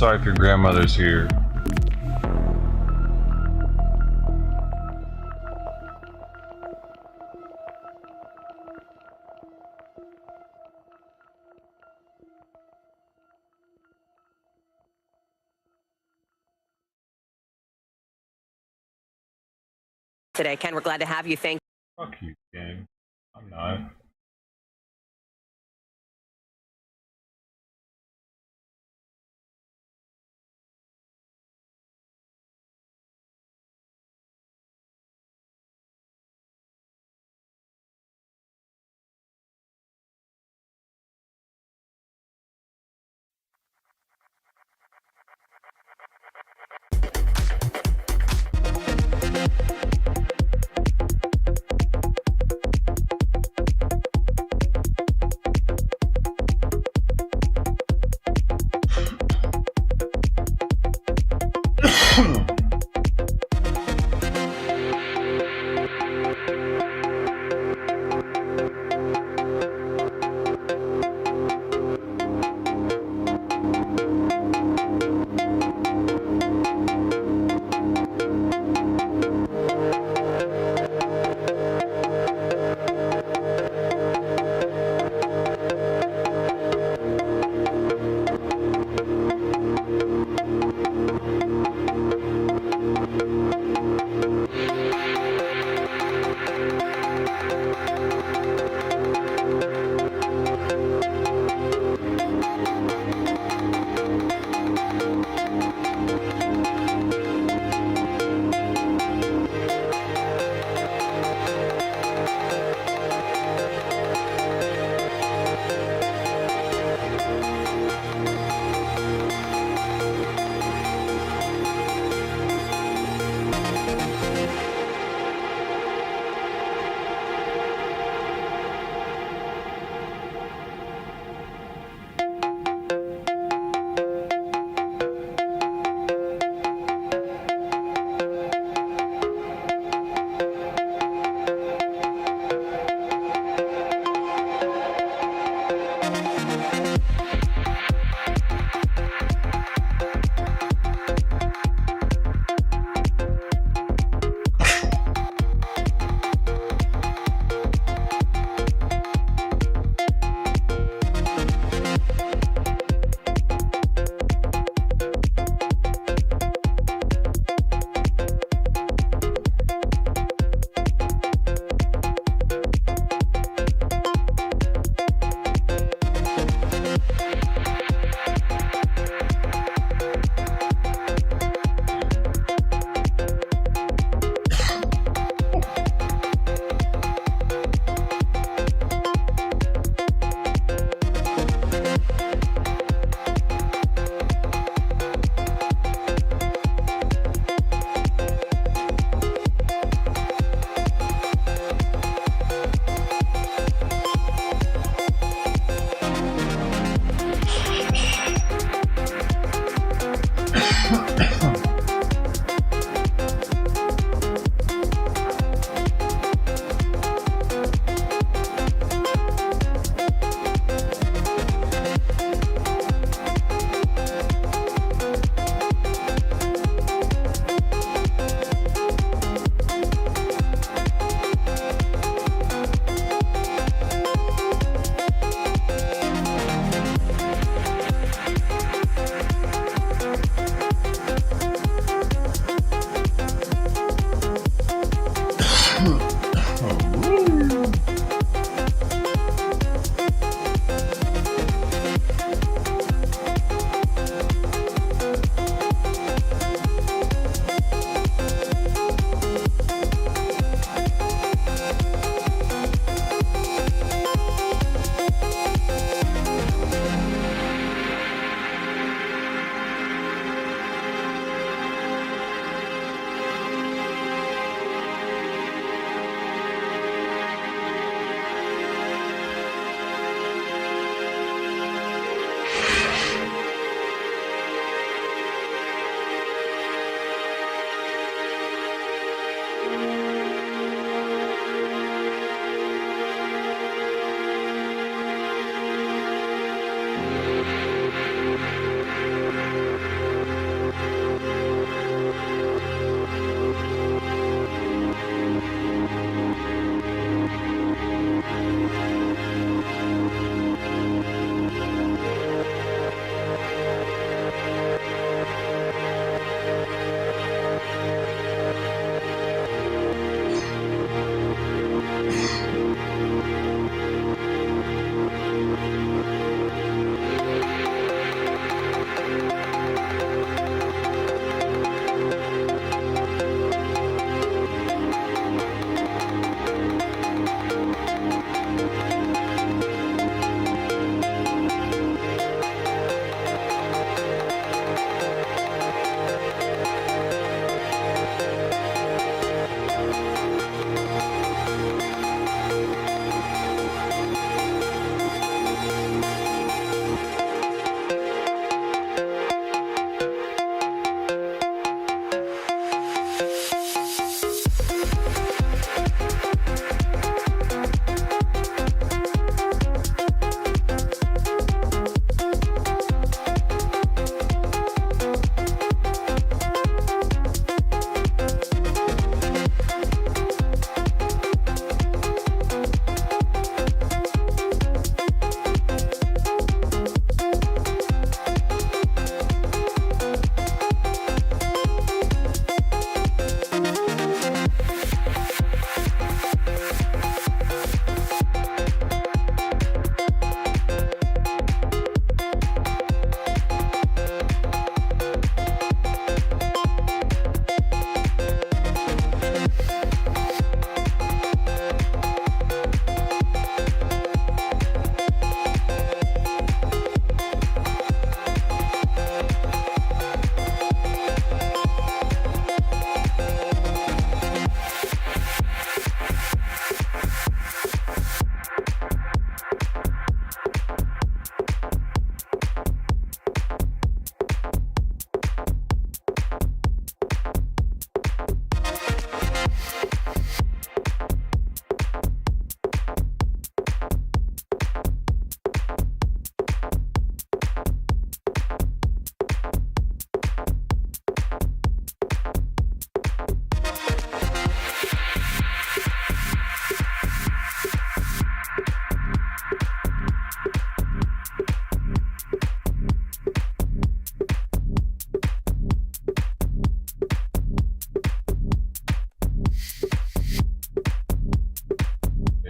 sorry if your grandmother's here. Today, Ken, we're glad to have you. Thank you. Fuck you, Ken. I'm not.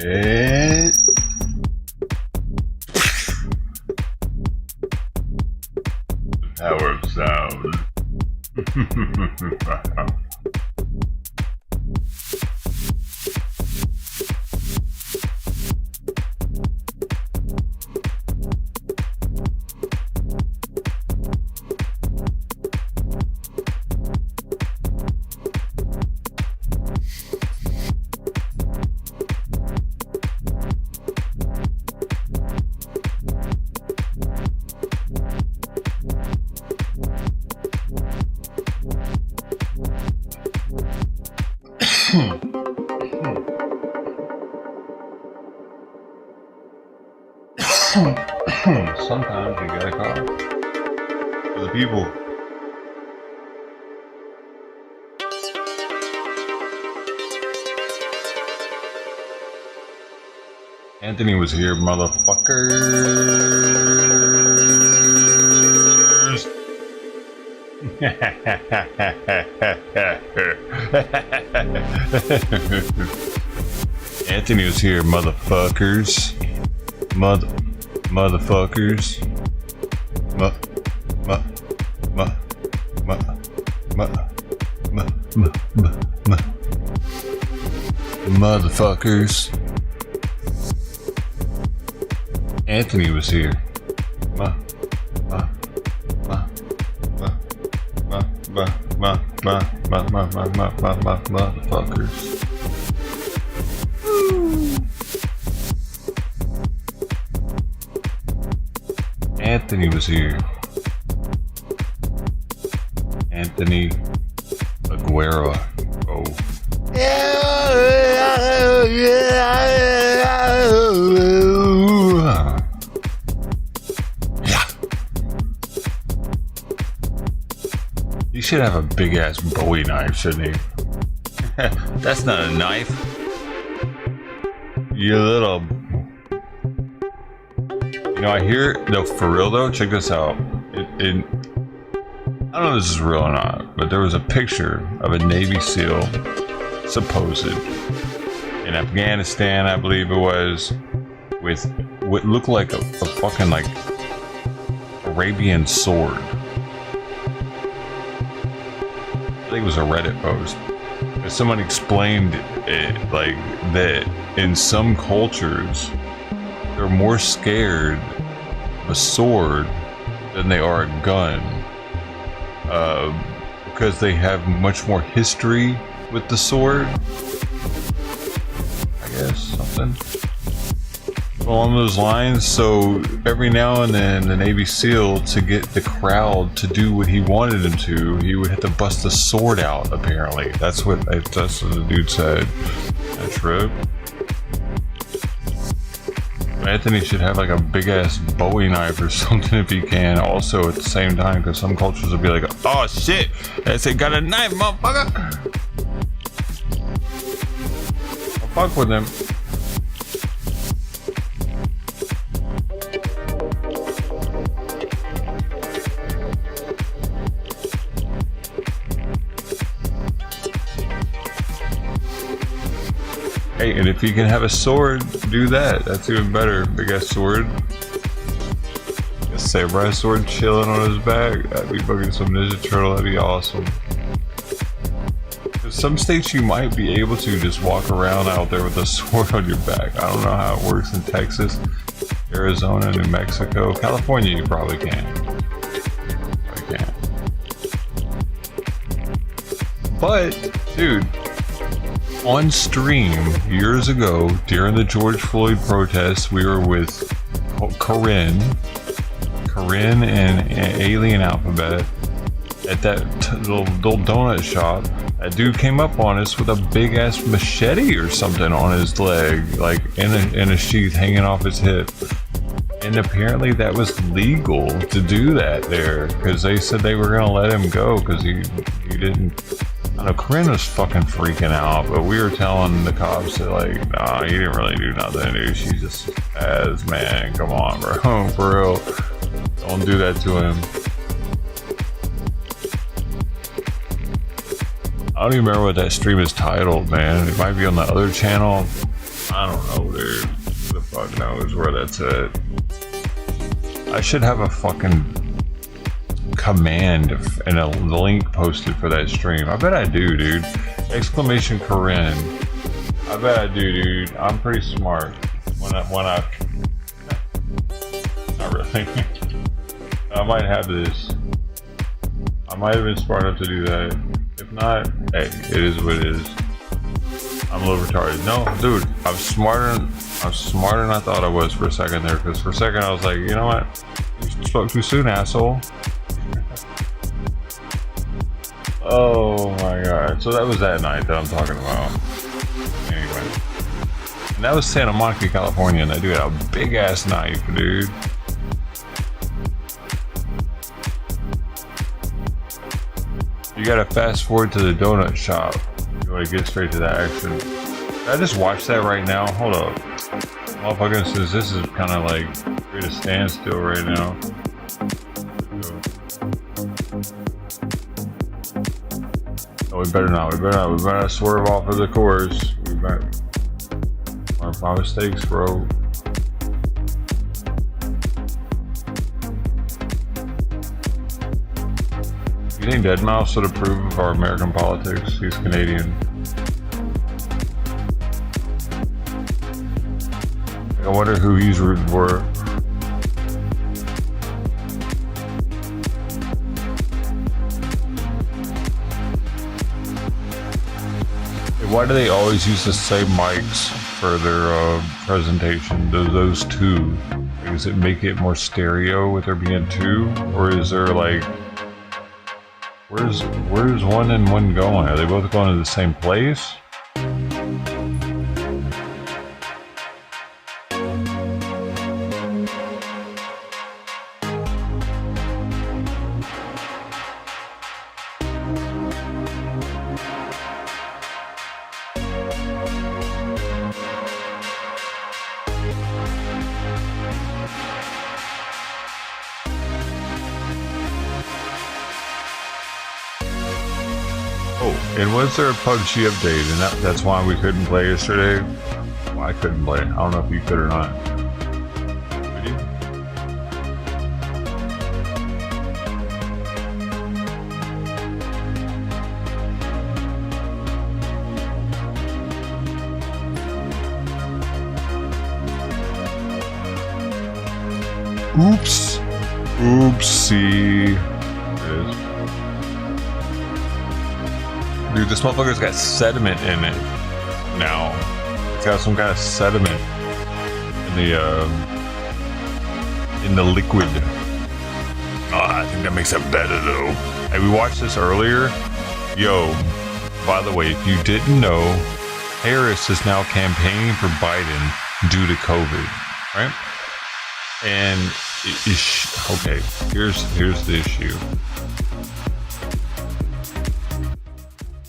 It. The power of sound. Sometimes you gotta cough for the people. Anthony was here, motherfuckers. Anthony was here, motherfuckers. Motherfuckers. Motherfuckers. Anthony was here. Motherfuckers. Anthony was here. Anthony Aguero. Oh. Yeah. He should have a big ass Bowie knife, shouldn't he? That's not a knife. You little. You know, I hear, no, for real though, check this out. I don't know if this is real or not, but there was a picture of a Navy SEAL, supposed, in Afghanistan, I believe it was, with what looked like a fucking, like, Arabian sword. I think it was a Reddit post. And someone explained it, like, that in some cultures, they're more scared of a sword than they are a gun, because they have much more history with the sword, I guess, something along those lines. So every now and then the Navy SEAL, to get the crowd to do what he wanted him to, he would have to bust the sword out, apparently. That's what the dude said. That's true. Anthony should have like a big ass Bowie knife or something if he can, also at the same time, because some cultures will be like, oh shit, that's it, got a knife, motherfucker. I'll fuck with him. Hey, and if you can have a sword, do that. That's even better. Big ass sword. A samurai sword chilling on his back. That'd be fucking some Ninja Turtle. That'd be awesome. In some states, you might be able to just walk around out there with a sword on your back. I don't know how it works in Texas, Arizona, New Mexico, California. You probably can. Probably can. But, dude. On stream years ago during the George Floyd protests, we were with Corinne and Alien Alphabet at that little donut shop. That dude came up on us with a big ass machete or something on his leg, like in a sheath hanging off his hip. And apparently that was legal to do that there, because they said they were gonna let him go because he didn't. I know Corinne was fucking freaking out, but we were telling the cops that, like, nah, he didn't really do nothing, dude. She's just as, man, come on, bro, for real. Don't do that to him. I don't even remember what that stream is titled, man. It might be on the other channel. I I don't know, dude. Who the fuck knows where that's at? I should have a fucking command and a link posted for that stream. I bet I do, dude. Exclamation Corinne. I bet I do, dude. I'm pretty smart. When I not really. I might have this. I might have been smart enough to do that. If not, hey, it is what it is. I'm a little retarded. No, dude, I'm smarter than I thought I was for a second there. Because for a second I was like, you know what? You spoke too soon, asshole. Oh my god. So that was that night that I'm talking about. Anyway. And that was Santa Monica, California, and that dude had a big ass knife, dude. You gotta fast forward to the donut shop. You wanna get straight to the action. Did I just watch that right now? Hold up. Motherfucker says this is kinda like at a standstill right now. Oh, we better not. We better not swerve off of the course. We better. Learn my mistakes, bro. You think Deadmau5 would approve of our American politics? He's Canadian. I wonder who he's rooting for. Why do they always use the same mics for their presentation? Those two? Does it make it more stereo with there being two, or is there like, where's one and one going? Are they both going to the same place? And was there a PUBG update? And that's why we couldn't play yesterday? Well, I couldn't play. I don't know if you could or not. Could you? Oops. Oopsie. There it is. Dude, this motherfucker's got sediment in it now. It's got some kind of sediment in the liquid. Oh, I think that makes it better though. Hey, we watched this earlier. Yo, by the way, if you didn't know, Harris is now campaigning for Biden due to COVID, right? And okay, here's the issue.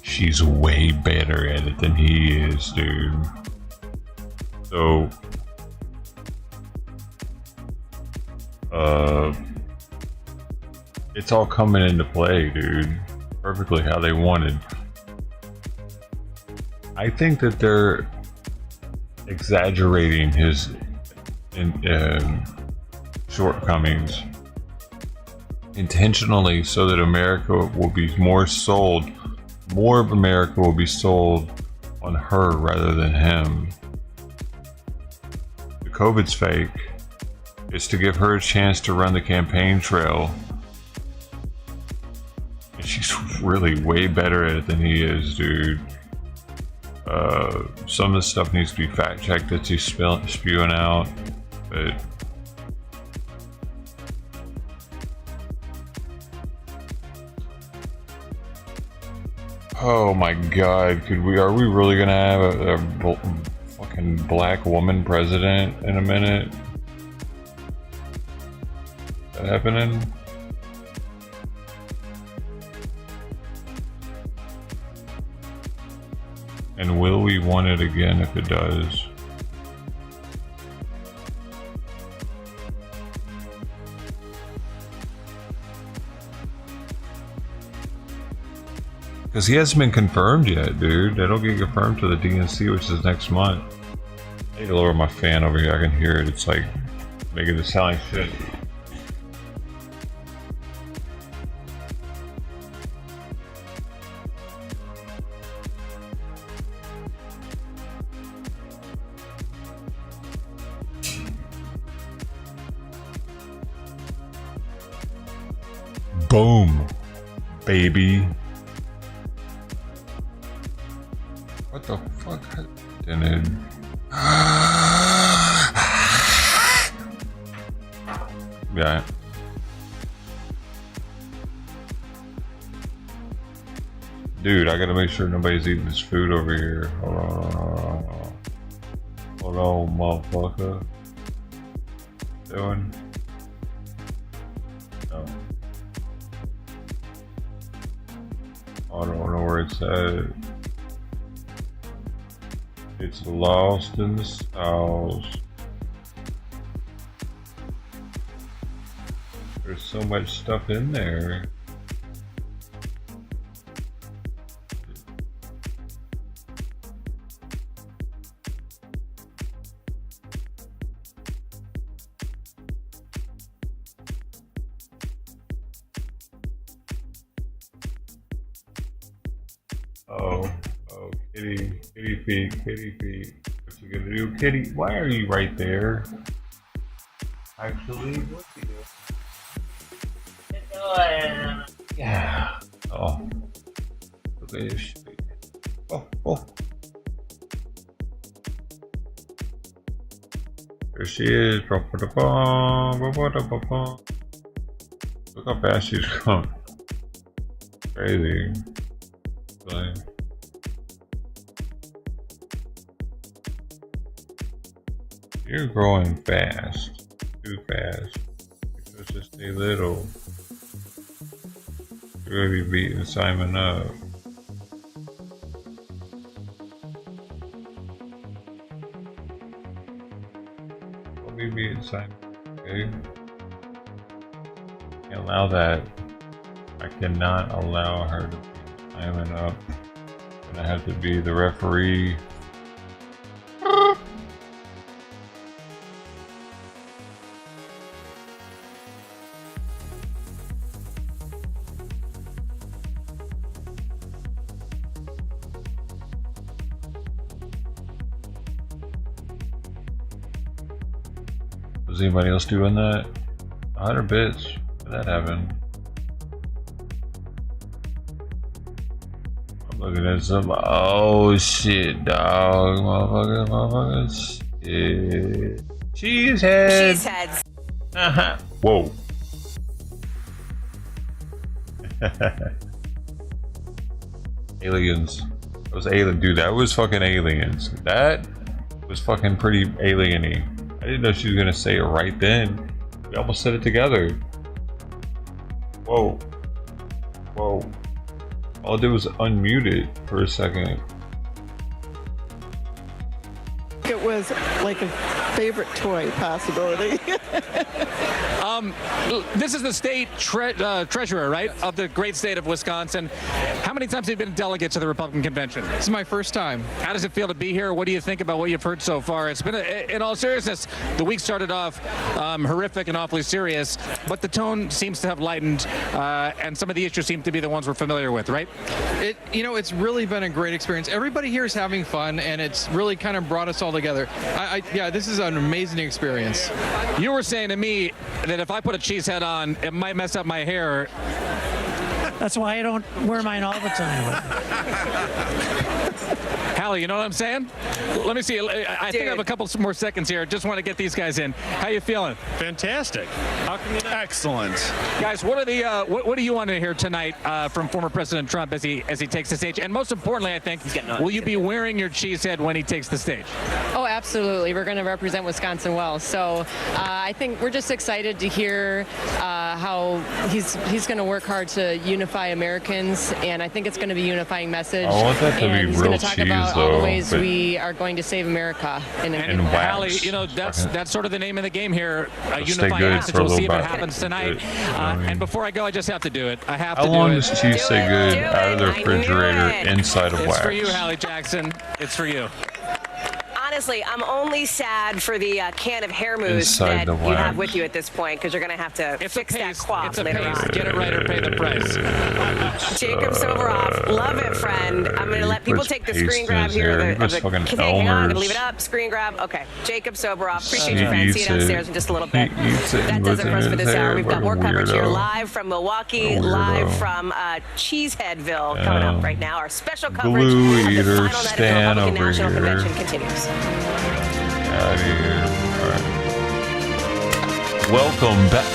She's way better at it than he is, dude. So, it's all coming into play, dude. Perfectly how they wanted. I think that they're exaggerating his shortcomings intentionally so that America will be more of America will be sold on her rather than him. The COVID's fake. It's to give her a chance to run the campaign trail. And she's really way better at it than he is, dude. Some of the stuff needs to be fact checked that she's spewing out, but oh my god, are we really gonna have a fucking black woman president in a minute? Is that happening? And will we want it again if it does? Because he hasn't been confirmed yet, dude. That'll get confirmed to the DNC, which is next month. need to lower my fan over here. I can hear it. It's like making it sound like shit. Boom, baby. What the fuck? Didn't it? Yeah. Dude, I gotta make sure nobody's eating this food over here. Hold on. Hold on, motherfucker. Doing? No. I don't know where it's at. It's lost in the stars. There's so much stuff in there. Oh, kitty feet. What you gonna do, kitty? Why are you right there? Actually, what you doing? Yeah. Oh, look at this shit. Oh. There she is. Look how fast she's going. Crazy. Like, you're growing fast, too fast. You're supposed to stay little. You're gonna be beating Simon up. Don't be beating Simon, okay? Can't allow that. I cannot allow her to beat Simon up. I'm gonna have to be the referee. Was anybody else doing that? 100 bits. Did that happen? I'm looking at some. Oh shit, dog. Motherfuckers. Shit. Cheeseheads. Whoa. Aliens. Those alien. Dude, that was fucking aliens. That was fucking pretty alien-y. I didn't know she was gonna say it right then. We almost said it together. Whoa. All I did was unmute it for a second. It was like a favorite toy possibility. This is the state treasurer, right, of the great state of Wisconsin. How many times have you been a delegate to the Republican convention? This is my first time. How does it feel to be here? What do you think about what you've heard so far? It's been, in all seriousness, the week started off horrific and awfully serious, but the tone seems to have lightened, and some of the issues seem to be the ones we're familiar with, right? It's really been a great experience. Everybody here is having fun, and it's really kind of brought us all together. Yeah, this is an amazing experience. You were saying to me that if I put a cheese head on, it might mess up my hair. That's why I don't wear mine all the time. Hallie, you know what I'm saying? Let me see. I think I have a couple more seconds here. Just want to get these guys in. How you feeling? Fantastic. How can you not? Excellent. Guys, what are the what do you want to hear tonight from former President Trump as he takes the stage? And most importantly, I think, will you be wearing your cheese head when he takes the stage? Oh, absolutely. We're going to represent Wisconsin well. So I think we're just excited to hear how he's going to work hard to unify Americans, and I think it's going to be a unifying message. I want that to and be he's real going to talk cheese, about all though, the ways but- we are going to save America. And Hallie, wax. you know, that's sort of the name of the game here. A It'll stay unifying good message. for a We'll see if little it bit. happens tonight. And before I go, I just have to do it. I have How to long do does it. cheese stay good Do out of the it. I knew refrigerator it. inside of It's wax? for you, Hallie Jackson. It's for you. honestly, I'm only sad for the can of hair mousse Inside that the you have wax. with you at this point, because you're going to have to fix that quaff It's a later paste. on. Get it right or pay the price. Jacob Soboroff, love it, friend. I'm going to let people puts take the paste screen in grab his here. hair. He Of puts the, fucking hang on, I'm going to Elmer's. leave it up. Screen grab. Okay. Jacob Soboroff. Appreciate He you, friend. See eats you downstairs it. in just a little He bit. eats it and That does puts it it for us in for his this hair. hour. We've What got a more coverage here weirdo. live from Milwaukee, What a live weirdo. from Cheeseheadville coming up right now. Our special coverage Glue of the eater final night of the Stan Republican over National here. Convention continues. Out of here. All right. Welcome back.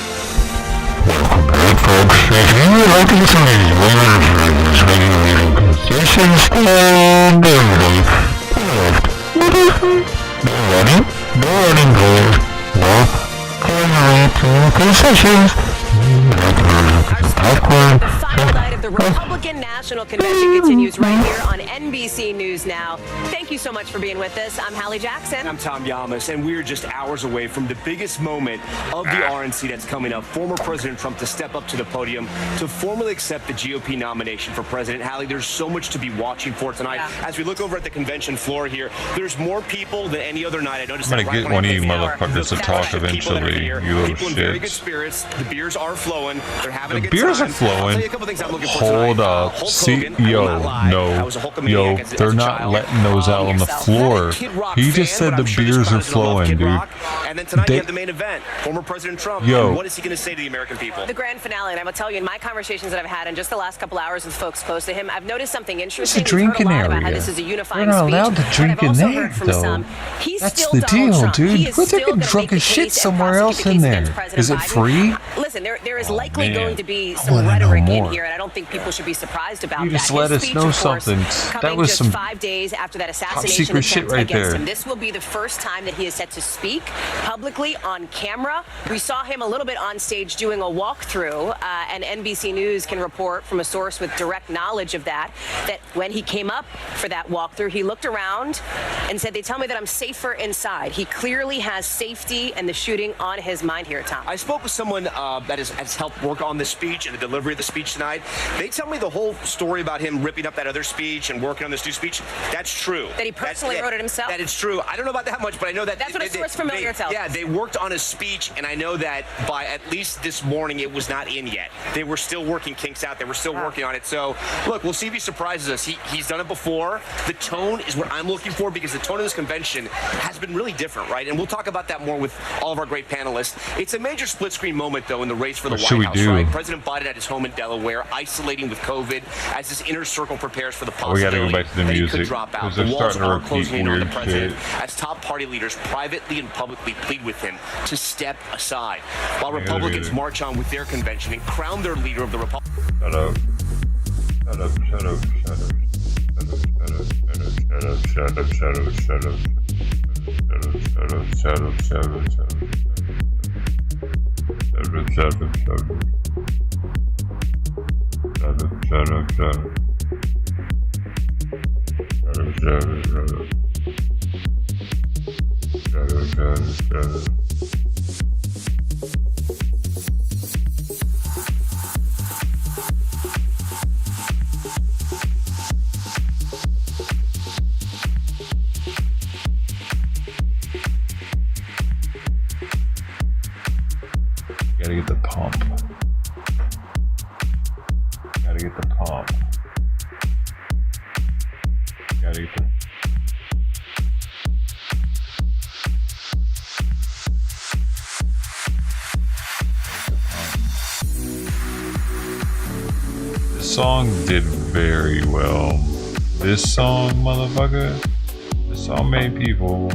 The final night of the Republican National Convention continues right here on NBC News Now. Thank you so much for being with us. I'm Hallie Jackson. I'm Tom Yamas, and we're just hours away from the biggest moment of the RNC that's coming up. Former President Trump to step up to the podium to formally accept the GOP nomination for president. Hallie, there's so much to be watching for tonight. Yeah. As we look over at the convention floor here, there's more people than any other night. I noticed I'm that gonna right get when I one of came you in. motherfuckers to The talk crowd of people that are eventually, here, you little people in very good shits. spirits. The beers are flowing. They're having a The good beers time. are flowing. I'll tell you a couple things I'm looking for Hold tonight. up. Hulk See, Hogan, I will yo, not lie. I was a no, Hulkamaniac yo, as a they're not child. letting those out on the yourself. floor. Kid Rock He fan, just said but the I'm sure this beers crowd are is gonna love flowing, Kid dude. Rock. And then tonight They- you have the main event, former President Trump. Yo. And what is he going to say to the American people? The grand finale, and I will tell you, in my conversations that I've had in just the last couple hours with folks close to him, I've noticed something interesting. It's a We've heard drinking a lot about how area. this is a unifying They're not speech, allowed to but drink I've in also there, heard from though. some, he's That's still the Donald deal, Trump. dude. He is We're still taking gonna drunken make the shit case and somewhere else prosecute in the case there. against President Is it Biden. free? Listen, there is likely man. going to be I some wanna know rhetoric in more. here, and I don't think people should be surprised about You that. just let His us speech, know of course, something. That coming was just some 5 days after that assassination secret shit attempt right against there. him. This will be the first time that he is set to speak publicly on camera. We saw him a little bit on stage doing a walkthrough, and NBC News can report from a source with direct knowledge of that when he came up for that walkthrough, he looked around and said, "They tell me that I'm safer inside." He clearly has safety and the shooting on his mind here, Tom. I spoke with someone that has helped work on the speech and the delivery of the speech tonight. They tell me the whole story about him ripping up that other speech and working on this new speech. That's true. That he personally wrote it himself? That it's true. I don't know about that much, but I know that That's what a source familiar tells Yeah, us. they worked on his speech, and I know that by at least this morning it was not in yet. They were still working kinks out. They were still working on it. So, look, we'll see if he surprises us. He's done it before. The tone is what I'm looking for because the tone of this convention has been really different, right? And we'll talk about that more with all of our great panelists. It's a major split-screen moment, though, in the race for the What should we White House, do? right? President Biden at his home in Delaware, isolating with COVID, as his inner circle prepares for the Oh, we gotta possibility go back to the that he music, could drop out. 'cause The they're walls starting to are repeat closing in on the weird president shit. as top party leaders privately and publicly plead with him to step aside, while gotta do Republicans it. march on with their convention and crown their leader of the Republican. Shut up. Shut up, shut up, shut up. Shut up, shut up, shut up, shut up. Shut up, shut up, shut up, shut up, shut up. Shut up, shut up, shut up. Shut up, shut up, shut up. Shut up, shut up, shut up. Shut up, shut up, shut up. Gotta get the pump. Gotta get the pump. Gotta get the. This song did very well. This song, motherfucker, this song made people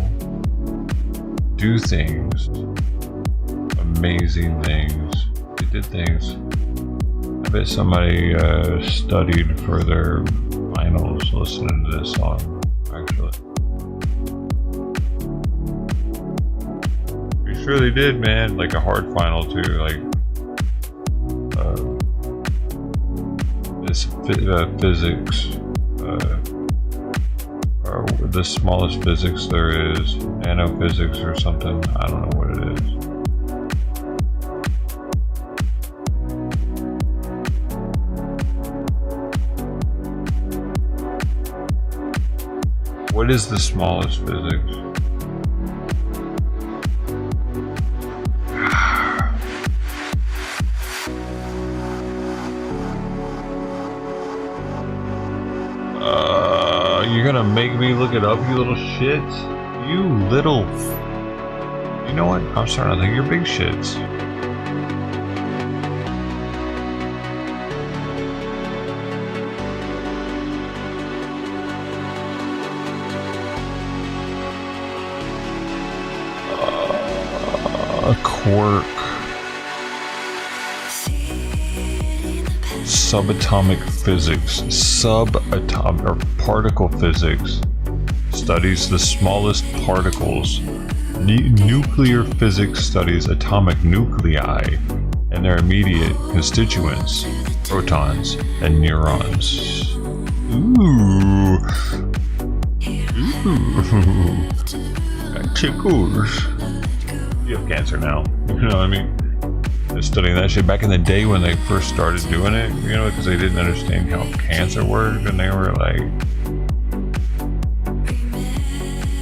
do things. Amazing things. They did things. I bet somebody studied for their finals listening to this song, actually. Pretty sure they did, man. Like a hard final, too. Like, this physics, or the smallest physics there is, nanophysics or something. I don't know what it is. What is the smallest physics? you're gonna make me look it up, you little shits? You little... You know what? I'm starting to think you're big shits. A quark. Subatomic physics. Subatomic or particle physics studies the smallest particles. Nuclear physics studies atomic nuclei and their immediate constituents, protons and neurons. Ooh. Ooh. That tickles. You have cancer now. You know what I mean? They're studying that shit back in the day when they first started doing it, you know, because they didn't understand how cancer worked, and they were like,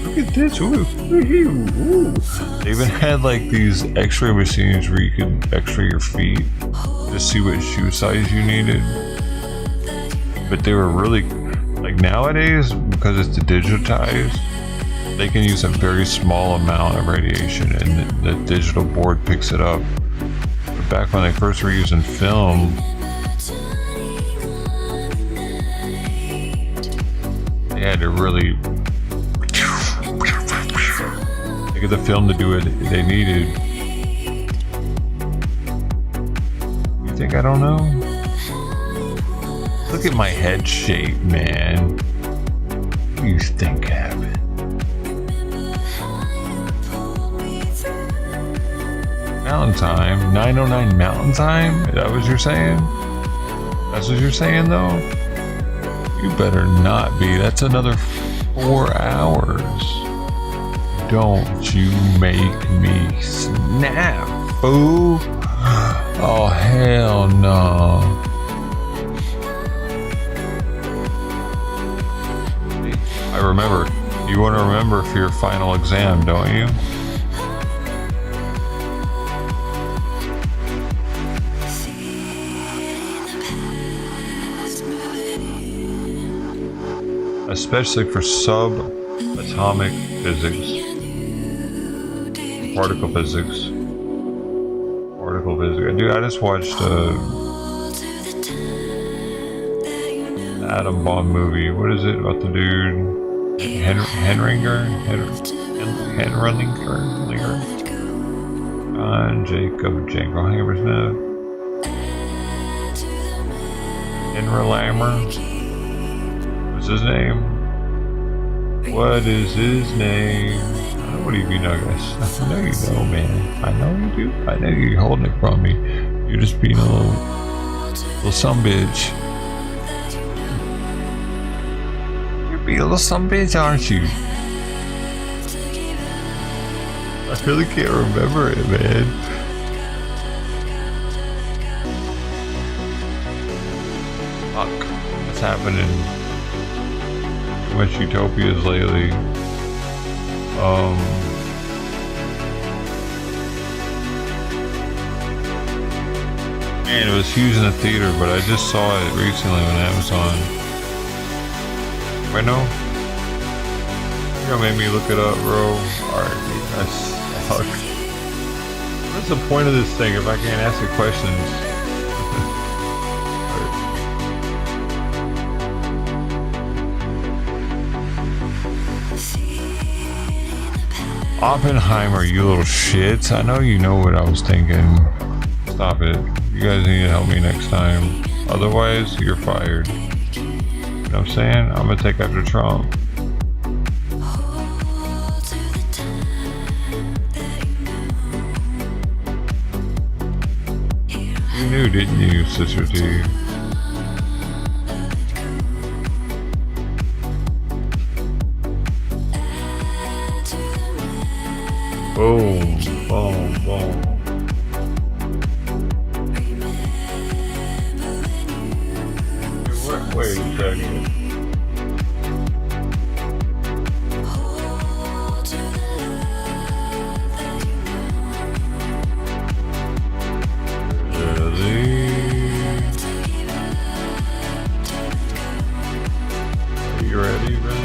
look at this, ooh. They even had like these x-ray machines where you could x-ray your feet to see what shoe size you needed. But they were really, like nowadays, because it's digitized, they can use a very small amount of radiation and the digital board picks it up. But back when they first were using film, they had to really get the film to do what they needed. You think I don't know? Look at my head shape, man. What do you think happened? Mountain Time, 909 Mountain Time? Is that what you're saying? That's what you're saying though? You better not be. That's another 4 hours. Don't you make me snap, fool. Oh hell no. I remember. You want to remember for your final exam, don't you? Especially for subatomic physics, particle physics. Dude, I just watched the atom bomb movie. What is it about the dude? Henringer? Jacob Jankelhammersnett. Henry What's his name? What is his name? What do you know, guys? I know you know, man. I know you do. I know you're holding it from me. You're just being a little sumbitch. You're being a little sumbitch, aren't you? I really can't remember it, man. Fuck. What's happening? Too much utopias lately. Man, it was huge in the theater, but I just saw it recently on Amazon. I know. You're gonna make me look it up, bro. Alright, that sucks. What's the point of this thing if I can't ask you questions? Oppenheimer, you little shits. I know you know what I was thinking. Stop it. You guys need to help me next time. Otherwise, you're fired. You know what I'm saying? I'm gonna take after Trump. You knew, didn't you, Sister T? Boom, boom, boom. Wait a second. Really? Are you ready, man?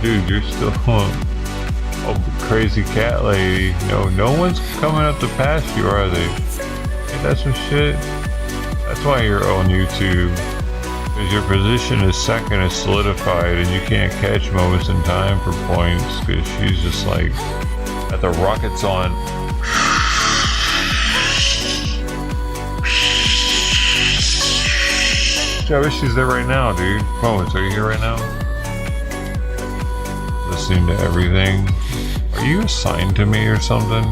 Dude, you're still a crazy cat lady. No one's coming up to pass you, are they? Hey, that's some shit. That's why you're on YouTube. Because your position is second is solidified and you can't catch moments in time for points because she's just like got the rockets on. I wish she's there right now, dude. Moments, are you here right now? Listening to everything. Are you assigned to me or something?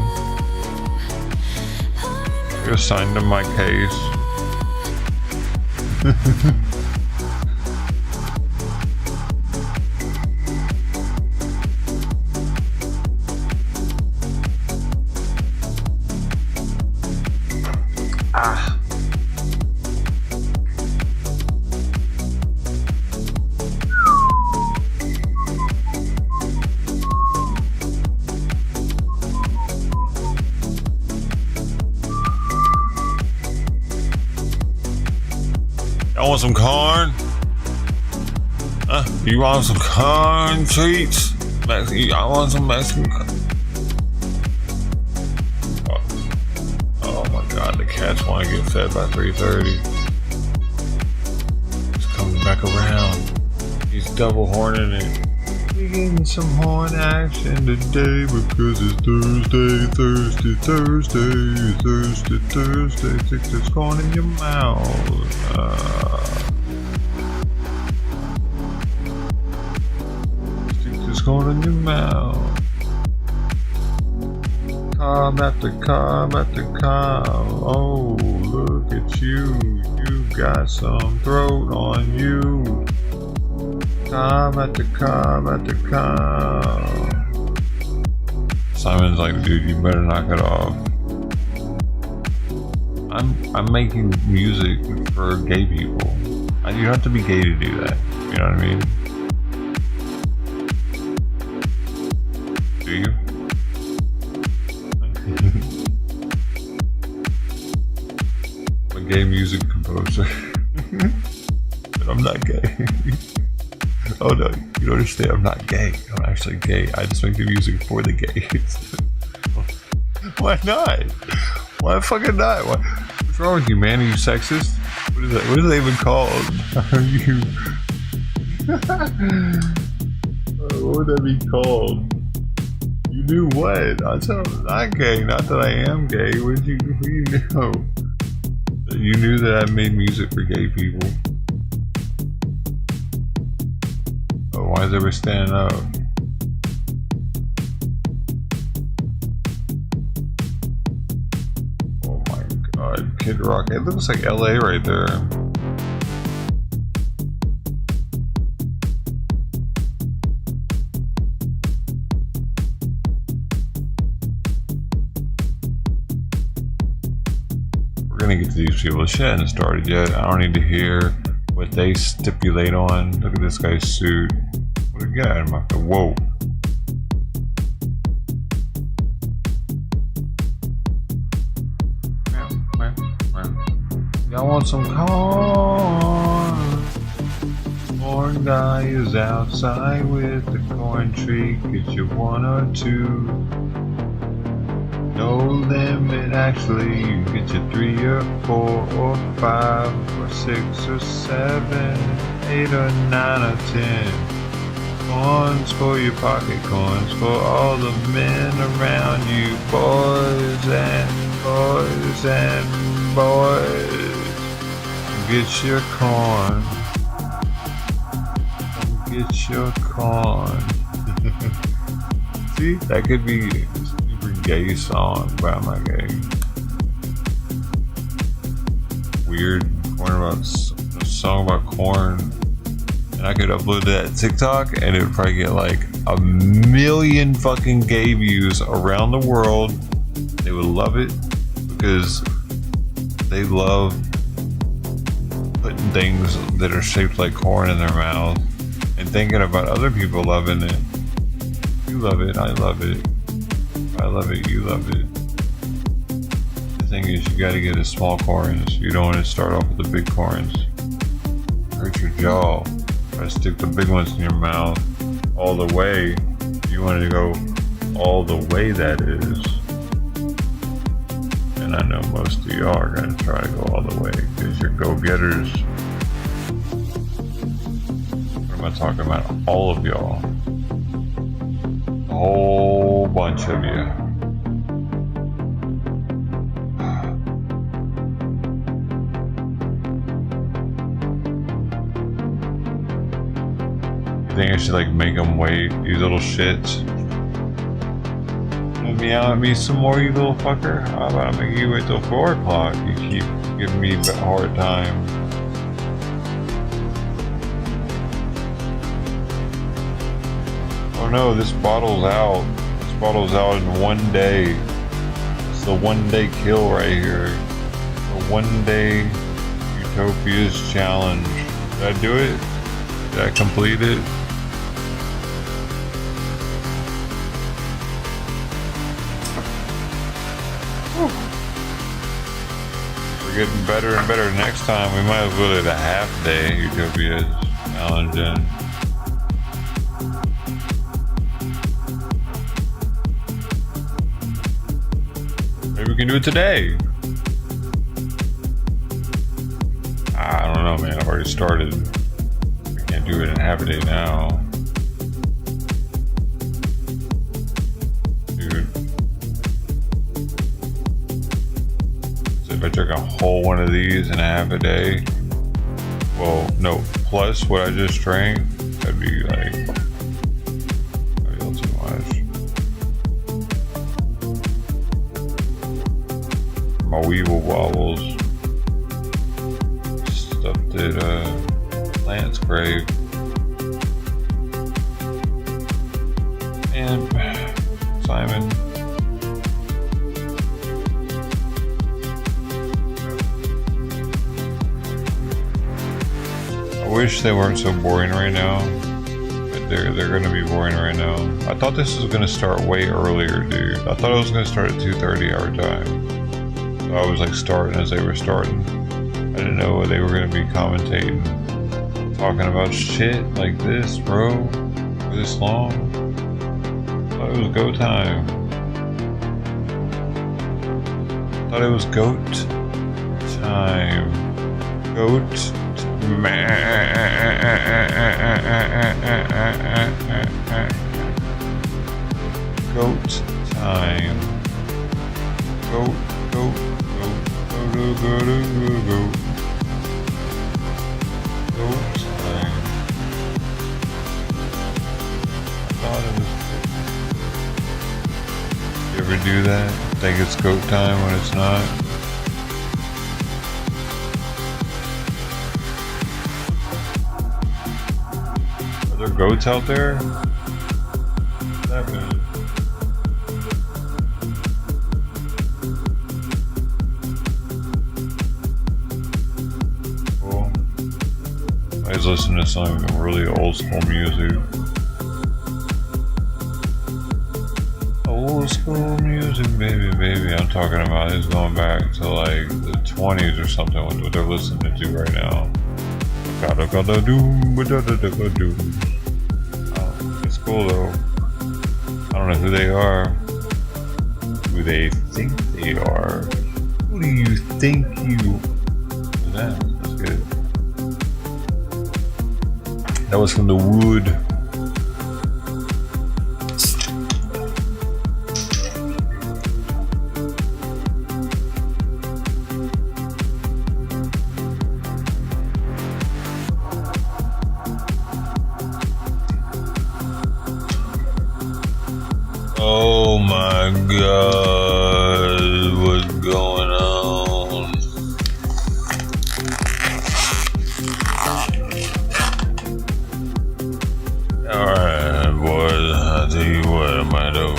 You're assigned to my case. I want some corn? You want some corn treats? I want some Mexican corn. Oh my god, the cats want to get fed by 3:30. He's coming back around. He's double horning it. We're getting some horn action today because it's Thursday. Stick this corn in your mouth. Stick this corn in your mouth. Calm after calm after calm. Oh, look at you. You got some throat on you. Calm after calm after calm. Simon's like, dude, you better knock it off. I'm making music for gay people. You don't have to be gay to do that. You know what I mean? Do you? I'm a gay music composer. But I'm not gay. Oh no, you don't understand, I'm not gay. I'm actually gay. I just make the music for the gays. Why not? Why fucking not? What's wrong with you, man? Are you sexist? What is that? What is that even called? Are you... what would that be called? You knew what? I said I'm not gay, not that I am gay. What do you know? You knew that I made music for gay people. Oh, why is everybody standing up? Oh my god, Kid Rock. It looks like LA right there. We're gonna get to these people. Shit hasn't started yet. I don't need to hear what they stipulate on. Look at this guy's suit. What do you got in my face? Whoa. Y'all want some corn? Corn guy is outside with the corn tree. Get you one or two. No limit, actually. You can get you 3 or 4 or 5 or 6 or 7, 8 or 9 or 10. Corns for your pocket, corns for all the men around you. Boys and boys and boys. Get your corn. Get your corn. See, that could be a super gay song, but I'm not gay. Weird corn about a song about corn. And I could upload that to TikTok and it would probably get like 1 million fucking gay views around the world. They would love it because they love putting things that are shaped like corn in their mouth and thinking about other people loving it. You love it, I love it. I love it, you love it. The thing is, you gotta get the small corns. You don't want to start off with the big corns. Hurt your jaw. Try to stick the big ones in your mouth. all the way. You wanted to go all the way, that is. And I know most of y'all are going to try to go all the way because you're go-getters. What am I talking about? All of y'all. A whole bunch of you. You think I should like make them wait, you little shits? Meow at me some more, you little fucker? How about I make you wait till 4 o'clock? You keep giving me a hard time. Oh no, this bottle's out. This bottle's out in 1 day. It's the 1 day kill right here. The 1 day Utopia's challenge. Did I do it? Did I complete it? We're getting better and better. Next time we might as well do the half day Utopia challenge in. Maybe we can do it today. I don't know, man. I've already started. I can't do it in half a day now. If I took a whole one of these in a half a day, well, no, plus what I just drank, that'd be like a little too much. My Weevil Wobbles stuffed it, Lance Grave, and Simon. I wish they weren't so boring right now, but they're gonna be boring right now. I thought this was gonna start way earlier, dude. I thought it was gonna start at 2:30 our time. So I was like starting as they were starting. I didn't know they were gonna be commentating, talking about shit like this, bro, for this long. I thought it was go time. I thought it was goat time. Goat. Goat time. Goat, goat, goat, goat, goat, goat. Goat time. I thought it was good. You ever do that? Think it's goat time when it's not? Are there goats out there? What's happening? Cool. I was listening to some really old school music. Old school music, baby, baby. I'm talking about it's going back to like the 20s or something, what they're listening to right now. Gotta do. It's cool though. I don't know who they are. Who they think they are. Who do you think you? That's good. That was from the Wood. Oh my God, what's going on? Alright, boys, I'll tell you what, I might have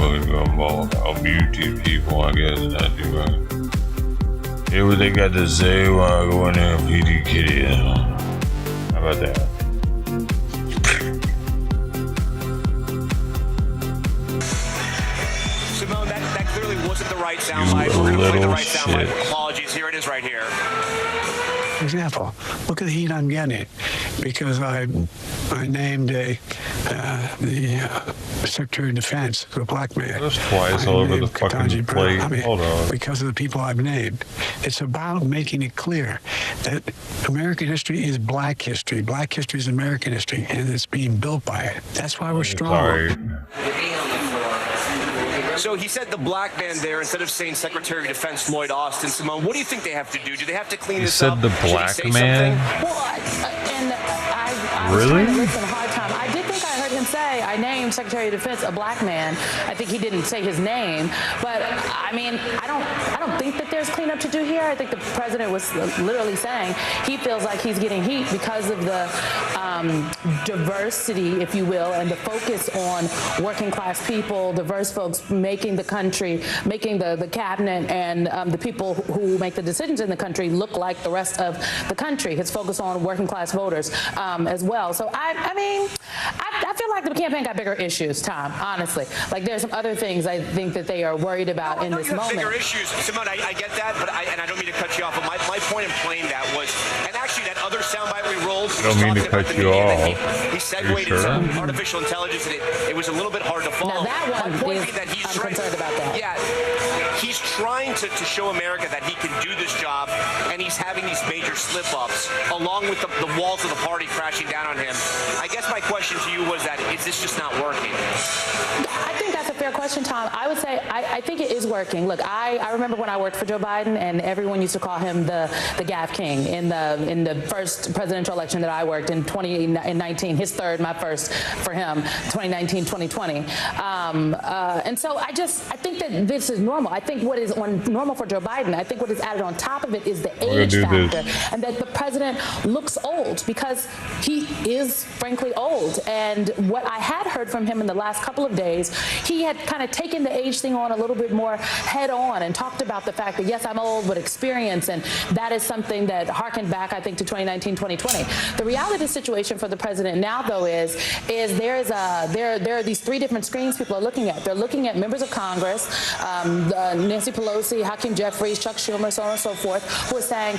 I'll mute these people, I guess, not do right. Hear what they got to say while I go in there and feed the kitty. How about that? Wasn't the right soundbite. We're going to play the right soundbite. Apologies. Here it is right here. For example, look at the heat I'm getting because I named the Secretary of Defense a black man. There's twice all over the fucking plate. Hold on. Because of the people I've named. It's about making it clear that American history is black history. Black history is American history, and it's being built by it. That's why we're strong. Sorry. So he said the black man there instead of saying Secretary of Defense Lloyd Austin. Simone, what do you think they have to do? Do they have to clean this up? He said the black man? Well, I was Really? trying to listen a hard time. I did think I heard him say, I named Secretary of Defense a black man. I think he didn't say his name. But, I mean, I don't think that there's cleanup to do here. I think the president was literally saying he feels like he's getting heat because of the diversity, if you will, and the focus on working class people, diverse folks making the country, making the cabinet and the people who make the decisions in the country look like the rest of the country. His focus on working class voters as well. So I mean, I feel like the campaign got bigger issues, Tom, honestly. Like there's some other things I think that they are worried about in this moment. Bigger issues, Simone, I get that, but I don't mean to cut you off, but my point in playing that was, and actually that other soundbite we rolled, I don't mean to cut you off. He segued into artificial intelligence, and it was a little bit hard to follow. Now that one my point is, being that I'm concerned about that. Yeah, he's trying to show America that he can do this job, and he's having these major slip-ups, along with the walls of the party crashing down on him. I guess my question to you was that, is this just not working? I think that's a fair question, Tom. I would say I think it is working. Look, I remember when I worked for Joe Biden, and everyone used to call him the Gaff King in the first presidential election that I worked in 2019. His third, my first for him, 2019, 2020. And so I think that this is normal. I think what is normal for Joe Biden, I think what is added on top of it is the age factor, and that the president looks old because he is frankly old. And what I had heard from him in the last couple of days, he had kind of taken the age thing on a little bit more head on and talked about the fact that, yes, I'm old, but experience, and that is something that harkened back, I think, to 2019, 2020. The reality situation for the president now, though, is there are these three different screens people are looking at. They're looking at members of Congress, Nancy Pelosi, Hakeem Jeffries, Chuck Schumer, so on and so forth, who are saying,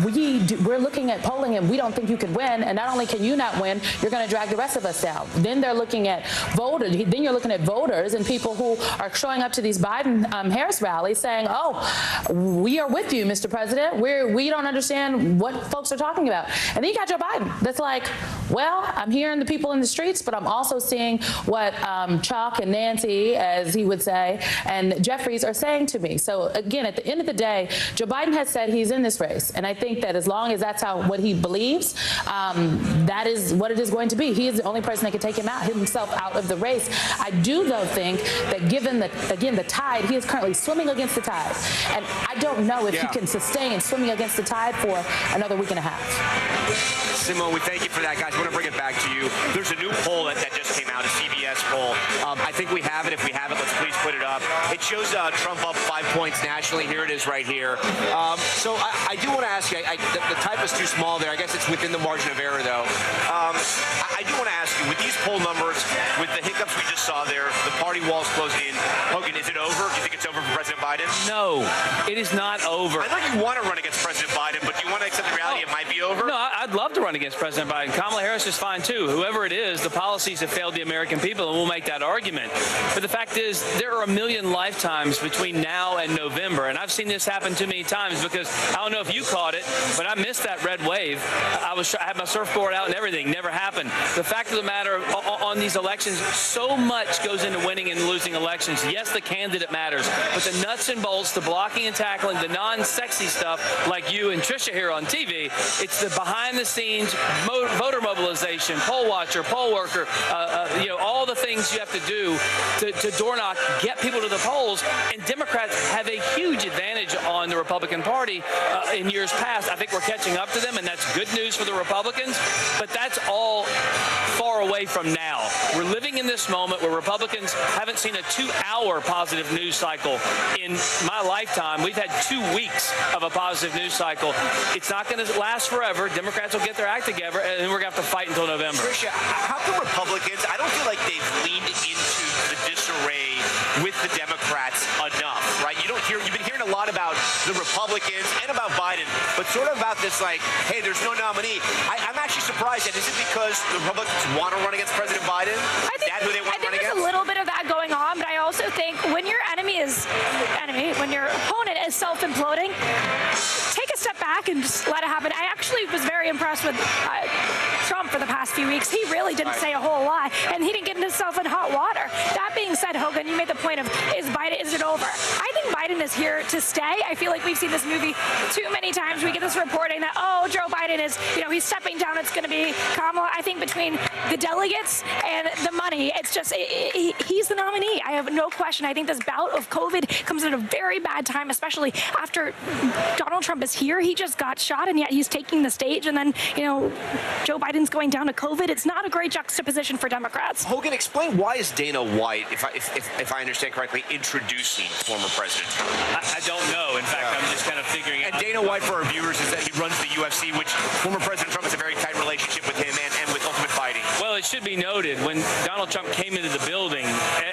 we're looking at polling and we don't think you can win, and not only can you not win, you're going to drag the rest of us down. Then they're looking at voters. Then you're looking at voters and people who are showing up to these Biden-Harris rallies saying, oh, we are with you, Mr. President. We don't understand what folks are talking about. And then you got Joe Biden. That's like, well, I'm hearing the people in the streets, but I'm also seeing what Chuck and Nancy, as he would say, and Jeffries are saying to me. So again, at the end of the day, Joe Biden has said he's in this race. And I think that as long as that's what he believes, that is what it is going to be. He is the only person that can take himself out of the race. I do, though, think that given the tide, he is currently swimming against the tide. And I don't know if he can sustain swimming against the tide for another week and a half. Simone, we thank you for that, guys. I want to bring it back to you. There's a new poll that just came out, a CBS poll. I think we have it. If we have it, let's please put it up. It shows Trump up 5 points nationally. Here it is right here. So I do want to ask you, the type is too small there. I guess it's within the margin of error, though. I do want to ask you, with these poll numbers, with the hiccups we just saw there, the party walls closing in, Hogan, is it over? Do you think it's over for President Biden? No, it is not over. I know you want to run against President Biden, but do you want to accept the reality it might be over? No, I'd love to run against President Biden. Kamala Harris is fine, too. Whoever it is, the policies have failed the American people, and we'll make that argument. But the fact is, there are a million lifetimes between now and November, and I've seen this happen too many times because I don't know if you caught it, but I missed that red wave. I had my surfboard out and everything. Never happened. The fact of the matter, on these elections, so much goes into winning and losing elections. Yes, the candidate matters, but the nuts and bolts, the blocking and tackling, the non-sexy stuff like you and Trisha here on TV, it's the behind-the-scenes voter mobilization, poll watcher, poll worker, all the things you have to do to door knock, get people to the polls. And Democrats have a huge advantage on the Republican Party in years past. I think we're catching up to them, and that's good news for the Republicans. But that's all far away from now. We're living in this moment where Republicans haven't seen a 2-hour positive news cycle in my lifetime. We've had 2 weeks of a positive news cycle. It's not going to last forever. Democrats will get their act together, and then we're going to have to fight until November. Tricia, how come Republicans, I don't feel like they've leaned into the disarray with the Democrats enough, right? You've been hearing a lot about the Republicans and about Biden, but sort of about this, like, hey, there's no nominee. I'm actually surprised. And is it because the Republicans want to run against President Biden? I think there's a little bit of that going on, but I also think when your when your opponent is self-imploding, take a step back and just let it happen. I actually was very impressed with Trump for the past few weeks. He really didn't say a whole lot, and he didn't get himself in hot water. That being said, Hogan, you made the point of, is it over? I think Biden is here to stay. I feel like we've seen this movie too many times. We get this reporting that, oh, Joe Biden is, he's stepping down. It's going to be Kamala. I think between the delegates and the money, it's just, he's the nominee. I have no question. I think this bout of COVID comes at a very bad time, especially after Donald Trump is here. He just got shot, and yet he's taking the stage. And then, Joe Biden's going down to COVID. It's not a great juxtaposition for Democrats. Hogan, explain why is Dana White, if I understand correctly, introducing former President Trump? I don't know. In fact, I'm just kind of figuring it out. And Dana White, for our viewers, is that he runs the UFC, which former President Trump has a very tight relationship with him and with Ultimate Fighting. Well, it should be noted, when Donald Trump came into the building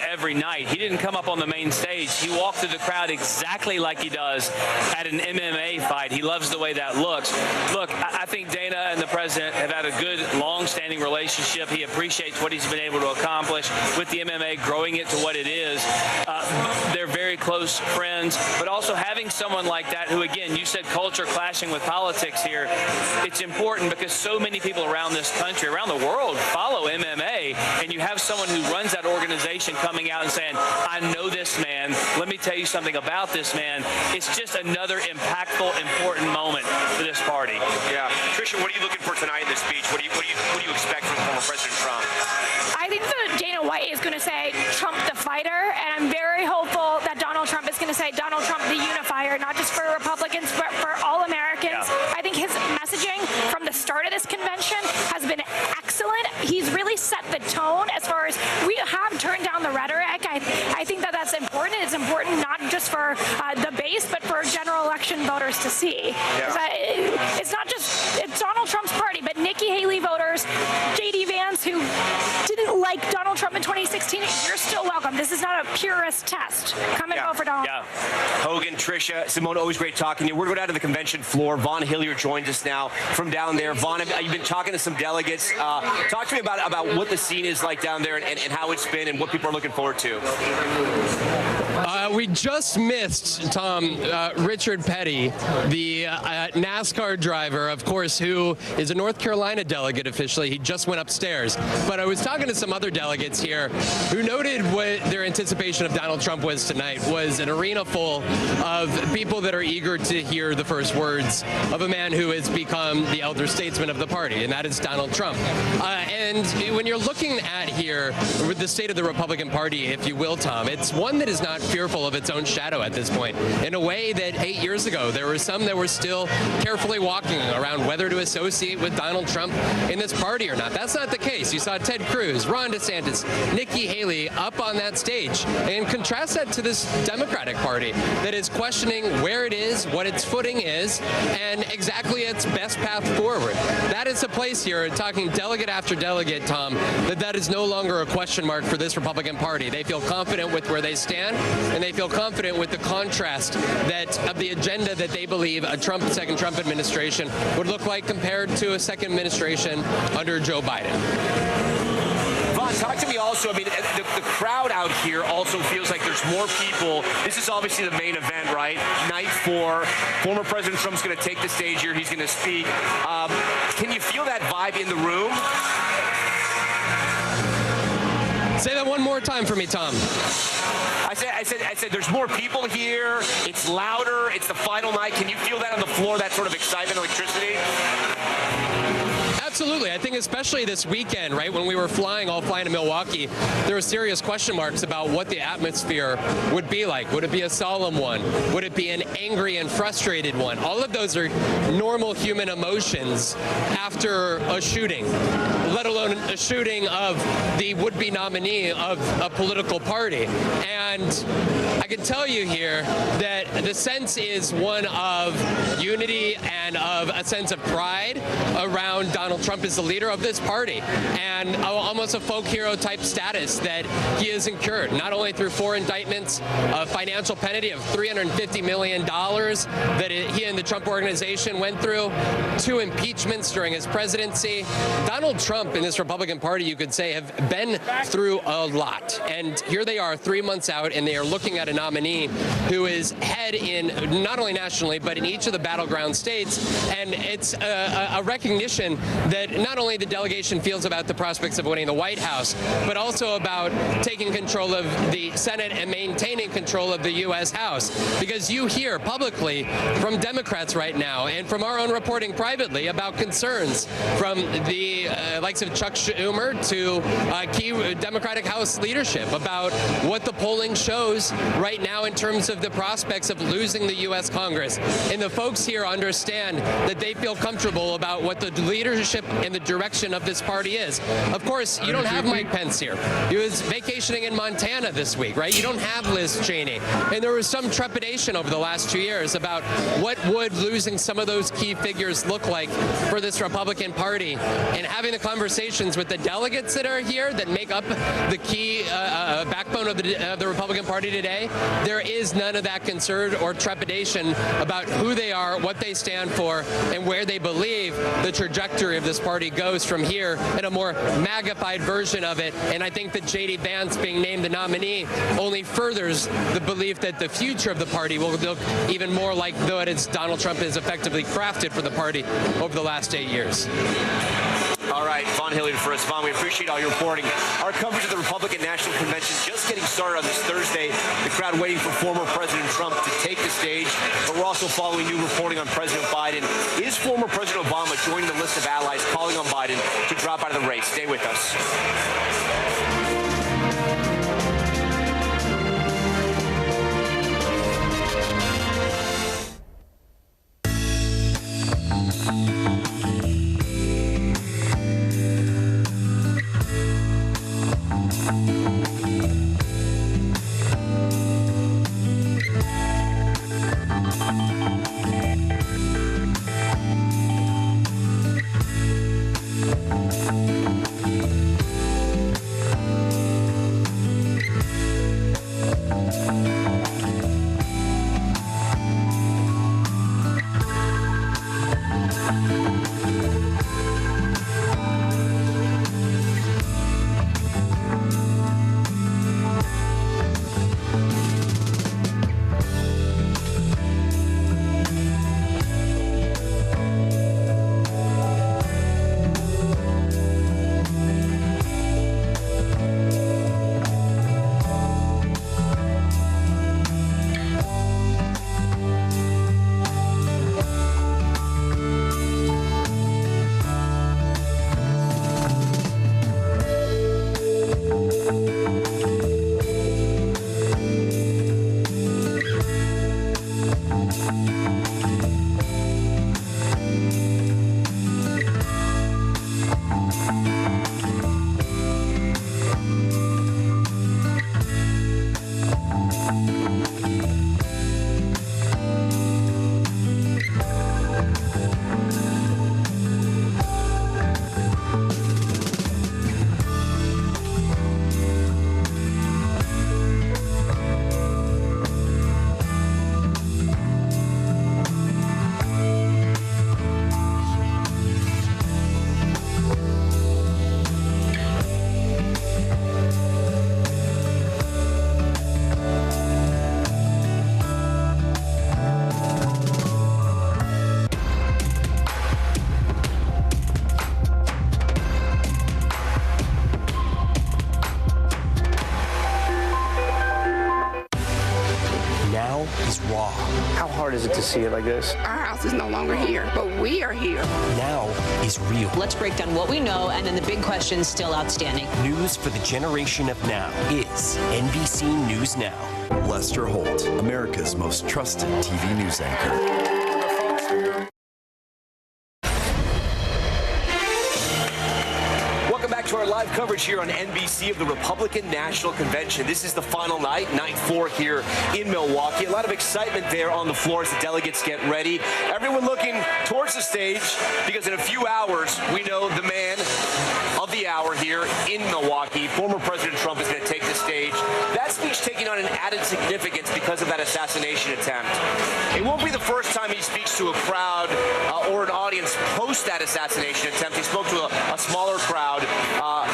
every night, he didn't come up on the main stage. He walked through the crowd exactly like he does at an MMA fight. He loves the way that looks. Look, I think Dana and the president have had a good, long-standing relationship. He appreciates what he's been able to accomplish with the MMA, growing it to what it is. They're very close friends, but also having someone like that who, again, you said culture clashing with politics here, it's important because so many people around this country, around the world, follow MMA, and you have someone who runs that organization coming out and saying, I know this man, let me tell you something about this man. It's just another impactful, important moment for this party. Yeah. Tricia, what are you looking for tonight in this speech? What do you expect from former President Trump? I think that Dana White is going to say Trump the fighter, and I'm very hopeful that Donald Trump is going to say Donald Trump the unifier, not just for Republicans, but for all Americans. Yeah. I think his messaging from the start of this convention has been excellent. He's really set the tone as far as we have turned down the rhetoric. I think that that's important. It's important not just for the base, but for general election voters to see. Yeah. It's not just, it's Donald Trump's party, but Nikki Haley voters, J.D. Vance, who didn't like Donald Trump in 2016, you're still welcome. This is not a purist test. Come and vote for Donald. Yeah. Hogan, Tricia, Simone, always great talking to you. We're going to go down to the convention floor. Vaughn Hillier joins us now from down there. Vaughn, you've been talking to some delegates. Talk to me about what the scene is like down there and how it's been and what people are looking forward to. We just missed, Tom, Richard Petty, the NASCAR driver, of course, who is a North Carolina delegate officially. He just went upstairs. But I was talking to some other delegates here who noted what their anticipation of Donald Trump was tonight was an arena full of people that are eager to hear the first words of a man who has become the elder statesman of the party, and that is Donald Trump. And when you're looking at here with the state of the Republican Party, if you will, Tom, it's one that is not fearful of its own shadow at this point, in a way that 8 years ago there were some that were still carefully walking around whether to associate with Donald Trump in this party or not. That's not the case. You saw Ted Cruz, Ron DeSantis, Nikki Haley up on that stage, and contrast that to this Democratic Party that is questioning where it is, what its footing is, and exactly its best path forward. That is a place here, talking delegate after delegate, Tom, that is no longer a question mark for this Republican Party. They feel confident with where they stand, and they feel confident with the contrast of the agenda that they believe a second Trump administration would look like compared to a second administration under Joe Biden. Vaughn, talk to me also. I mean, the crowd out here also feels like there's more people. This is obviously the main event, right? Night 4. Former President Trump's going to take the stage here. He's going to speak. Can you feel that vibe in the room? Say that one more time for me, Tom. I said there's more people here. It's louder. It's the final night. Can you feel that on the floor, that sort of excitement, electricity? Absolutely. I think especially this weekend, right, when we were all flying to Milwaukee, there were serious question marks about what the atmosphere would be like. Would it be a solemn one? Would it be an angry and frustrated one? All of those are normal human emotions after a shooting, let alone a shooting of the would-be nominee of a political party. And I can tell you here that the sense is one of unity and of a sense of pride around Donald Donald Trump is the leader of this party, and almost a folk hero type status that he has incurred, not only through 4 indictments, a financial penalty of $350 million that he and the Trump organization went through, 2 impeachments during his presidency. Donald Trump and this Republican Party, you could say, have been through a lot. And here they are 3 months out, and they are looking at a nominee who is head in not only nationally, but in each of the battleground states. And it's a recognition that not only the delegation feels about the prospects of winning the White House, but also about taking control of the Senate and maintaining control of the U.S. House. Because you hear publicly from Democrats right now and from our own reporting privately about concerns from the likes of Chuck Schumer to key Democratic House leadership about what the polling shows right now in terms of the prospects of losing the U.S. Congress. And the folks here understand that they feel comfortable about what the leadership and the direction of this party is. Of course, you don't have Mike Pence here. He was vacationing in Montana this week, right? You don't have Liz Cheney. And there was some trepidation over the last 2 years about what would losing some of those key figures look like for this Republican Party. And having the conversations with the delegates that are here that make up the key backbone of the Republican Party today, there is none of that concern or trepidation about who they are, what they stand for, and where they believe the trajectory of this party goes from here in a more magnified version of it. And I think that J.D. Vance being named the nominee only furthers the belief that the future of the party will look even more like what Donald Trump has effectively crafted for the party over the last 8 years. All right, Vaughn Hilliard for us. Vaughn, we appreciate all your reporting. Our coverage of the Republican National Convention just getting started on this Thursday. The crowd waiting for former President Trump to take the stage, but we're also following new reporting on President Biden. Is former President Obama joining the list of allies calling on Biden to drop out of the race? Stay with us. hard is it to see it like this? Our house is no longer here, but we are here. Now is real. Let's break down what we know and then the big questions still outstanding. News for the generation of now is NBC News Now. Lester Holt, America's most trusted TV news anchor. Welcome back to our live live coverage here on NBC of the Republican National Convention. This is the final night, night 4 here in Milwaukee. A lot of excitement there on the floor as the delegates get ready. Everyone looking towards the stage because in a few hours, we know the man of the hour here in Milwaukee, former President Trump, is going to take the stage. That speech taking on an added significance because of that assassination attempt. It won't be the first time he speaks to a crowd or an audience post that assassination attempt. He spoke to a smaller crowd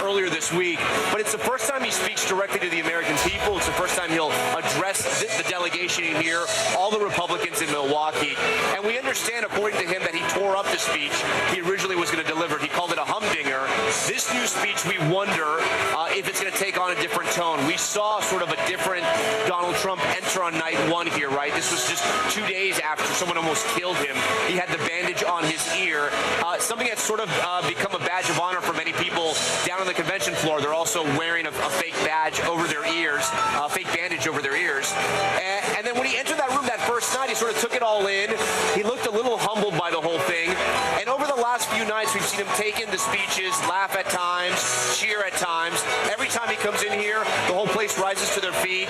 earlier this week, but it's the first time he speaks directly to the American people. It's the first time he'll address the delegation here, all the Republicans in Milwaukee. And we understand, according to him, that he tore up the speech he originally was going to deliver. He called it a humdinger. This new speech, we wonder if it's going to take on a different tone. We saw sort of a different Donald Trump enter on night 1 here, right? This was just 2 days after someone almost killed him. He had the bandage on his ear, something that's sort of become a badge of honor for many people down on the convention floor. They're also wearing a fake badge over their ears, a fake bandage over their ears. And then when he entered that room that first night, he sort of took it all in. He looked a little humbled by the whole thing. And over the last few nights, we've seen him take in the speeches, laugh at times, cheer at times. Every time he comes in here, the whole place rises to their feet,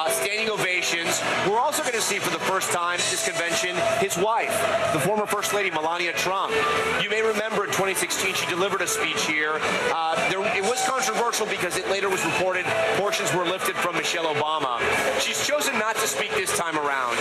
standing ovations. We're also going to see for the first time this convention his wife, the former First Lady Melania Trump. You may remember in 2016 she delivered a speech here. It was controversial because it later was reported portions were lifted from Michelle Obama. She's chosen not to speak this time around.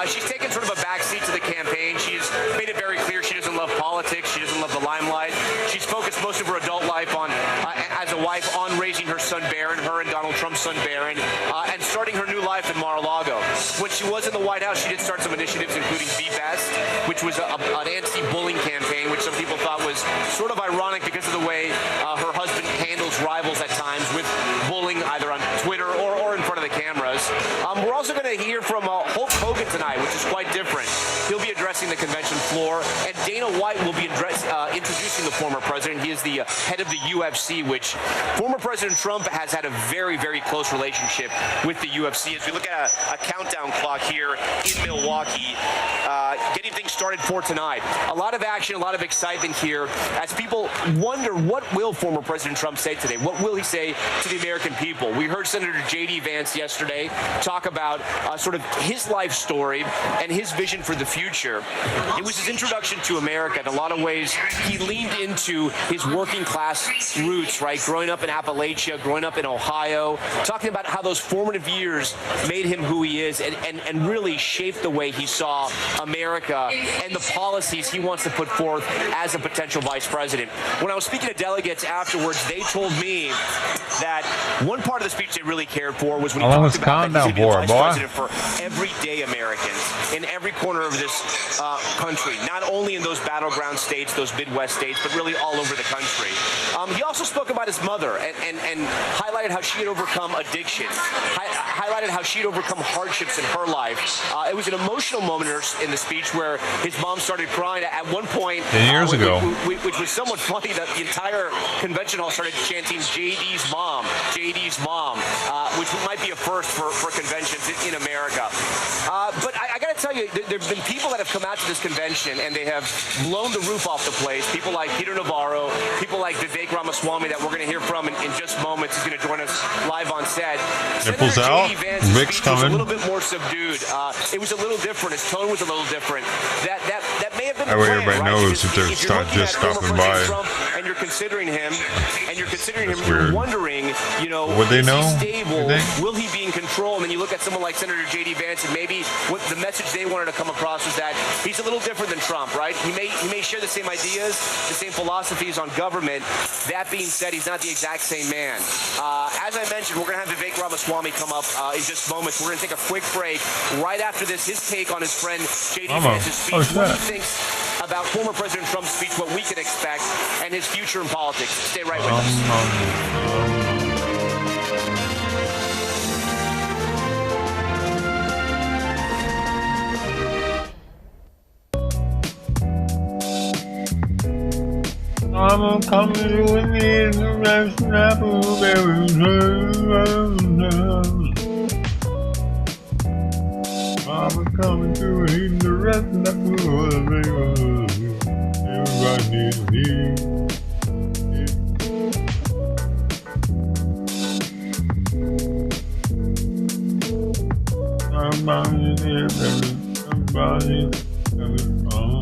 She's taken sort of a backseat to the campaign. She's made it very clear she doesn't love politics. She doesn't love the limelight. She's focused most of her adult life on, as a wife, on raising her son Barron, her and Donald Trump's son Barron, and starting her new life in Mar-a-Lago. When she was in the White House, she did start some initiatives, including Be Best, which was an anti-bullying campaign, which some people thought was sort of ironic because of the way her husband handles rivals at times with bullying, either on Twitter or in front of the cameras. We're also going to hear from Hulk Hogan tonight, which is quite different. He'll be addressing the convention floor, and Dana White will be introducing the former president. He is the head of the UFC, which former President Trump has had a very, very close relationship with the UFC. As we look at a countdown clock here in Milwaukee, getting things started for tonight. A lot of action, a lot of excitement here as people wonder, what will former President Trump say today? What will he say to the American people? We heard Senator J.D. Vance yesterday talk about sort of his life story and his vision for the future. It was his introduction to America. In a lot of ways, he leaned into his working class roots, right? Growing up in Appalachia, growing up in Ohio, talking about how those formative years made him who he is and really shaped the way he saw America and the policies he wants to put forth as a potential vice president. When I was speaking to delegates afterwards, they told me that one part of the speech they really cared for was when he talked about that he's going to be the vice president for everyday Americans in every corner of this country, not only in those battleground states, those Midwest states, but really all over the country. He also spoke about his mother and highlighted how she had overcome addiction, highlighted how she had overcome hardships in her life. It was an emotional moment in the speech where his mom started crying at one point 10 years ago, which was somewhat funny that the entire convention hall started chanting JD's mom, which might be a first for conventions in America. But I got to tell you, there have been people that have come out to this convention and they have blown the roof off the place. People like Peter Navarro, people like Vivek Ramaswamy that we're going to hear from in just moments. He's going to join us live on set. Nipples out. Vic's coming. Was a little bit more subdued. It was a little different. His tone was a little different. That may have been the plan, everybody right? knows if they're just stopping by. Trump and you're considering him, you're wondering, would they know? Is he stable? Will he be in control? And then you look at someone like Senator J.D. Vance, and maybe what the message they wanted to come across was that he's a little different than Trump, right? He may share the same ideas, the same philosophies on government. That being said, he's not the exact same man. As I mentioned, we're going to have Vivek Ramaswamy come up in just moments. We're going to take a quick break. Right after this, his take on his friend J.D. Vance's speech. What he thinks about former President Trump's speech, what we can expect, and his future in politics. Stay right with us. I'm coming with me in the rest I'm coming to eat the rest of the food. Everybody needs me. money coming from.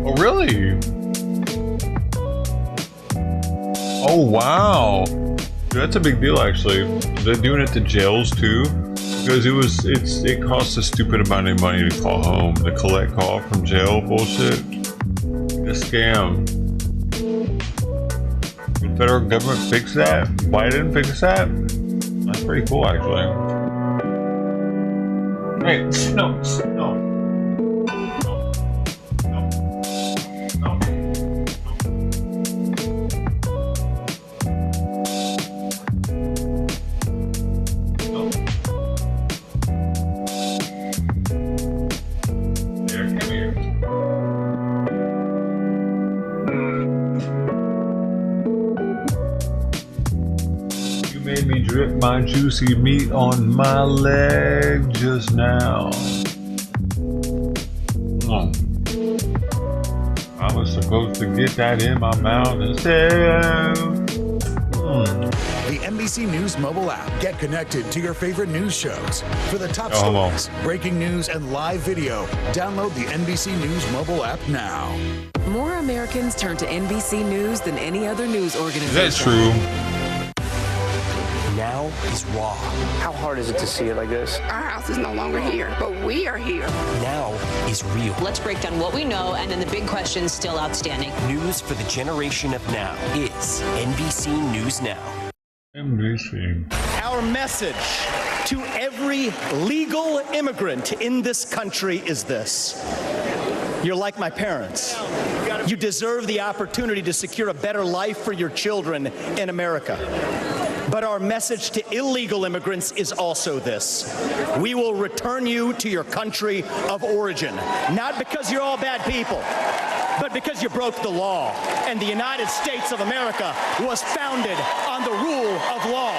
Oh, really? Oh, wow. Dude, that's a big deal, actually. They're doing it to jails, too. Because it costs a stupid amount of money to call home. The collect call from jail bullshit. A scam. The federal government fix that? Biden fix that? That's pretty cool, actually. Hey, no. Made me drip my juicy meat on my leg just now. I was supposed to get that in my mouth instead. The NBC News mobile app. Get connected to your favorite news shows. For the top stories, breaking news, and live video, download the NBC News mobile app now. More Americans turn to NBC News than any other news organization. That's true. Now is raw. How hard is it to see it like this? Our house is no longer here, but we are here. Now is real. Let's break down what we know and then the big questions still outstanding. News for the generation of now is NBC News Now. NBC. Our message to every legal immigrant in this country is this. You're like my parents. You deserve the opportunity to secure a better life for your children in America. But our message to illegal immigrants is also this. We will return you to your country of origin, not because you're all bad people, but because you broke the law. And the United States of America was founded on the rule of law.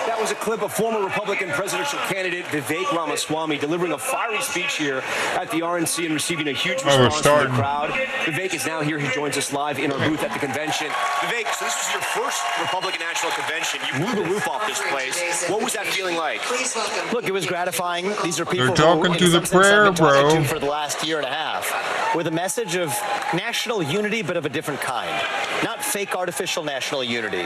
That was a clip of former Republican presidential candidate Vivek Ramaswamy delivering a fiery speech here at the RNC and receiving a huge response from the crowd. Vivek is now here. He joins us live in our booth at the convention. Vivek, so this was your first Republican National Convention. You blew the roof off this place. What was that feeling like? Look, it was gratifying. These are people They're talking who, to the prayer, bro. For the last year and a half, with a message of national unity, but of a different kind. Not fake artificial national unity,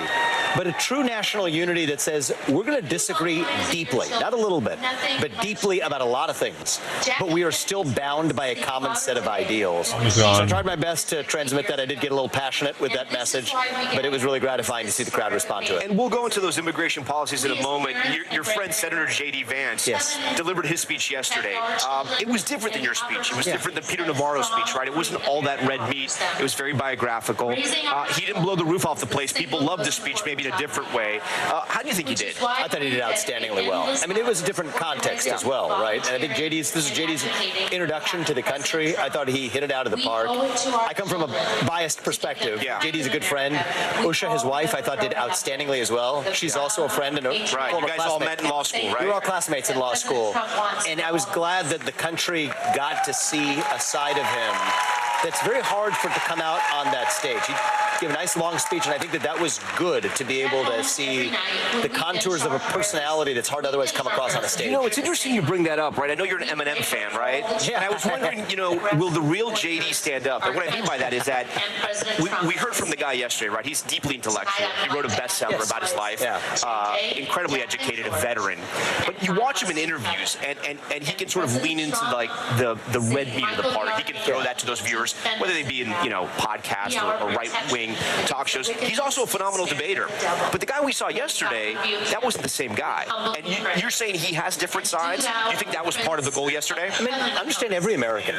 but a true national unity that says we're going to disagree deeply, not a little bit, but deeply about a lot of things. But we are still bound by a common set of ideals. So I tried my best to transmit that. I did get a little passionate with that message, but it was really gratifying to see the crowd respond to it. And we'll go into those immigration policies in a moment. Your friend, Senator J.D. Vance, delivered his speech yesterday. It was different than your speech. It was different than Peter Navarro's speech, right? It wasn't all that red meat. It was very biographical. He didn't blow the roof off the place. People loved his speech, maybe in a different way. How do you think he did? I thought he did outstandingly well. I mean, it was a different context as well, right? And I think this is JD's introduction to the country. I thought he hit it out of the park. I come from a biased perspective. JD's a good friend. Usha, his wife, I thought did outstandingly as well. She's also a friend and a former you guys all met in law school, right? We were all classmates in law school. And I was glad that the country got to see a side of him that's very hard for it to come out on that stage. He gave a nice long speech, and I think that was good to be able to see the contours of a personality that's hard to otherwise come across on a stage. You know, it's interesting you bring that up, right? I know you're an Eminem fan, right? Yeah. And I was wondering, will the real JD stand up? And what I mean by that is that we heard from the guy yesterday, right? He's deeply intellectual. He wrote a bestseller about his life. Incredibly educated, a veteran. But you watch him in interviews, and he can sort of lean into like the red meat of the party. He can throw that to those viewers, whether they be in podcasts or right-wing talk shows. He's also a phenomenal debater. But the guy we saw yesterday, that wasn't the same guy. And you're saying he has different sides? Do you think that was part of the goal yesterday? I mean, I understand every American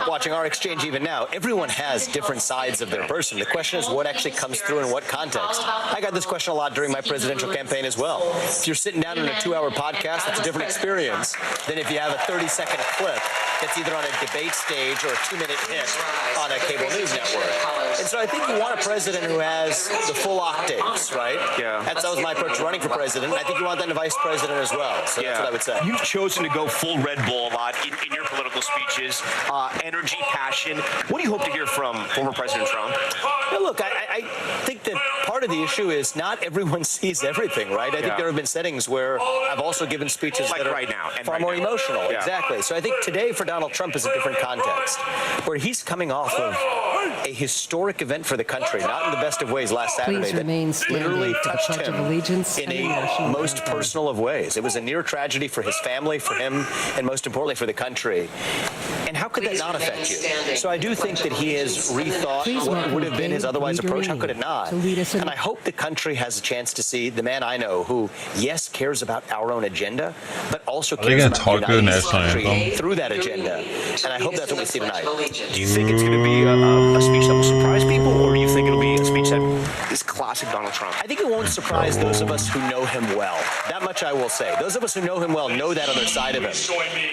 watching our exchange even now. Everyone has different sides of their person. The question is what actually comes through in what context. I got this question a lot during my presidential campaign as well. If you're sitting down in a 2-hour podcast, it's a different experience than if you have a 30-second clip that's either on a debate stage or a 2-minute hit on a cable news network. So I think you want a president who has the full octaves, right? Yeah. That was my approach running for president. I think you want that in a vice president as well. So that's what I would say. You've chosen to go full Red Bull a lot in your political speeches. Energy, passion. What do you hope to hear from former President Trump? Well, look, I think that part of the issue is not everyone sees everything, right? I think there have been settings where I've also given speeches like that are right now, and far right more now. emotional. Yeah. Exactly. So I think today for Donald Trump is a different context, where he's coming off of a historic event for the country, not in the best of ways last Saturday, that literally touched him in a most personal of ways. It was a near tragedy for his family, for him, and most importantly for the country. And how could that not affect you? So I do think that he has rethought what would have been his otherwise approach. How could it not? And I hope the country has a chance to see the man I know who, yes, cares about our own agenda, but also cares about uniting this country through that agenda. And I hope that's what we see tonight. Do you think it's going to be a speech that will surprise people, or do you think it'll be a speech that is classic Donald Trump? I think it won't surprise those of us who know him well. That much I will say. Those of us who know him well know that other side of him.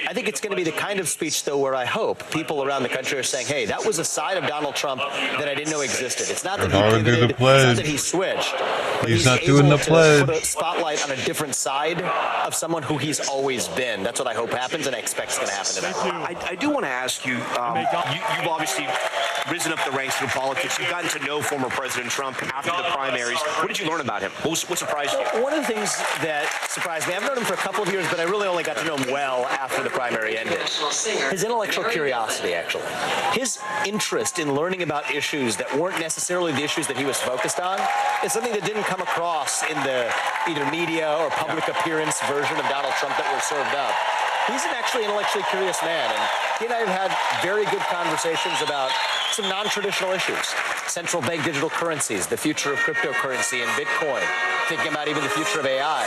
I think it's going to be the kind of speech, though, where I hope people around the country are saying, hey, that was a side of Donald Trump that I didn't know existed. It's not that he pivoted, it's not that he switched, but he's not doing the pledge. Put a spotlight on a different side of someone who he's always been. That's what I hope happens, and I expect is going to happen tonight. I do want to ask you, you've obviously risen up the ranks through politics. You've gotten to know former President Trump after the primaries. What did you learn about him? What surprised you? One of the things that surprised me, I've known him for a couple of years, but I really only got to know him well after the primary ended. His intellectual curiosity, actually. His interest in learning about issues that weren't necessarily the issues that he was focused on is something that didn't come across in the either media or public appearance version of Donald Trump that was served up. He's an actually intellectually curious man, and he and I have had very good conversations about some non-traditional issues. Central bank digital currencies, the future of cryptocurrency and Bitcoin, thinking about even the future of AI.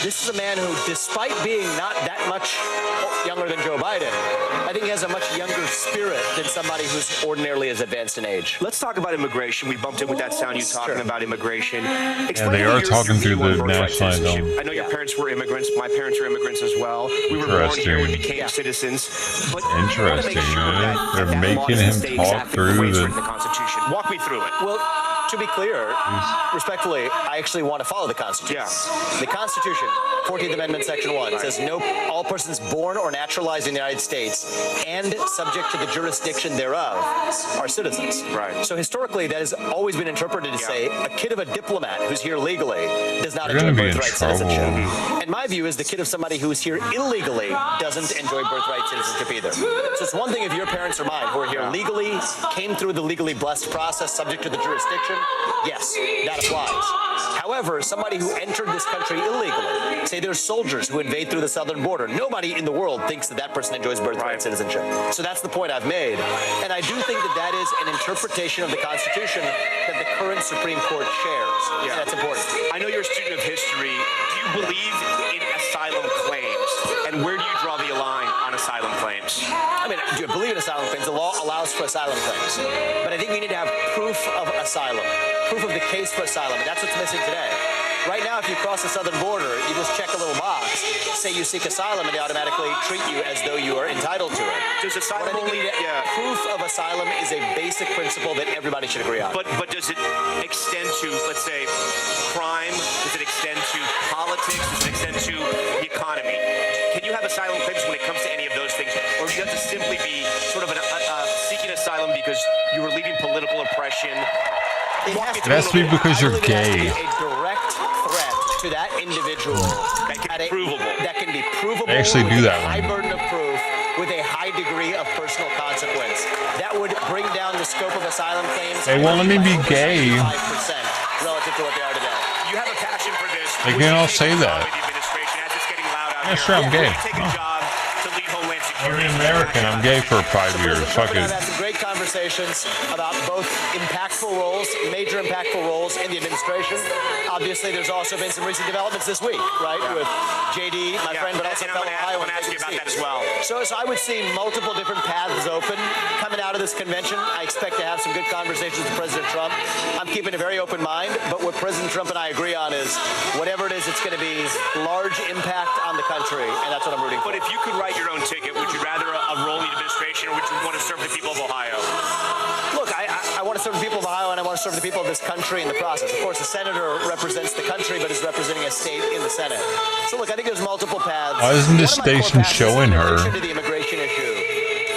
This is a man who, despite being not that much younger than Joe Biden, I think he has a much younger spirit than somebody who's ordinarily as advanced in age. Let's talk about immigration. We bumped in with that sound you talking about immigration. Yeah, they are talking through the national anthem. I know your parents were immigrants. My parents were immigrants as well. We were born here. We became citizens. But interesting. They're making him talk through the Constitution. Walk me through it. Well, to be clear, respectfully, I actually want to follow the Constitution. The Constitution, 14th Amendment, Section 1, says all persons born or naturalized in the United States and subject to the jurisdiction thereof are citizens. Right. So historically, that has always been interpreted to say a kid of a diplomat who's here legally does not They're enjoy gonna be in birthright trouble. citizenship. And my view is the kid of somebody who is here illegally doesn't enjoy birthright citizenship either. So it's one thing if your parents or mine who are here legally, came through the legally blessed process subject to the jurisdiction, yes, that applies. However, somebody who entered this country illegally, say there's soldiers who invade through the southern border, nobody in the world thinks that that person enjoys birthright citizenship. So that's the point I've made. And I do think that that is an interpretation of the Constitution that the current Supreme Court shares. Yeah. That's important. I know you're a student of history. Do you believe in asylum claims? And where do you draw the line on asylum claims? I mean, do you believe in asylum claims? The law allows for asylum claims. But I think we need to have proof of asylum, proof of the case for asylum. And that's what's missing today. Right now, if you cross the southern border, you just check a little box, say you seek asylum, and they automatically treat you as though you are entitled to it. Does asylum proof of asylum is a basic principle that everybody should agree on. But does it extend to, let's say, crime? Does it extend to politics? Does it extend to the economy? Can you have asylum claims when it comes to any of those things? Or do you have to simply be sort of seeking asylum because you were leaving political oppression? It has to be because you're gay. A direct threat to that individual that can be provable. They actually do that with a high one. burden of proof, with a high degree of personal consequence. That would bring down the scope of asylum claims. They won't let me be gay. 5% relative to what they are today. You have a passion for this. They can't all say that. Yeah, sure, I'm gay. I'm an American. I'm gay for 5 years. Fuck it. I've had some great conversations about both impactful roles, major impactful roles in the administration. Obviously, there's also been some recent developments this week, right, with JD, my friend, but also fellow Iowa. I'm going to ask you about that as well. So I would see multiple different paths open coming out of this convention. I expect to have some good conversations with President Trump. I'm keeping a very open mind, but what President Trump and I agree on is whatever it is, it's going to be large impact on the country, and that's what I'm rooting for. But if you could write your own ticket, would you rather a role in the administration, or would you want to serve the people of Ohio? Look, I want to serve serve the people of Ohio, and I want to serve the people of this country in the process. Of course, the senator represents the country, but is representing a state in the Senate. So look, I think there's multiple paths. Why isn't this station showing her? To the immigration issue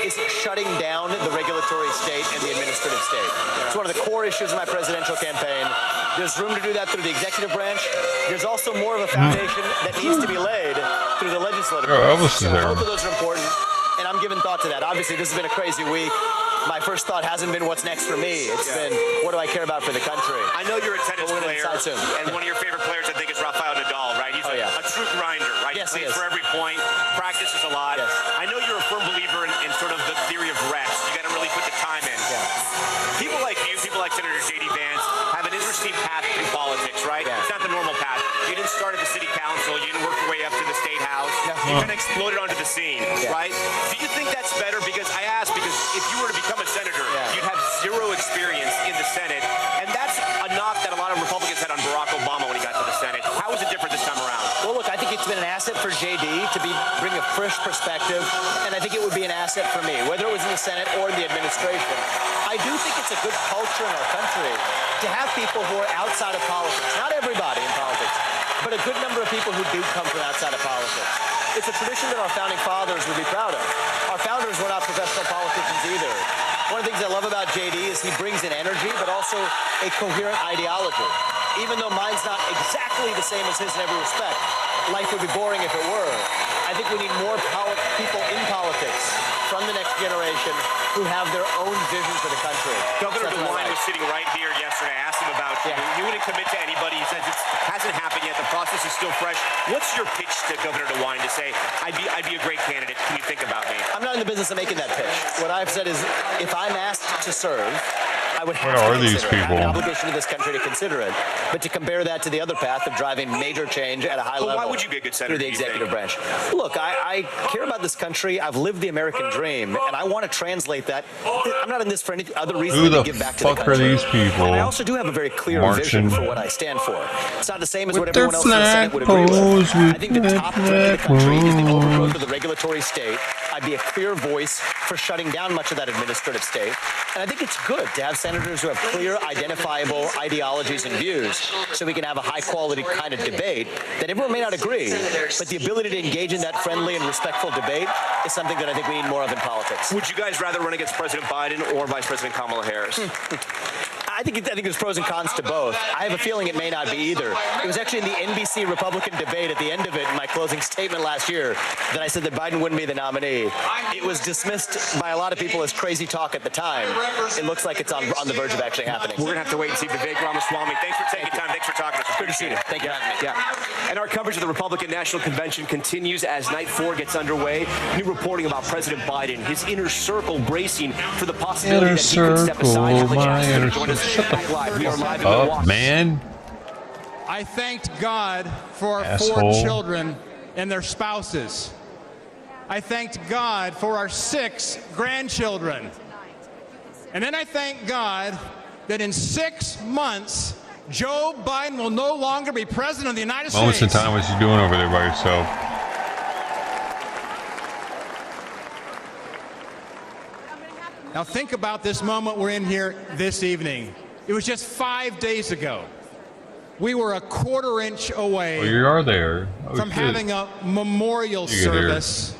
is shutting down the regulatory state and the administrative state. It's one of the core issues of my presidential campaign. There's room to do that through the executive branch. There's also more of a foundation that needs to be laid through the legislative branch. So both of those are important, and I'm giving thought to that. Obviously, this has been a crazy week. My first thought hasn't been what's next for me. It's been what do I care about for the country. I know you're a tennis player, and one of your favorite players, I think, is Rafael Nadal, right? He's a true grinder, right? Yes, he plays for every point, practices a lot. Yes. I know you're a firm believer in sort of the theory of rest. You got to really put the time in. Yeah. People like you, people like Senator J.D. Vance, have an interesting path through politics, right? Yeah. It's not the normal path. You didn't start at the city council. You didn't work your way up to the state house. You kind of exploded onto the scene, right? Do you think that's better? Because I ask, because if you were to become a senator, you'd have zero experience in the Senate, and that's a knock that a lot of Republicans had on Barack Obama when he got to the Senate. How is it different this time around? Well, look, I think it's been an asset for JD to bring a fresh perspective, and I think it would be an asset for me, whether it was in the Senate or in the administration. I do think it's a good culture in our country to have people who are outside of politics. Not everybody in politics, but a good number of people who do come from outside of politics. It's a tradition that our founding fathers would be proud of. Our founders were not professional politicians either. One of the things I love about JD is he brings in energy, but also a coherent ideology. Even though mine's not exactly the same as his in every respect, life would be boring if it were. I think we need more people in politics from the next generation who have their own vision for the country. Governor DeWine was sitting right here yesterday. I asked him about you. You wouldn't commit to anybody. He says it hasn't happened yet. The process is still fresh. What's your pitch to Governor DeWine to say, I'd be a great candidate? Can you think about me? I'm not in the business of making that pitch. What I've said is, if I'm asked to serve, I would have What are to these consider it. I have people? an obligation to this country to consider it. But to compare that to the other path of driving major change at a high level why would you be a good senator, through the do you executive branch. Look, I care about this country. I've lived the American dream, and I want to translate that. I'm not in this for any other reason Who than the to give back to the fuck country. are these people? And I also do have a very clear vision for what I stand for. It's not the same as what With their everyone else in the Senate would agree with. I think the top threat to the country is the overgrowth of the regulatory state. I'd be a clear voice for shutting down much of that administrative state. And I think it's good to have senators who have clear, identifiable ideologies and views so we can have a high-quality kind of debate that everyone may not agree, but the ability to engage in that friendly and respectful debate is something that I think we need more of in politics. Would you guys rather run against President Biden or Vice President Kamala Harris? I think there's pros and cons to both. I have a feeling it may not be either. It was actually in the NBC Republican debate at the end of it in my closing statement last year that I said that Biden wouldn't be the nominee. It was dismissed by a lot of people as crazy talk at the time. It looks like it's on the verge of actually happening. We're going to have to wait and see. Vivek Ramaswamy, thanks for taking time. Thanks for talking to us. Good to see you. Thank you for having me. Yeah. And our coverage of the Republican National Convention continues as night 4 gets underway. New reporting about President Biden, his inner circle bracing for the possibility that he could step aside. Join us back live. We are live in Milwaukee. Man. I thanked God for our Asshole. 4 children and their spouses. I thanked God for our 6 grandchildren. And then I thank God that in 6 months, Joe Biden will no longer be president of the United Moments in States. time, what you doing over there by yourself? Now think about this moment we're in here this evening. It was just 5 days ago. We were a quarter-inch away Oh, you are there. Oh, from shit. having a memorial You get here. service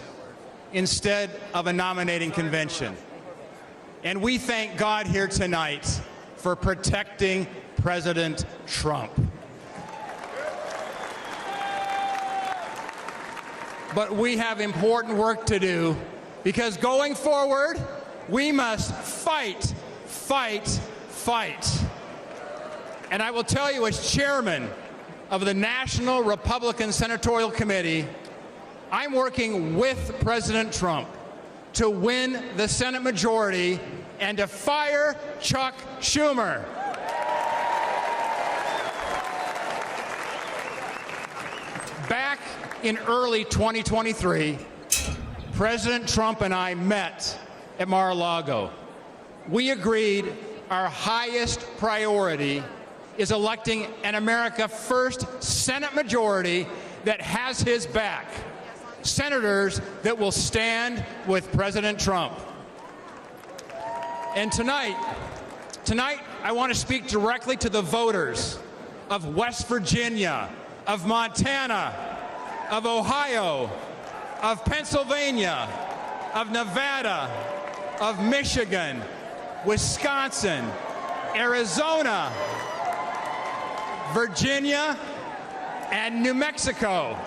instead of a nominating convention. And we thank God here tonight for protecting President Trump. But we have important work to do because going forward, we must fight, fight, fight. And I will tell you, as chairman of the National Republican Senatorial Committee, I'm working with President Trump to win the Senate majority and to fire Chuck Schumer. Back in early 2023, President Trump and I met at Mar-a-Lago. We agreed our highest priority is electing an America First Senate majority that has his back. Senators that will stand with President Trump. And tonight, Tonight, I want to speak directly to the voters of West Virginia, of Montana, of Ohio, of Pennsylvania, of Nevada, of Michigan, Wisconsin, Arizona, Virginia, and New Mexico.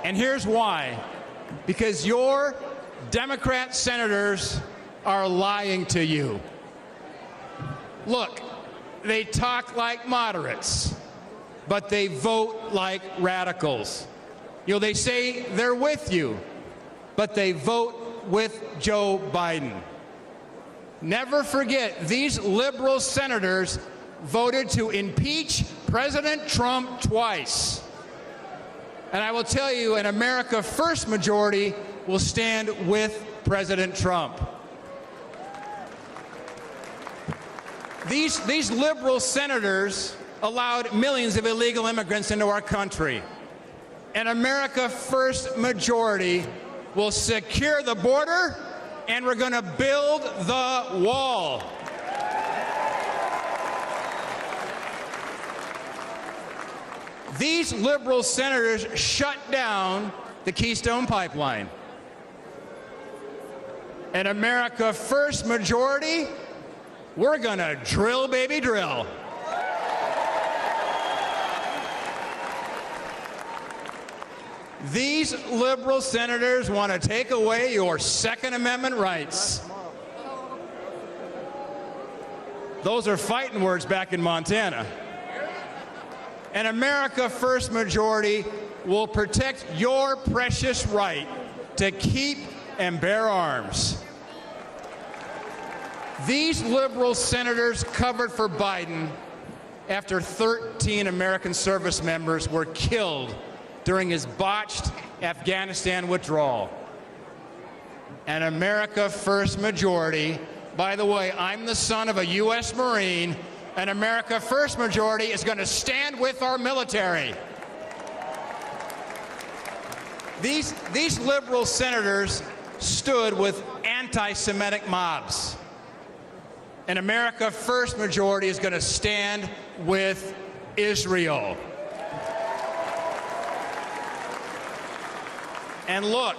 And here's why. Because your Democrat senators are lying to you. Look, they talk like moderates, but they vote like radicals. You know, they say they're with you, but they vote with Joe Biden. Never forget, these liberal senators voted to impeach President Trump twice. And I will tell you, an America First majority will stand with President Trump. These liberal senators allowed millions of illegal immigrants into our country. An America First majority will secure the border, and we're going to build the wall. These liberal senators shut down the Keystone Pipeline. An America First majority, we're going to drill, baby, drill. These liberal senators want to take away your Second Amendment rights. Those are fighting words back in Montana. An America First majority will protect your precious right to keep and bear arms. These liberal senators covered for Biden after 13 American service members were killed during his botched Afghanistan withdrawal. An America First majority, by the way, I'm the son of a U.S. Marine, an America First majority is going to stand with our military. These liberal senators stood with anti-Semitic mobs. An America First majority is going to stand with Israel. And look,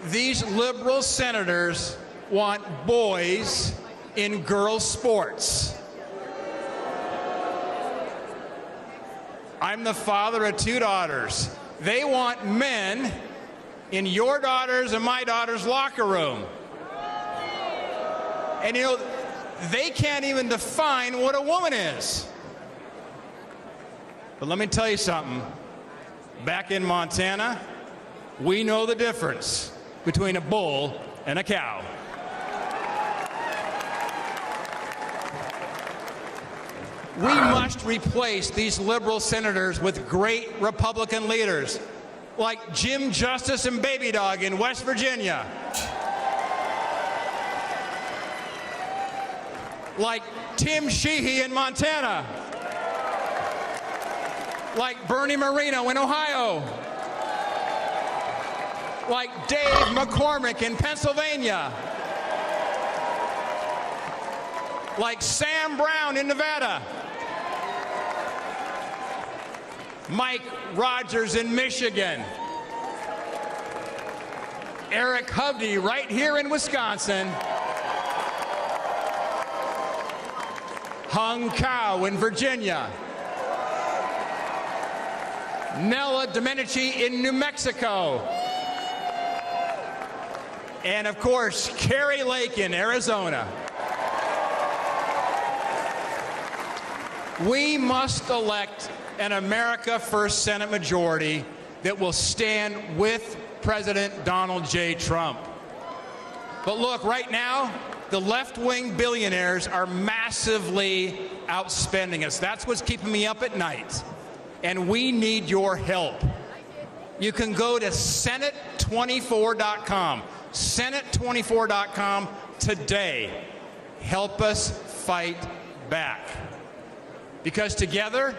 these liberal senators want boys in girls' sports. I'm the father of 2 daughters. They want men in your daughter's and my daughter's locker room. And you know, they can't even define what a woman is. But let me tell you something. Back in Montana, we know the difference between a bull and a cow. We must replace these liberal senators with great Republican leaders like Jim Justice and Baby Dog in West Virginia, like Tim Sheehy in Montana, like Bernie Moreno in Ohio, like Dave McCormick in Pennsylvania, like Sam Brown in Nevada, Mike Rogers in Michigan, Eric Hovde right here in Wisconsin, Hung Cao in Virginia, Nella Domenici in New Mexico, and of course, Carrie Lake in Arizona. We must elect an America First Senate majority that will stand with President Donald J. Trump. But look, right now, the left-wing billionaires are massively outspending us. That's what's keeping me up at night. And we need your help. You can go to Senate24.com. Senate24.com today. Help us fight back. Because together,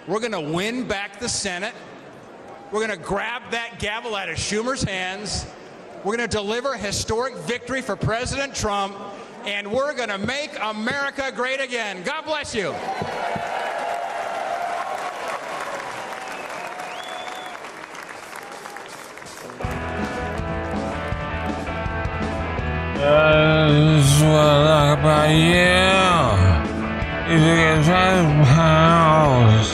we're going to win back the Senate. We're going to grab that gavel out of Schumer's hands. We're going to deliver a historic victory for President Trump. and we're going to make America great again. God bless you. That's what I like about you. You get 10 pounds.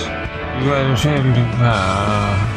You got 10 pounds.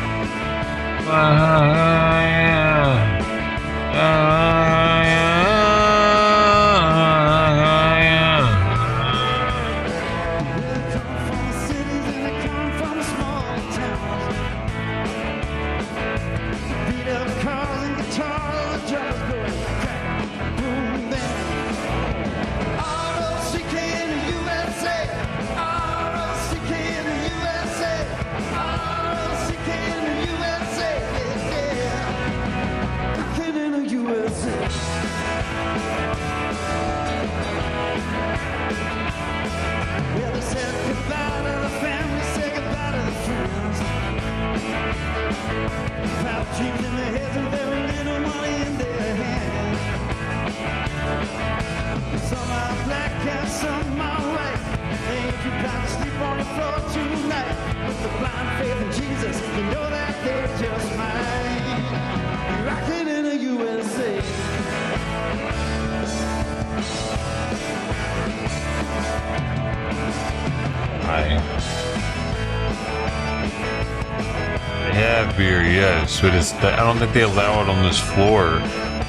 They have beer, yes, but I don't think they allow it on this floor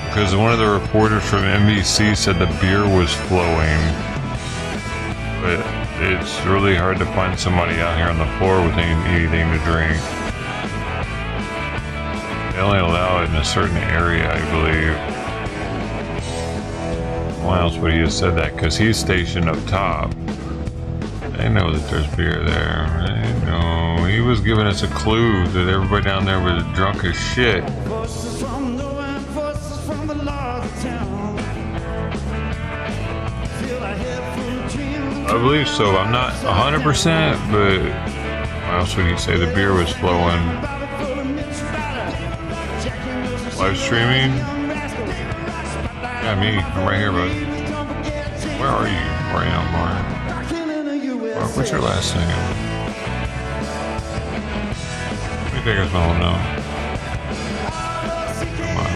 because one of the reporters from NBC said the beer was flowing. But it's really hard to find somebody out here on the floor with anything to drink. They only allow it in a certain area, I believe. Why else would he have said that? Because he's stationed up top. I know that there's beer there. I know. He was giving us a clue that everybody down there was drunk as shit. I believe so. I'm not 100%, but what else would he say? The beer was flowing. Live streaming? Yeah, me. I'm right here, bud. Where are you? Where I am, Mark? Mark, what's your last name? Let me take us home now. Come on.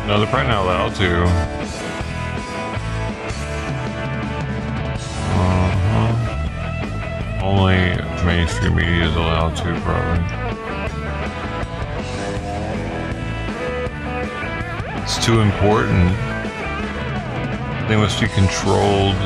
No, they're probably not allowed to. Only mainstream media is allowed to, probably. It's too important. They must be controlled.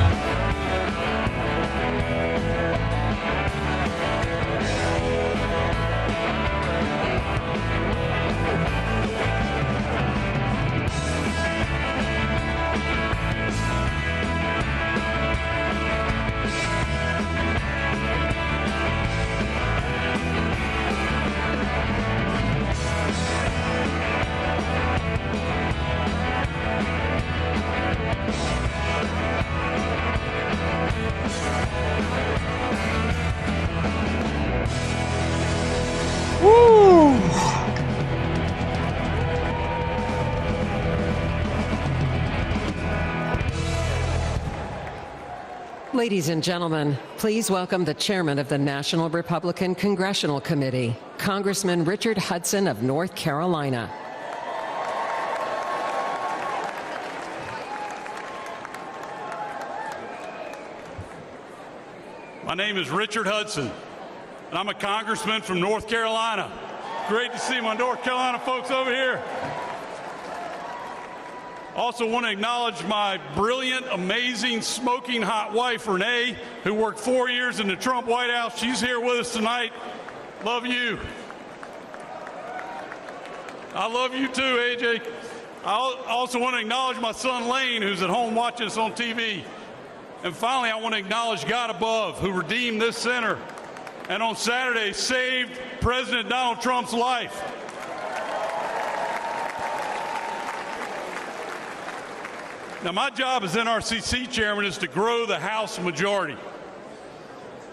Ladies and gentlemen, please welcome the chairman of the National Republican Congressional Committee, Congressman Richard Hudson of North Carolina. My name is Richard Hudson, and I'm a congressman from North Carolina. Great to see my North Carolina folks over here. Also want to acknowledge my brilliant, amazing, smoking hot wife, Renee, who worked 4 years in the Trump White House. She's here with us tonight. Love you. I love you too, AJ. I also want to acknowledge my son, Lane, who's at home watching us on TV. And finally, I want to acknowledge God above, who redeemed this center and on Saturday saved, President Donald Trump's life. Now, my job as NRCC chairman is to grow the House majority.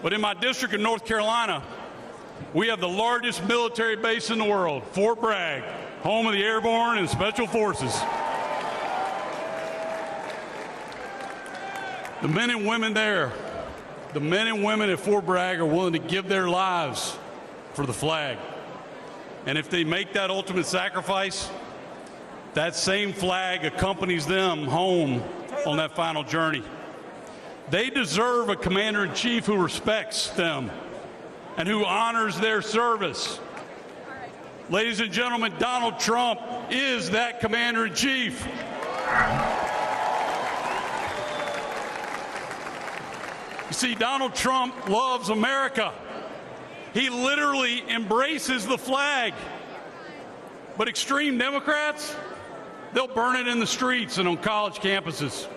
But in my district of North Carolina, we have the largest military base in the world, Fort Bragg, home of the Airborne and Special Forces. The men and women there, the men and women at Fort Bragg are willing to give their lives for the flag. And if they make that ultimate sacrifice, that same flag accompanies them home on that final journey. They deserve a commander-in-chief who respects them and who honors their service. Ladies and gentlemen, Donald Trump is that commander-in-chief. You see, Donald Trump loves America. He literally embraces the flag. But extreme Democrats, they'll burn it in the streets and on college campuses.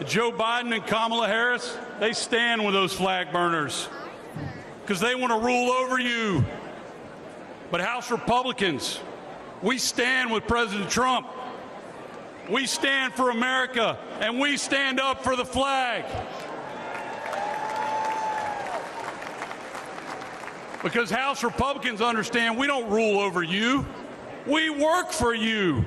Joe Biden and Kamala Harris, they stand with those flag burners because they want to rule over you. But House Republicans, we stand with President Trump. We stand for America, and we stand up for the flag. Because House Republicans understand we don't rule over you. We work for you.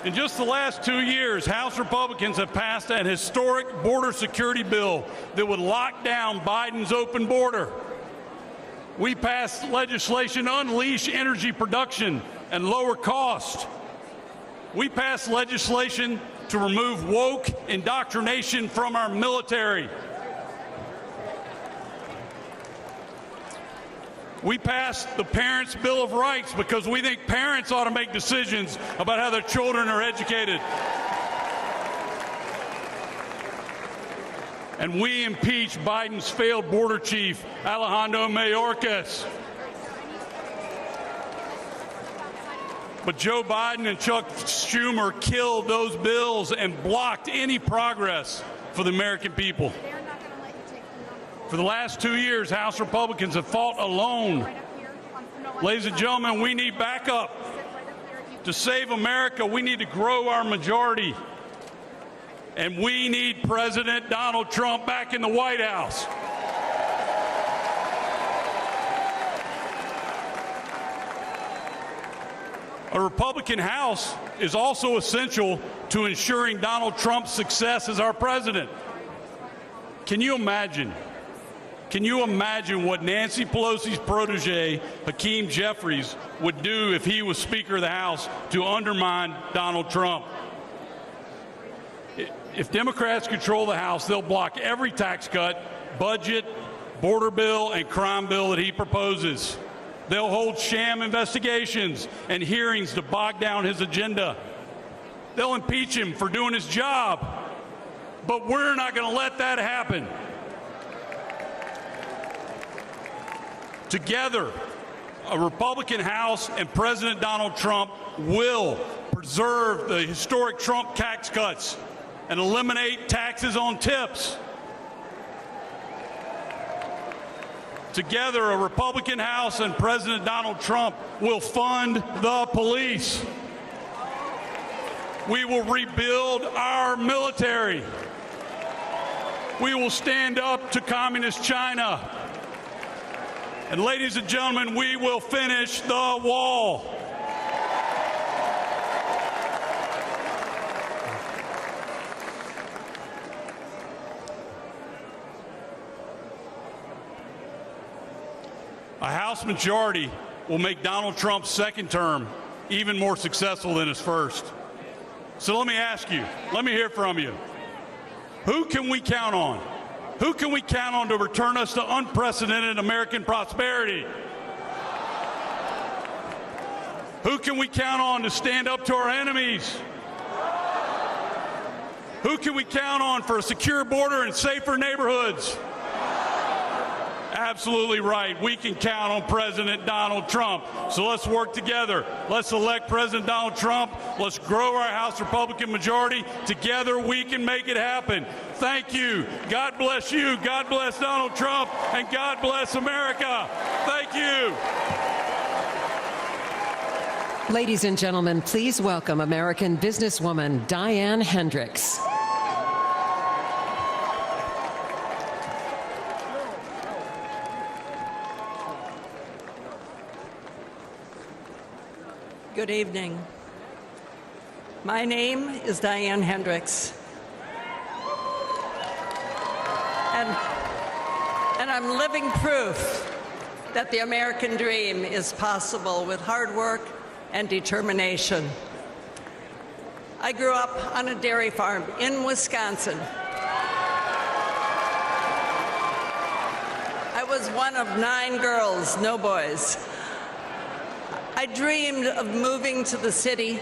In just the last 2 years, House Republicans have passed an historic border security bill that would lock down Biden's open border. We passed legislation to unleash energy production and lower cost. We passed legislation to remove woke indoctrination from our military. We passed the Parents' Bill of Rights because we think parents ought to make decisions about how their children are educated. And we impeached Biden's failed border chief, Alejandro Mayorkas. But Joe Biden and Chuck Schumer killed those bills and blocked any progress for the American people. For the last 2 years, House Republicans have fought alone. Ladies and gentlemen, we need backup. To save America, we need to grow our majority. And we need President Donald Trump back in the White House. A Republican House is also essential to ensuring Donald Trump's success as our president. Can you imagine? Can you imagine what Nancy Pelosi's protege, Hakeem Jeffries, would do if he was Speaker of the House to undermine Donald Trump? If Democrats control the House, they'll block every tax cut, budget, border bill, and crime bill that he proposes. They'll hold sham investigations and hearings to bog down his agenda. They'll impeach him for doing his job. But we're not going to let that happen. Together, a Republican House and President Donald Trump will preserve the historic Trump tax cuts and eliminate taxes on tips. Together, a Republican House and President Donald Trump will fund the police. We will rebuild our military. We will stand up to communist China. And ladies and gentlemen, we will finish the wall. A House majority will make Donald Trump's second term even more successful than his first. So let me ask you, let me hear from you. Who can we count on? Who can we count on to return us to unprecedented American prosperity? Who can we count on to stand up to our enemies? Who can we count on for a secure border and safer neighborhoods? Absolutely right. We can count on President Donald Trump. So let's work together. Let's elect President Donald Trump. Let's grow our House Republican majority. Together we can make it happen. Thank you. God bless you. God bless Donald Trump. And God bless America. Thank you. Ladies and gentlemen, please welcome American businesswoman Diane Hendricks. Good evening. My name is Diane Hendricks. And I'm living proof that the American dream is possible with hard work and determination. I grew up on a dairy farm in Wisconsin. I was one of 9 girls, no boys. I dreamed of moving to the city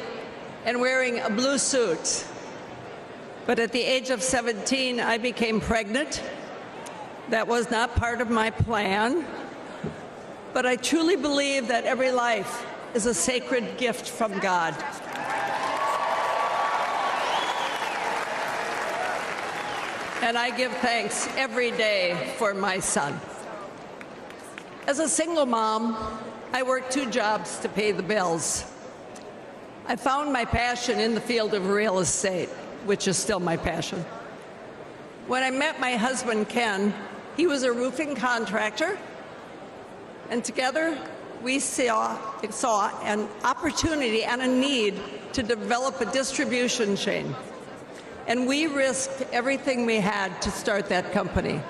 and wearing a blue suit. But at the age of 17, I became pregnant. That was not part of my plan. But I truly believe that every life is a sacred gift from God. And I give thanks every day for my son. As a single mom, I worked 2 jobs to pay the bills. I found my passion in the field of real estate, which is still my passion. When I met my husband, Ken, he was a roofing contractor, and together we saw an opportunity and a need to develop a distribution chain. And we risked everything we had to start that company.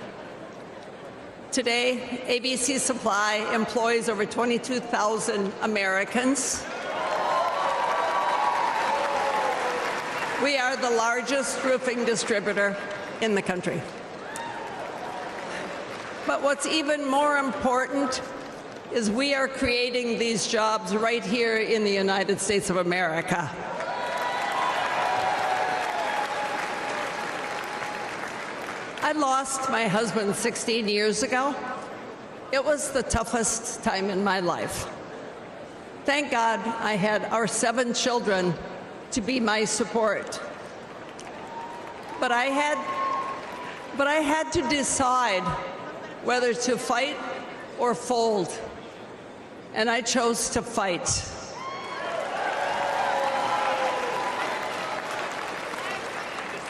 Today, ABC Supply employs over 22,000 Americans. We are the largest roofing distributor in the country. But what's even more important is we are creating these jobs right here in the United States of America. I lost my husband 16 years ago. It was the toughest time in my life. Thank God I had our 7 children to be my support. But I had to decide whether to fight or fold. And I chose to fight.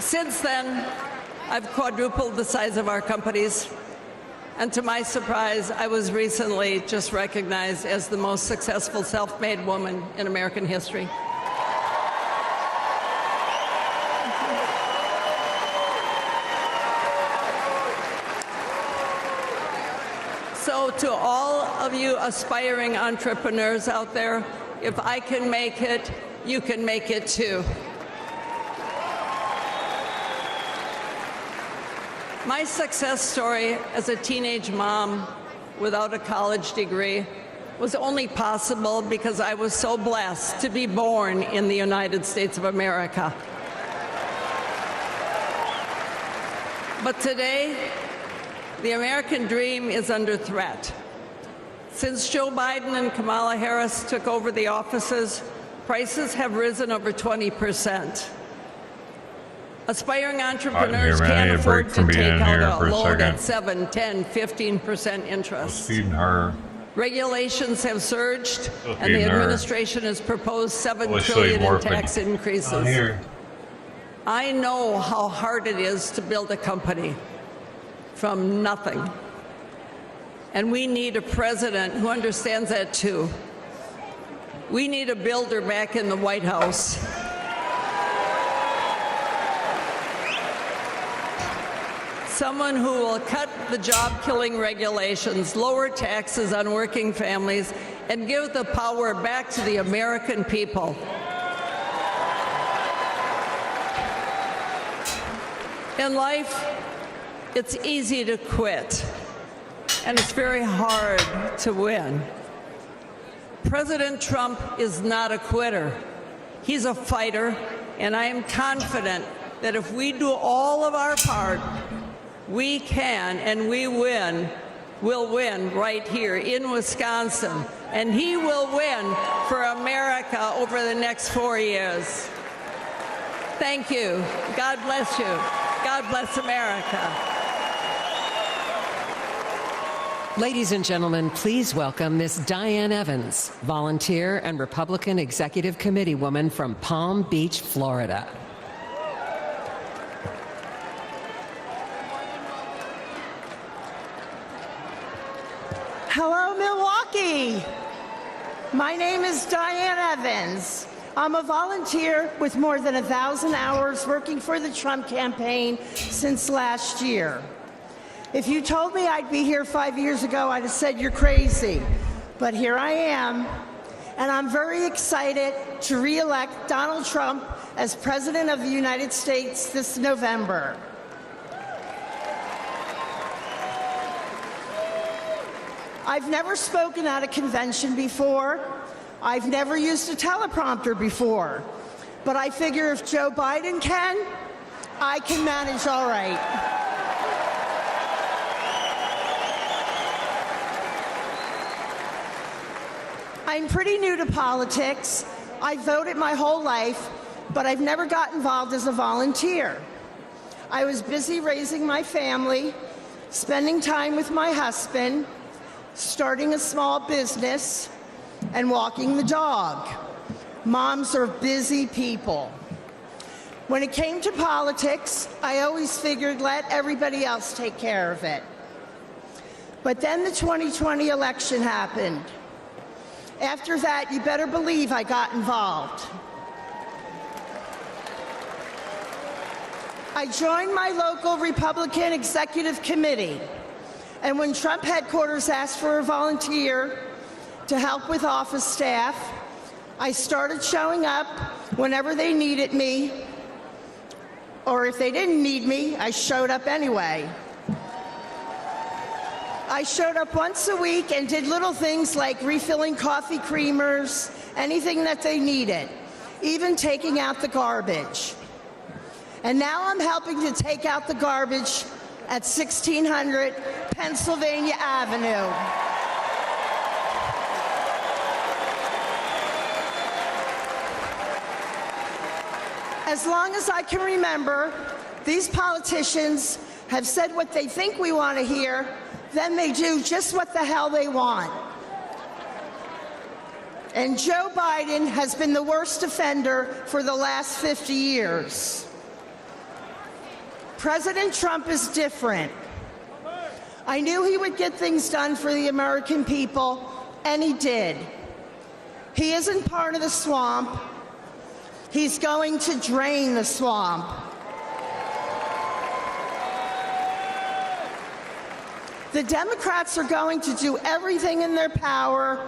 Since then, I've quadrupled the size of our companies, and to my surprise, I was recently just recognized as the most successful self-made woman in American history. So to all of you aspiring entrepreneurs out there, if I can make it, you can make it too. My success story as a teenage mom without a college degree was only possible because I was so blessed to be born in the United States of America. But today, the American dream is under threat. Since Joe Biden and Kamala Harris took over the offices, prices have risen over 20%. Aspiring entrepreneurs can't afford to take out a loan at 7, 10, 15% interest. Feeding her. Regulations have surged, and the administration has proposed $7 trillion in tax increases. I know how hard it is to build a company from nothing. And we need a president who understands that too. We need a builder back in the White House. Someone who will cut the job-killing regulations, lower taxes on working families, and give the power back to the American people. In life, it's easy to quit, and it's very hard to win. President Trump is not a quitter. He's a fighter, and I am confident that if we do all of our part, we can and we win will win right here in Wisconsin, and he will win for America over the next 4 years. Thank you. God bless you. God bless America. Ladies and gentlemen, please welcome Miss Diane Evans, volunteer and Republican Executive Committee woman from Palm Beach, Florida. Hello, Milwaukee. My name is Diane Evans. I'm a volunteer with more than 1,000 hours working for the Trump campaign since last year. If you told me I'd be here 5 years ago, I'd have said you're crazy. But here I am, and I'm very excited to re-elect Donald Trump as President of the United States this November. I've never spoken at a convention before. I've never used a teleprompter before. But I figure if Joe Biden can, I can manage all right. I'm pretty new to politics. I voted my whole life, but I've never got involved as a volunteer. I was busy raising my family, spending time with my husband, starting a small business, and walking the dog. Moms are busy people. When it came to politics, I always figured let everybody else take care of it. But then the 2020 election happened. After that, you better believe I got involved. I joined my local Republican Executive Committee, and when Trump headquarters asked for a volunteer to help with office staff, I started showing up whenever they needed me, or if they didn't need me, I showed up anyway. I showed up once a week and did little things like refilling coffee creamers, anything that they needed, even taking out the garbage. And now I'm helping to take out the garbage at 1600 Pennsylvania Avenue. As long as I can remember, these politicians have said what they think we want to hear, then they do just what the hell they want. And Joe Biden has been the worst offender for the last 50 years. President Trump is different. I knew he would get things done for the American people, and he did. He isn't part of the swamp. He's going to drain the swamp. The Democrats are going to do everything in their power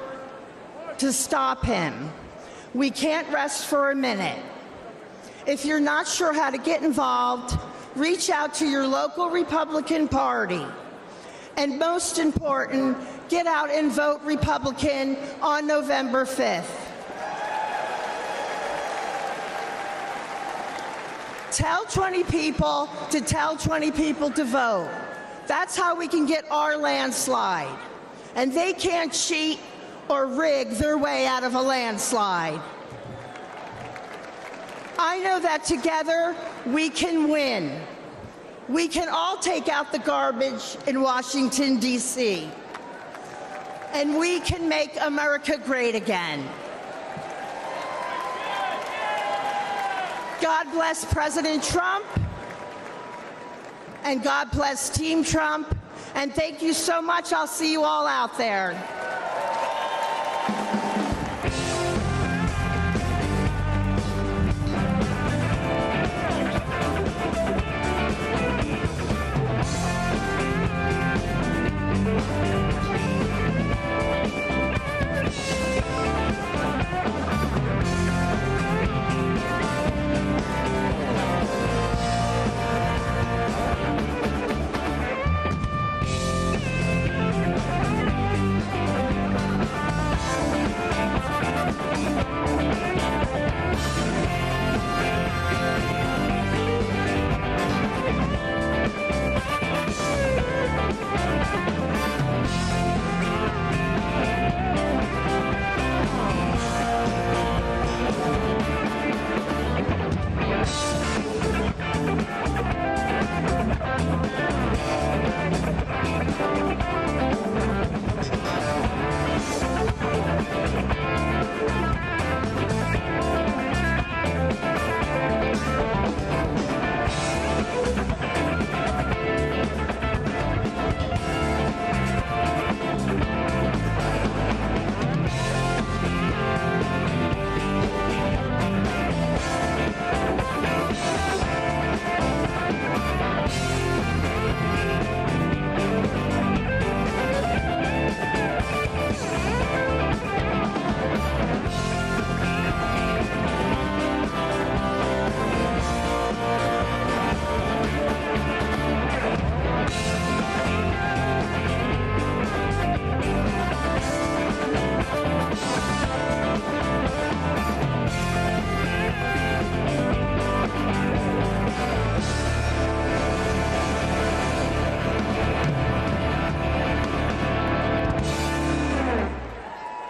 to stop him. We can't rest for a minute. If you're not sure how to get involved, reach out to your local Republican Party. And most important, get out and vote Republican on November 5th. Tell 20 people to tell 20 people to vote. That's how we can get our landslide. And they can't cheat or rig their way out of a landslide. I know that together we can win. We can all take out the garbage in Washington, D.C. And we can make America great again. God bless President Trump. And God bless Team Trump. And thank you so much. I'll see you all out there.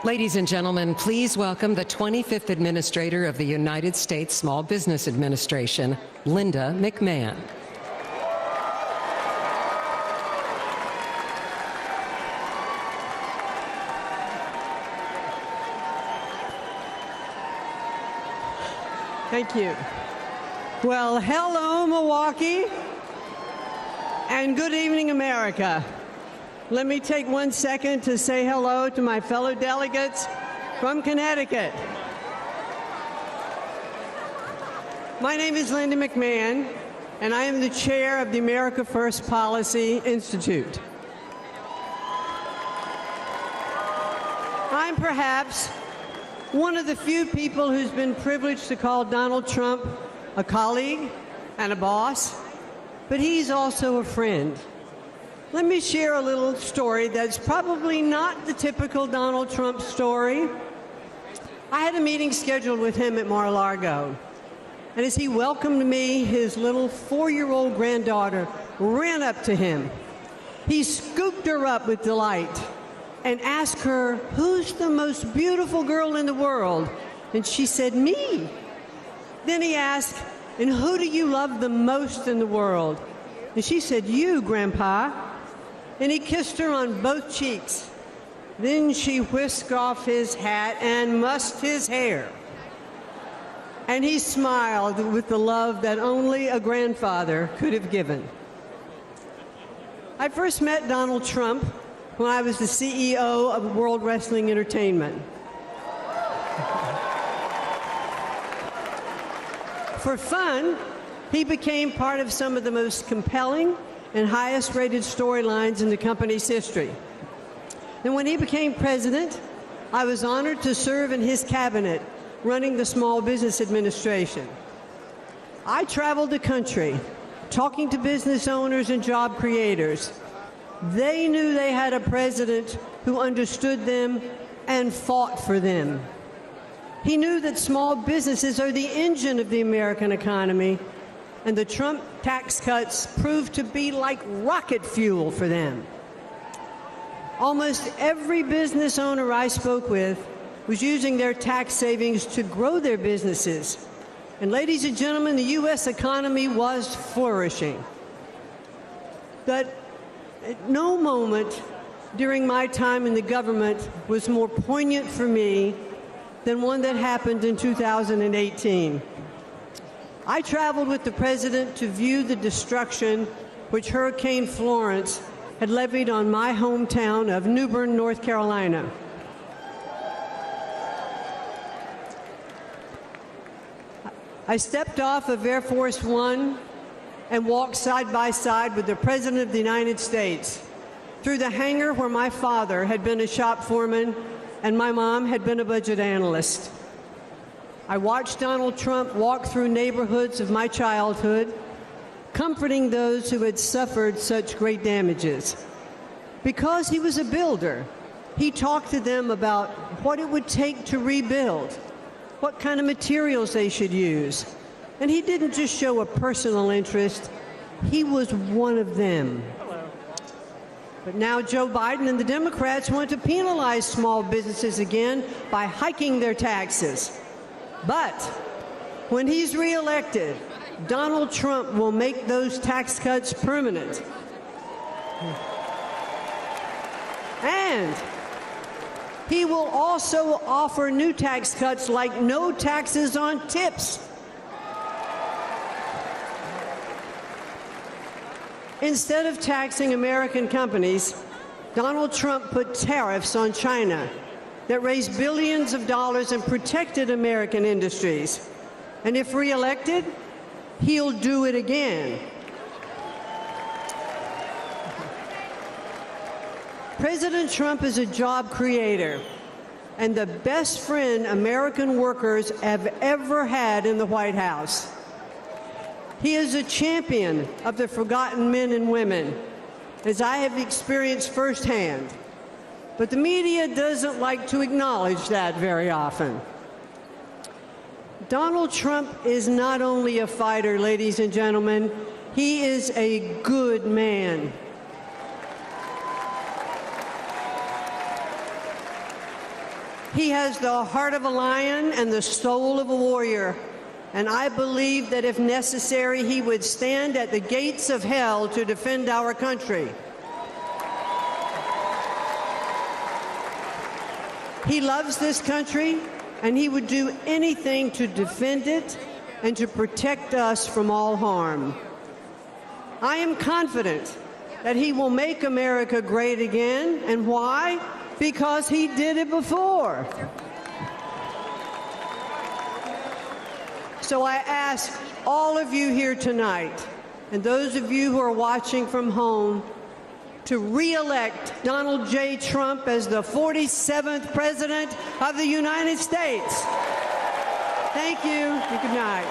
Ladies and gentlemen, please welcome the 25th Administrator of the United States Small Business Administration, Linda McMahon. Thank you. Well, hello, Milwaukee, and good evening, America. Let me take 1 second to say hello to my fellow delegates from Connecticut. My name is Linda McMahon, and I am the chair of the America First Policy Institute. I'm perhaps one of the few people who's been privileged to call Donald Trump a colleague and a boss, but he's also a friend. Let me share a little story that's probably not the typical Donald Trump story. I had a meeting scheduled with him at Mar-a-Lago, and as he welcomed me, his little 4-year-old granddaughter ran up to him. He scooped her up with delight and asked her, "Who's the most beautiful girl in the world?" And she said, "Me." Then he asked, "And who do you love the most in the world?" And she said, "You, Grandpa." And he kissed her on both cheeks. Then she whisked off his hat and mussed his hair. And he smiled with the love that only a grandfather could have given. I first met Donald Trump when I was the CEO of World Wrestling Entertainment. For fun, he became part of some of the most compelling and highest rated storylines in the company's history. And when he became president, I was honored to serve in his cabinet running the Small Business Administration. I traveled the country talking to business owners and job creators. They knew they had a president who understood them and fought for them. He knew that small businesses are the engine of the American economy, and the Trump tax cuts proved to be like rocket fuel for them. Almost every business owner I spoke with was using their tax savings to grow their businesses. And ladies and gentlemen, the U.S. economy was flourishing. But at no moment during my time in the government was more poignant for me than one that happened in 2018. I traveled with the president to view the destruction which Hurricane Florence had levied on my hometown of New Bern, North Carolina. I stepped off of Air Force One and walked side by side with the President of the United States through the hangar where my father had been a shop foreman and my mom had been a budget analyst. I watched Donald Trump walk through neighborhoods of my childhood, comforting those who had suffered such great damages. Because he was a builder, he talked to them about what it would take to rebuild, what kind of materials they should use. And he didn't just show a personal interest, he was one of them. But now Joe Biden and the Democrats want to penalize small businesses again by hiking their taxes. But when he's reelected, Donald Trump will make those tax cuts permanent. And he will also offer new tax cuts like no taxes on tips. Instead of taxing American companies, Donald Trump put tariffs on China that raised billions of dollars and protected American industries. And if reelected, he'll do it again. President Trump is a job creator and the best friend American workers have ever had in the White House. He is a champion of the forgotten men and women, as I have experienced firsthand. But the media doesn't like to acknowledge that very often. Donald Trump is not only a fighter, ladies and gentlemen, he is a good man. He has the heart of a lion and the soul of a warrior. And I believe that if necessary, he would stand at the gates of hell to defend our country. He loves this country, and he would do anything to defend it and to protect us from all harm. I am confident that he will make America great again. And why? Because he did it before. So I ask all of you here tonight, and those of you who are watching from home, to re-elect Donald J. Trump as the 47th President of the United States. Thank you, and good night.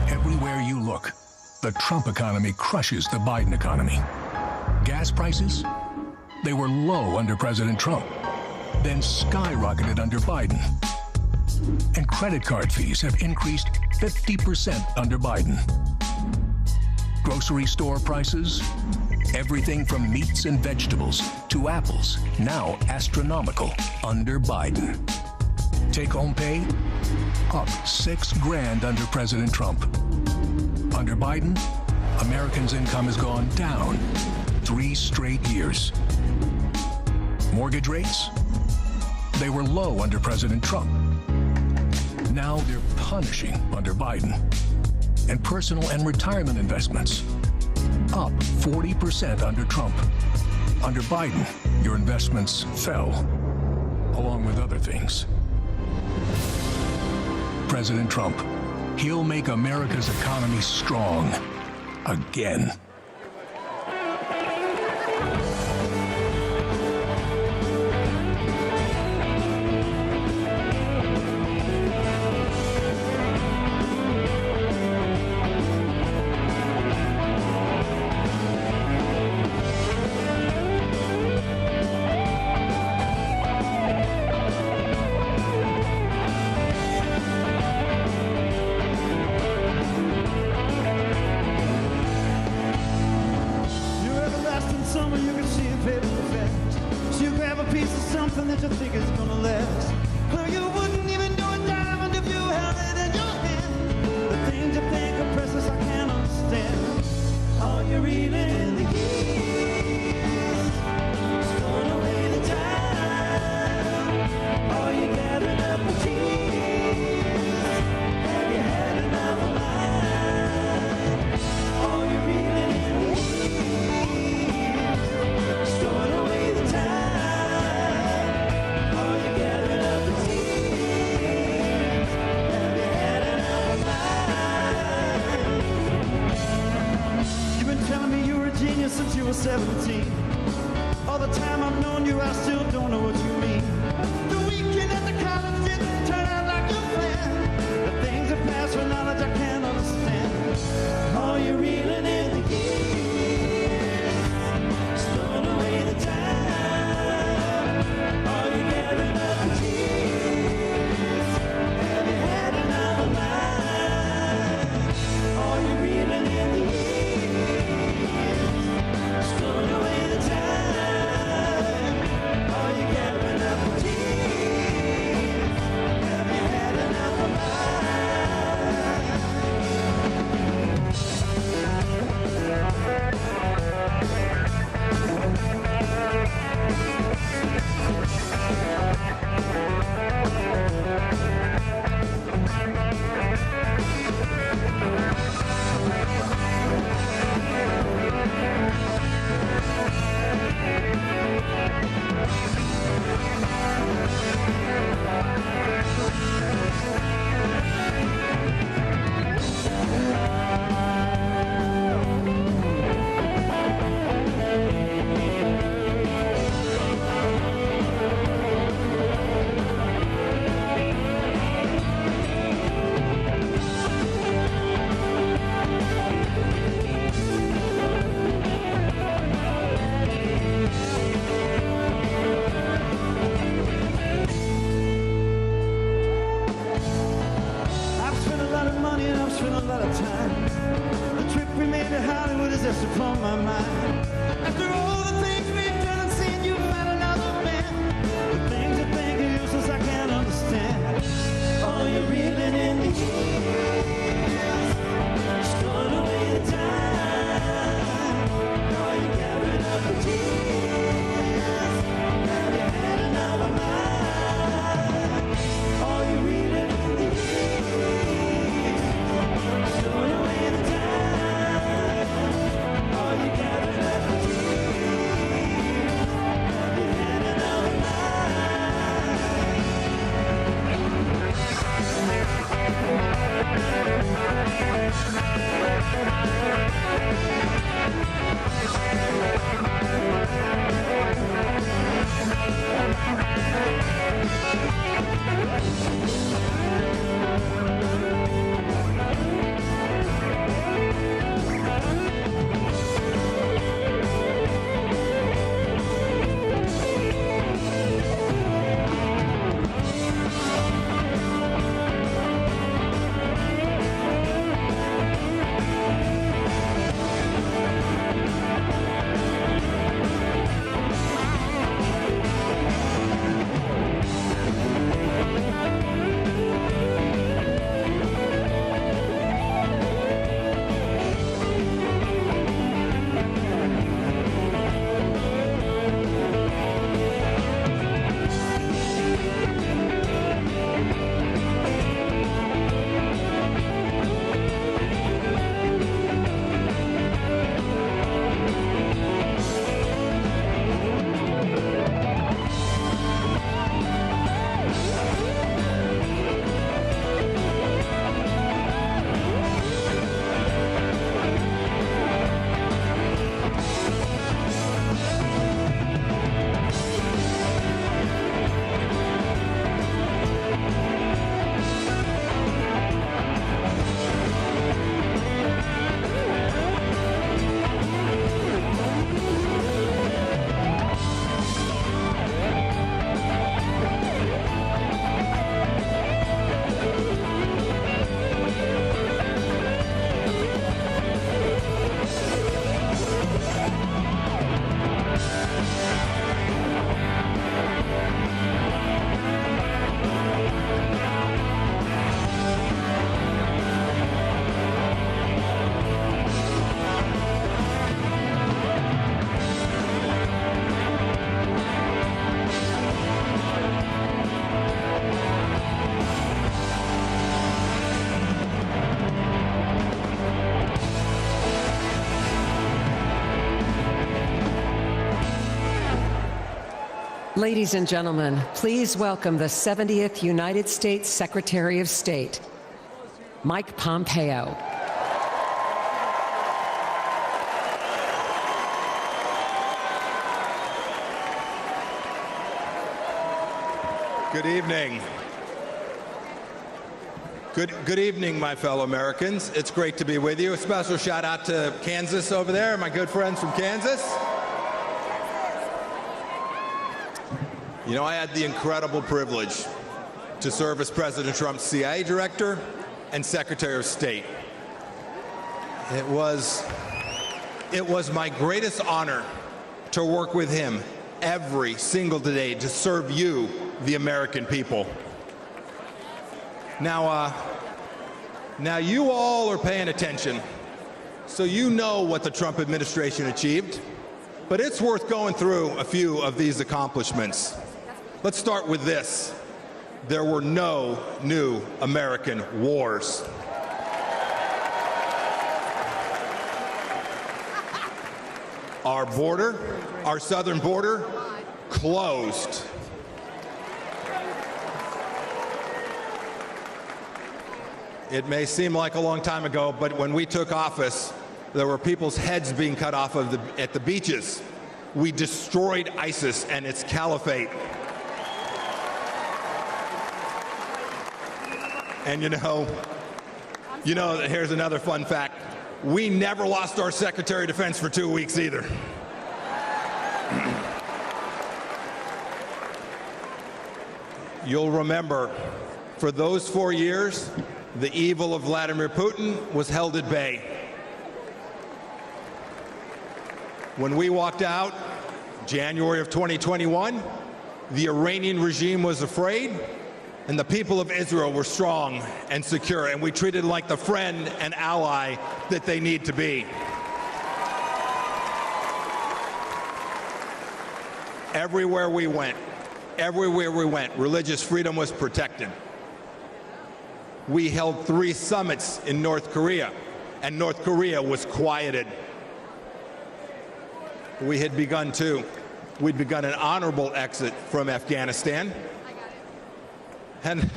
Everywhere you look, the Trump economy crushes the Biden economy. Gas prices, they were low under President Trump, then skyrocketed under Biden. And credit card fees have increased 50% under Biden. Grocery store prices, everything from meats and vegetables to apples, now astronomical under Biden. Take-home pay, up $6,000 under President Trump. Under Biden, Americans' income has gone down 3 straight years. Mortgage rates, they were low under President Trump. Now they're punishing under Biden. And personal and retirement investments, up 40% under Trump. Under Biden, your investments fell, along with other things. President Trump, he'll make America's economy strong again. Since you were 17. All the time I've known you, I still don't know what you mean. The weekend at the college didn't turn out like you planned. The things that pass for knowledge I can't understand. All you're reeling in the years, stowing away the time. All you gathering up the tears. Have you had another life? All you're reeling in the years. Stowing away the time. All you gathering up the tears. Ladies and gentlemen, please welcome the 70th United States Secretary of State, Mike Pompeo. Good evening. Good evening, my fellow Americans. It's great to be with you. A special shout out to Kansas over there, my good friends from Kansas. You know, I had the incredible privilege to serve as President Trump's CIA director and Secretary of State. It was my greatest honor to work with him every single day to serve you, the American people. Now you all are paying attention, so you know what the Trump administration achieved, but it's worth going through a few of these accomplishments. Let's start with this. There were no new American wars. Our border, our southern border, closed. It may seem like a long time ago, but when we took office, there were people's heads being cut off at the beaches. We destroyed ISIS and its caliphate. And you know, here's another fun fact. We never lost our Secretary of Defense for 2 weeks either. You'll remember, for those 4 years, the evil of Vladimir Putin was held at bay. When we walked out, January of 2021, the Iranian regime was afraid, and the people of Israel were strong and secure, and we treated them like the friend and ally that they need to be. Everywhere we went, religious freedom was protected. We held 3 summits in North Korea, and North Korea was quieted. We'd begun an honorable exit from Afghanistan. And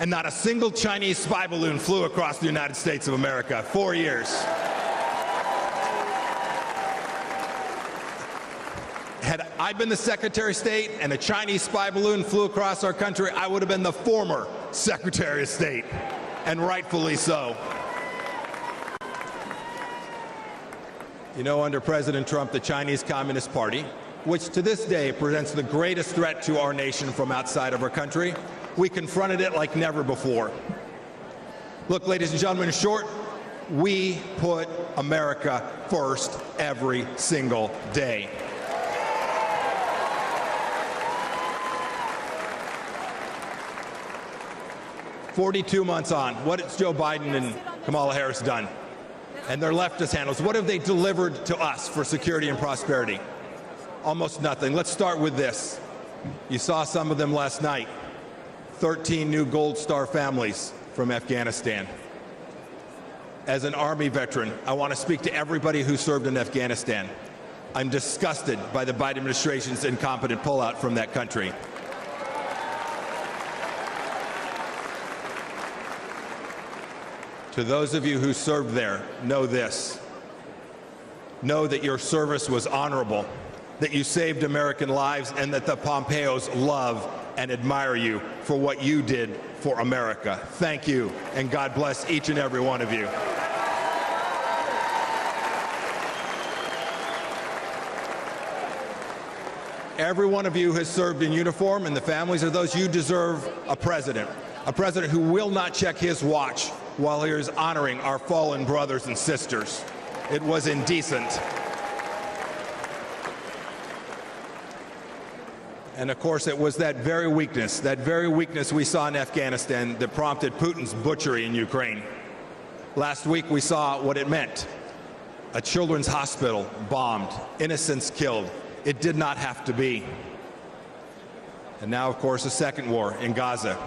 not a single Chinese spy balloon flew across the United States of America. 4 years. Had I been the Secretary of State and a Chinese spy balloon flew across our country, I would have been the former Secretary of State, and rightfully so. You know, under President Trump, the Chinese Communist Party, which to this day presents the greatest threat to our nation from outside of our country, we confronted it like never before. Look, ladies and gentlemen, in short, we put America first every single day. "42 months on, what has Joe Biden and Kamala Harris done? And their leftist handlers, what have they delivered to us for security and prosperity? Almost nothing. Let's start with this. You saw some of them last night. 13 new Gold Star families from Afghanistan. As an Army veteran, I want to speak to everybody who served in Afghanistan. I'm disgusted by the Biden administration's incompetent pullout from that country. To those of you who served there, know this. Know that your service was honorable, that you saved American lives, and that the Pompeos love and admire you for what you did for America. Thank you, and God bless each and every one of you. Every one of you has served in uniform, and the families of those, you deserve a president who will not check his watch while he is honoring our fallen brothers and sisters. It was indecent. And of course, it was that very weakness we saw in Afghanistan that prompted Putin's butchery in Ukraine. Last week, we saw what it meant. A children's hospital bombed, innocents killed. It did not have to be. And now, of course, a second war in Gaza.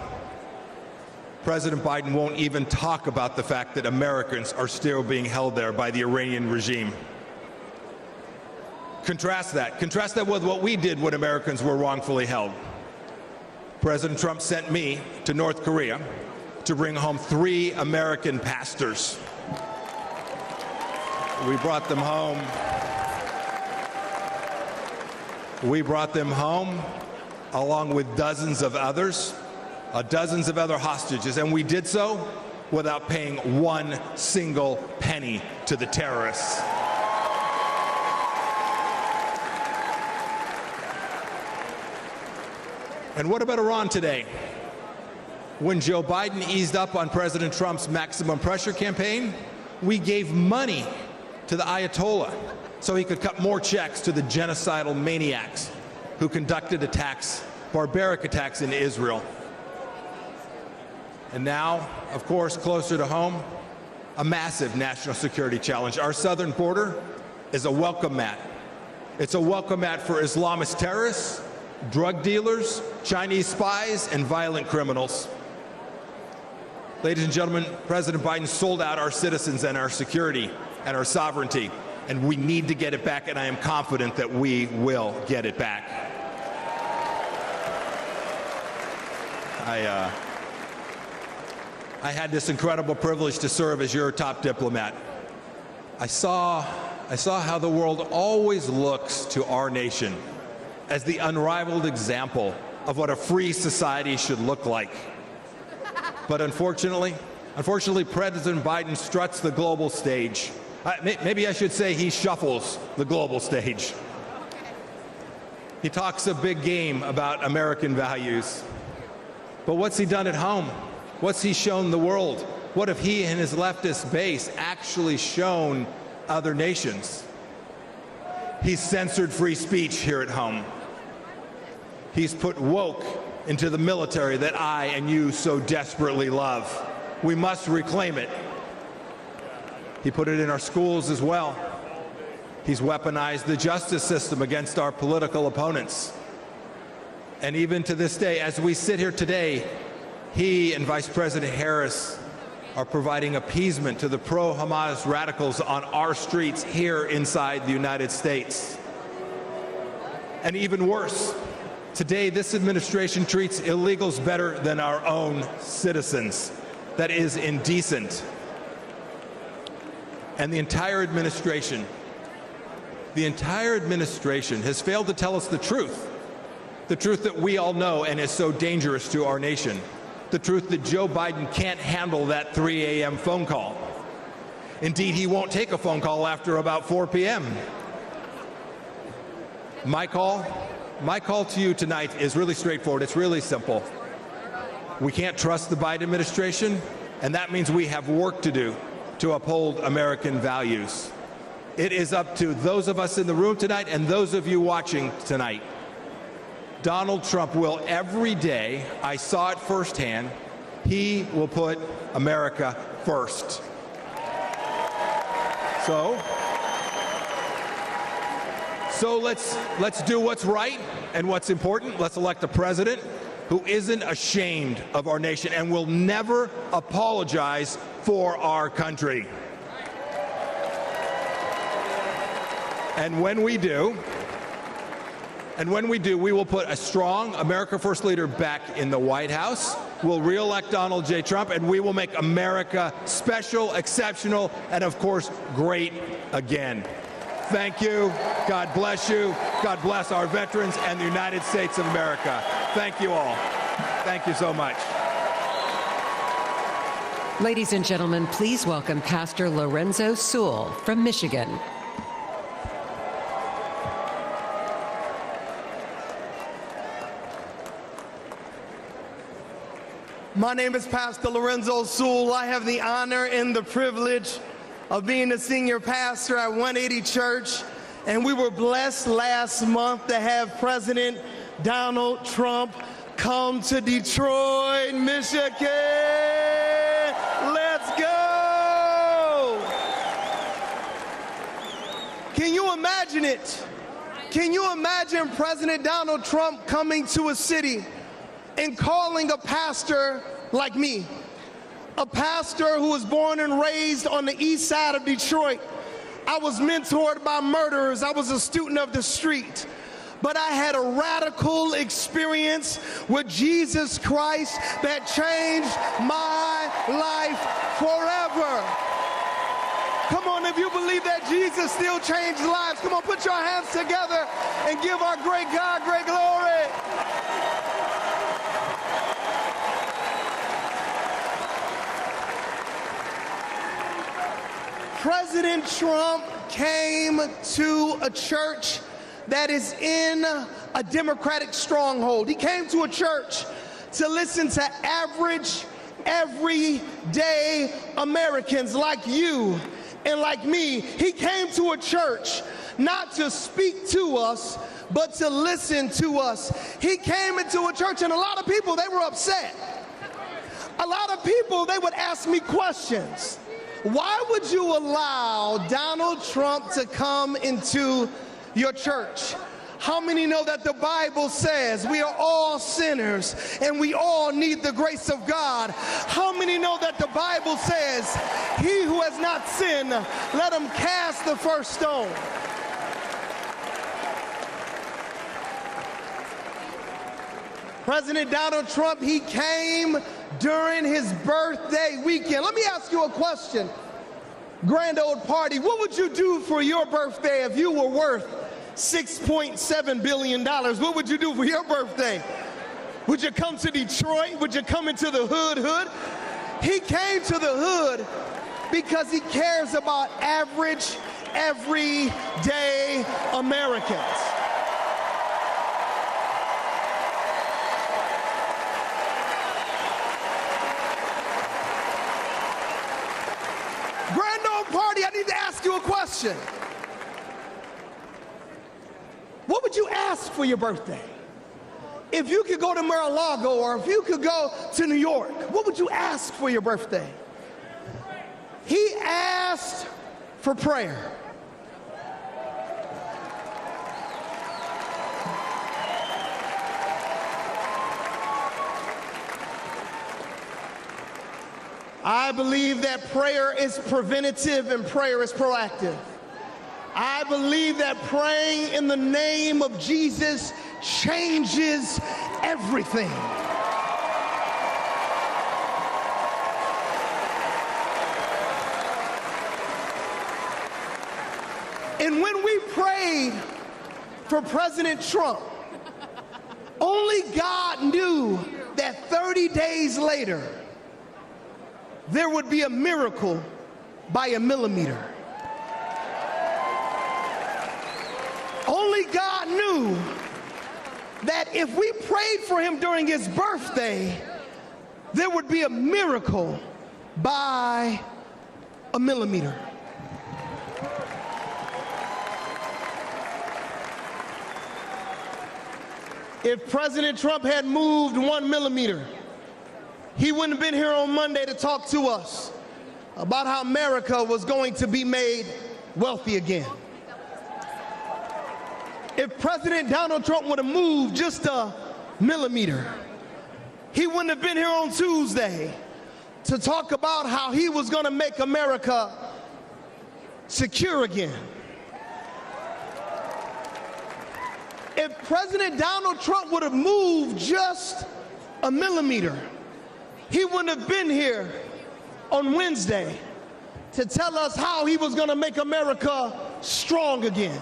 President Biden won't even talk about the fact that Americans are still being held there by the Iranian regime. Contrast that with what we did when Americans were wrongfully held. President Trump sent me to North Korea to bring home 3 American pastors. We brought them home. Along with dozens of other hostages, and we did so without paying 1 single penny to the terrorists. And what about Iran today? When Joe Biden eased up on President Trump's maximum pressure campaign, we gave money to the Ayatollah so he could cut more checks to the genocidal maniacs who conducted barbaric attacks in Israel. And now, of course, closer to home, a massive national security challenge. Our southern border is a welcome mat. It's a welcome mat for Islamist terrorists, drug dealers, Chinese spies, and violent criminals. Ladies and gentlemen, President Biden sold out our citizens and our security and our sovereignty, and we need to get it back, and I am confident that we will get it back. I had this incredible privilege to serve as your top diplomat. I saw how the world always looks to our nation as the unrivaled example of what a free society should look like. But unfortunately, President Biden struts the global stage. Maybe I should say he shuffles the global stage. He talks a big game about American values. But what's he done at home? What's he shown the world? What have he and his leftist base actually shown other nations? He's censored free speech here at home. He's put woke into the military that I and you so desperately love. We must reclaim it. He put it in our schools as well. He's weaponized the justice system against our political opponents. And even to this day, as we sit here today, he and Vice President Harris are providing appeasement to the pro-Hamas radicals on our streets here inside the United States. And even worse, today this administration treats illegals better than our own citizens. That is indecent. And the entire administration has failed to tell us the truth that we all know and is so dangerous to our nation. The truth that Joe Biden can't handle that 3 a.m. phone call. Indeed, he won't take a phone call after about 4 p.m. My call to you tonight is really straightforward. It's really simple. We can't trust the Biden administration, and that means we have work to do to uphold American values. It is up to those of us in the room tonight and those of you watching tonight. Donald Trump will every day, I saw it firsthand, he will put America first. So let's do what's right and what's important. Let's elect a president who isn't ashamed of our nation and will never apologize for our country. And when we do, we will put a strong America First leader back in the White House. We'll re-elect Donald J. Trump, and we will make America special, exceptional, and of course, great again. Thank you. God bless you. God bless our veterans and the United States of America. Thank you all. Thank you so much. Ladies and gentlemen, please welcome Pastor Lorenzo Sewell from Michigan. My name is Pastor Lorenzo Sewell. I have the honor and the privilege of being the senior pastor at 180 Church, and we were blessed last month to have President Donald Trump come to Detroit, Michigan. Let's go! Can you imagine it? Can you imagine President Donald Trump coming to a city and calling a pastor like me, a pastor who was born and raised on the east side of Detroit, I was mentored by murderers. I was a student of the street. But I had a radical experience with Jesus Christ that changed my life forever. Come on, if you believe that Jesus still changed lives, come on, put your hands together and give our great God great glory. President Trump came to a church that is in a Democratic stronghold. He came to a church to listen to average, everyday Americans like you and like me. He came to a church not to speak to us, but to listen to us. He came into a church, and a lot of people, they were upset. A lot of people, they would ask me questions. Why would you allow Donald Trump to come into your church? How many know that the Bible says we are all sinners and we all need the grace of God? How many know that the Bible says, he who has not sinned, let him cast the first stone? President Donald Trump, he came during his birthday weekend. Let me ask you a question. Grand old party, what would you do for your birthday if you were worth $6.7 billion? What would you do for your birthday? Would you come to Detroit? Would you come into the hood? He came to the hood because he cares about average, everyday Americans. Grand old party, I need to ask you a question. What would you ask for your birthday? If you could go to Mar-a-Lago or if you could go to New York, what would you ask for your birthday? He asked for prayer. I believe that prayer is preventative and prayer is proactive. I believe that praying in the name of Jesus changes everything. And when we prayed for President Trump, only God knew that 30 days later, there would be a miracle by a millimeter. Only God knew that if we prayed for him during his birthday, there would be a miracle by a millimeter. If President Trump had moved 1 millimeter, he wouldn't have been here on Monday to talk to us about how America was going to be made wealthy again. If President Donald Trump would have moved just a millimeter, he wouldn't have been here on Tuesday to talk about how he was going to make America secure again. If President Donald Trump would have moved just a millimeter, he wouldn't have been here on Wednesday to tell us how he was going to make America strong again.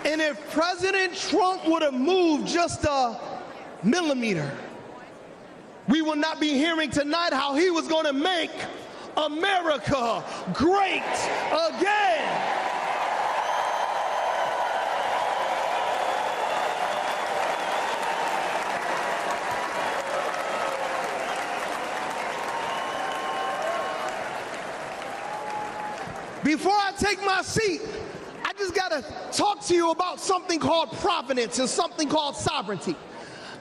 And if President Trump would have moved just a millimeter, we would not be hearing tonight how he was going to make America great again. Before I take my seat, I just got to talk to you about something called providence and something called sovereignty.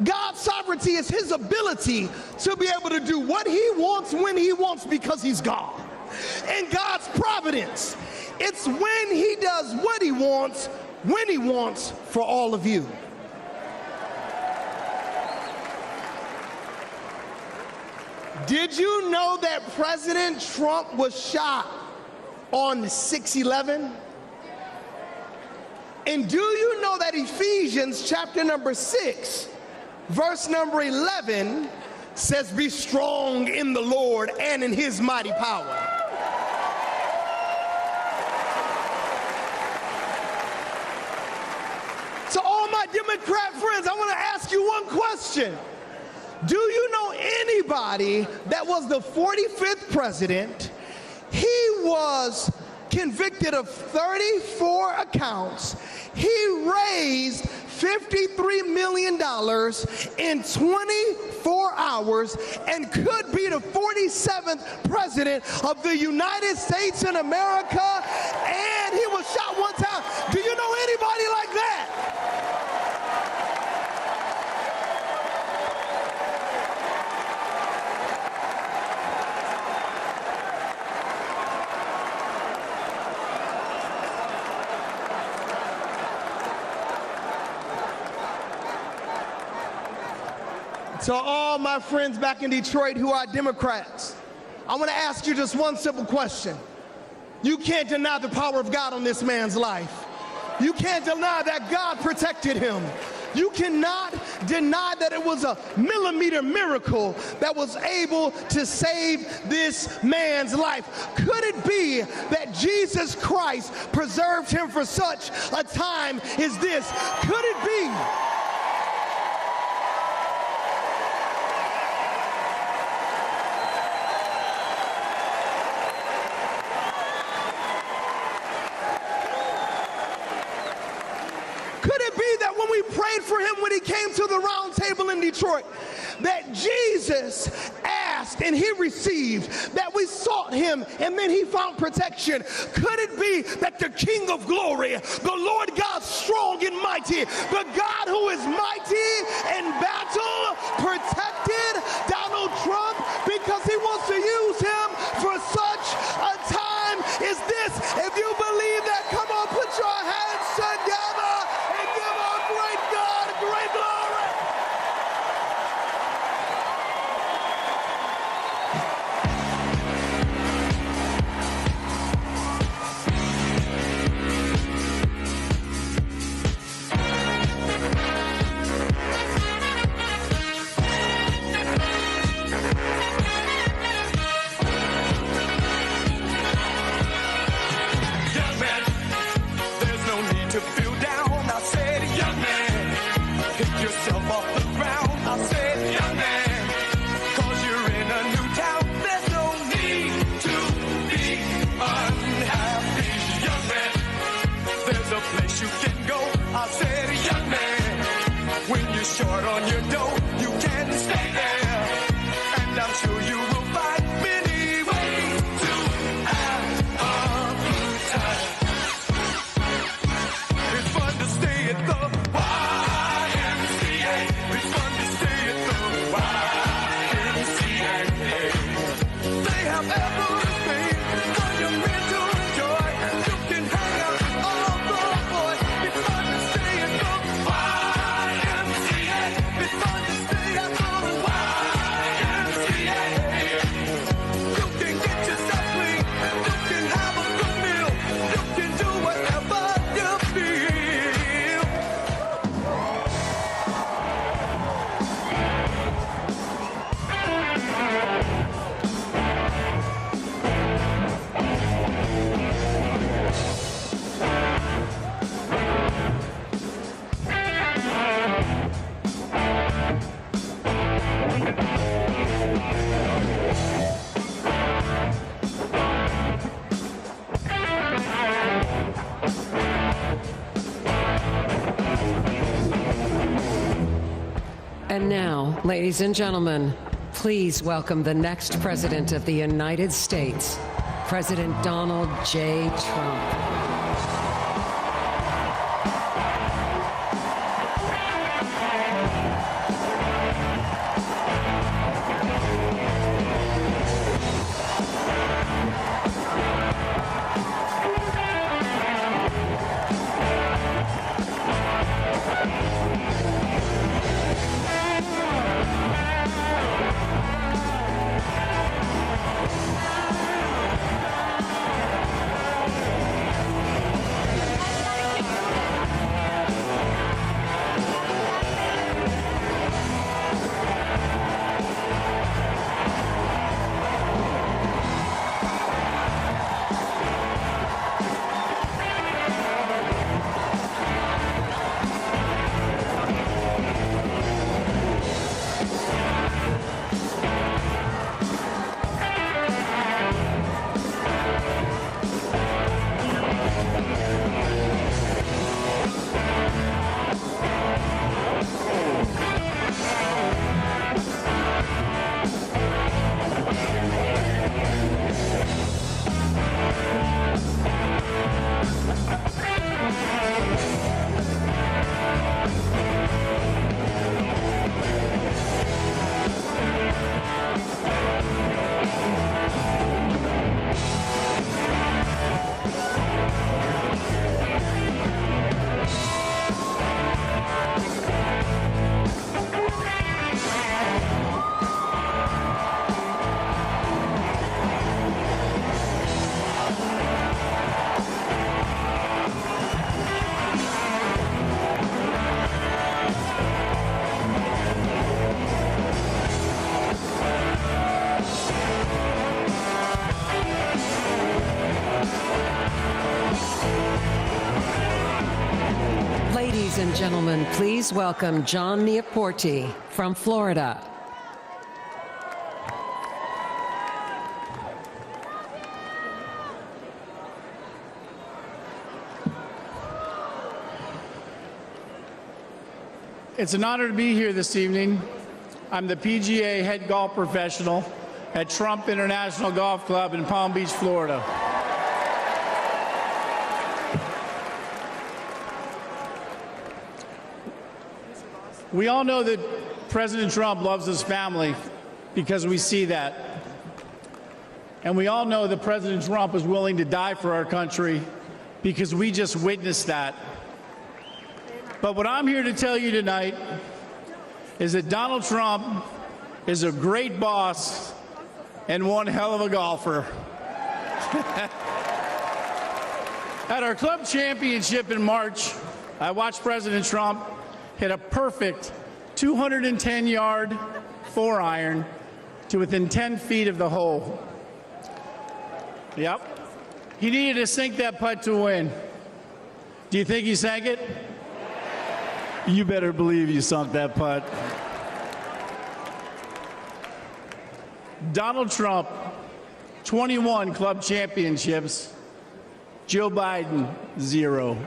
God's sovereignty is his ability to be able to do what he wants when he wants because he's God. And God's providence, it's when he does what he wants, when he wants for all of you. Did you know that President Trump was shot on 6/11? And do you know that Ephesians chapter number 6, verse number 11 says, be strong in the Lord and in his mighty power. To all my Democrat friends, I want to ask you one question. Do you know anybody that was the 45th president? He was convicted of 34 accounts. He raised $53 million in 24 hours and could be the 47th president of the United States in America, and he was shot one time. Do you know anybody like that? To all my friends back in Detroit who are Democrats, I want to ask you just one simple question. You can't deny the power of God on this man's life. You can't deny that God protected him. You cannot deny that it was a millimeter miracle that was able to save this man's life. Could it be that Jesus Christ preserved him for such a time as this? Could it be? Could it be that when we prayed for him when he came to the round table in Detroit, that Jesus asked and he received, that we sought him and then he found protection? Could it be that the King of glory, the Lord God strong and mighty, the God who is mighty in battle, protected Donald Trump because he wants to use him for such a time as this? If you believe that, come on, put your hands together and give our great God great glory. Young man, there's no need to feel down. I said, young man, pick yourself off the ground. I said, young man, 'cause you're in a new town. There's no need to be unhappy. Young man, there's a place you can go. I said, young man, when you're short on your dough, you can stay there. And I'm sure you will find many ways to have a good time. It's fun to stay at the YMCA. It's fun to stay at the YMCA. They have everything for your men to enjoy. You can hang out with all the boys. It's fun to stay at the YMCA. It's fun to stay at the YMCA. You can get yourself clean. You can have a good meal. You can do whatever you feel. And now, ladies and gentlemen, please welcome the next President of the United States, President Donald J. Trump. Ladies and gentlemen, please welcome John Neaporte from Florida. It's an honor to be here this evening. I'm the PGA head golf professional at Trump International Golf Club in Palm Beach, Florida. We all know that President Trump loves his family because we see that. And we all know that President Trump is willing to die for our country because we just witnessed that. But what I'm here to tell you tonight is that Donald Trump is a great boss and one hell of a golfer. At our club championship in March, I watched President Trump hit a perfect 210-yard 4-iron to within 10 feet of the hole. Yep. He needed to sink that putt to win. Do you think he sank it? You better believe you sunk that putt. Donald Trump, 21 club championships. Joe Biden, 0.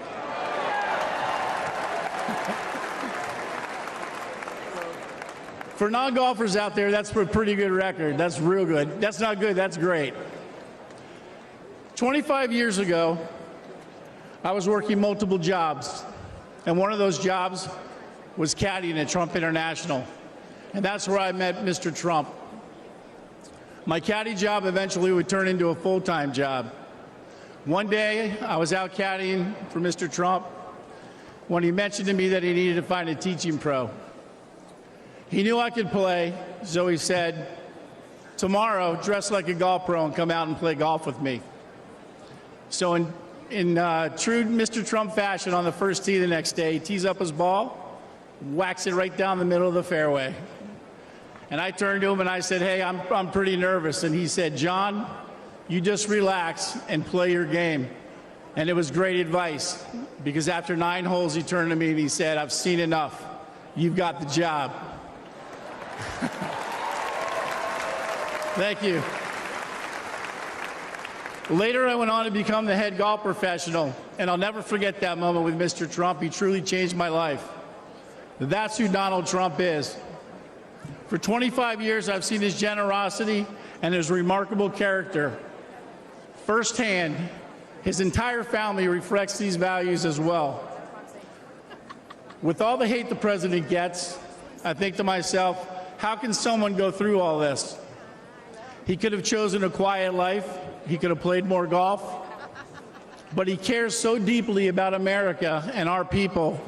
For non-golfers out there, that's a pretty good record. That's real good. That's not good, that's great. 25 years ago, I was working multiple jobs, and one of those jobs was caddying at Trump International, and that's where I met Mr. Trump. My caddy job eventually would turn into a full-time job. One day, I was out caddying for Mr. Trump when he mentioned to me that he needed to find a teaching pro. He knew I could play, so he said, tomorrow, dress like a golf pro and come out and play golf with me. So in true Mr. Trump fashion, on the first tee the next day, he tees up his ball, whacks it right down the middle of the fairway. And I turned to him and I said, hey, I'm pretty nervous. And he said, John, you just relax and play your game. And it was great advice, because after 9 holes, he turned to me and he said, I've seen enough. You've got the job. Thank you. Later, I went on to become the head golf professional, and I'll never forget that moment with Mr. Trump. He truly changed my life. That's who Donald Trump is. For 25 years, I've seen his generosity and his remarkable character firsthand. His entire family reflects these values as well. With all the hate the president gets, I think to myself, how can someone go through all this? He could have chosen a quiet life. He could have played more golf. But he cares so deeply about America and our people.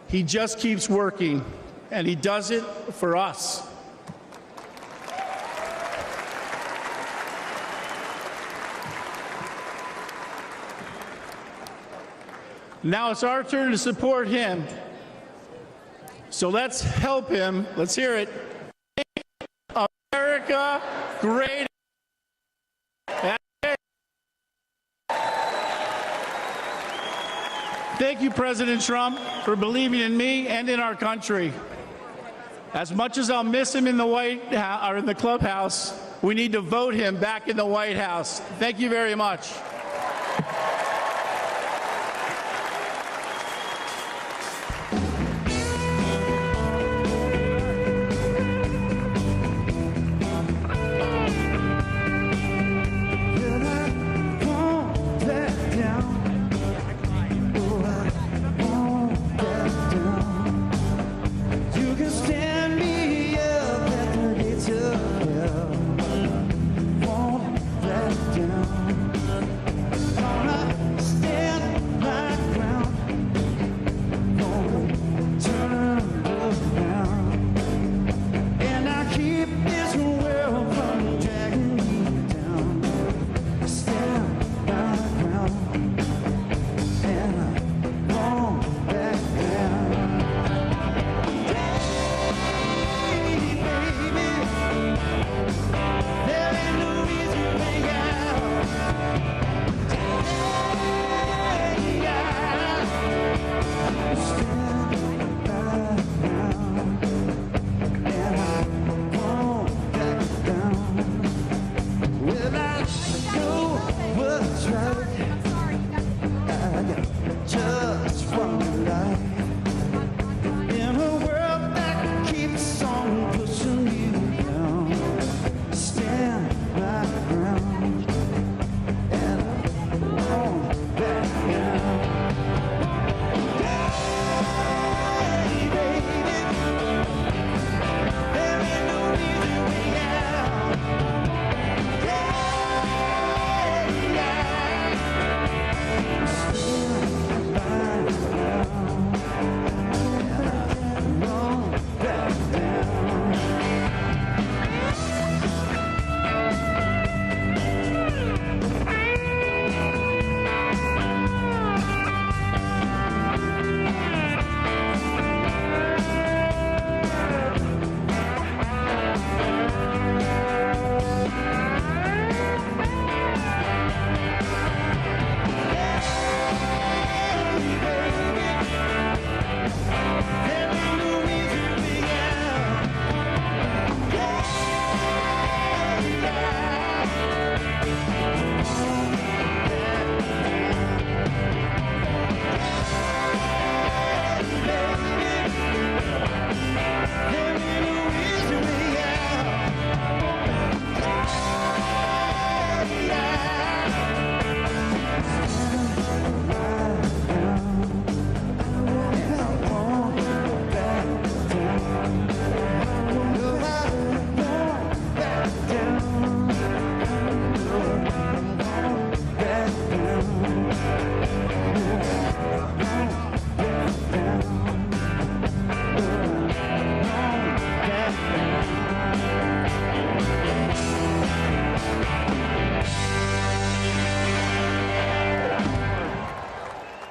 He just keeps working, and he does it for us. Now it's our turn to support him. So let's help him. Let's hear it. Make America great. Thank you, President Trump, for believing in me and in our country. As much as I'll miss him in the White House or in the clubhouse, we need to vote him back in the White House. Thank you very much.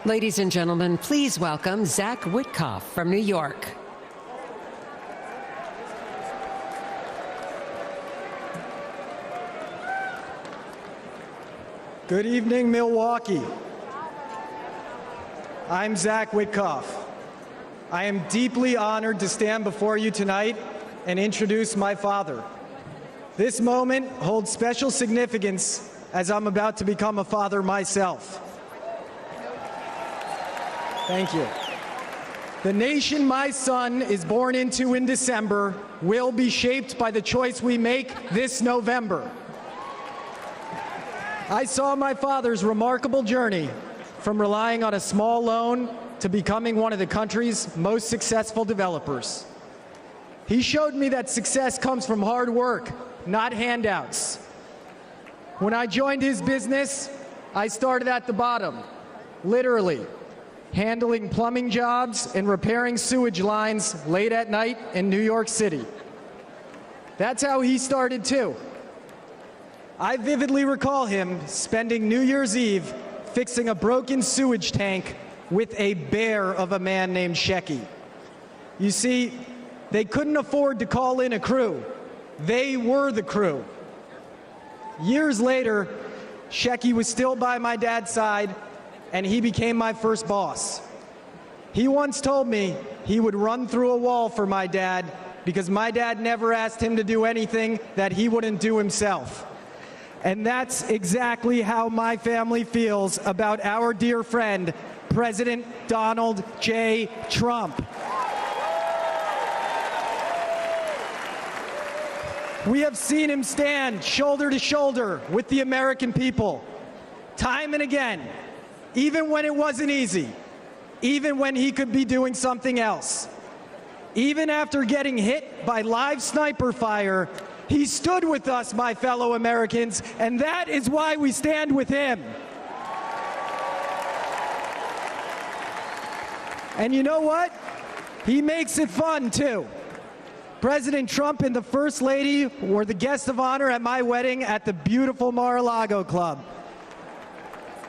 Ladies and gentlemen, please welcome Zach Witkoff from New York. Good evening, Milwaukee. I'm Zach Witkoff. I am deeply honored to stand before you tonight and introduce my father. This moment holds special significance as I'm about to become a father myself. Thank you. The nation my son is born into in December will be shaped by the choice we make this November. I saw my father's remarkable journey from relying on a small loan to becoming one of the country's most successful developers. He showed me that success comes from hard work, not handouts. When I joined his business, I started at the bottom, literally, handling plumbing jobs and repairing sewage lines late at night in New York City. That's how he started too. I vividly recall him spending New Year's Eve fixing a broken sewage tank with a bear of a man named Shecky. You see, they couldn't afford to call in a crew. They were the crew. Years later, Shecky was still by my dad's side, and he became my first boss. He once told me he would run through a wall for my dad because my dad never asked him to do anything that he wouldn't do himself. And that's exactly how my family feels about our dear friend, President Donald J. Trump. We have seen him stand shoulder to shoulder with the American people, time and again, even when it wasn't easy, even when he could be doing something else. Even after getting hit by live sniper fire, he stood with us, my fellow Americans, and that is why we stand with him. And you know what? He makes it fun, too. President Trump and the First Lady were the guest of honor at my wedding at the beautiful Mar-a-Lago Club.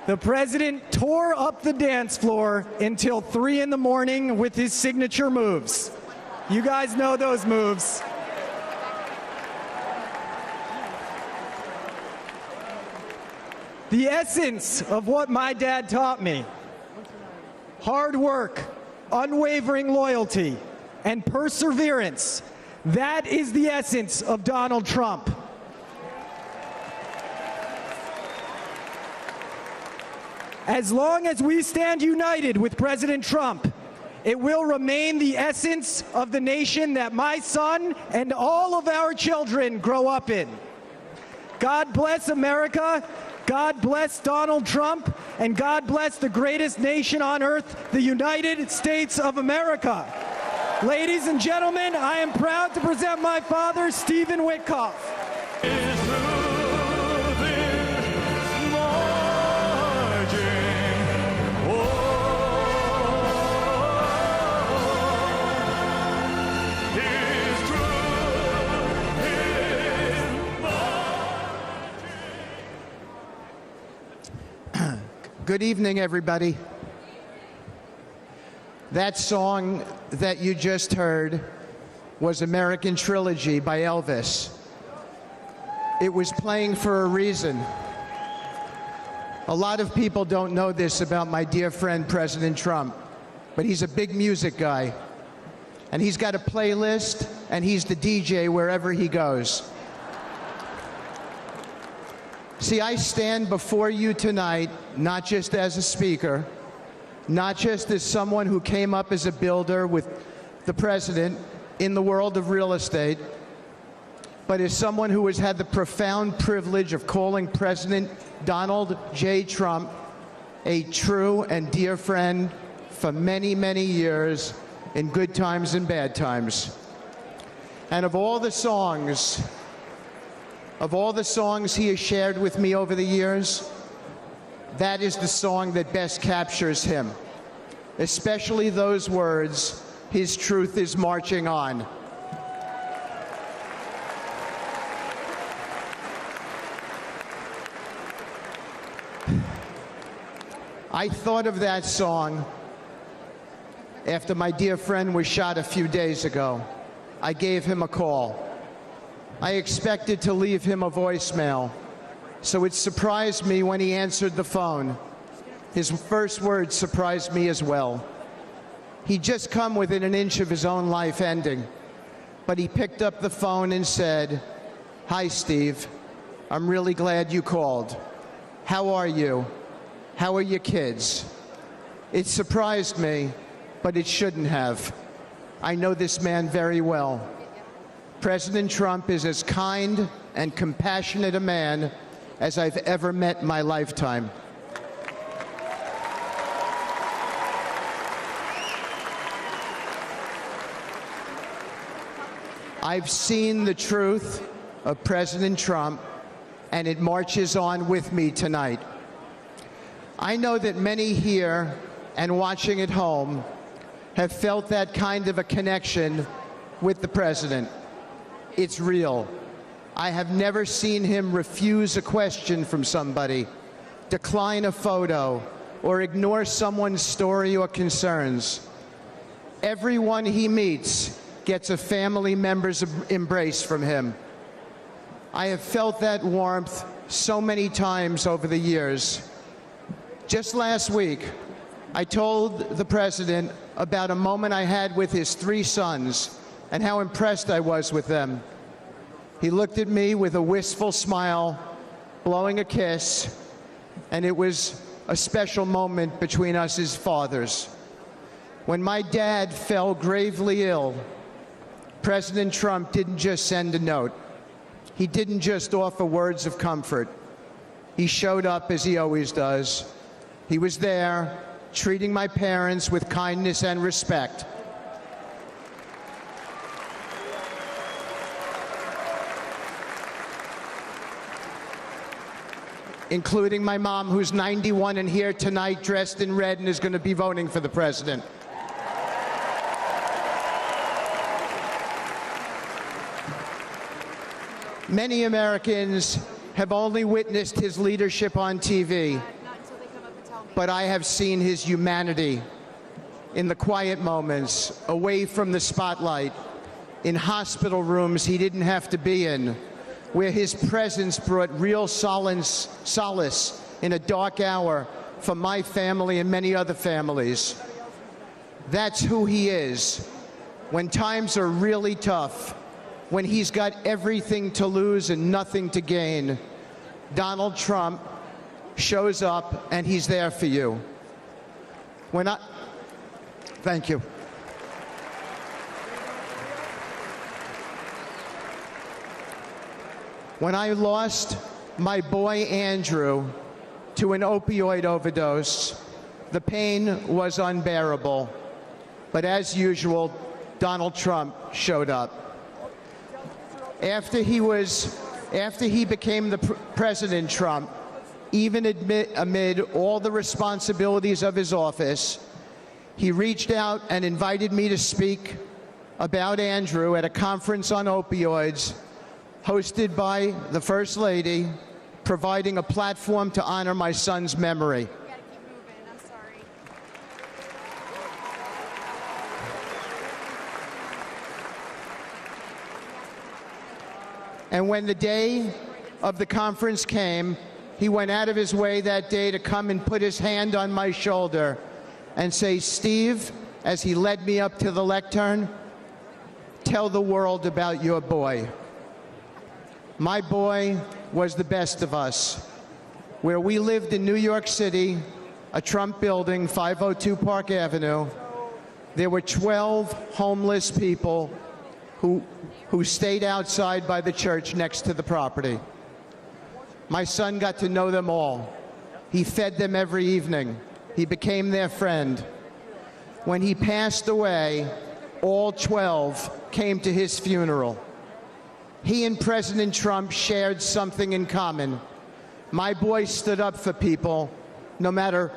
The president tore up the dance floor until 3 in the morning with his signature moves. You guys know those moves. The essence of what my dad taught me, hard work, unwavering loyalty, and perseverance, that is the essence of Donald Trump. As long as we stand united with President Trump, it will remain the essence of the nation that my son and all of our children grow up in. God bless America. God bless Donald Trump, and God bless the greatest nation on earth, the United States of America. Ladies and gentlemen, I am proud to present my father, Stephen Witkoff. Good evening, everybody. That song that you just heard was American Trilogy by Elvis. It was playing for a reason. A lot of people don't know this about my dear friend, President Trump, but he's a big music guy. And he's got a playlist, and he's the DJ wherever he goes. See, I stand before you tonight, not just as a speaker, not just as someone who came up as a builder with the president in the world of real estate, but as someone who has had the profound privilege of calling President Donald J. Trump a true and dear friend for many, many years in good times and bad times. And of all the songs he has shared with me over the years, that is the song that best captures him, especially those words, "His truth is marching on." I thought of that song after my dear friend was shot a few days ago. I gave him a call. I expected to leave him a voicemail, so it surprised me when he answered the phone. His first words surprised me as well. He'd just come within an inch of his own life ending, but he picked up the phone and said, "Hi, Steve. I'm really glad you called. How are you? How are your kids?" It surprised me, but it shouldn't have. I know this man very well. President Trump is as kind and compassionate a man as I've ever met in my lifetime. I've seen the truth of President Trump, and it marches on with me tonight. I know that many here and watching at home have felt that kind of a connection with the president. It's real. I have never seen him refuse a question from somebody, decline a photo, or ignore someone's story or concerns. Everyone he meets gets a family member's embrace from him. I have felt that warmth so many times over the years. Just last week, I told the president about a moment I had with his 3 sons and how impressed I was with them. He looked at me with a wistful smile, blowing a kiss, and it was a special moment between us as fathers. When my dad fell gravely ill, President Trump didn't just send a note. He didn't just offer words of comfort. He showed up as he always does. He was there, treating my parents with kindness and respect. Including my mom, who's 91 and here tonight dressed in red and is going to be voting for the president. Many Americans have only witnessed his leadership on TV, but I have seen his humanity in the quiet moments, away from the spotlight, in hospital rooms he didn't have to be in, where his presence brought real solace in a dark hour for my family and many other families. That's who he is. When times are really tough, when he's got everything to lose and nothing to gain, Donald Trump shows up and he's there for you. Thank you. When I lost my boy Andrew to an opioid overdose, the pain was unbearable. But as usual, Donald Trump showed up. After he became the President Trump, even amid all the responsibilities of his office, he reached out and invited me to speak about Andrew at a conference on opioids hosted by the First Lady, providing a platform to honor my son's memory. And when the day of the conference came, he went out of his way that day to come and put his hand on my shoulder and say, "Steve," as he led me up to the lectern, "tell the world about your boy." My boy was the best of us. Where we lived in New York City, a Trump building, 502 Park Avenue, there were 12 homeless people who stayed outside by the church next to the property. My son got to know them all. He fed them every evening. He became their friend. When he passed away, all 12 came to his funeral. He and President Trump shared something in common. My boy stood up for people, no matter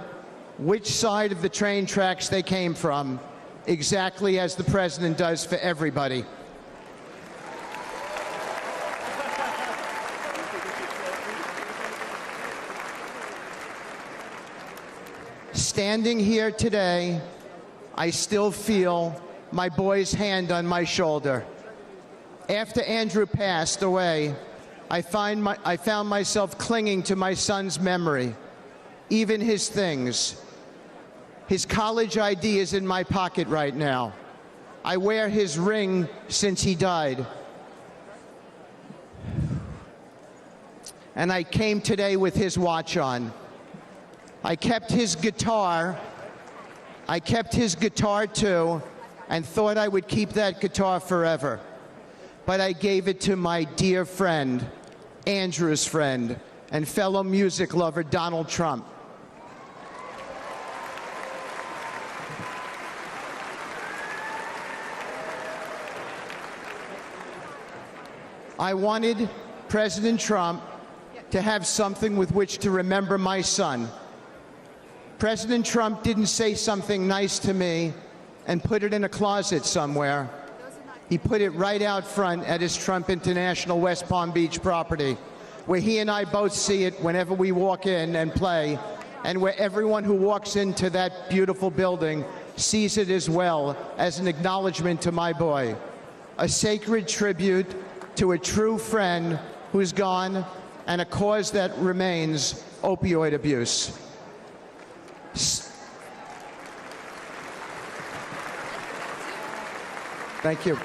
which side of the train tracks they came from, exactly as the president does for everybody. Standing here today, I still feel my boy's hand on my shoulder. After Andrew passed away, I found myself clinging to my son's memory, even his things. His college ID is in my pocket right now. I wear his ring since he died. And I came today with his watch on. I kept his guitar too, and thought I would keep that guitar forever. But I gave it to my dear friend, Andrew's friend, and fellow music lover, Donald Trump. I wanted President Trump to have something with which to remember my son. President Trump didn't say something nice to me and put it in a closet somewhere. He put it right out front at his Trump International West Palm Beach property, where he and I both see it whenever we walk in and play, and where everyone who walks into that beautiful building sees it as well as an acknowledgement to my boy. A sacred tribute to a true friend who's gone, and a cause that remains opioid abuse. Thank you.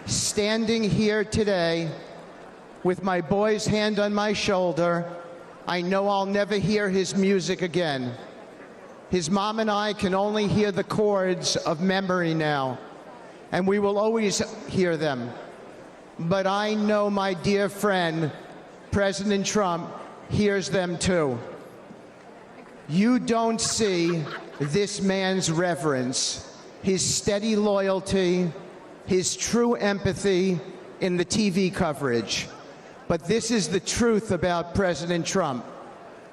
Standing here today with my boy's hand on my shoulder, I know I'll never hear his music again. His mom and I can only hear the chords of memory now, and we will always hear them. But I know my dear friend, President Trump, hears them too. You don't see this man's reverence, his steady loyalty, his true empathy in the TV coverage. But this is the truth about President Trump,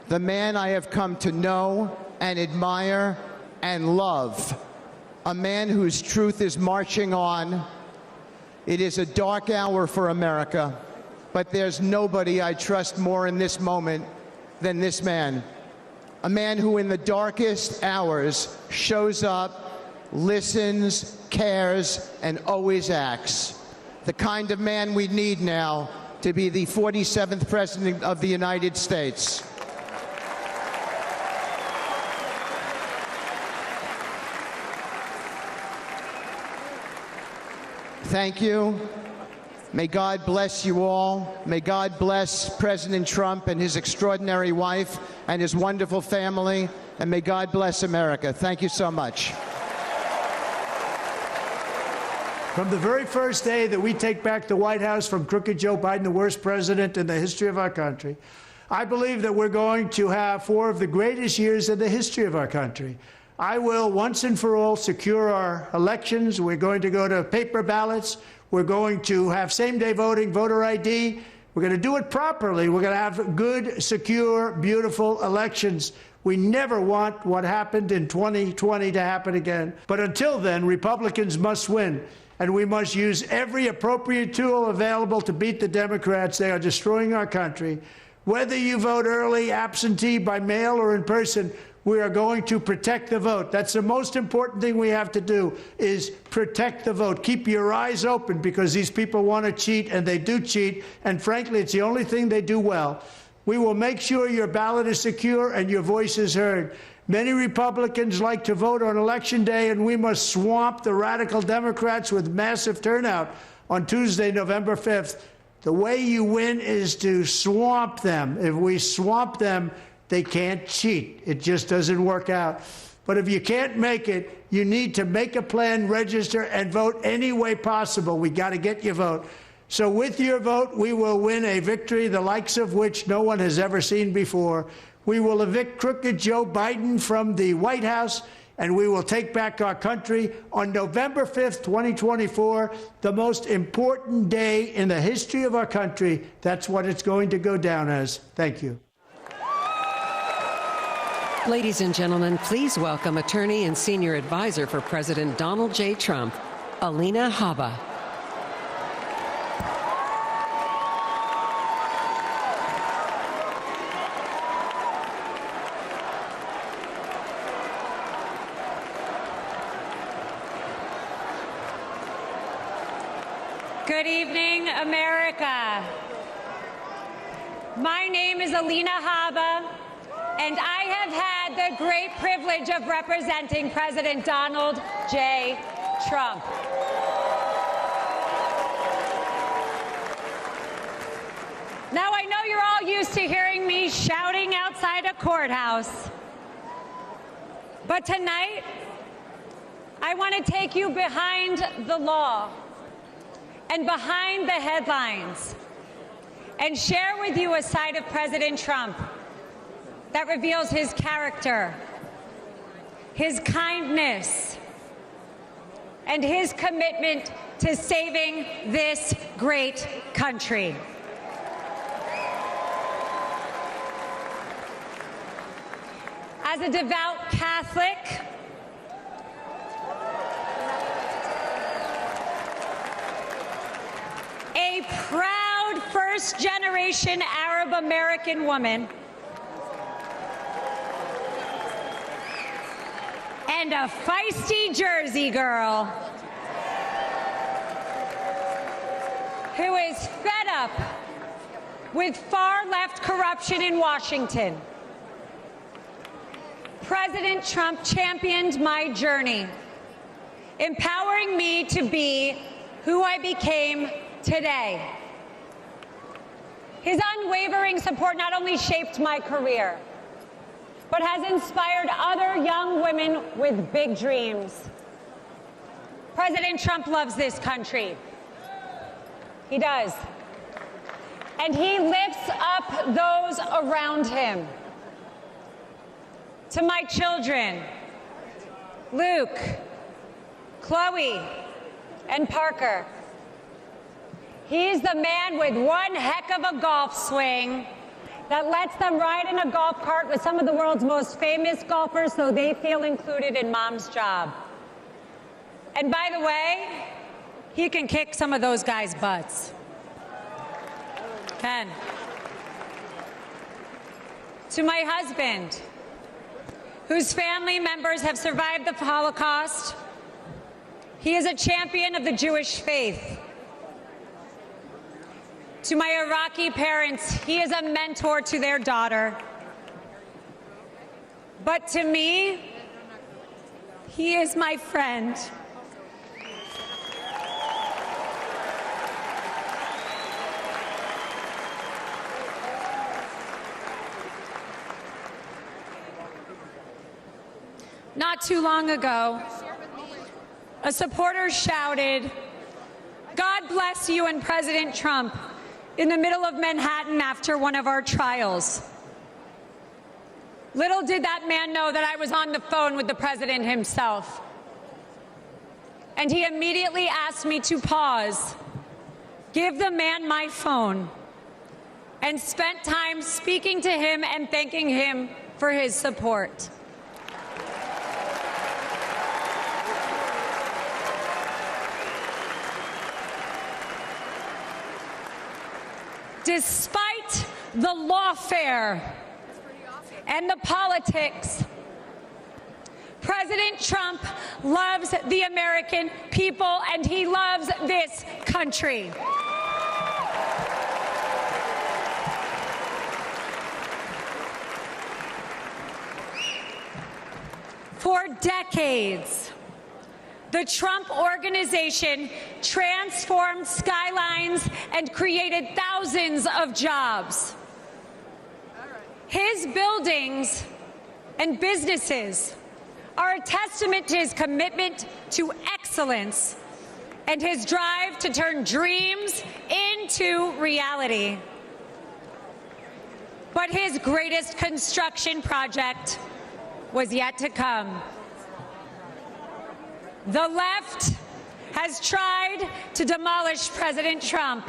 the man I have come to know and admire and love, a man whose truth is marching on. It is a dark hour for America, but there's nobody I trust more in this moment than this man. A man who in the darkest hours shows up, listens, cares, and always acts. The kind of man we need now to be the 47th President of the United States. Thank you. May God bless you all. May God bless President Trump and his extraordinary wife and his wonderful family. And may God bless America. Thank you so much. From the very first day that we take back the White House from crooked Joe Biden, the worst president in the history of our country, I believe that we're going to have 4 of the greatest years in the history of our country. I will once and for all secure our elections. We're going to go to paper ballots. We're going to have same-day voting, voter ID. We're going to do it properly. We're going to have good, secure, beautiful elections. We never want what happened in 2020 to happen again. But until then, Republicans must win. And we must use every appropriate tool available to beat the Democrats. They are destroying our country. Whether you vote early, absentee, by mail, or in person, we are going to protect the vote. That's the most important thing we have to do, is protect the vote. Keep your eyes open, because these people want to cheat, and they do cheat. And frankly, it's the only thing they do well. We will make sure your ballot is secure and your voice is heard. Many Republicans like to vote on Election Day, and we must swamp the radical Democrats with massive turnout on Tuesday, November 5th. The way you win is to swamp them. If we swamp them, they can't cheat. It just doesn't work out. But if you can't make it, you need to make a plan, register, and vote any way possible. We got to get your vote. So with your vote, we will win a victory the likes of which no one has ever seen before. We will evict crooked Joe Biden from the White House, and we will take back our country on November 5th, 2024, the most important day in the history of our country. That's what it's going to go down as. Thank you. Ladies and gentlemen, please welcome attorney and senior advisor for President Donald J. Trump, Alina Habba. Good evening, America. My name is Alina Habba, and I have had the great privilege of representing President Donald J. Trump. Now, I know you're all used to hearing me shouting outside a courthouse, but tonight, I want to take you behind the law and behind the headlines and share with you a side of President Trump that reveals his character, his kindness, and his commitment to saving this great country. As a devout Catholic, a proud first-generation Arab-American woman, and a feisty Jersey girl who is fed up with far-left corruption in Washington. President Trump championed my journey, empowering me to be who I became today. His unwavering support not only shaped my career, but has inspired other young women with big dreams. President Trump loves this country. He does. And he lifts up those around him. To my children, Luke, Chloe, and Parker, he's the man with one heck of a golf swing that lets them ride in a golf cart with some of the world's most famous golfers so they feel included in mom's job. And by the way, he can kick some of those guys' butts. Ken. To my husband, whose family members have survived the Holocaust, he is a champion of the Jewish faith. To my Iraqi parents, he is a mentor to their daughter. But to me, he is my friend. Not too long ago, a supporter shouted, "God bless you and President Trump," in the middle of Manhattan after one of our trials. Little did that man know that I was on the phone with the president himself. And he immediately asked me to pause, give the man my phone, and spent time speaking to him and thanking him for his support. Despite the lawfare and the politics, President Trump loves the American people and he loves this country. For decades, the Trump Organization transformed skylines and created thousands of jobs. His buildings and businesses are a testament to his commitment to excellence and his drive to turn dreams into reality. But his greatest construction project was yet to come. The left has tried to demolish President Trump,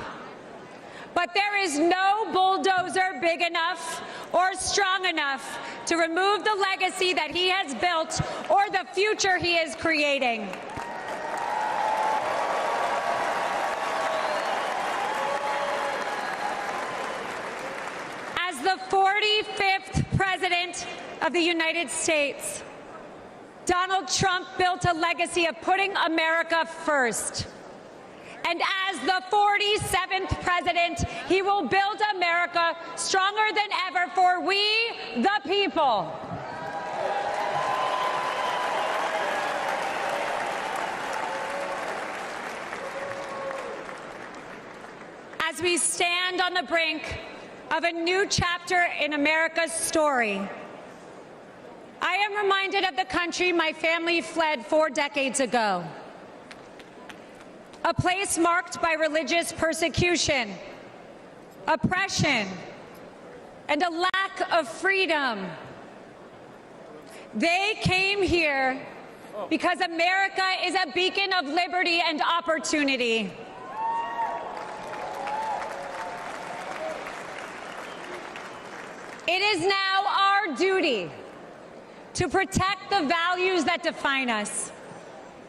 but there is no bulldozer big enough or strong enough to remove the legacy that he has built or the future he is creating. As the 45th President of the United States, Donald Trump built a legacy of putting America first And as the 47th president, he will build America stronger than ever for we, the people. As we stand on the brink of a new chapter in America's story, I am reminded of the country my family fled 4 decades ago. A place marked by religious persecution, oppression, and a lack of freedom. They came here because America is a beacon of liberty and opportunity. It is now our duty to protect the values that define us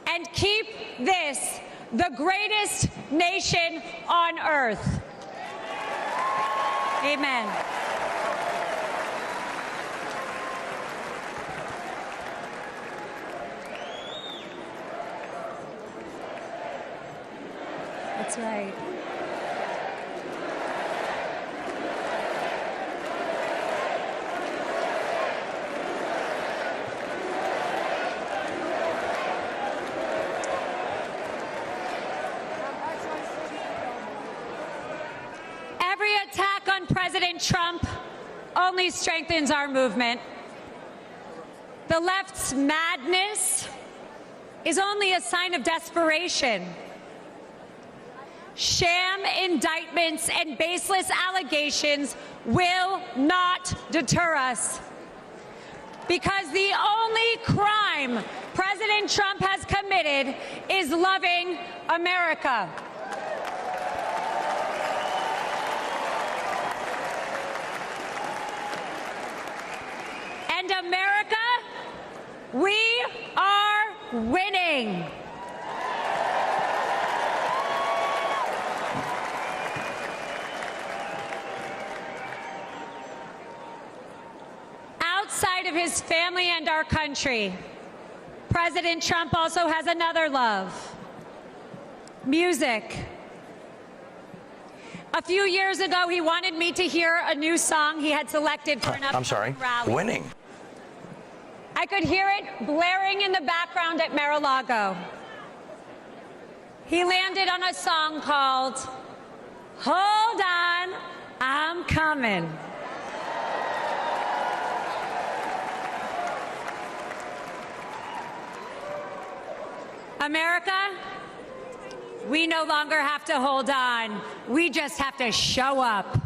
and keep this the greatest nation on earth. Amen. That's right. Every attack on President Trump only strengthens our movement. The left's madness is only a sign of desperation. Sham indictments and baseless allegations will not deter us, because the only crime President Trump has committed is loving America. And America, we are winning. Outside of his family and our country, President Trump also has another love: music. A few years ago, he wanted me to hear a new song he had selected for an upcoming rally. Winning. I could hear it blaring in the background at Mar-a-Lago. He landed on a song called "Hold On, I'm Coming." America, we no longer have to hold on. We just have to show up.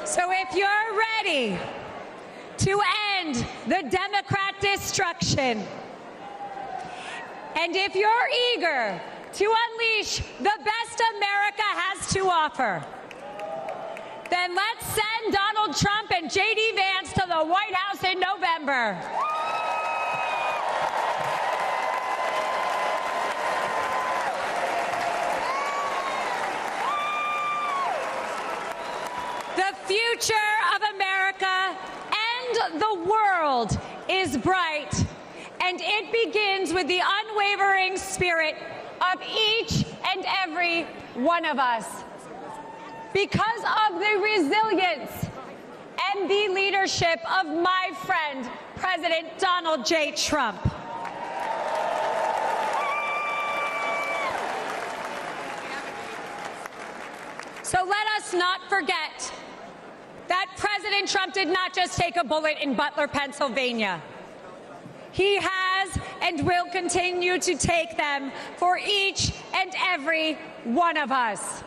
So if you're ready to end the Democrat destruction, and if you're eager to unleash the best America has to offer, then let's send Donald Trump and J.D. Vance to the White House in November. The future of America and the world is bright, and it begins with the unwavering spirit of each and every one of us. Because of the resilience and the leadership of my friend, President Donald J. Trump. So let us not forget that President Trump did not just take a bullet in Butler, Pennsylvania. He has and will continue to take them for each and every one of us.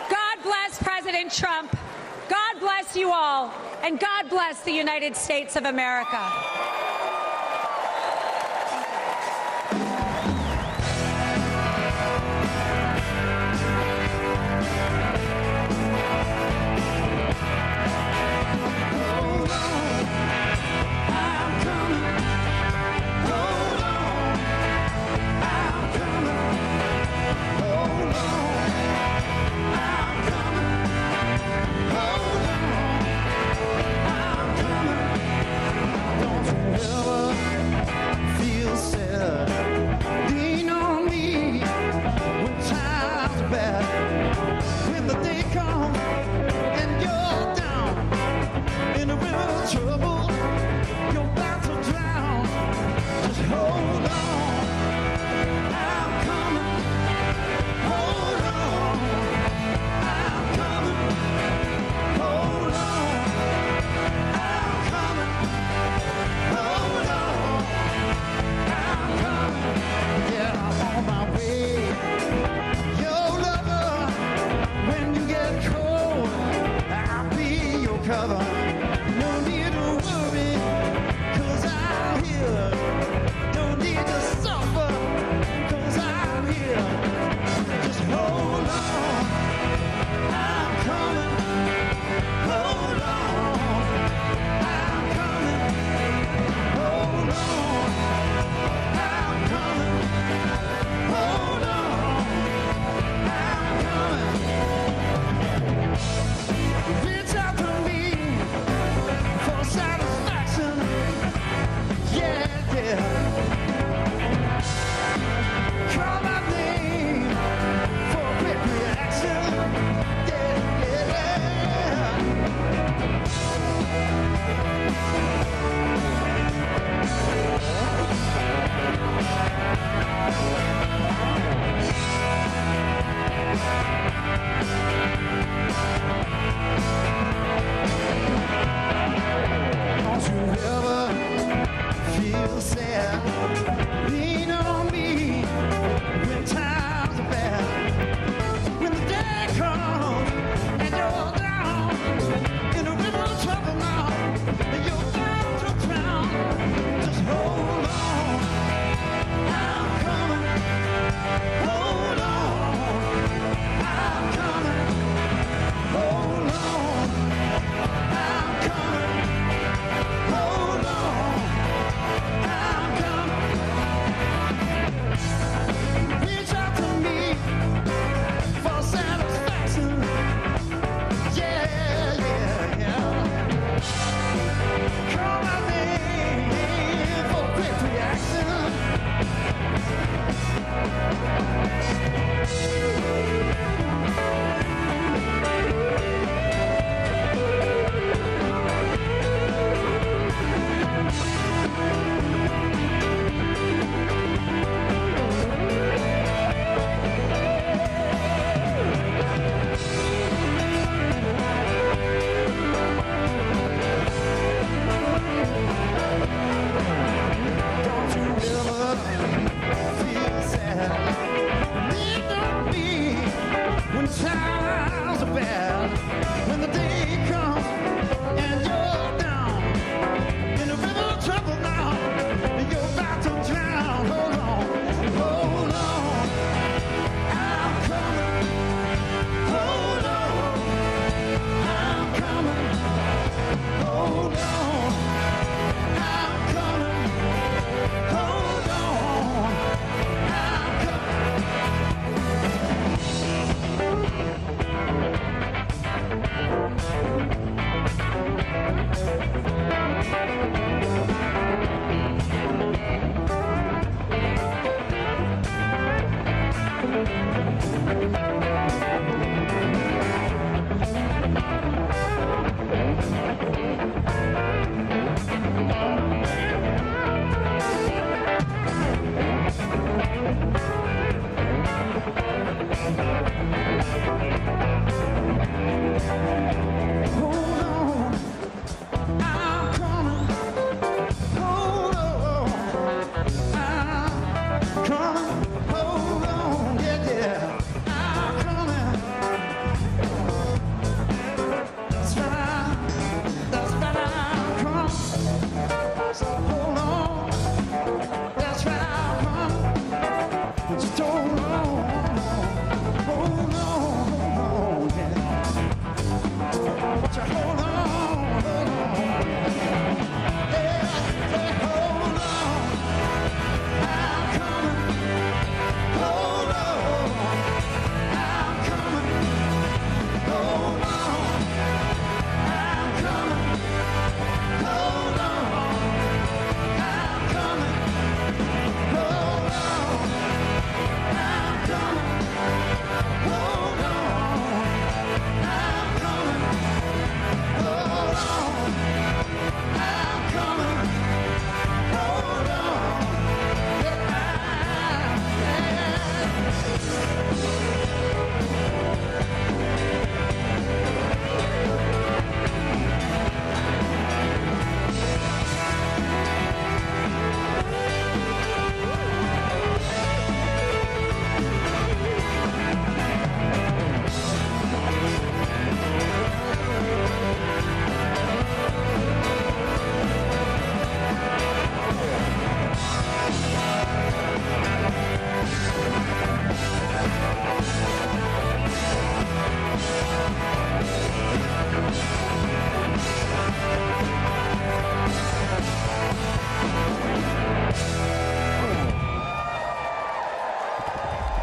God bless President Trump. God bless you all. And God bless the United States of America.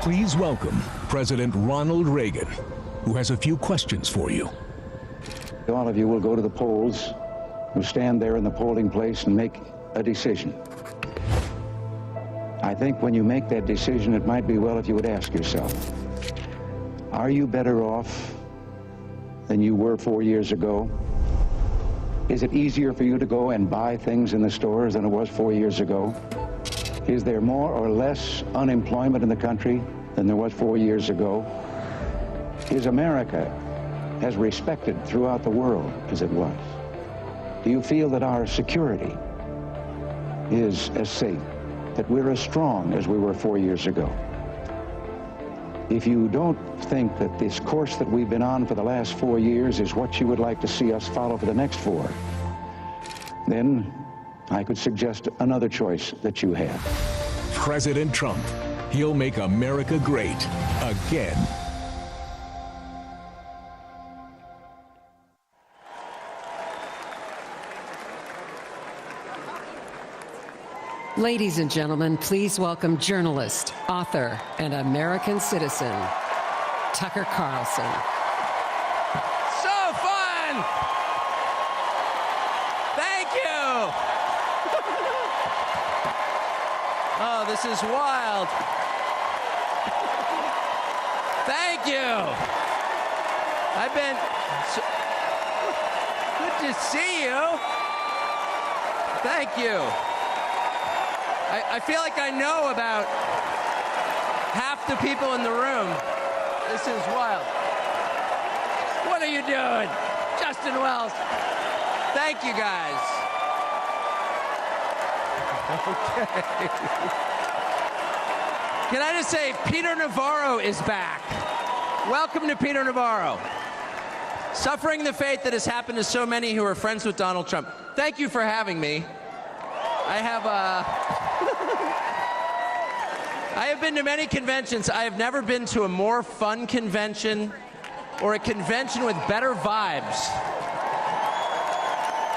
Please welcome President Ronald Reagan, who has a few questions for you. All of you will go to the polls, will stand there in the polling place and make a decision. I think when you make that decision, it might be well if you would ask yourself, are you better off than you were 4 years ago? Is it easier for you to go and buy things in the stores than it was 4 years ago? Is there more or less unemployment in the country than there was 4 years ago? Is America as respected throughout the world as it was? Do you feel that our security is as safe, that we're as strong as we were 4 years ago? If you don't think that this course that we've been on for the last 4 years is what you would like to see us follow for the next 4, then I could suggest another choice that you have. President Trump. He'll make America great again. Ladies and gentlemen, please welcome journalist, author, and American citizen, Tucker Carlson. So fun! Thank you! Oh, this is wild. Thank you. I've been good to see you. Thank you. I feel like I know about half the people in the room. This is wild. What are you doing? Justin Wells. Thank you, guys. Okay. Can I just say, Peter Navarro is back. Welcome to Peter Navarro. Suffering the fate that has happened to so many who are friends with Donald Trump. Thank you for having me. I have been to many conventions. I have never been to a more fun convention or a convention with better vibes.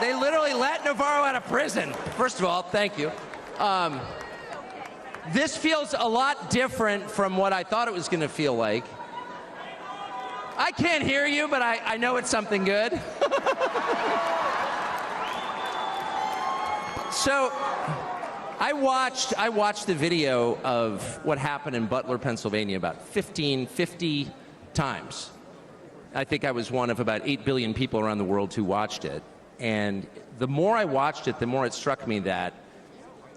They literally let Navarro out of prison. First of all, thank you. This feels a lot different from what I thought it was going to feel like. I can't hear you, but I know it's something good. So, I watched the video of what happened in Butler, Pennsylvania about 50 times. I think I was one of about 8 billion people around the world who watched it. And the more I watched it, the more it struck me that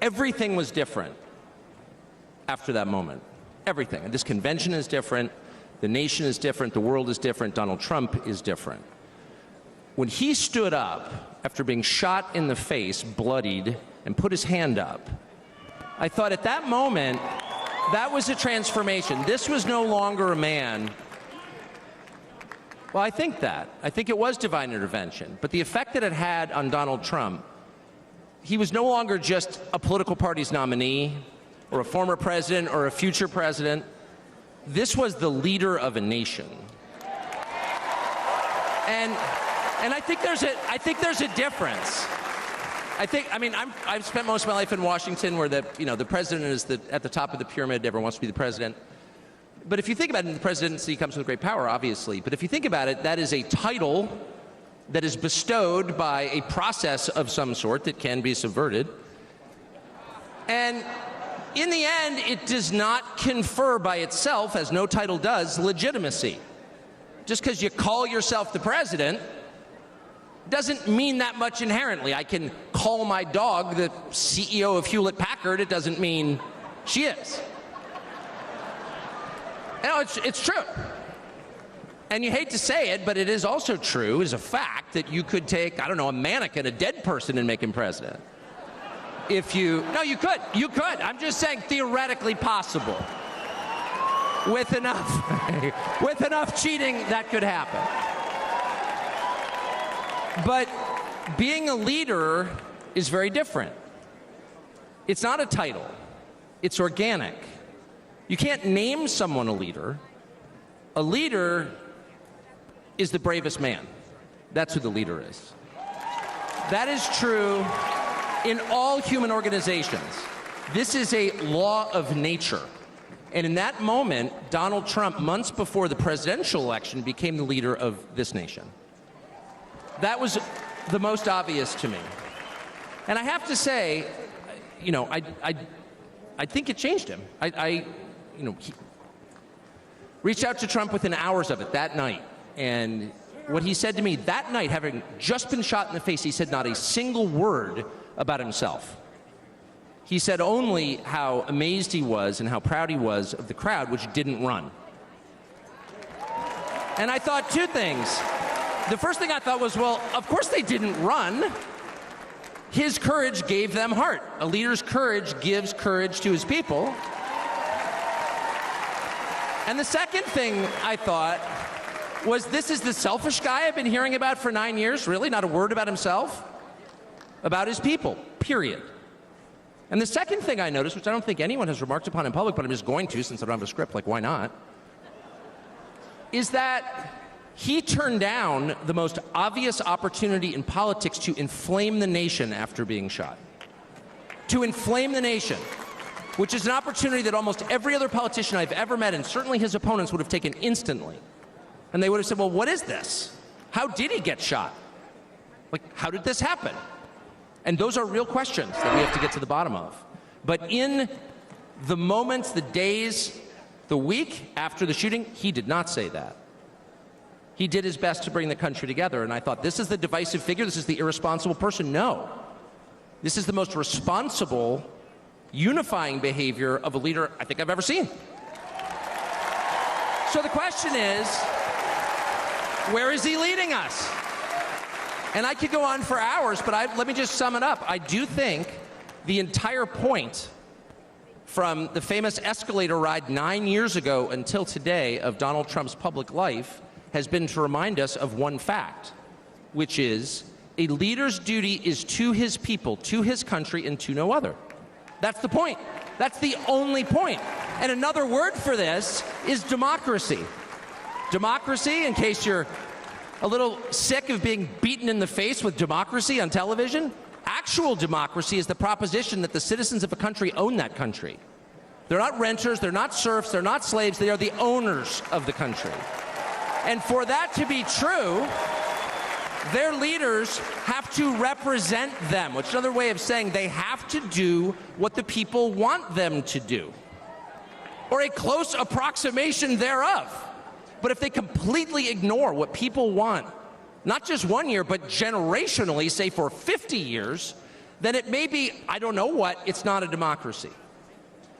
everything was different after that moment. Everything. And this convention is different. The nation is different. The world is different. Donald Trump is different. When he stood up after being shot in the face, bloodied, and put his hand up, I thought at that moment, that was a transformation. This was no longer a man. Well, I think it was divine intervention. But the effect that it had on Donald Trump, he was no longer just a political party's nominee or a former president or a future president. This was the leader of a nation. And I think there's a difference. I've spent most of my life in Washington, where the president is at the top of the pyramid. Everyone wants to be the president. But if you think about it, the presidency comes with great power, obviously. But if you think about it, that is a title that is bestowed by a process of some sort that can be subverted. And in the end, it does not confer by itself, as no title does, legitimacy. Just because you call yourself the president doesn't mean that much inherently. I can call my dog the CEO of Hewlett-Packard. It doesn't mean she is. No, it's true. And you hate to say it, but it is also true, is a fact, that you could take, I don't know, a mannequin, a dead person, and make him president. No, you could. You could. I'm just saying theoretically possible. With enough cheating, that could happen. But being a leader is very different. It's not a title. It's organic. You can't name someone a leader. A leader is the bravest man. That's who the leader is. That is true in all human organizations. This is a law of nature. And in that moment, Donald Trump, months before the presidential election, became the leader of this nation. That was the most obvious to me. And I have to say, I think it changed him. He reached out to Trump within hours of it that night. And what he said to me that night, having just been shot in the face, he said not a single word about himself. He said only how amazed he was and how proud he was of the crowd, which didn't run. And I thought two things. The first thing I thought was, well, of course they didn't run. His courage gave them heart. A leader's courage gives courage to his people. And the second thing I thought was, this is the selfish guy I've been hearing about for 9 years? Really? Not a word about himself? About his people, period. And the second thing I noticed, which I don't think anyone has remarked upon in public, but I'm just going to since I don't have a script, like why not, is that he turned down the most obvious opportunity in politics to inflame the nation after being shot. To inflame the nation, which is an opportunity that almost every other politician I've ever met, and certainly his opponents, would have taken instantly. And they would have said, well, what is this? How did he get shot? Like, how did this happen? And those are real questions that we have to get to the bottom of. But in the moments, the days, the week after the shooting, he did not say that. He did his best to bring the country together. And I thought, this is the divisive figure? This is the irresponsible person? No. This is the most responsible, unifying behavior of a leader I think I've ever seen. So the question is, where is he leading us? And I could go on for hours, but let me just sum it up. I do think the entire point from the famous escalator ride 9 years ago until today of Donald Trump's public life has been to remind us of one fact, which is a leader's duty is to his people, to his country, and to no other. That's the point. That's the only point. And another word for this is democracy. Democracy, in case you're a little sick of being beaten in the face with democracy on television, actual democracy is the proposition that the citizens of a country own that country. They're not renters, they're not serfs, they're not slaves, they are the owners of the country. And for that to be true, Their leaders have to represent them, which is another way of saying they have to do what the people want them to do, or a close approximation thereof. But if they completely ignore what people want, not just 1 year, but generationally, say for 50 years, then it may be, I don't know what, it's not a democracy.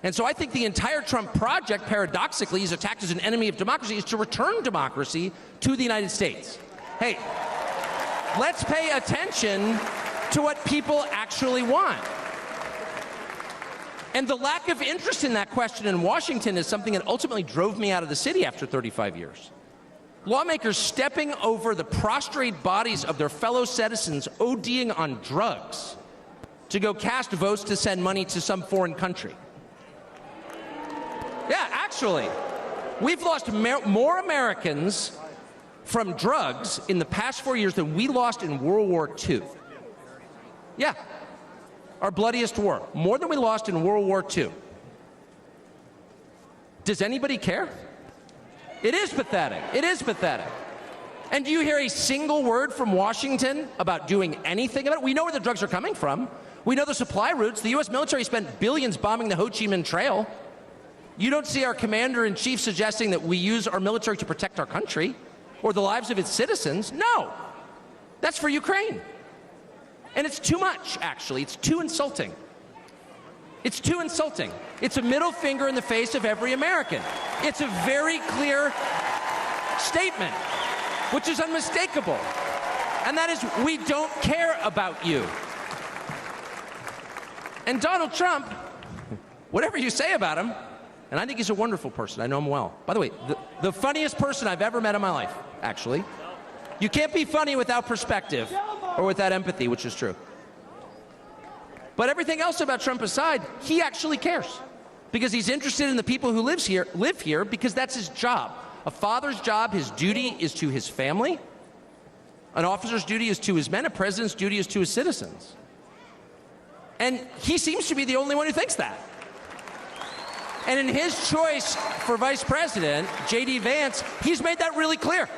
And so I think the entire Trump project, paradoxically, he's attacked as an enemy of democracy, is to return democracy to the United States. Hey, let's pay attention to what people actually want. And the lack of interest in that question in Washington is something that ultimately drove me out of the city after 35 years. Lawmakers stepping over the prostrate bodies of their fellow citizens ODing on drugs to go cast votes to send money to some foreign country. Yeah, actually, we've lost more Americans from drugs in the past 4 years than we lost in World War II. Yeah, our bloodiest war, more than we lost in World War II. Does anybody care? It is pathetic. It is pathetic. And do you hear a single word from Washington about doing anything about it? We know where the drugs are coming from. We know the supply routes. The U.S. military spent billions bombing the Ho Chi Minh Trail. You don't see our commander-in-chief suggesting that we use our military to protect our country or the lives of its citizens. No, that's for Ukraine. And it's too much, actually. It's too insulting. It's too insulting. It's a middle finger in the face of every American. It's a very clear statement, which is unmistakable. And that is, we don't care about you. And Donald Trump, whatever you say about him, and I think he's a wonderful person. I know him well. By the way, the funniest person I've ever met in my life, actually. You can't be funny without perspective or without empathy, which is true. But everything else about Trump aside, he actually cares because he's interested in the people who live here because that's his job. A father's job, his duty is to his family. An officer's duty is to his men. A president's duty is to his citizens. And he seems to be the only one who thinks that. And in his choice for vice president, J.D. Vance, he's made that really clear.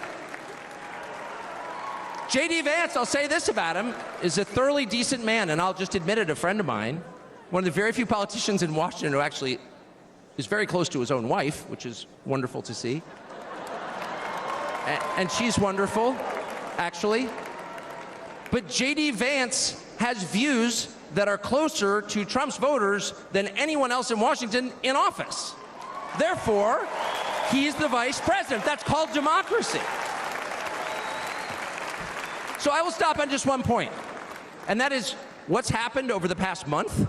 J.D. Vance, I'll say this about him, is a thoroughly decent man, and I'll just admit it, a friend of mine, one of the very few politicians in Washington who actually is very close to his own wife, which is wonderful to see. And she's wonderful, actually. But J.D. Vance has views that are closer to Trump's voters than anyone else in Washington in office. Therefore, he's the vice president. That's called democracy. So I will stop on just one point, and that is what's happened over the past month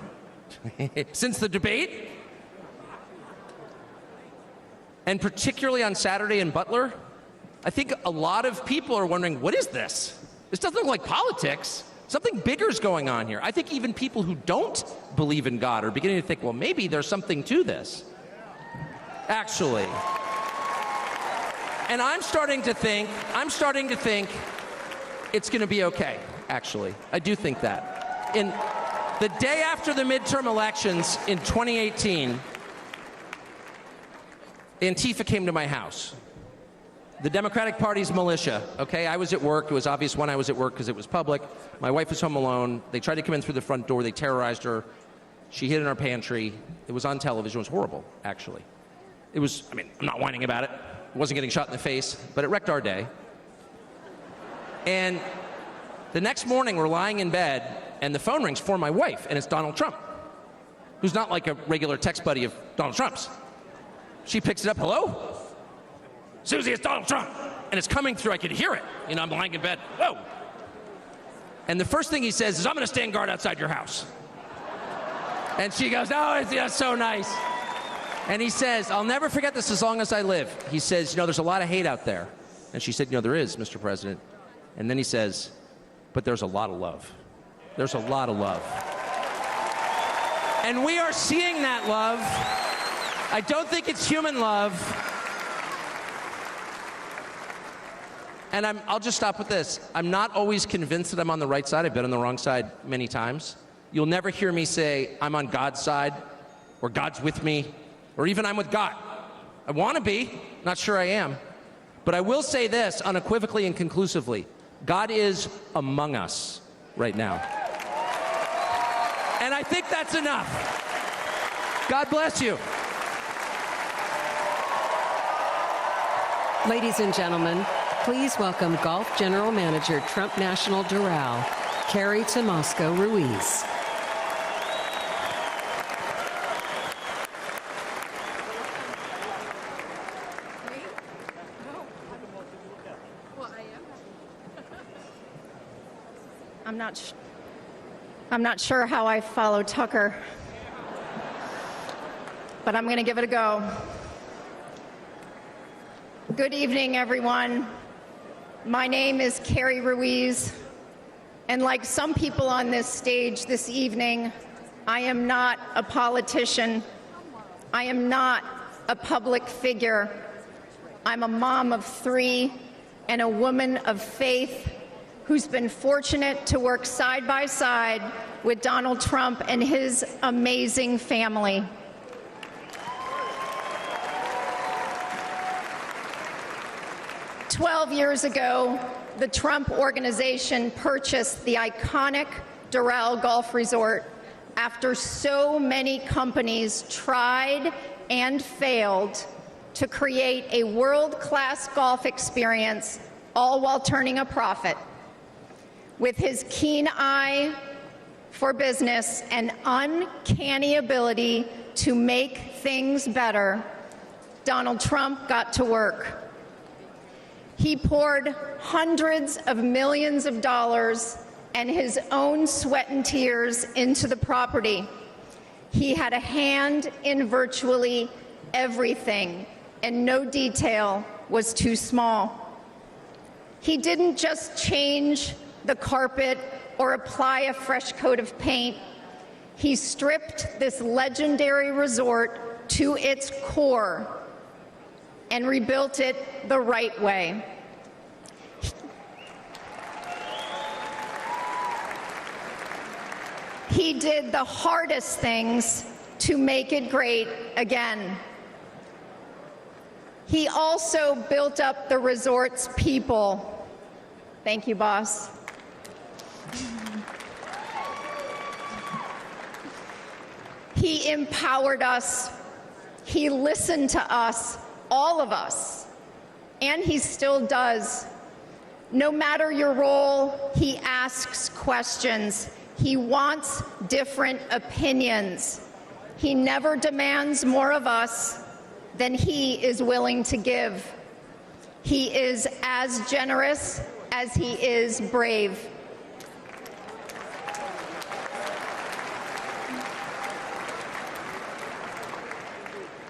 since the debate, and particularly on Saturday in Butler. I think a lot of people are wondering, what is this? This doesn't look like politics. Something bigger is going on here. I think even people who don't believe in God are beginning to think, well, maybe there's something to this, actually. And I'm starting to think it's going to be okay, actually. I do think that. In the day after the midterm elections in 2018, Antifa came to my house. The Democratic Party's militia, okay? I was at work. It was obvious when I was at work because it was public. My wife was home alone. They tried to come in through the front door. They terrorized her. She hid in our pantry. It was on television. It was horrible, actually. It was, I mean, I'm not whining about it. I wasn't getting shot in the face, but it wrecked our day. And the next morning, we're lying in bed, and the phone rings for my wife, and it's Donald Trump, who's not like a regular text buddy of Donald Trump's. She picks it up, hello? Susie, it's Donald Trump. And it's coming through, I could hear it. You know, I'm lying in bed, whoa. And the first thing he says is, I'm gonna stand guard outside your house. And she goes, oh, it's so nice. And he says, I'll never forget this as long as I live. He says, you know, there's a lot of hate out there. And she said, you know, there is, Mr. President. And then he says, but there's a lot of love. There's a lot of love. And we are seeing that love. I don't think it's human love. And I'll just stop with this. I'm not always convinced that I'm on the right side. I've been on the wrong side many times. You'll never hear me say I'm on God's side, or God's with me, or even I'm with God. I want to be, not sure I am. But I will say this unequivocally and conclusively. God is among us right now. And I think that's enough. God bless you. Ladies and gentlemen, please welcome Golf General Manager, Trump National Doral, Carrie Tomasco Ruiz. I'm not sure how I follow Tucker, but I'm going to give it a go. Good evening, everyone. My name is Carrie Ruiz, and like some people on this stage this evening, I am not a politician. I am not a public figure. I'm a mom of 3 and a woman of faith who's been fortunate to work side by side with Donald Trump and his amazing family. "12 years ago, the Trump Organization purchased the iconic Doral Golf Resort after so many companies tried and failed to create a world-class golf experience, all while turning a profit. With his keen eye for business and uncanny ability to make things better, Donald Trump got to work. He poured hundreds of millions of dollars and his own sweat and tears into the property. He had a hand in virtually everything, and no detail was too small. He didn't just change the carpet or apply a fresh coat of paint. He stripped this legendary resort to its core and rebuilt it the right way. He did the hardest things to make it great again. He also built up the resort's people. Thank you, boss. He empowered us. He listened to us, all of us, and he still does. No matter your role, he asks questions. He wants different opinions. He never demands more of us than he is willing to give. He is as generous as he is brave.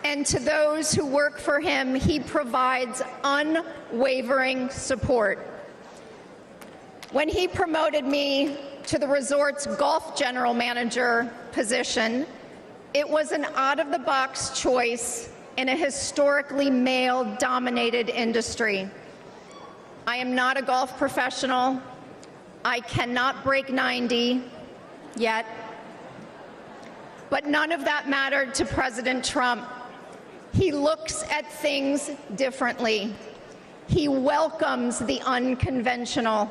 And to those who work for him, he provides unwavering support. When he promoted me to the resort's golf general manager position, it was an out-of-the-box choice in a historically male-dominated industry. I am not a golf professional. I cannot break 90 yet. But none of that mattered to President Trump. He looks at things differently. He welcomes the unconventional.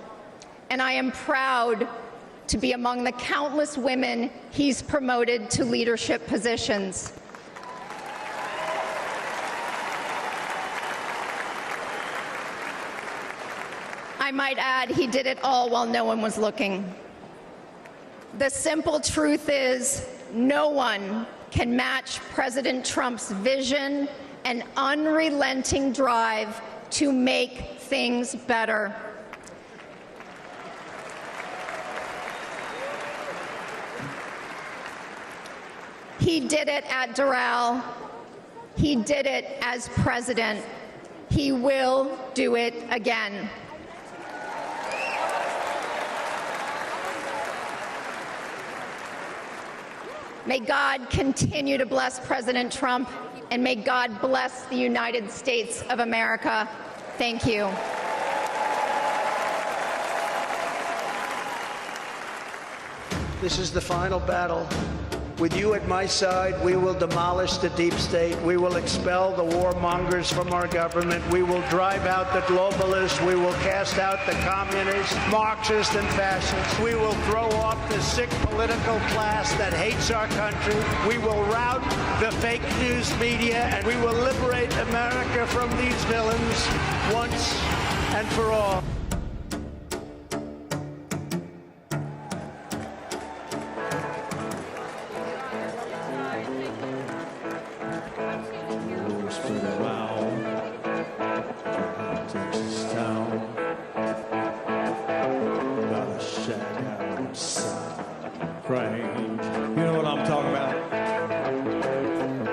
And I am proud to be among the countless women he's promoted to leadership positions. I might add, he did it all while no one was looking. The simple truth is, no one can match President Trump's vision and unrelenting drive to make things better. He did it at Doral. He did it as president. He will do it again. May God continue to bless President Trump, and may God bless the United States of America. Thank you. This is the final battle With you at my side, we will demolish the deep state. We will expel the warmongers from our government. We will drive out the globalists. We will cast out the communists, Marxists, and fascists. We will throw off the sick political class that hates our country. We will rout the fake news media, and we will liberate America from these villains once and for all. You know what I'm talking about?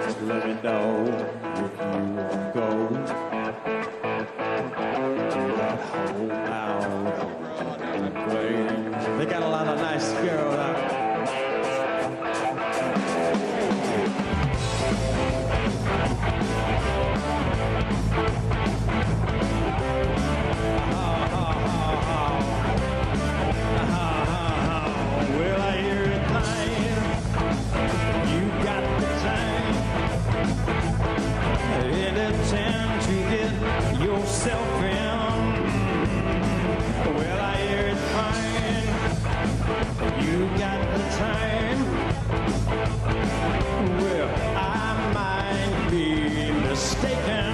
Just let me know if you want to go to that whole out Grange. They got a lot of nice girls out there. Well, I hear it playing. You got the time. Any time to get yourself in. Well, I hear it playing. You got the time. Well, I might be mistaken.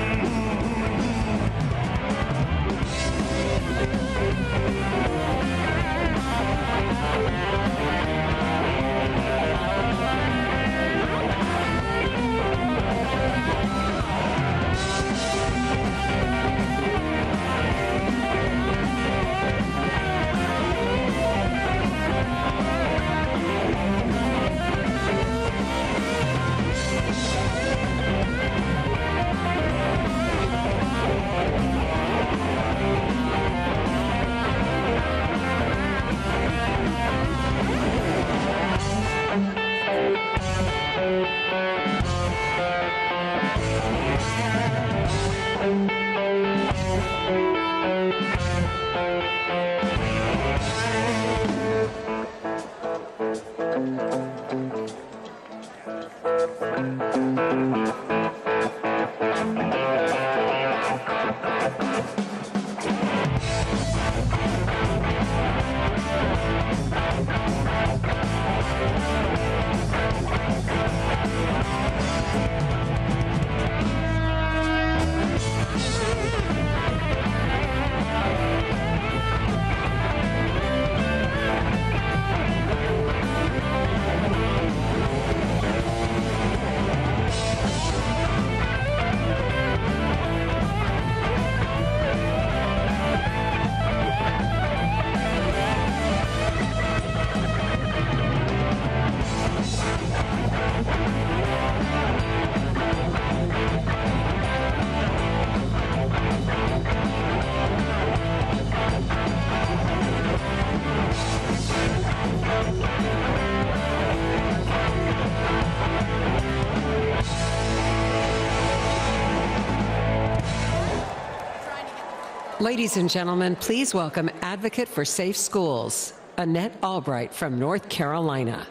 Ladies and gentlemen, please welcome Advocate for Safe Schools, Annette Albright from North Carolina.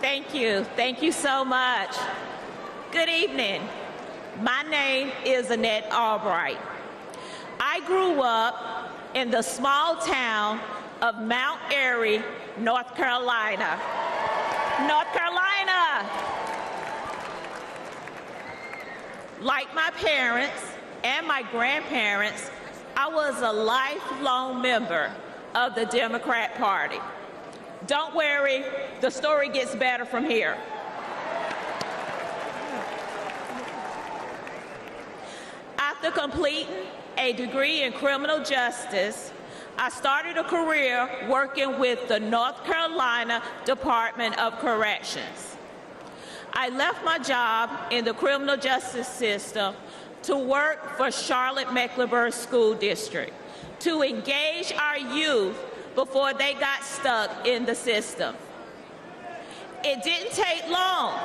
Thank you. Thank you so much. Good evening. My name is Annette Albright. I grew up in the small town of Mount Airy, North Carolina. North Carolina. Like my parents and my grandparents, I was a lifelong member of the Democrat Party. Don't worry, the story gets better from here. After completing a degree in criminal justice, I started a career working with the North Carolina Department of Corrections. I left my job in the criminal justice system to work for Charlotte-Mecklenburg School District to engage our youth before they got stuck in the system. It didn't take long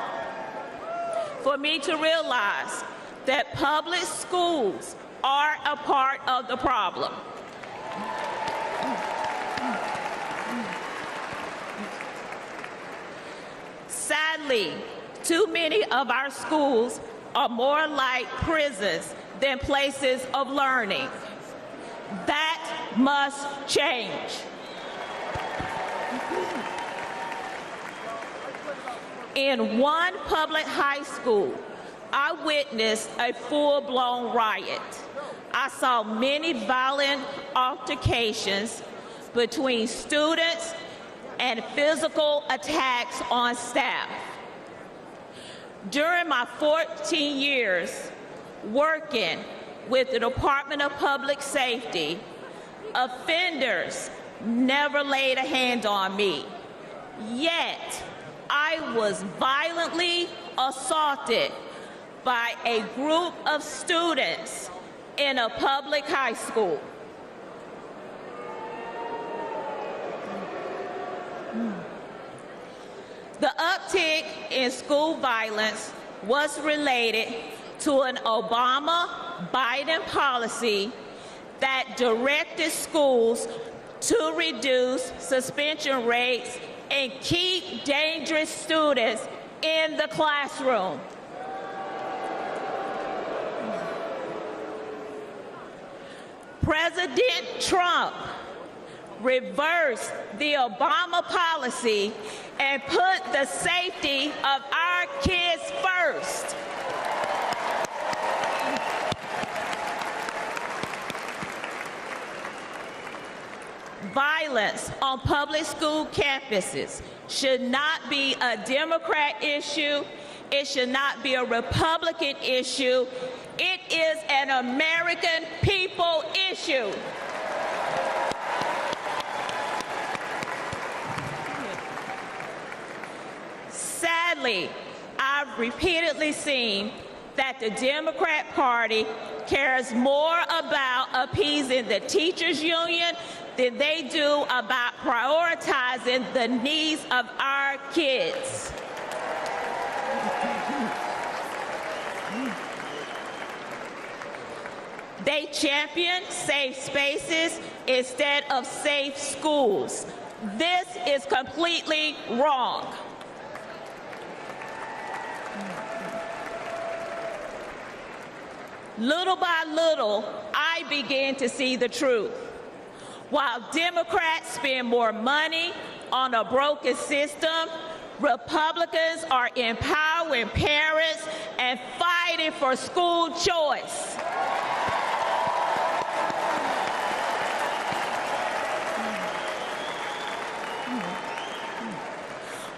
for me to realize that public schools are a part of the problem. Sadly, too many of our schools are more like prisons than places of learning. That must change. In one public high school, I witnessed a full-blown riot. I saw many violent altercations between students and physical attacks on staff. During my 14 years working with the Department of Public Safety, offenders never laid a hand on me. Yet, I was violently assaulted by a group of students in a public high school. The uptick in school violence was related to an Obama-Biden policy that directed schools to reduce suspension rates and keep dangerous students in the classroom. President Trump reversed the Obama policy and put the safety of our kids first. Violence on public school campuses should not be a Democrat issue. It should not be a Republican issue. It is an American people issue. Sadly, I've repeatedly seen that the Democrat Party cares more about appeasing the teachers' union than they do about prioritizing the needs of our kids. They champion safe spaces instead of safe schools. This is completely wrong. Little by little, I began to see the truth. While Democrats spend more money on a broken system, Republicans are empowering parents and fighting for school choice.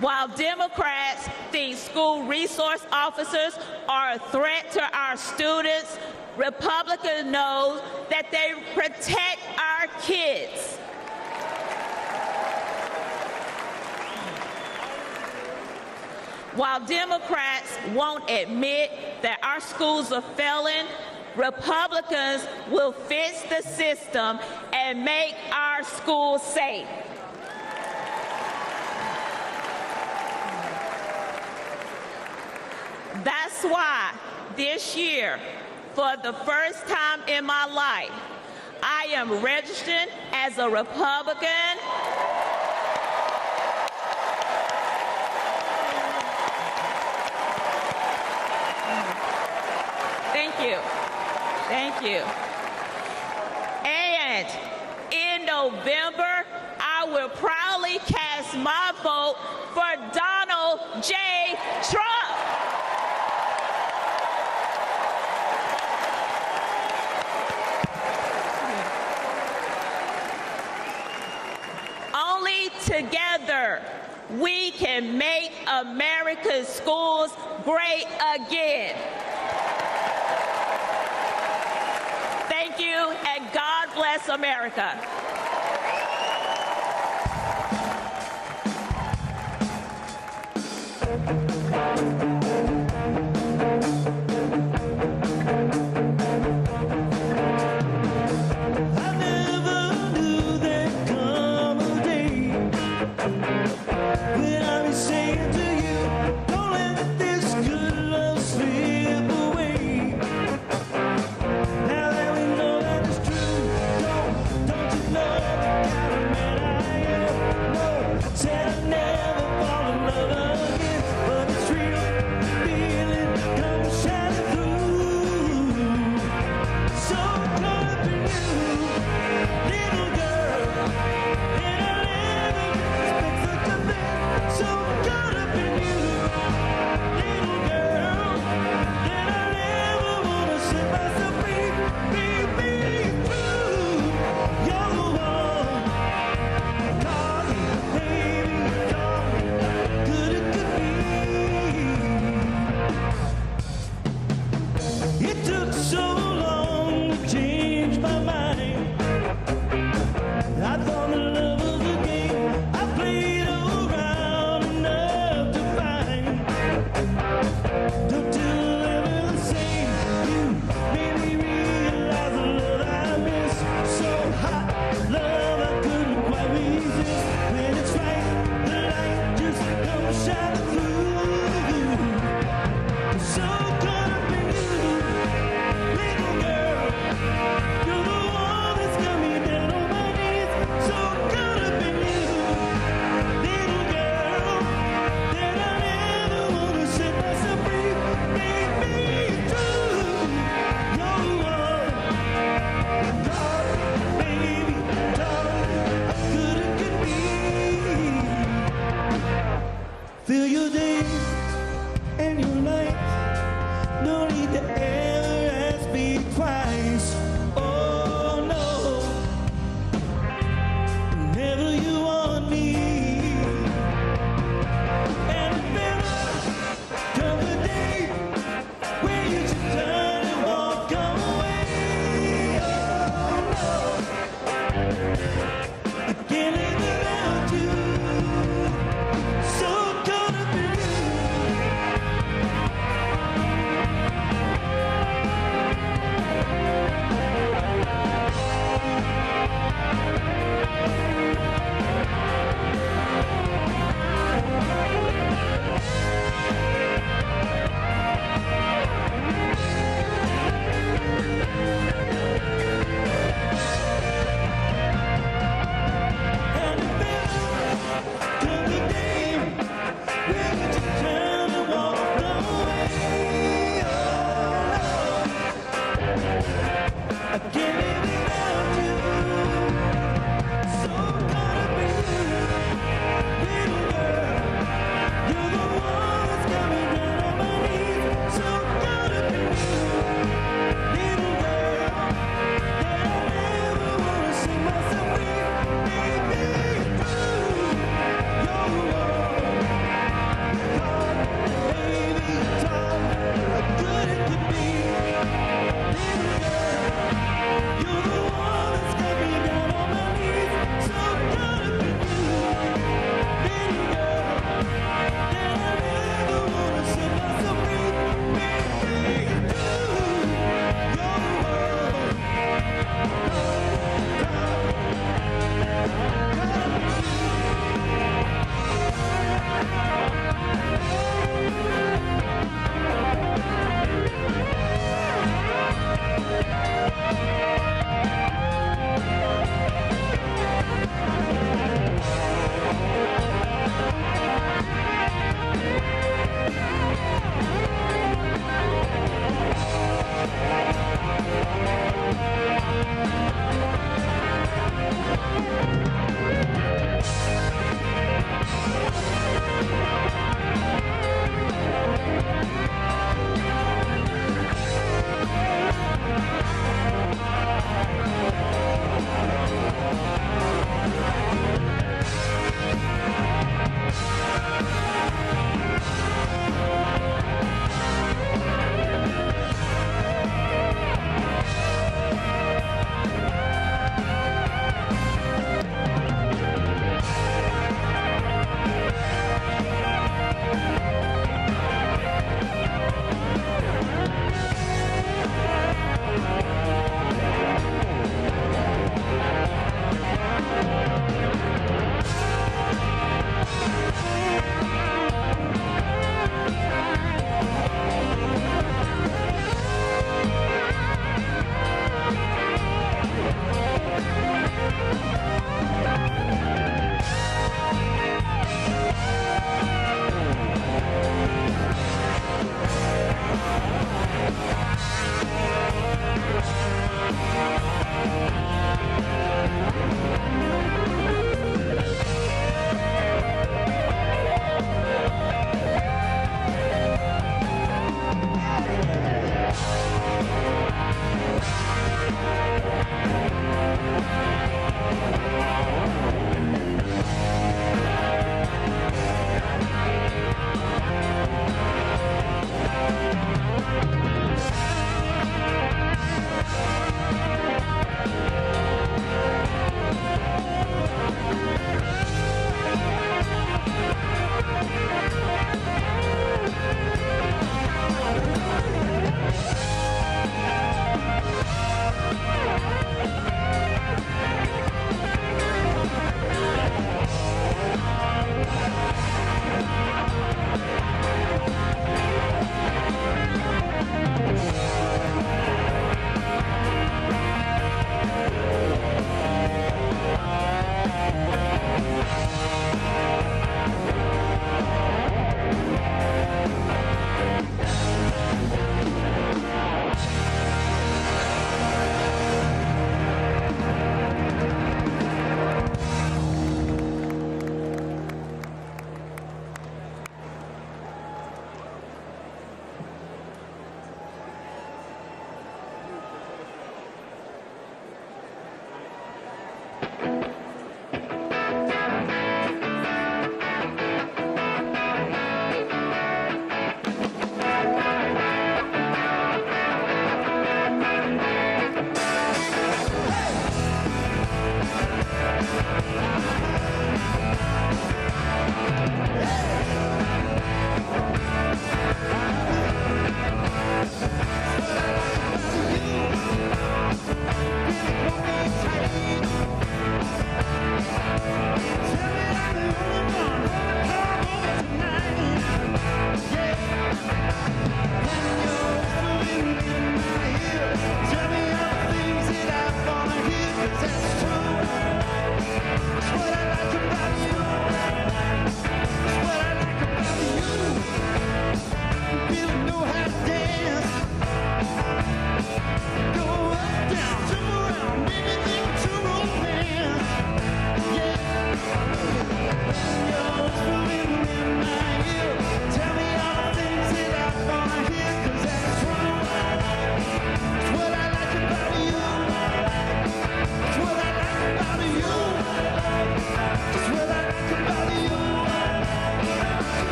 While Democrats think school resource officers are a threat to our students, Republicans know that they protect our kids. While Democrats won't admit that our schools are failing, Republicans will fix the system and make our schools safe. That's why this year, for the first time in my life, I am registered as a Republican. Thank you. Thank you. And in November, I will proudly cast my vote for Donald J. Trump. Only together we can make America's schools great again. Thank you, and God bless America. Now there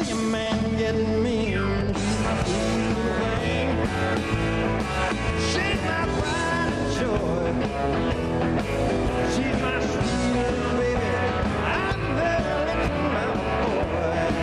see a man getting mean. She's my sweet little thing. She's my pride and joy. She's my sweet little baby. I'm very little mountain boy.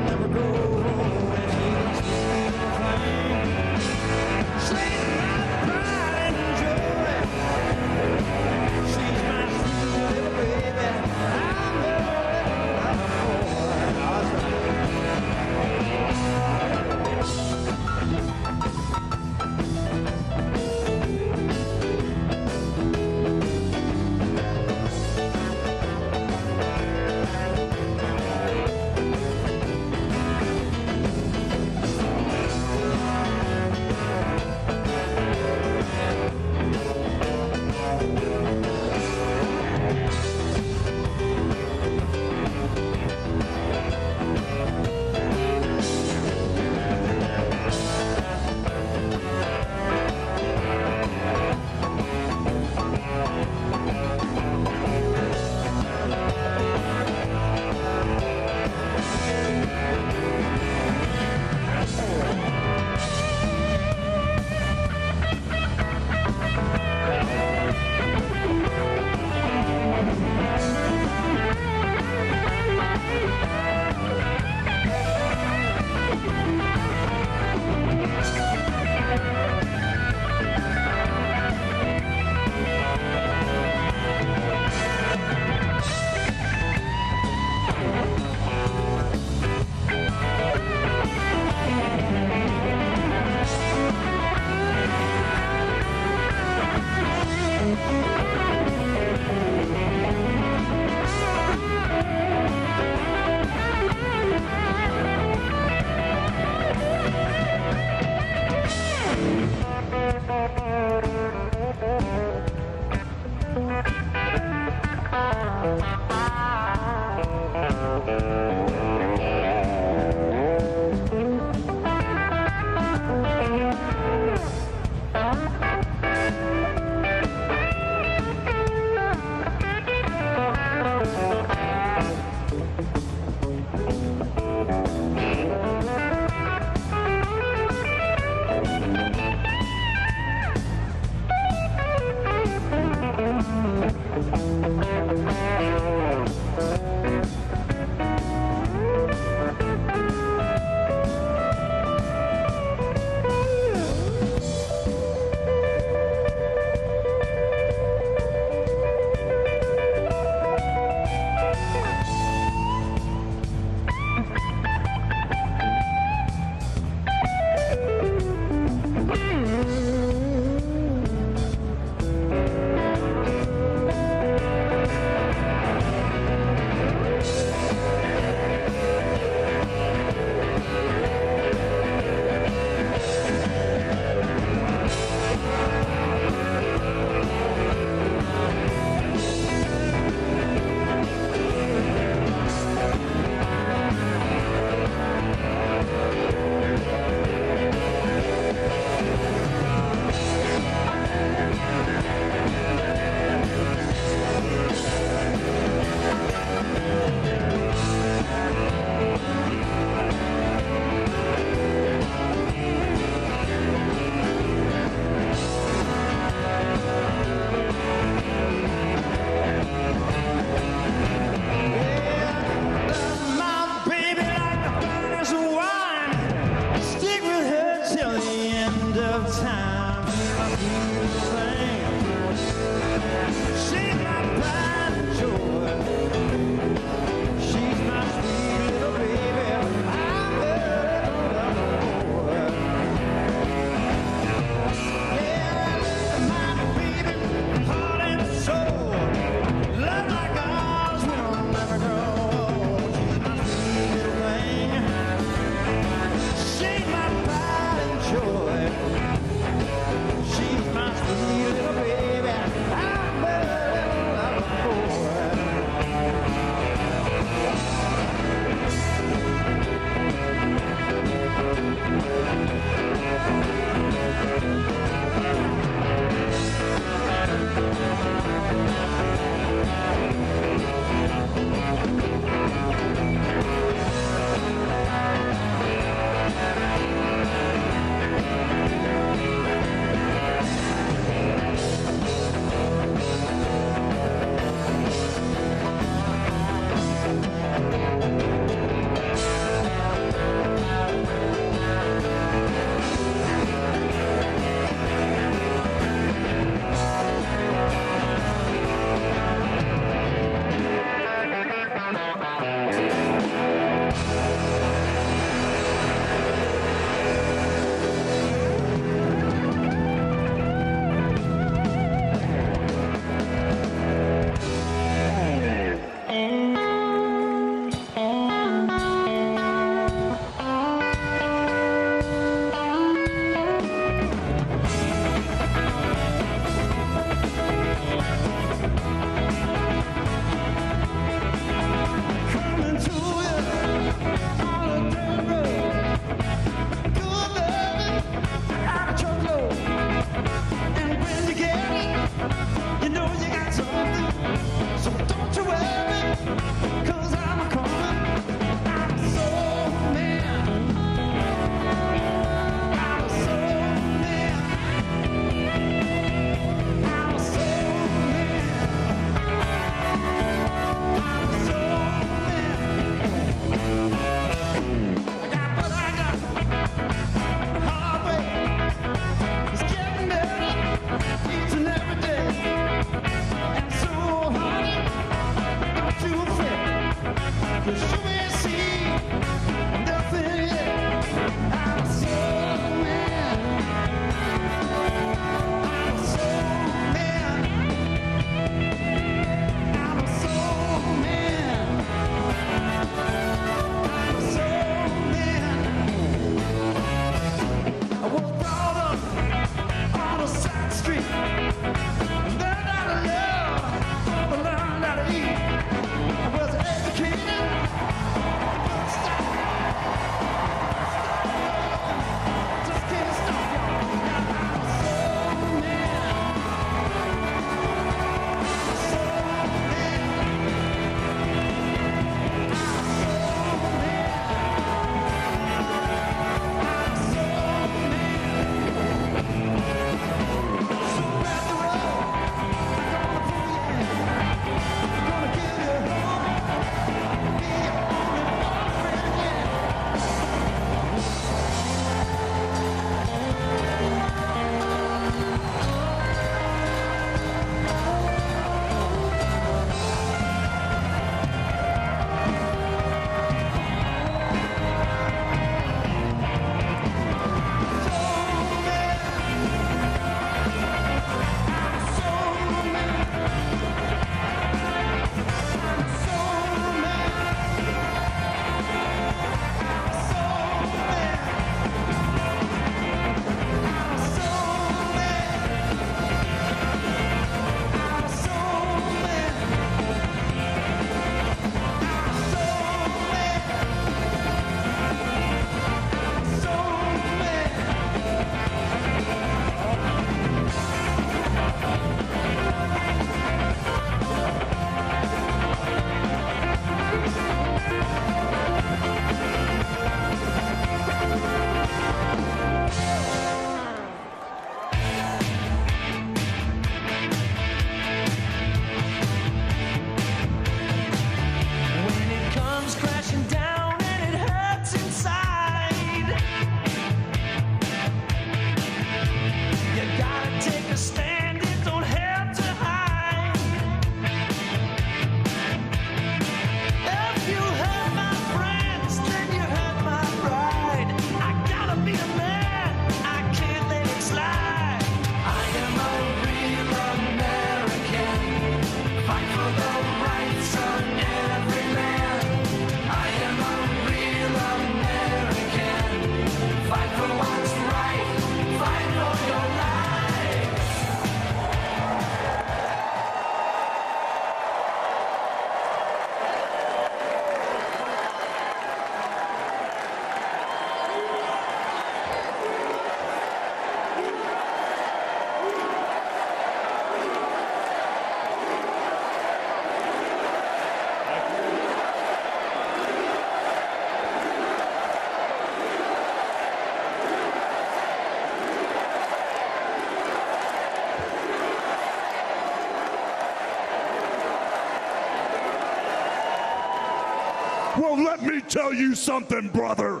Well, let me tell you something, brother.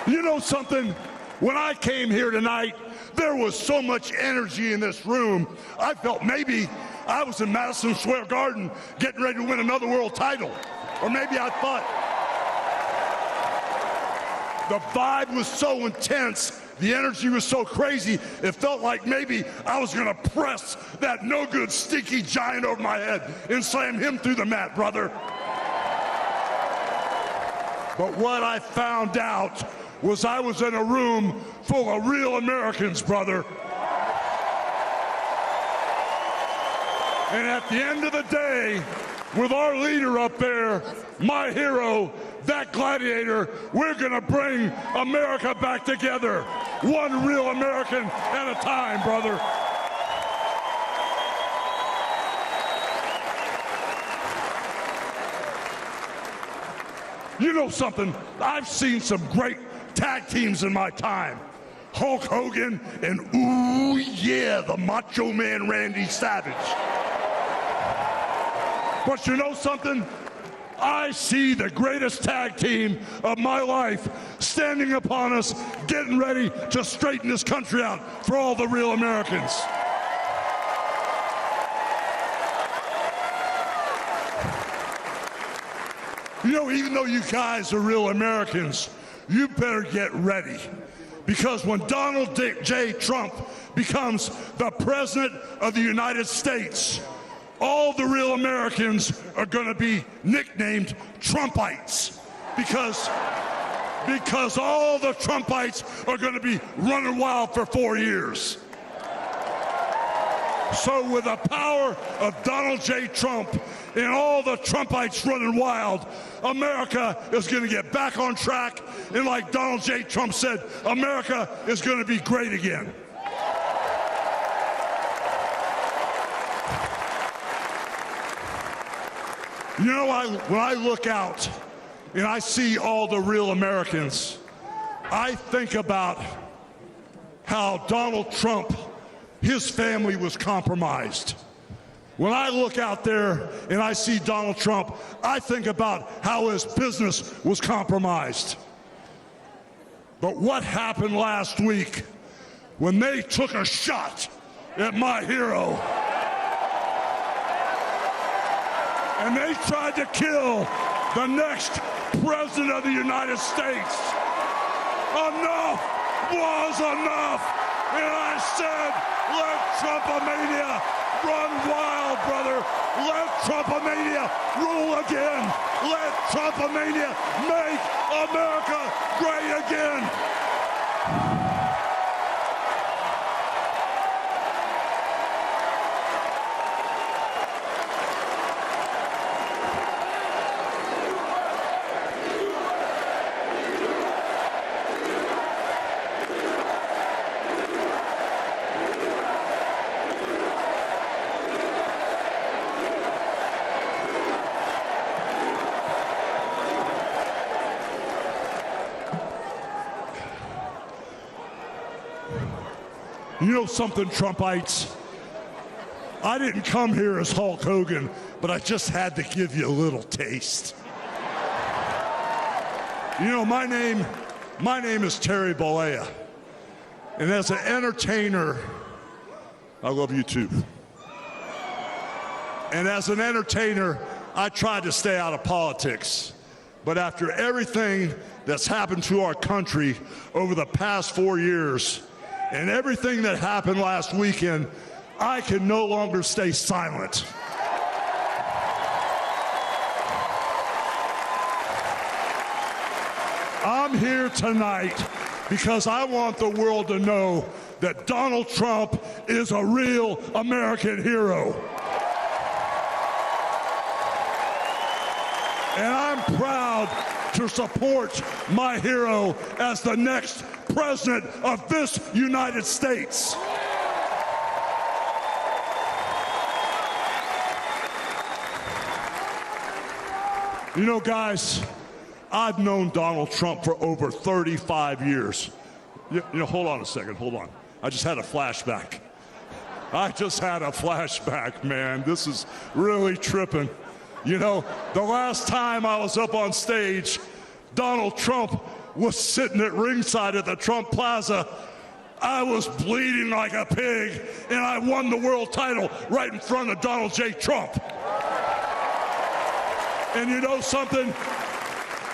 You know something? When I came here tonight, there was so much energy in this room. I felt maybe I was in Madison Square Garden getting ready to win another world title. Or maybe I thought the vibe was so intense, the energy was so crazy, it felt like maybe I was gonna press that no good stinky giant over my head and slam him through the mat, brother. But what I found out was I was in a room full of real Americans, brother. And at the end of the day, with our leader up there, my hero, that gladiator, we're gonna bring America back together, one real American at a time, brother. You know something? I've seen some great tag teams in my time. Hulk Hogan and, ooh yeah, the Macho Man Randy Savage. But you know something? I see the greatest tag team of my life standing upon us, getting ready to straighten this country out for all the real Americans. You know, even though you guys are real Americans, you better get ready. Because when Donald J. Trump becomes the President of the United States, all the real Americans are going to be nicknamed Trumpites. Because all the Trumpites are going to be running wild for 4 years. So with the power of Donald J. Trump and all the Trumpites running wild, America is going to get back on track. And like Donald J. Trump said, America is going to be great again. You know, when I look out and I see all the real Americans, I think about how Donald Trump, his family was compromised. When I look out there and I see Donald Trump, I think about how his business was compromised. But what happened last week when they took a shot at my hero and they tried to kill the next President of the United States? Enough was enough. And I said, let Trumpomania run wild, brother. Let Trumpomania rule again. Let Trumpomania make America great again. You know something, Trumpites? I didn't come here as Hulk Hogan, but I just had to give you a little taste. You know, my name is Terry Bollea. And as an entertainer, I love you too. And as an entertainer, I tried to stay out of politics. But after everything that's happened to our country over the past 4 years, and everything that happened last weekend, I can no longer stay silent. I'm here tonight because I want the world to know that Donald Trump is a real American hero. And I'm proud to support my hero as the next President of this United States. You know, guys, I've known Donald Trump for over 35 years. You know, hold on a second, hold on. I just had a flashback. Man. This is really tripping. You know, the last time I was up on stage, Donald Trump was sitting at ringside at the Trump Plaza. I was bleeding like a pig, and I won the world title right in front of Donald J. Trump. And you know something?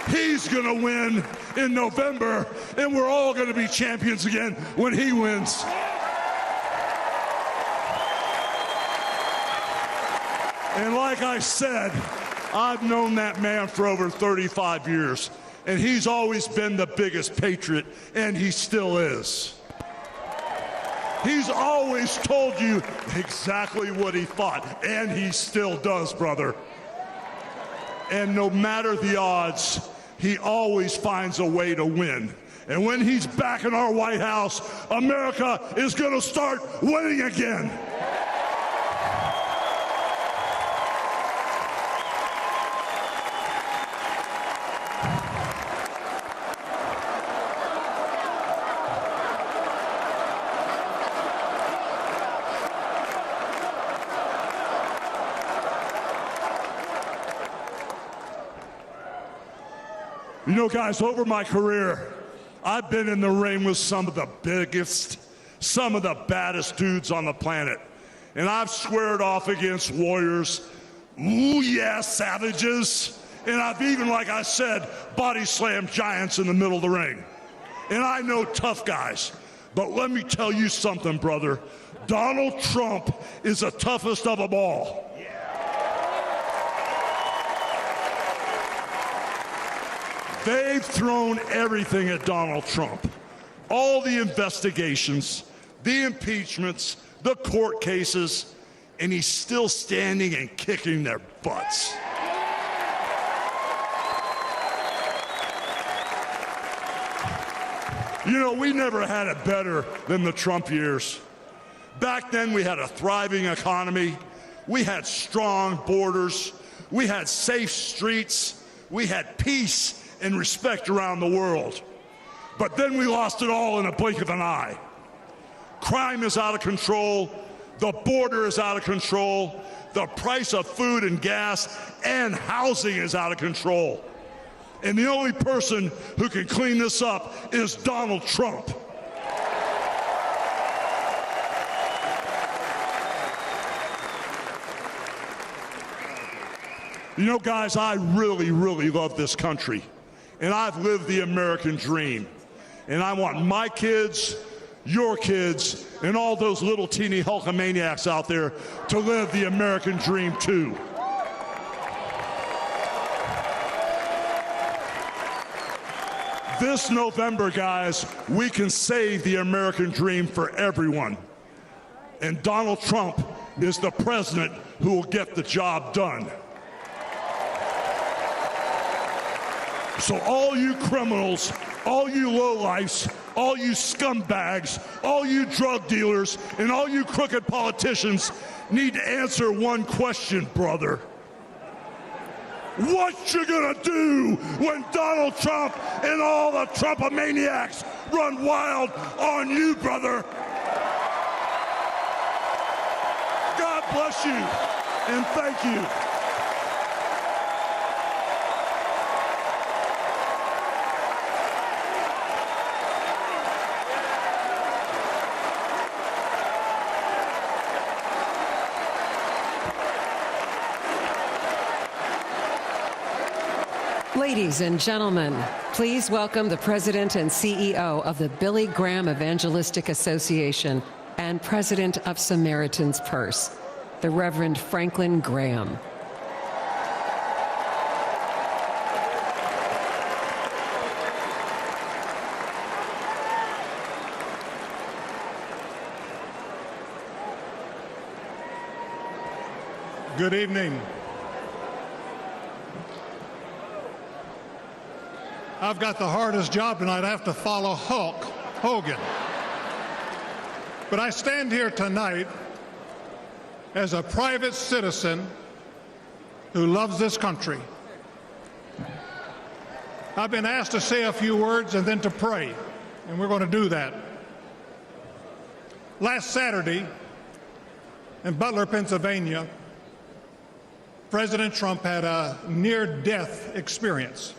He's gonna win in November, and we're all gonna be champions again when he wins. And like I said, I've known that man for over 35 years. And he's always been the biggest patriot, and he still is. He's always told you exactly what he thought, and he still does, brother. And no matter the odds, he always finds a way to win. And when he's back in our White House, America is going to start winning again. You know, guys, over my career, I've been in the ring with some of the biggest, some of the baddest dudes on the planet. And I've squared off against warriors, ooh yeah, savages, And I've even, like I said, body slammed giants in the middle of the ring. And I know tough guys. But let me tell you something, brother. Donald Trump is the toughest of them all. They've thrown everything at Donald Trump. All the investigations, the impeachments, the court cases, and he's still standing and kicking their butts. You know, we never had it better than the Trump years. Back then, we had a thriving economy. We had strong borders. We had safe streets. We had peace and respect around the world. But then we lost it all in a blink of an eye. Crime is out of control. The border is out of control. The price of food and gas and housing is out of control. And the only person who can clean this up is Donald Trump. You know, guys, I really, really love this country. And I've lived the American dream. And I want my kids, your kids, and all those little teeny Hulkamaniacs out there to live the American dream too. This November, guys, we can save the American dream for everyone. And Donald Trump is the president who will get the job done. So all you criminals, all you lowlifes, all you scumbags, all you drug dealers, and all you crooked politicians need to answer one question, brother. What you gonna do when Donald Trump and all the Trumpomaniacs run wild on you, brother? God bless you, and thank you. Ladies and gentlemen, please welcome the President and CEO of the Billy Graham Evangelistic Association and President of Samaritan's Purse, the Reverend Franklin Graham. Good evening. I've got the hardest job tonight. I have to follow Hulk Hogan. But I stand here tonight as a private citizen who loves this country. I've been asked to say a few words and then to pray, and we're going to do that. Last Saturday in Butler, Pennsylvania, President Trump had a near-death experience.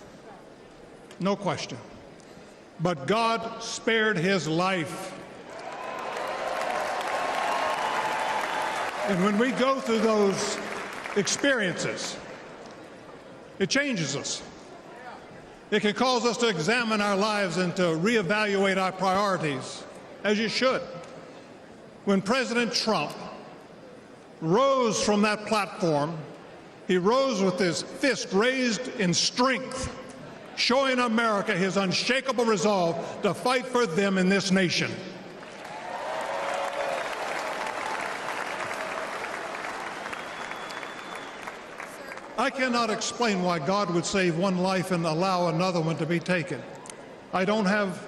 No question. But God spared his life. And when we go through those experiences, it changes us. It can cause us to examine our lives and to reevaluate our priorities, as you should. When President Trump rose from that platform, he rose with his fist raised in strength, showing America his unshakable resolve to fight for them in this nation. I cannot explain why God would save one life and allow another one to be taken. I don't have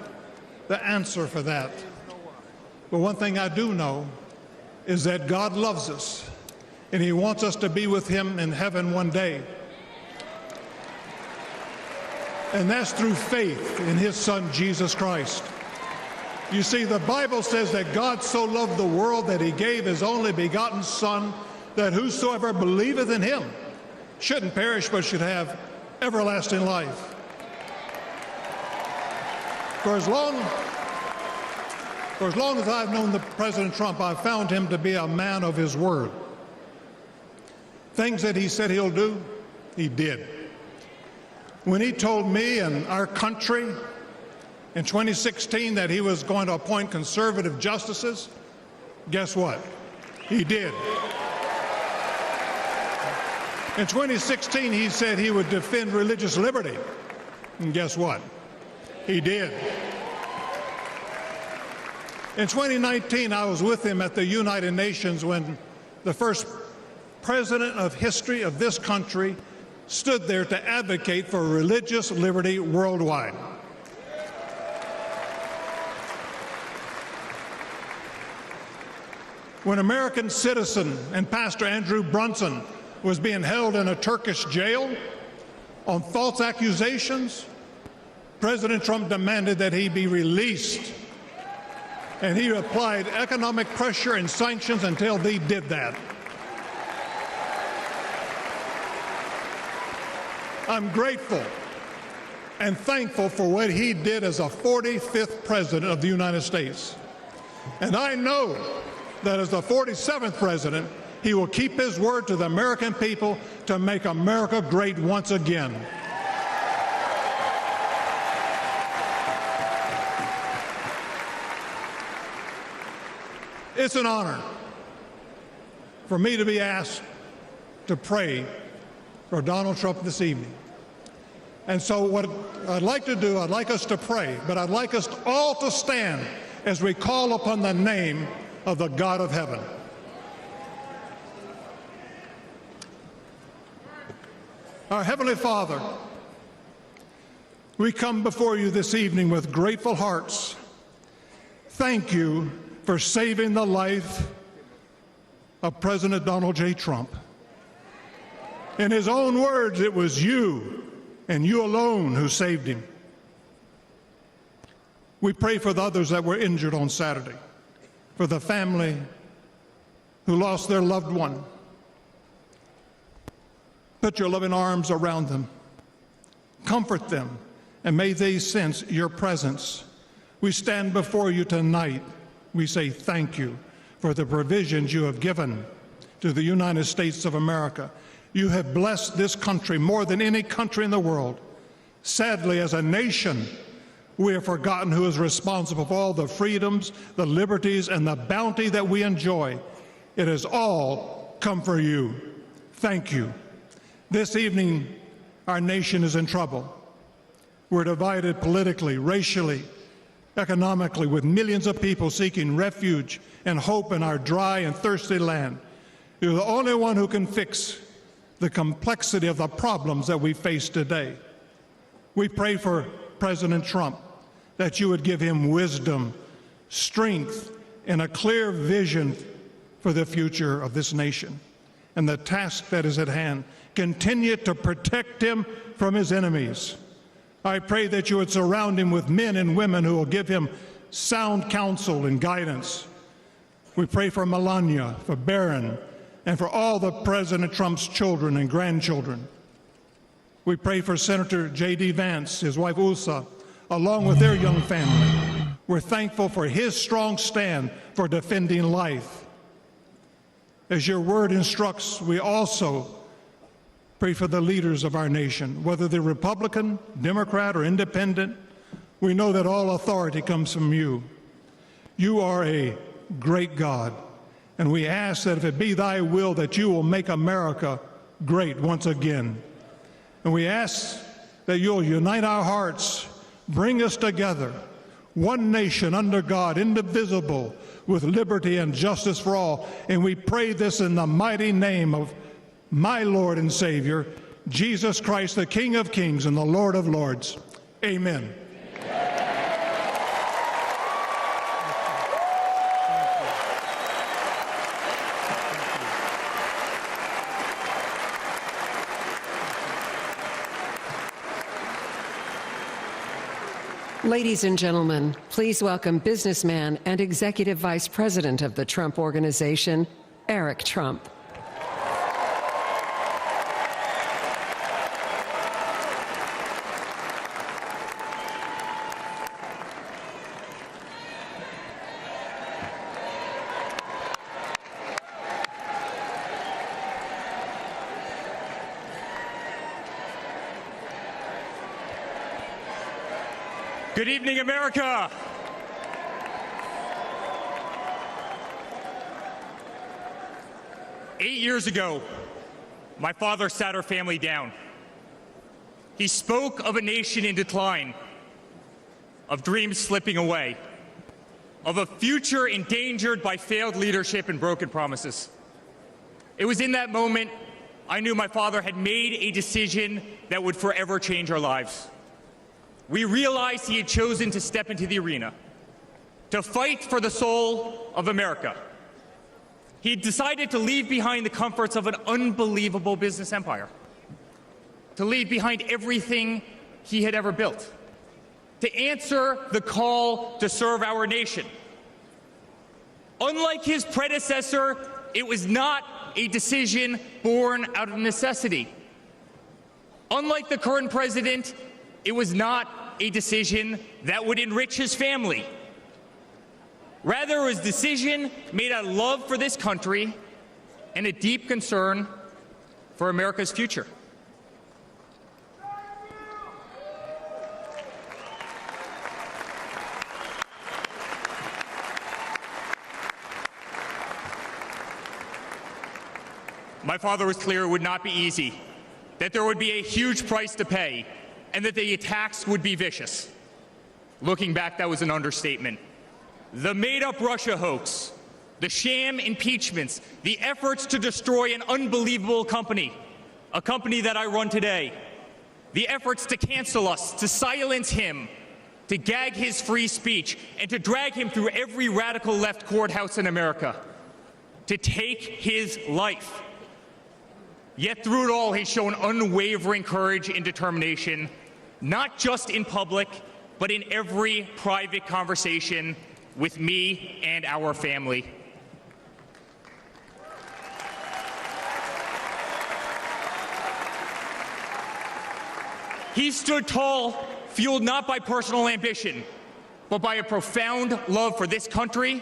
the answer for that. But one thing I do know is that God loves us, and he wants us to be with him in heaven one day. And that's through faith in his Son, Jesus Christ. You see, the Bible says that God so loved the world that he gave his only begotten Son, that whosoever believeth in him shouldn't perish but should have everlasting life. For as long as I've known President Trump, I've found him to be a man of his word. Things that he said he'll do, he did. when he told me and our country in 2016 that he was going to appoint conservative justices, guess what? He did. In 2016, he said he would defend religious liberty. And guess what? He did. In 2019, I was with him at the United Nations when the first president of history of this country stood there to advocate for religious liberty worldwide. When American citizen and Pastor Andrew Brunson was being held in a Turkish jail on false accusations, President Trump demanded that he be released. And he applied economic pressure and sanctions until they did that. I'm grateful and thankful for what he did as a 45th president of the United States. And I know that as the 47th president, he will keep his word to the American people to make America great once again. It's an honor for me to be asked to pray for Donald Trump this evening. And so what I'd like to do, I'd like us to pray, but I'd like us all to stand as we call upon the name of the God of heaven. Our Heavenly Father, we come before you this evening with grateful hearts. Thank you for saving the life of President Donald J. Trump. In his own words, it was you and you alone who saved him. We pray for the others that were injured on Saturday, for the family who lost their loved one. Put your loving arms around them. Comfort them, and may they sense your presence. We stand before you tonight. We say thank you for the provisions you have given to the United States of America. You have blessed this country more than any country in the world. Sadly, as a nation, we have forgotten who is responsible for all the freedoms, the liberties, and the bounty that we enjoy. It has all come for you. Thank you. This evening, our nation is in trouble. We're divided politically, racially, economically, with millions of people seeking refuge and hope in our dry and thirsty land. You're the only one who can fix the complexity of the problems that we face today. We pray for President Trump that you would give him wisdom, strength, and a clear vision for the future of this nation and the task that is at hand. Continue to protect him from his enemies. I pray that you would surround him with men and women who will give him sound counsel and guidance. We pray for Melania, for Barron, and for all the President Trump's children and grandchildren. We pray for Senator J.D. Vance, his wife Usa, along with their young family. We're thankful for his strong stand for defending life. As your word instructs, we also pray for the leaders of our nation, whether they're Republican, Democrat, or Independent. We know that all authority comes from you. You are a great God, and we ask that if it be thy will that you will make America great once again. And we ask that you'll unite our hearts, bring us together, one nation under God, indivisible, with liberty and justice for all. And we pray this in the mighty name of my Lord and Savior, Jesus Christ, the King of Kings and the Lord of Lords. Amen. Ladies and gentlemen, please welcome businessman and Executive Vice President of the Trump Organization, Eric Trump. Good evening, America. Eight years ago, my father sat our family down. He spoke of a nation in decline, of dreams slipping away, of a future endangered by failed leadership and broken promises. It was in that moment I knew my father had made a decision that would forever change our lives. We realized he had chosen to step into the arena, to fight for the soul of America. He had decided to leave behind the comforts of an unbelievable business empire, to leave behind everything he had ever built, to answer the call to serve our nation. Unlike his predecessor, it was not a decision born out of necessity. Unlike the current president, it was not a decision that would enrich his family. Rather, it was a decision made out of love for this country and a deep concern for America's future. My father was clear it would not be easy, that there would be a huge price to pay, and that the attacks would be vicious. Looking back, that was an understatement. The made-up Russia hoax, the sham impeachments, the efforts to destroy an unbelievable company, a company that I run today, the efforts to cancel us, to silence him, to gag his free speech, and to drag him through every radical left courthouse in America, to take his life. Yet through it all, he's shown unwavering courage and determination, not just in public, but in every private conversation with me and our family. He stood tall, fueled not by personal ambition, but by a profound love for this country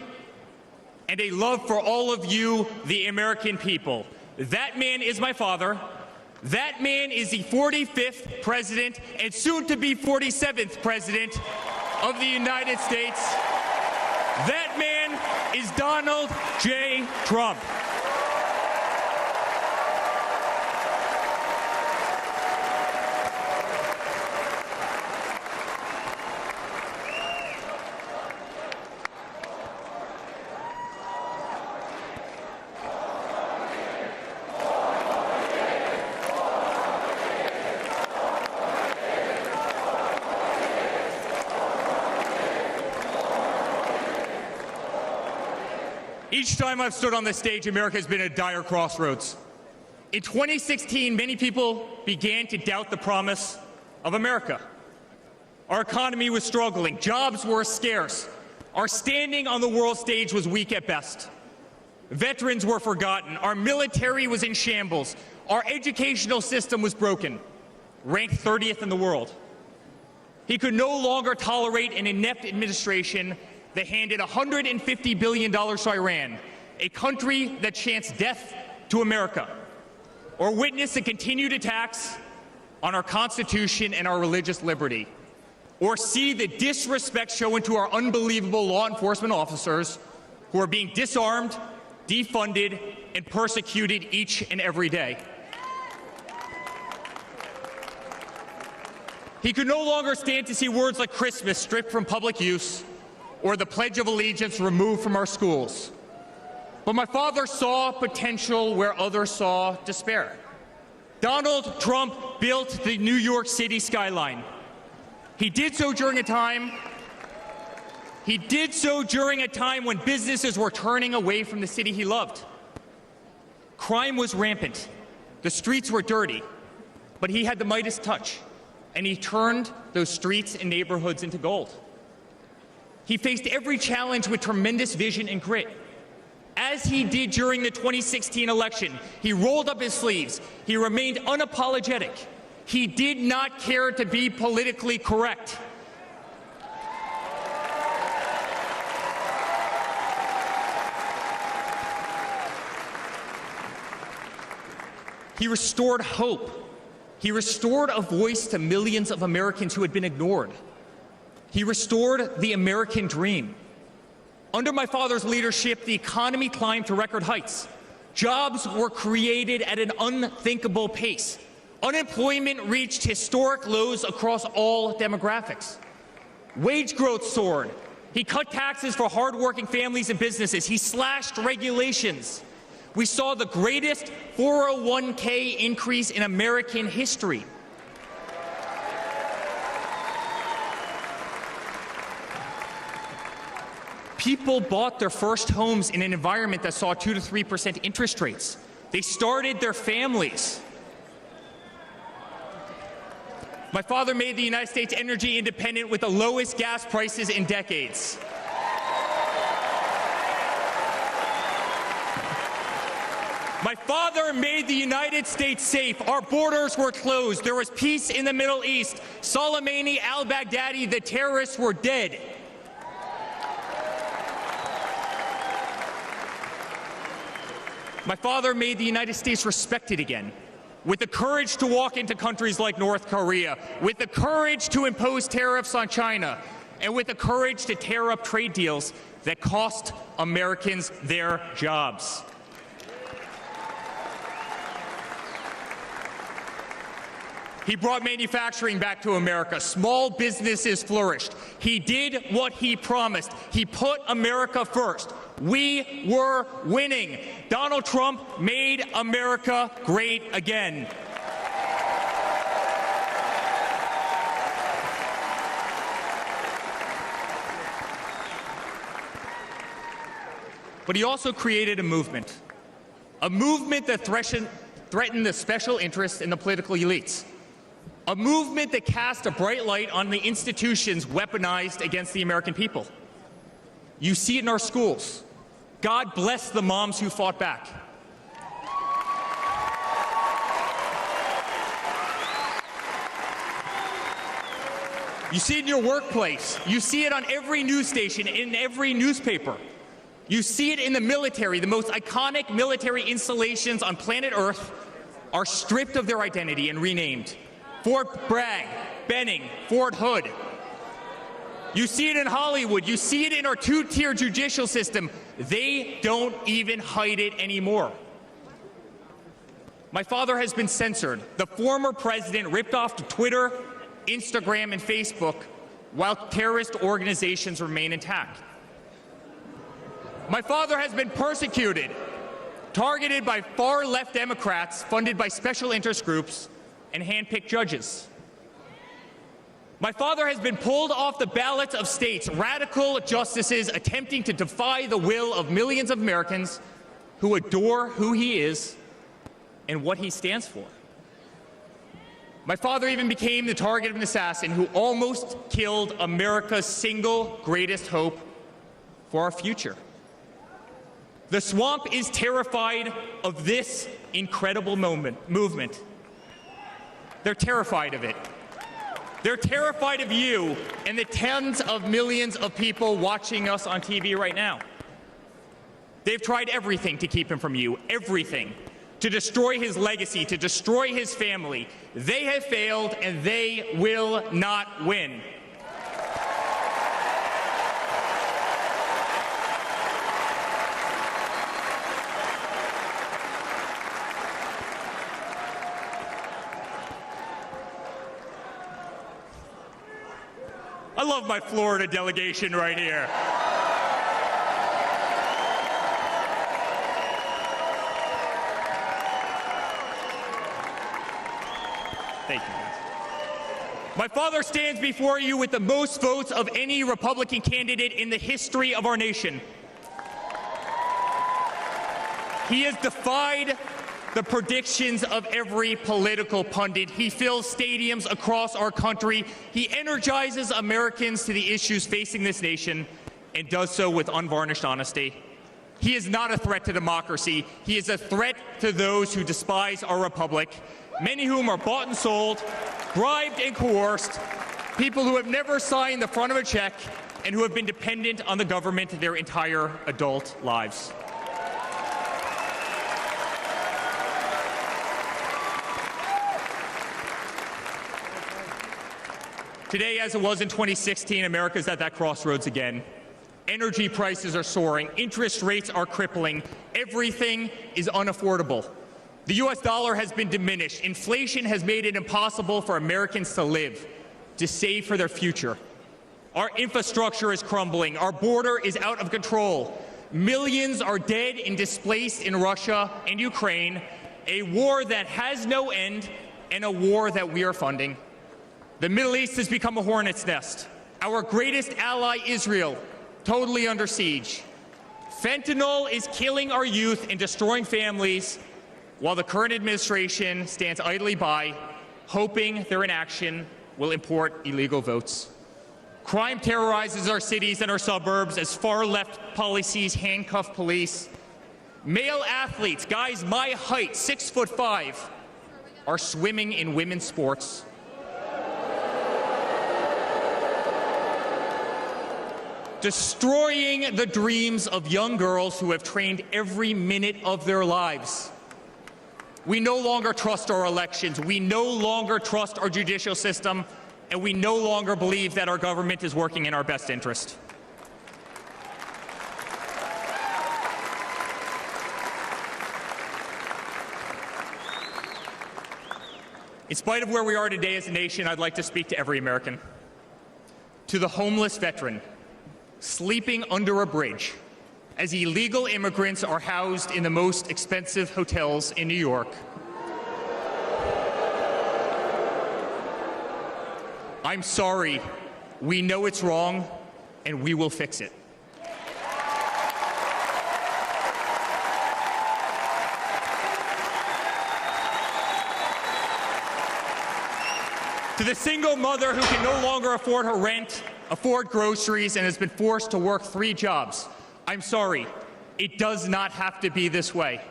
and a love for all of you, the American people. That man is my father. That man is the 45th president and soon to be 47th president of the United States. That man is Donald J. Trump. Each time I've stood on this stage, America has been at a dire crossroads. In 2016, many people began to doubt the promise of America. Our economy was struggling. Jobs were scarce. Our standing on the world stage was weak at best. Veterans were forgotten. Our military was in shambles. Our educational system was broken, ranked 30th in the world. He could no longer tolerate an inept administration that handed $150 billion to Iran, a country that chants death to America, or witness the continued attacks on our Constitution and our religious liberty, or see the disrespect shown to our unbelievable law enforcement officers who are being disarmed, defunded, and persecuted each and every day. He could no longer stand to see words like Christmas stripped from public use or the Pledge of Allegiance removed from our schools. But my father saw potential where others saw despair. Donald Trump built the New York City skyline. He did so during a time when businesses were turning away from the city he loved. Crime was rampant. The streets were dirty. But he had the Midas touch, and he turned those streets and neighborhoods into gold. He faced every challenge with tremendous vision and grit. As he did during the 2016 election, he rolled up his sleeves. He remained unapologetic. He did not care to be politically correct. He restored hope. He restored a voice to millions of Americans who had been ignored. He restored the American dream. Under my father's leadership, the economy climbed to record heights. Jobs were created at an unthinkable pace. Unemployment reached historic lows across all demographics. Wage growth soared. He cut taxes for hardworking families and businesses. He slashed regulations. We saw the greatest 401k increase in American history. People bought their first homes in an environment that saw 2 to 3% interest rates. They started their families. My father made the United States energy independent with the lowest gas prices in decades. My father made the United States safe. Our borders were closed. There was peace in the Middle East. Soleimani, al-Baghdadi, the terrorists were dead. My father made the United States respected again, with the courage to walk into countries like North Korea, with the courage to impose tariffs on China, and with the courage to tear up trade deals that cost Americans their jobs. He brought manufacturing back to America. Small businesses flourished. He did what he promised. He put America first. We were winning. Donald Trump made America great again. But he also created a movement that threatened the special interests in the political elites. A movement that cast a bright light on the institutions weaponized against the American people. You see it in our schools. God bless the moms who fought back. You see it in your workplace. You see it on every news station, in every newspaper. You see it in the military. The most iconic military installations on planet Earth are stripped of their identity and renamed. Fort Bragg, Benning, Fort Hood. You see it in Hollywood. You see it in our two-tier judicial system. They don't even hide it anymore. My father has been censored. The former president ripped off to Twitter, Instagram, and Facebook, while terrorist organizations remain intact. My father has been persecuted, targeted by far-left Democrats funded by special interest groups and hand-picked judges. My father has been pulled off the ballots of states, radical justices attempting to defy the will of millions of Americans who adore who he is and what he stands for. My father even became the target of an assassin who almost killed America's single greatest hope for our future. The swamp is terrified of this incredible movement. They're terrified of it. They're terrified of you and the tens of millions of people watching us on TV right now. They've tried everything to keep him from you, everything, to destroy his legacy, to destroy his family. They have failed, and they will not win. I love my Florida delegation right here. Thank you, guys. My father stands before you with the most votes of any Republican candidate in the history of our nation. He has defied the predictions of every political pundit. He fills stadiums across our country. He energizes Americans to the issues facing this nation and does so with unvarnished honesty. He is not a threat to democracy. He is a threat to those who despise our republic, many whom are bought and sold, bribed and coerced, people who have never signed the front of a check and who have been dependent on the government their entire adult lives. Today, as it was in 2016, America's at that crossroads again. Energy prices are soaring. Interest rates are crippling. Everything is unaffordable. The U.S. dollar has been diminished. Inflation has made it impossible for Americans to live, to save for their future. Our infrastructure is crumbling. Our border is out of control. Millions are dead and displaced in Russia and Ukraine, a war that has no end and a war that we are funding. The Middle East has become a hornet's nest. Our greatest ally, Israel, totally under siege. Fentanyl is killing our youth and destroying families, while the current administration stands idly by, hoping their inaction will import illegal votes. Crime terrorizes our cities and our suburbs as far-left policies handcuff police. Male athletes, guys my height, 6'5", are swimming in women's sports. Destroying the dreams of young girls who have trained every minute of their lives. We no longer trust our elections. We no longer trust our judicial system. And we no longer believe that our government is working in our best interest. In spite of where we are today as a nation, I'd like to speak to every American. To the homeless veteran sleeping under a bridge as illegal immigrants are housed in the most expensive hotels in New York. I'm sorry. We know it's wrong, and we will fix it. To the single mother who can no longer afford her rent, afford groceries, and has been forced to work 3 jobs, I'm sorry. It does not have to be this way.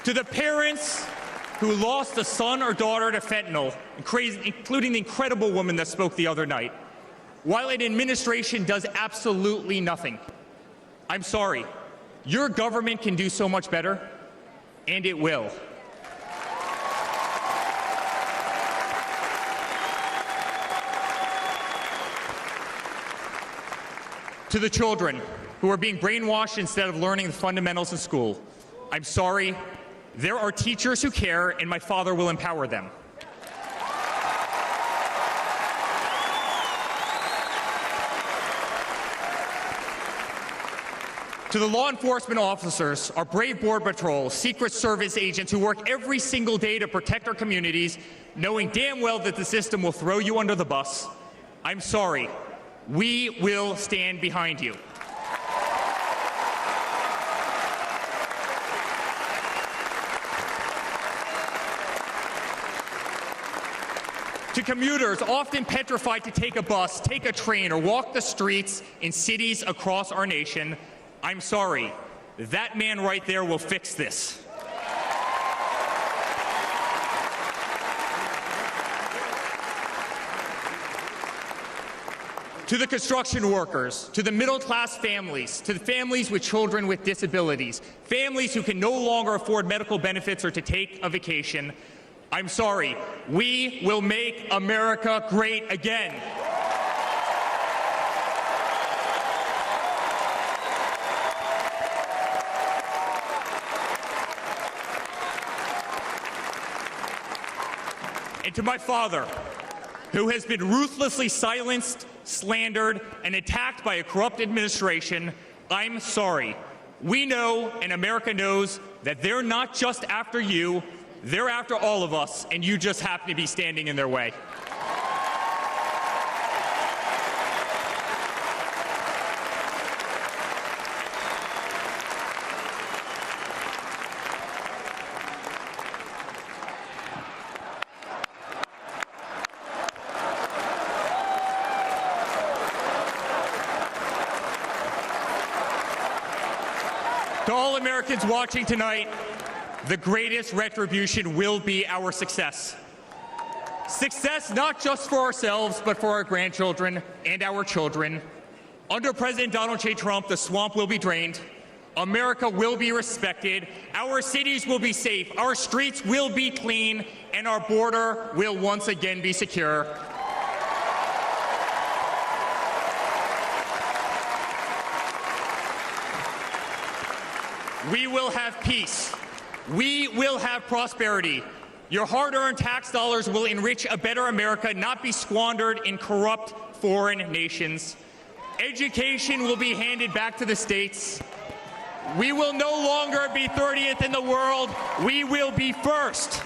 To the parents who lost a son or daughter to fentanyl, including the incredible woman that spoke the other night, while an administration does absolutely nothing, I'm sorry. Your government can do so much better, and it will. To the children who are being brainwashed instead of learning the fundamentals in school, I'm sorry. There are teachers who care, and my father will empower them. To the law enforcement officers, our brave Border Patrol, Secret Service agents who work every single day to protect our communities, knowing damn well that the system will throw you under the bus, I'm sorry. We will stand behind you. To commuters often petrified to take a bus, take a train, or walk the streets in cities across our nation, I'm sorry. That man right there will fix this. To the construction workers, to the middle-class families, to the families with children with disabilities, families who can no longer afford medical benefits or to take a vacation, I'm sorry. We will make America great again. And to my father, who has been ruthlessly silenced, slandered, and attacked by a corrupt administration, I'm sorry. We know, and America knows, that they're not just after you, they're after all of us, and you just happen to be standing in their way. To all Americans watching tonight, the greatest retribution will be our success. Success not just for ourselves, but for our grandchildren and our children. Under President Donald J. Trump, the swamp will be drained. America will be respected. Our cities will be safe. Our streets will be clean. And our border will once again be secure. We will have peace. We will have prosperity. Your hard-earned tax dollars will enrich a better America, not be squandered in corrupt foreign nations. Education will be handed back to the states. We will no longer be 30th in the world. We will be first.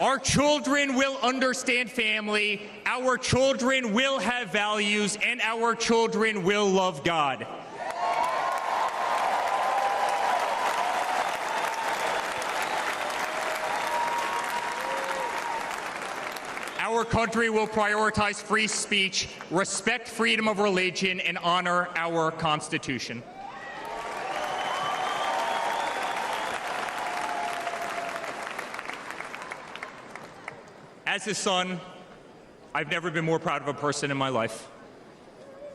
Our children will understand family, our children will have values, and our children will love God. Our country will prioritize free speech, respect freedom of religion, and honor our Constitution. As his son, I've never been more proud of a person in my life.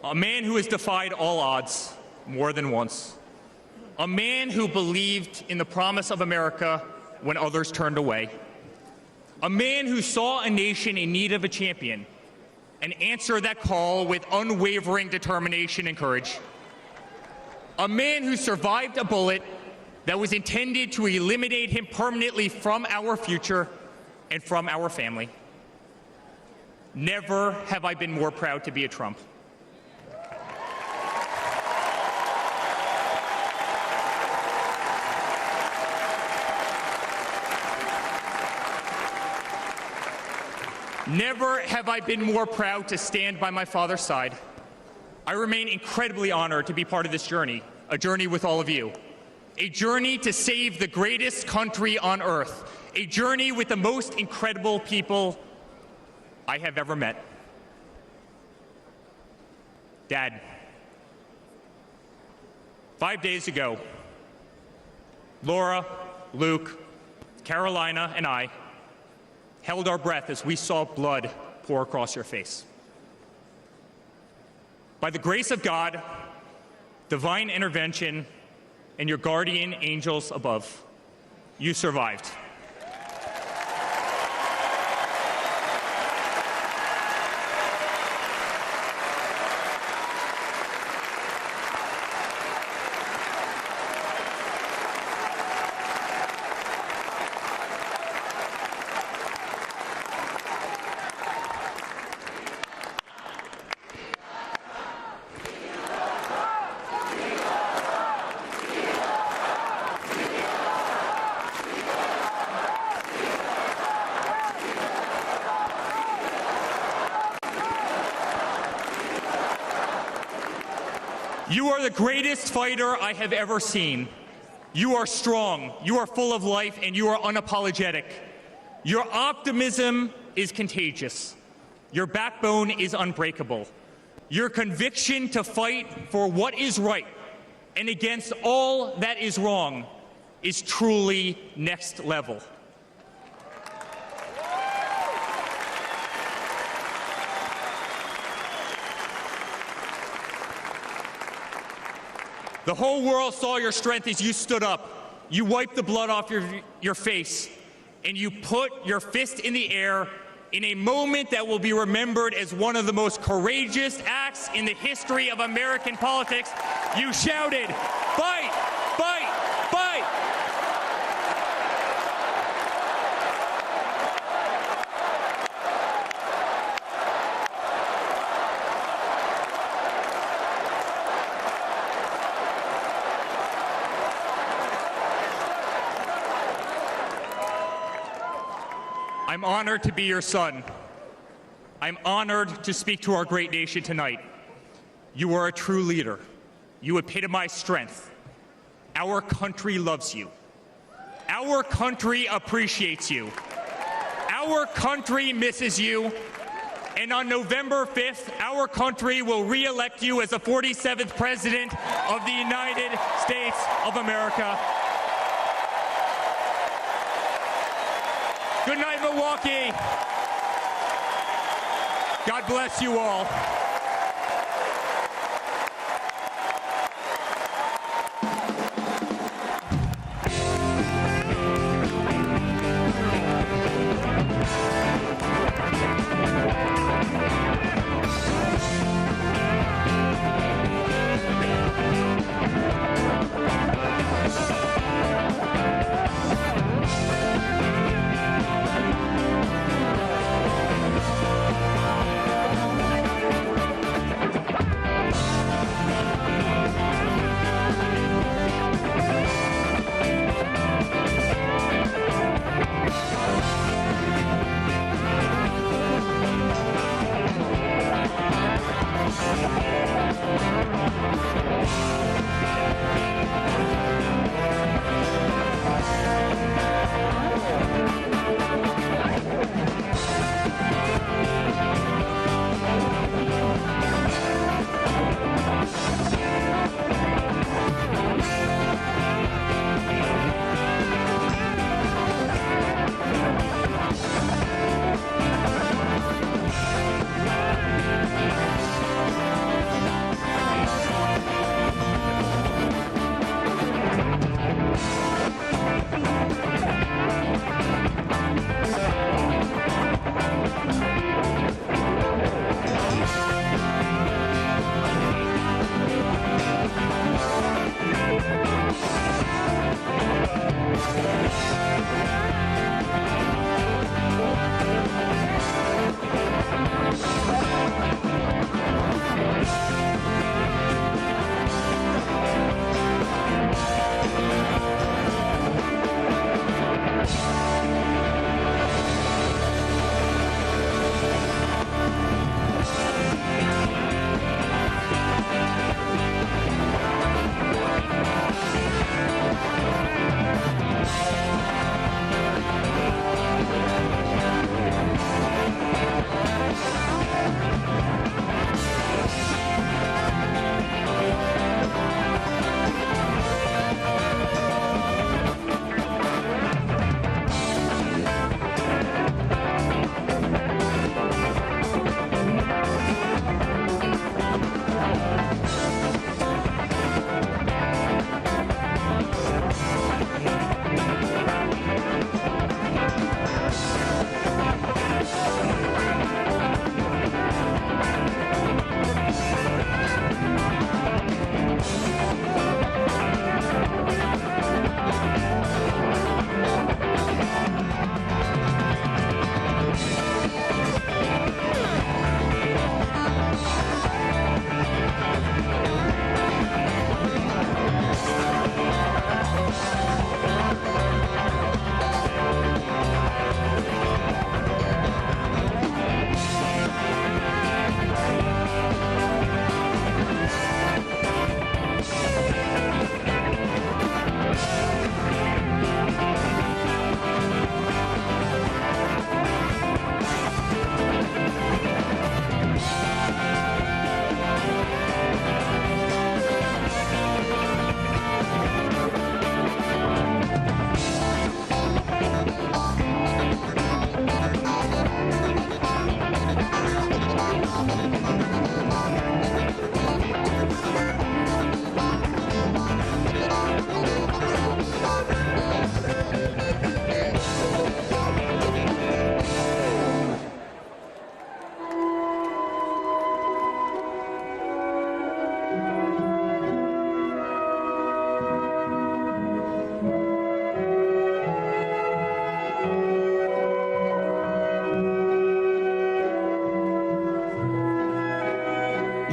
A man who has defied all odds more than once. A man who believed in the promise of America when others turned away. A man who saw a nation in need of a champion and answered that call with unwavering determination and courage. A man who survived a bullet that was intended to eliminate him permanently from our future and from our family. Never have I been more proud to be a Trump. Never have I been more proud to stand by my father's side. I remain incredibly honored to be part of this journey, a journey with all of you. A journey to save the greatest country on earth. A journey with the most incredible people I have ever met. Dad, 5 days ago, Laura, Luke, Carolina, and I held our breath as we saw blood pour across your face. By the grace of God, divine intervention, and your guardian angels above, you survived. You are the greatest fighter I have ever seen. You are strong, you are full of life, and you are unapologetic. Your optimism is contagious. Your backbone is unbreakable. Your conviction to fight for what is right and against all that is wrong is truly next level. The whole world saw your strength as you stood up. You wiped the blood off your face, and you put your fist in the air in a moment that will be remembered as one of the most courageous acts in the history of American politics. You shouted, "Fight! Fight! Fight!" I'm honored to be your son. I'm honored to speak to our great nation tonight. You are a true leader. You epitomize strength. Our country loves you. Our country appreciates you. Our country misses you. And on November 5th, our country will re-elect you as the 47th President of the United States of America. Good night, Milwaukee. God bless you all.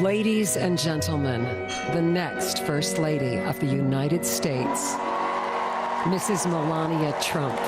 Ladies and gentlemen, the next First Lady of the United States, Mrs. Melania Trump.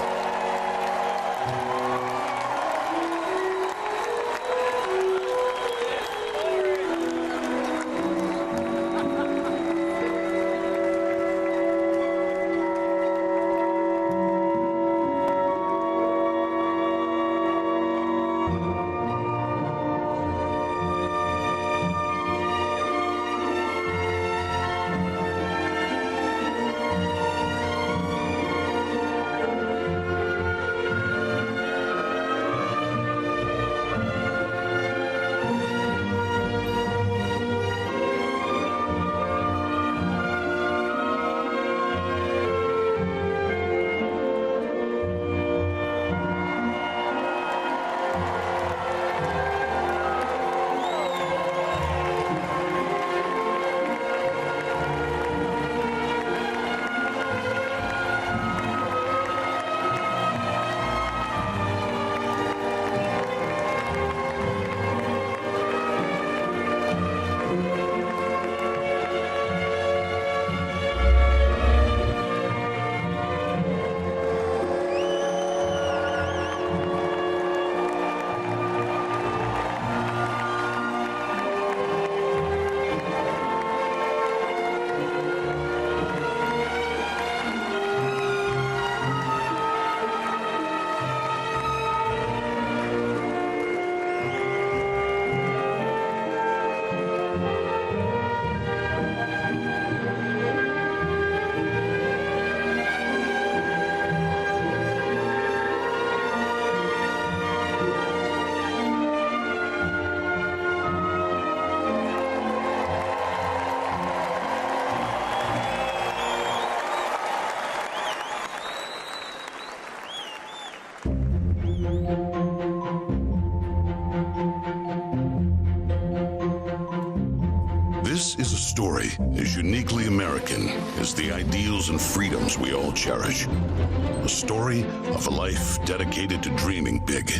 This is a story as uniquely American as the ideals and freedoms we all cherish. A story of a life dedicated to dreaming big.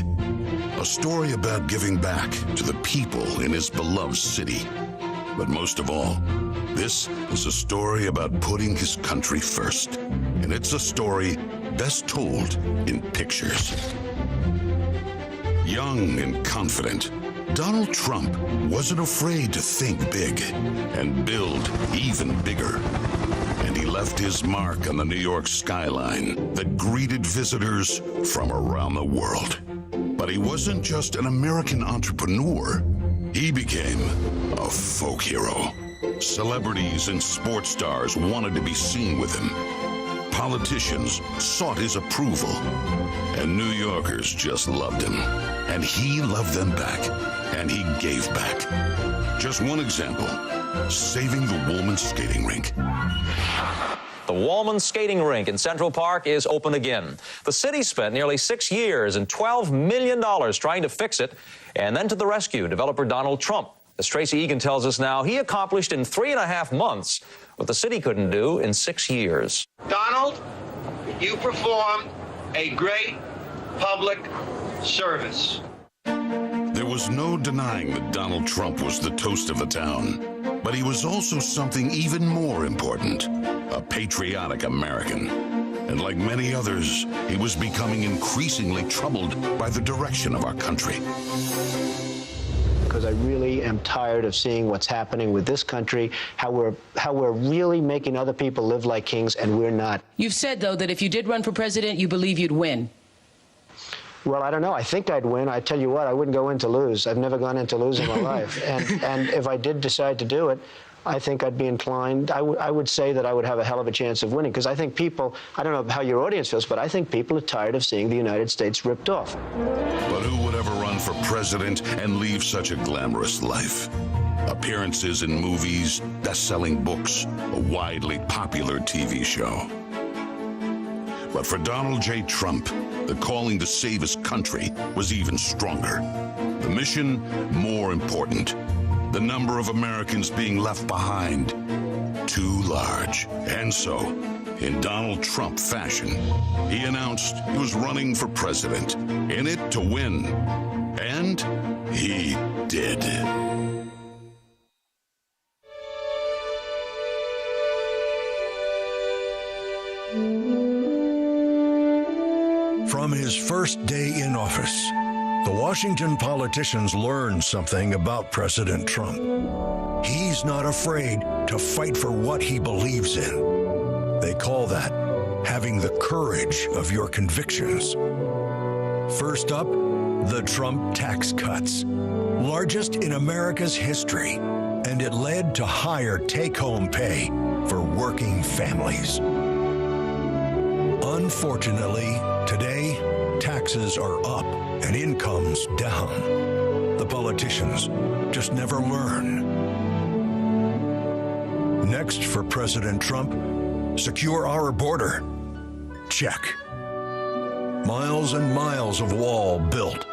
A story about giving back to the people in his beloved city. But most of all, this is a story about putting his country first. And it's a story best told in pictures. Young and confident, Donald Trump wasn't afraid to think big and build even bigger. And he left his mark on the New York skyline that greeted visitors from around the world. But he wasn't just an American entrepreneur. He became a folk hero. Celebrities and sports stars wanted to be seen with him. Politicians sought his approval. And New Yorkers just loved him. And he loved them back. And he gave back. Just one example, saving the Woolman skating rink. The Woolman skating rink in Central Park is open again. The city spent nearly 6 years and $12 million trying to fix it. And then to the rescue, developer Donald Trump. As Tracy Egan tells us now, he accomplished in 3.5 months what the city couldn't do in 6 years. Donald, you performed a great public service. There was no denying that Donald Trump was the toast of the town. But he was also something even more important, a patriotic American. And like many others, he was becoming increasingly troubled by the direction of our country. Because I really am tired of seeing what's happening with this country, how we're really making other people live like kings, and we're not. You've said, though, that if you did run for president, you believe you'd win. Well, I don't know. I think I'd win. I tell you what, I wouldn't go in to lose. I've never gone in to lose in my life. And if I did decide to do it, I think I'd be inclined, I would say that I would have a hell of a chance of winning, because I think people, I don't know how your audience feels, but I think people are tired of seeing the United States ripped off. But who would ever run for president and leave such a glamorous life? Appearances in movies, best-selling books, a widely popular TV show. But for Donald J. Trump, the calling to save his country was even stronger. The mission, more important. The number of Americans being left behind, too large. And so, in Donald Trump fashion, he announced he was running for president, in it to win. And he did. From his first day in office, the Washington politicians learned something about President Trump. He's not afraid to fight for what he believes in. They call that having the courage of your convictions. First up, the Trump tax cuts, largest in America's history, and it led to higher take-home pay for working families. Unfortunately, today, taxes are up and incomes down. The politicians just never learn. Next for President Trump, secure our border. Check. Miles and miles of wall built.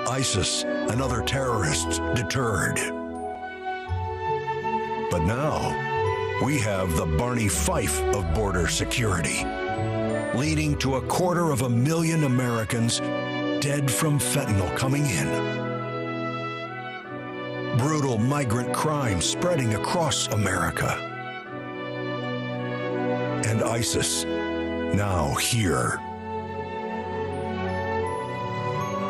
ISIS and other terrorists deterred. But now, we have the Barney Fife of border security, leading to 250,000 Americans dead from fentanyl coming in. Brutal migrant crime spreading across America. And ISIS now here.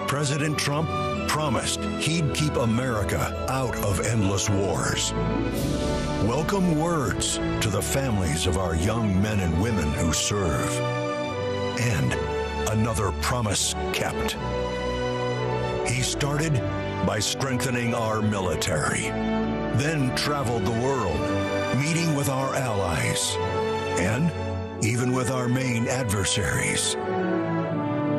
President Trump promised he'd keep America out of endless wars. Welcome words to the families of our young men and women who serve. And another promise kept. He started by strengthening our military, then traveled the world, meeting with our allies, and even with our main adversaries,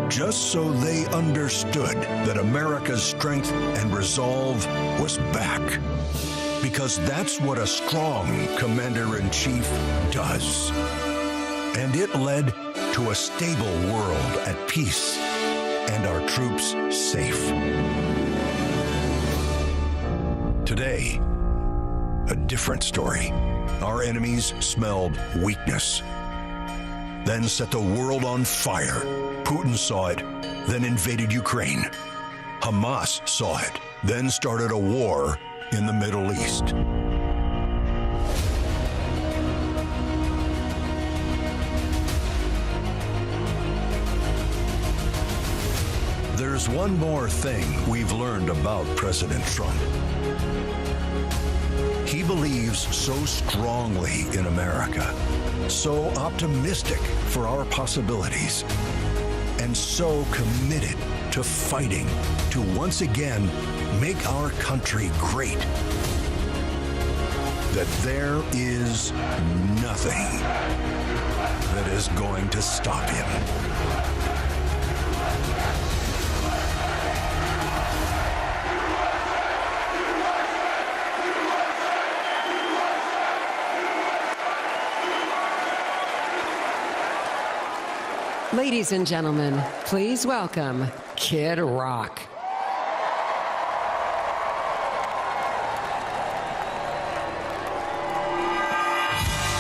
just so they understood that America's strength and resolve was back. Because that's what a strong commander-in-chief does. And it led to a stable world at peace and our troops safe. Today, a different story. Our enemies smelled weakness, then set the world on fire. Putin saw it, then invaded Ukraine. Hamas saw it, then started a war in the Middle East. There's one more thing we've learned about President Trump. He believes so strongly in America, so optimistic for our possibilities, and so committed to fighting to once again make our country great, that there is nothing that is going to stop him. Ladies and gentlemen, please welcome Kid Rock.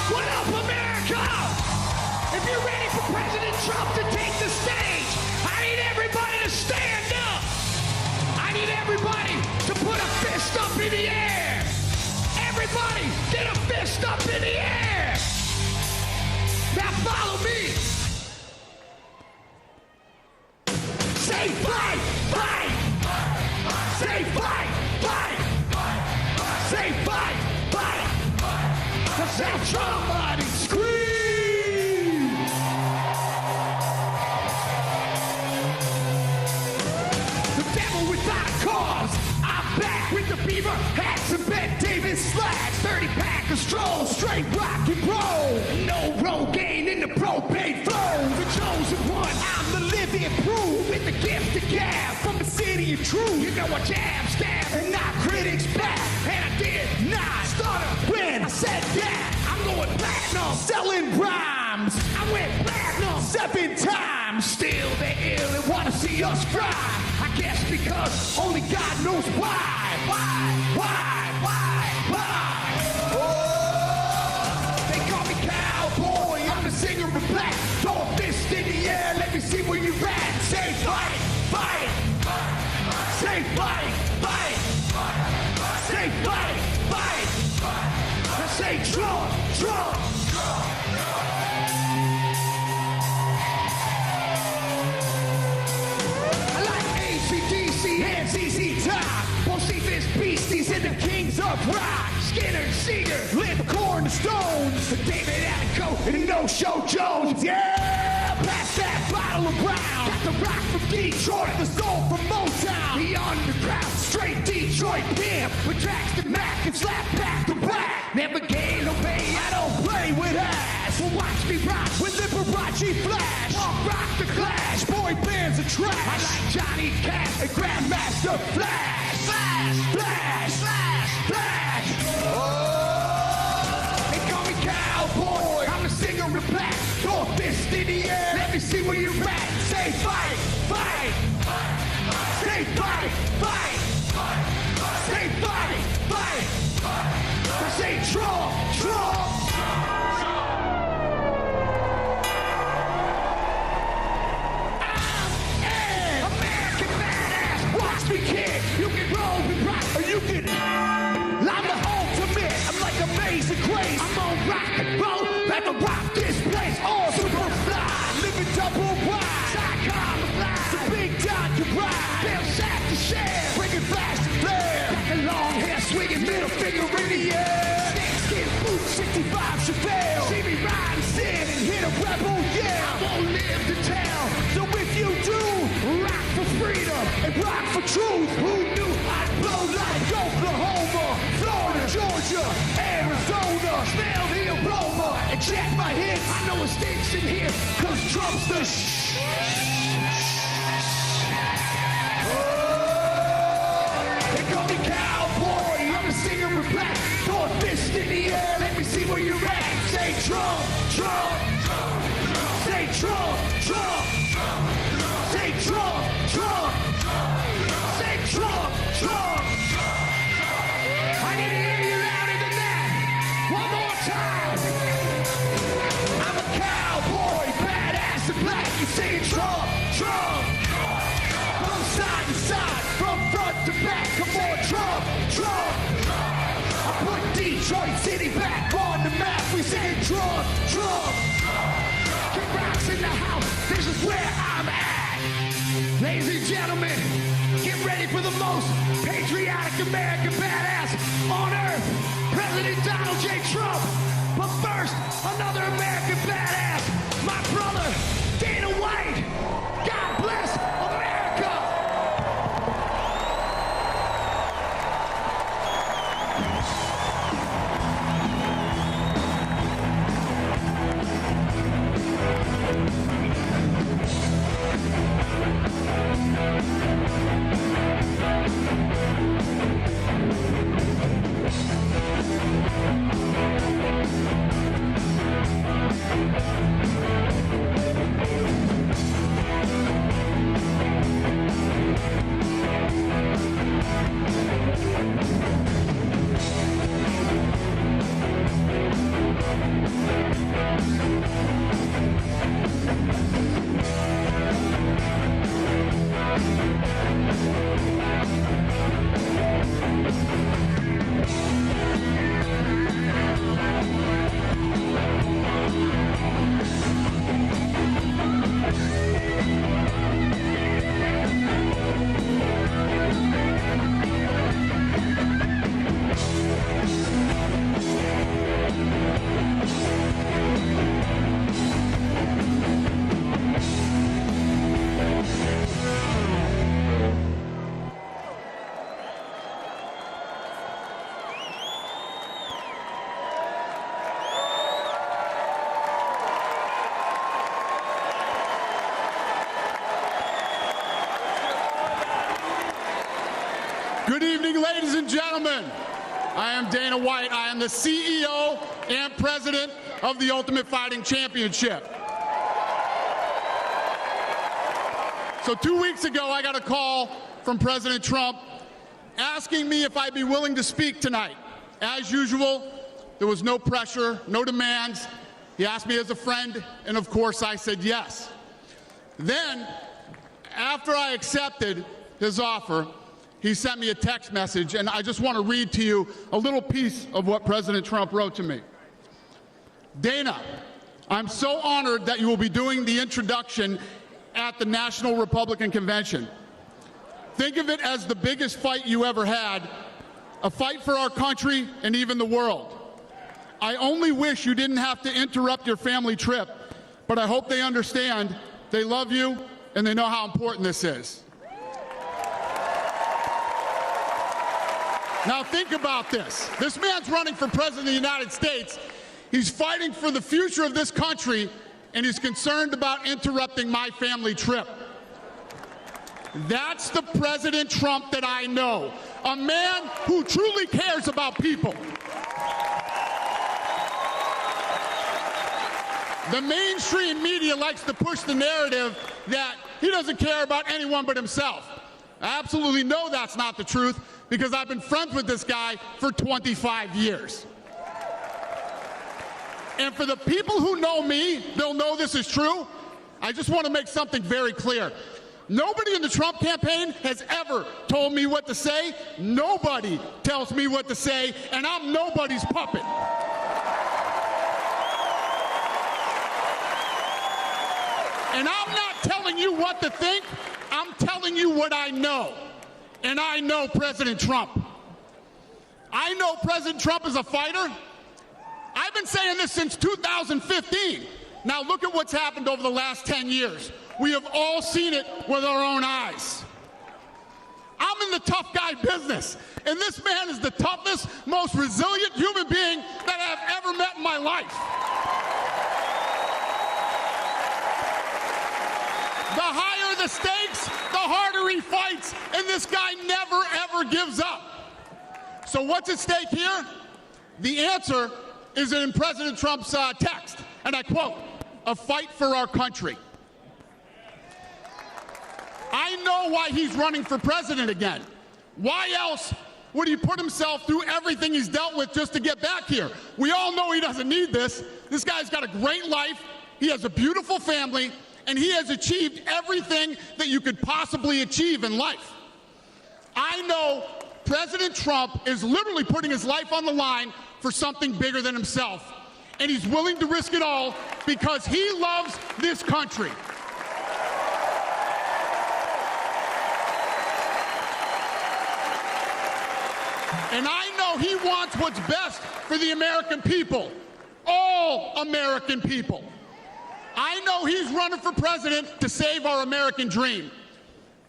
What up, America? If you're ready for President Trump to take the stage, I need everybody to stand up. I need everybody to put a fist up in the air. Everybody, get a fist up in the air. Now follow me. Say fight, fight. Say fight, fight. Say fight, fight. Say Trump, scream. The devil without a cause. I'm back with the beaver hats and Bet Davis slacks. 30-pack of stroll, straight rock and roll. No Rogaine in the propane flow. The chosen one, I'm the living proof. With the gift to gab from the city of truth. You know I jab, stab, and knock critics back. And I did not start when I said that. I'm going platinum, selling rhymes. I went platinum 7 times. Still they ill and want to see us fry. I guess because only God knows why. Oh, they call me cowboy. I'm the singer of black. Throw a fist in the air. Let me see where you're at. Say fight, fight. Say fight, fight. Say fight, fight. I say Trump, Trump. I like ACDC and ZZ Top. Won't see this beasties and the kings of rock. Skinner, Seeger, Lip, Corn, Stones. David Attenco and No-Show Jones. Yeah, pass that bottle around. Got the rock from Detroit, the soul from Motown. The underground, straight Detroit pimp. With tracks to Mac and slap back to back. Never gain or pay, I don't play with ass. Well, watch me rock with Liberace Flash. Punk rock the Clash, boy bands are trash. I like Johnny Cash and Grandmaster Flash. Flash, flash, flash, flash. Oh, they call me cowboy. I'm the singer of black. Throw a fist in the air. Let me see where you're at. Say fight, fight. Say fight, fight. Say fight, fight. I say Trump, Trump. I'm an American badass. Watch me kick. You can roll and rock, or you can. I'm the ultimate. I'm like Amazing Grace. I'm on rock and roll. Let me rock this place. All super fly. Living double wide. Psychom fly. The big dot can ride. They'll sack to share. Bringing flash to flare. Back a long hair swinging middle finger in the air. Snakeskin boots 65 Chevelle. See me ride and sin and hit a rebel. Yeah, I won't live to tell. So if you do, rock for freedom and rock for truth. Who knew I'd blow like Oklahoma, Florida, Georgia, Arizona. Smell the aroma and check my hits. I know it stinks in here, cause Trump's the They call me cowboy, I'm a singer of black. Throw a fist in the air, let me see where you're at. Say Trump, Trump, say Trump, Trump, say Trump, Trump, say Trump, Trump. I need to hear you loud in the back on the map. We singing Trump, Trump. Kick rocks in the house. This is where I'm at. Ladies and gentlemen, get ready for the most patriotic American badass on earth, President Donald J. Trump. But first, another American badass, my brother, Dana White. God bless America. Good evening, ladies and gentlemen. I am Dana White. I am the CEO and president of the Ultimate Fighting Championship. So 2 weeks ago, I got a call from President Trump asking me if I'd be willing to speak tonight. As usual, there was no pressure, no demands. He asked me as a friend, and of course I said yes. Then, after I accepted his offer, he sent me a text message, and I just want to read to you a little piece of what President Trump wrote to me. Dana, I'm so honored that you will be doing the introduction at the National Republican Convention. Think of it as the biggest fight you ever had, a fight for our country and even the world. I only wish you didn't have to interrupt your family trip, but I hope they understand, they love you, and they know how important this is. Now think about this. This man's running for president of the United States. He's fighting for the future of this country, and he's concerned about interrupting my family trip. That's the President Trump that I know, a man who truly cares about people. The mainstream media likes to push the narrative that he doesn't care about anyone but himself. I absolutely know that's not the truth, because I've been friends with this guy for 25 years. And for the people who know me, they'll know this is true. I just want to make something very clear. Nobody in the Trump campaign has ever told me what to say. Nobody tells me what to say, and I'm nobody's puppet. And I'm not telling you what to think. I'm telling you what I know. And I know President Trump. I know President Trump is a fighter. I've been saying this since 2015. Now look at what's happened over the last 10 years. We have all seen it with our own eyes. I'm in the tough guy business, and this man is the toughest, most resilient human being that I've ever met in my life. The higher the stakes, the harder he fights, and this guy never, ever gives up. So what's at stake here? The answer is in President Trump's text, and I quote, "A fight for our country." I know why he's running for president again. Why else would he put himself through everything he's dealt with just to get back here? We all know he doesn't need this. This guy's got a great life. He has a beautiful family. And he has achieved everything that you could possibly achieve in life. I know President Trump is literally putting his life on the line for something bigger than himself. And he's willing to risk it all because he loves this country. And I know he wants what's best for the American people, all American people. I know he's running for president to save our American dream.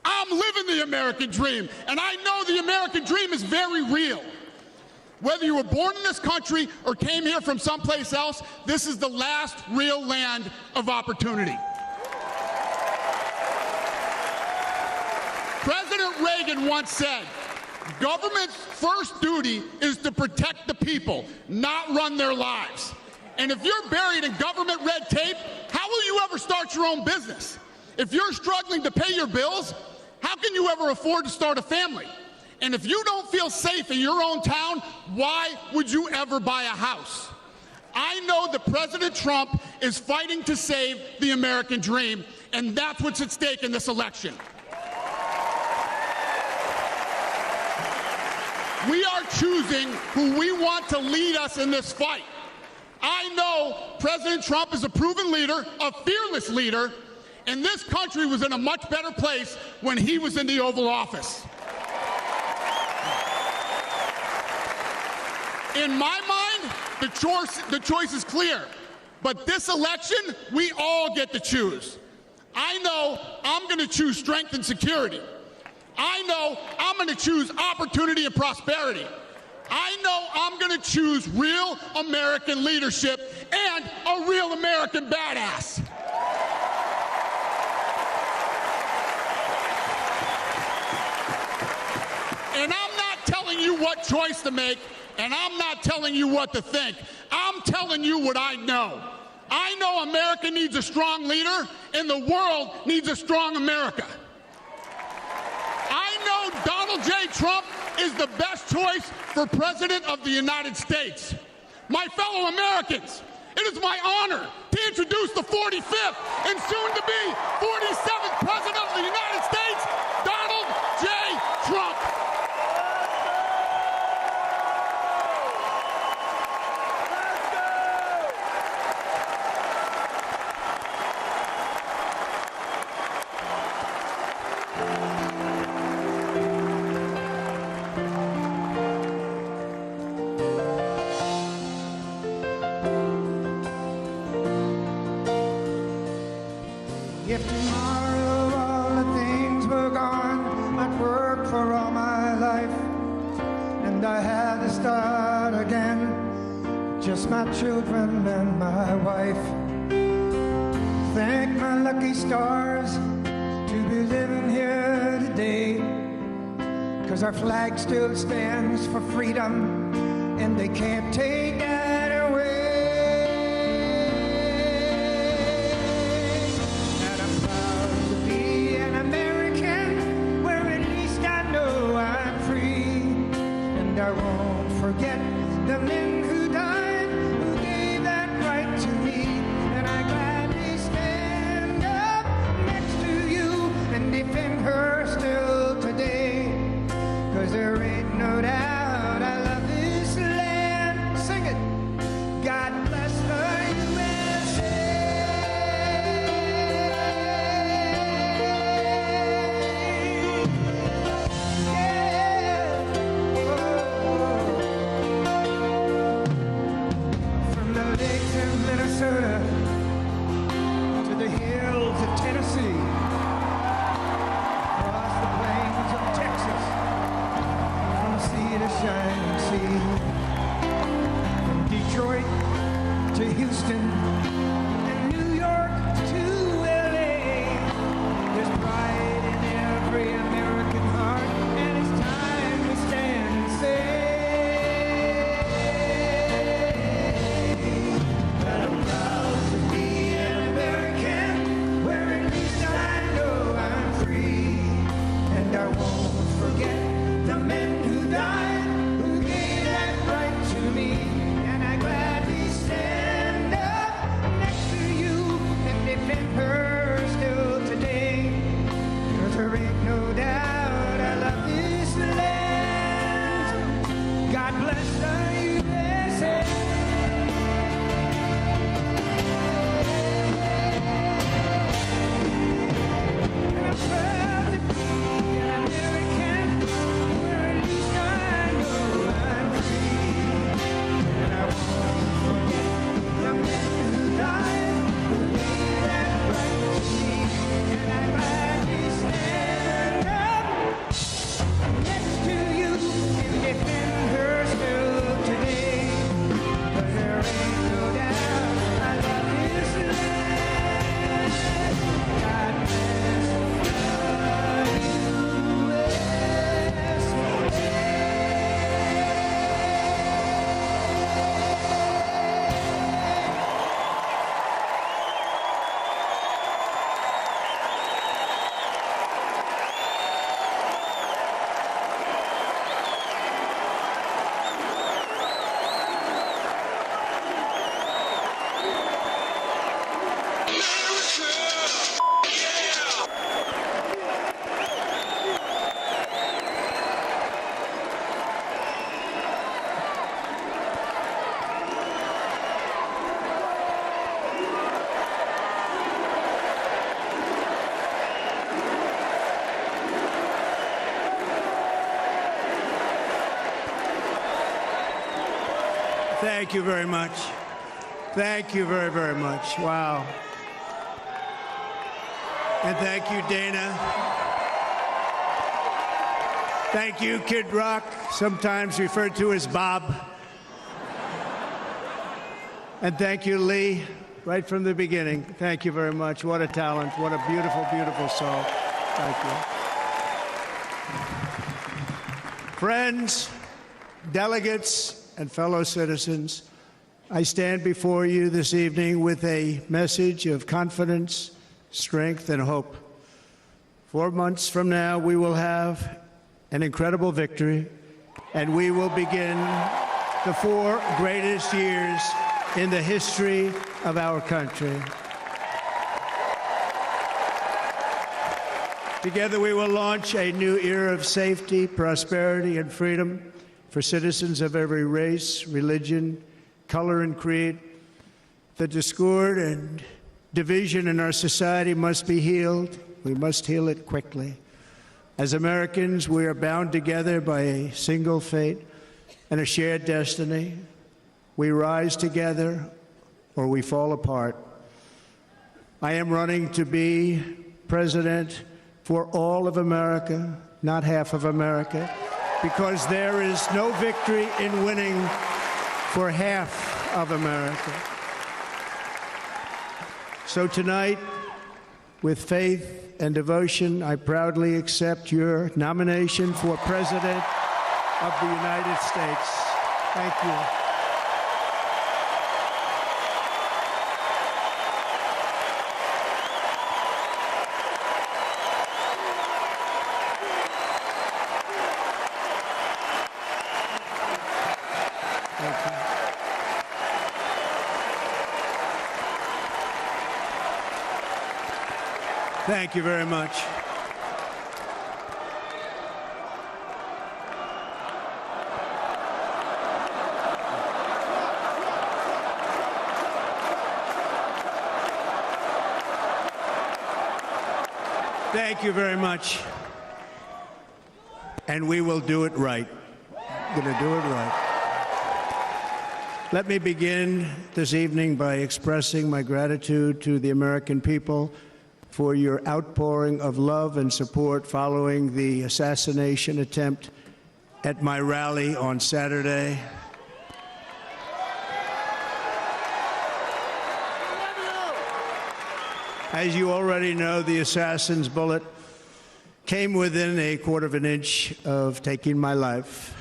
I'm living the American dream, and I know the American dream is very real. Whether you were born in this country or came here from someplace else, this is the last real land of opportunity. President Reagan once said, government's first duty is to protect the people, not run their lives. And if you're buried in government red tape, how will you ever start your own business? If you're struggling to pay your bills, how can you ever afford to start a family? And if you don't feel safe in your own town, why would you ever buy a house? I know that President Trump is fighting to save the American dream, and that's what's at stake in this election. We are choosing who we want to lead us in this fight. I know President Trump is a proven leader, a fearless leader, and this country was in a much better place when he was in the Oval Office. In my mind, the choice is clear. But this election, we all get to choose. I know I'm going to choose strength and security. I know I'm going to choose opportunity and prosperity. I know I'm going to choose real American leadership and a real American badass. And I'm not telling you what choice to make, and I'm not telling you what to think. I'm telling you what I know. I know America needs a strong leader, and the world needs a strong America. I know Donald J. Trump is the best choice for President of the United States. My fellow Americans, it is my honor to introduce the 45th and soon-to-be 47th President of the United States, Donald J. Trump. If tomorrow all the things were gone, I'd work for all my life, and I had to start again, just my children and my wife. Thank my lucky stars to be living here today, 'cause our flag still stands for freedom, and they can't take that away. I won't forget the men who died, who gave that right to me, and I gladly stand up next to you and defend her still today, 'cause there ain't no doubt I love this land. Sing it. God bless the USA. Minnesota to the hills of Tennessee, across the plains of Texas, from sea to shining sea, from Detroit to Houston and New York to LA. There's pride in every American heart, and it's time we stand and say, I won't forget the men who died, who gave that right to me, and I gladly stand up next God bless the USA. And I'm proud to be an American, where at least I know I'm free. And I won't forget the men who died for the day that right to me. And I gladly stand up next to you and defend her still today. But there ain't no doubt I love this land. God bless the USA. Thank you very much. Thank you very, very much. Wow. And thank you, Dana. Thank you, Kid Rock, sometimes referred to as Bob. And thank you, Lee, right from the beginning. Thank you very much. What a talent. What a beautiful, beautiful soul. Thank you. Friends, delegates, and fellow citizens, I stand before you this evening with a message of confidence, strength, and hope. 4 months from now, we will have an incredible victory, and we will begin the 4 greatest years in the history of our country. Together, we will launch a new era of safety, prosperity, and freedom for citizens of every race, religion, color, and creed. The discord and division in our society must be healed. We must heal it quickly. As Americans, we are bound together by a single fate and a shared destiny. We rise together or we fall apart. I am running to be president for all of America, not half of America, because there is no victory in winning for half of America. So tonight, with faith and devotion, I proudly accept your nomination for President of the United States. Thank you. Thank you very much. Thank you very much. And we will do it right. We're going to do it right. Let me begin this evening by expressing my gratitude to the American people for your outpouring of love and support following the assassination attempt at my rally on Saturday. As you already know, the assassin's bullet came within a quarter of an inch of taking my life.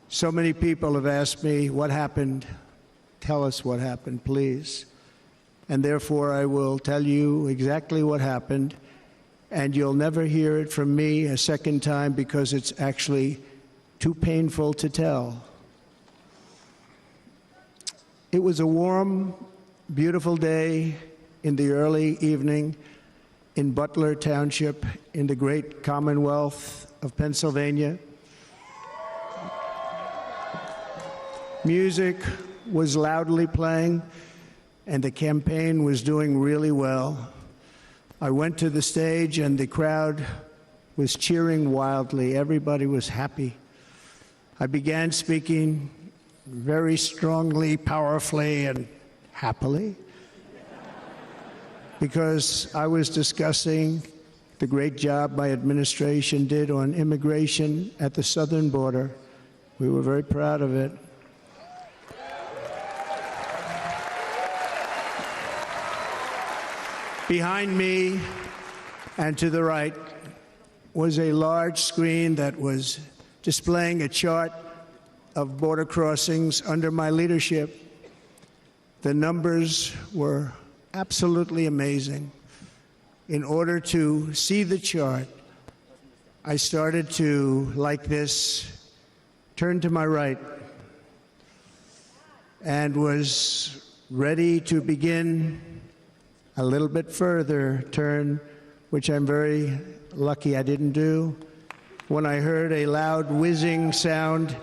So many people have asked me, what happened? Tell us what happened, please. And therefore, I will tell you exactly what happened, and you'll never hear it from me a second time because it's actually too painful to tell. It was a warm, beautiful day in the early evening in Butler Township in the great Commonwealth of Pennsylvania. Music was loudly playing, and the campaign was doing really well. I went to the stage, and the crowd was cheering wildly. Everybody was happy. I began speaking very strongly, powerfully, and happily, because I was discussing the great job my administration did on immigration at the southern border. We were very proud of it. Behind me and to the right was a large screen that was displaying a chart of border crossings under my leadership. The numbers were absolutely amazing. In order to see the chart, I started to, like this, turn to my right and was ready to begin a little bit further turn, which I'm very lucky I didn't do, when I heard a loud whizzing sound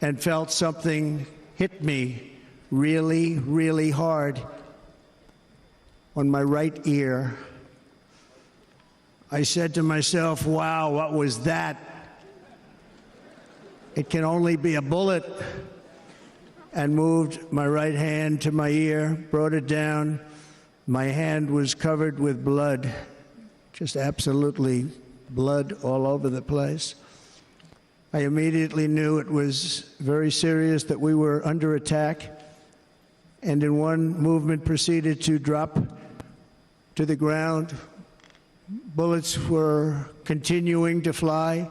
and felt something hit me really, really hard on my right ear. I said to myself, wow, what was that? It can only be a bullet. And moved my right hand to my ear, brought it down. My hand was covered with blood, just absolutely blood all over the place. I immediately knew it was very serious, that we were under attack, and in one movement proceeded to drop to the ground. Bullets were continuing to fly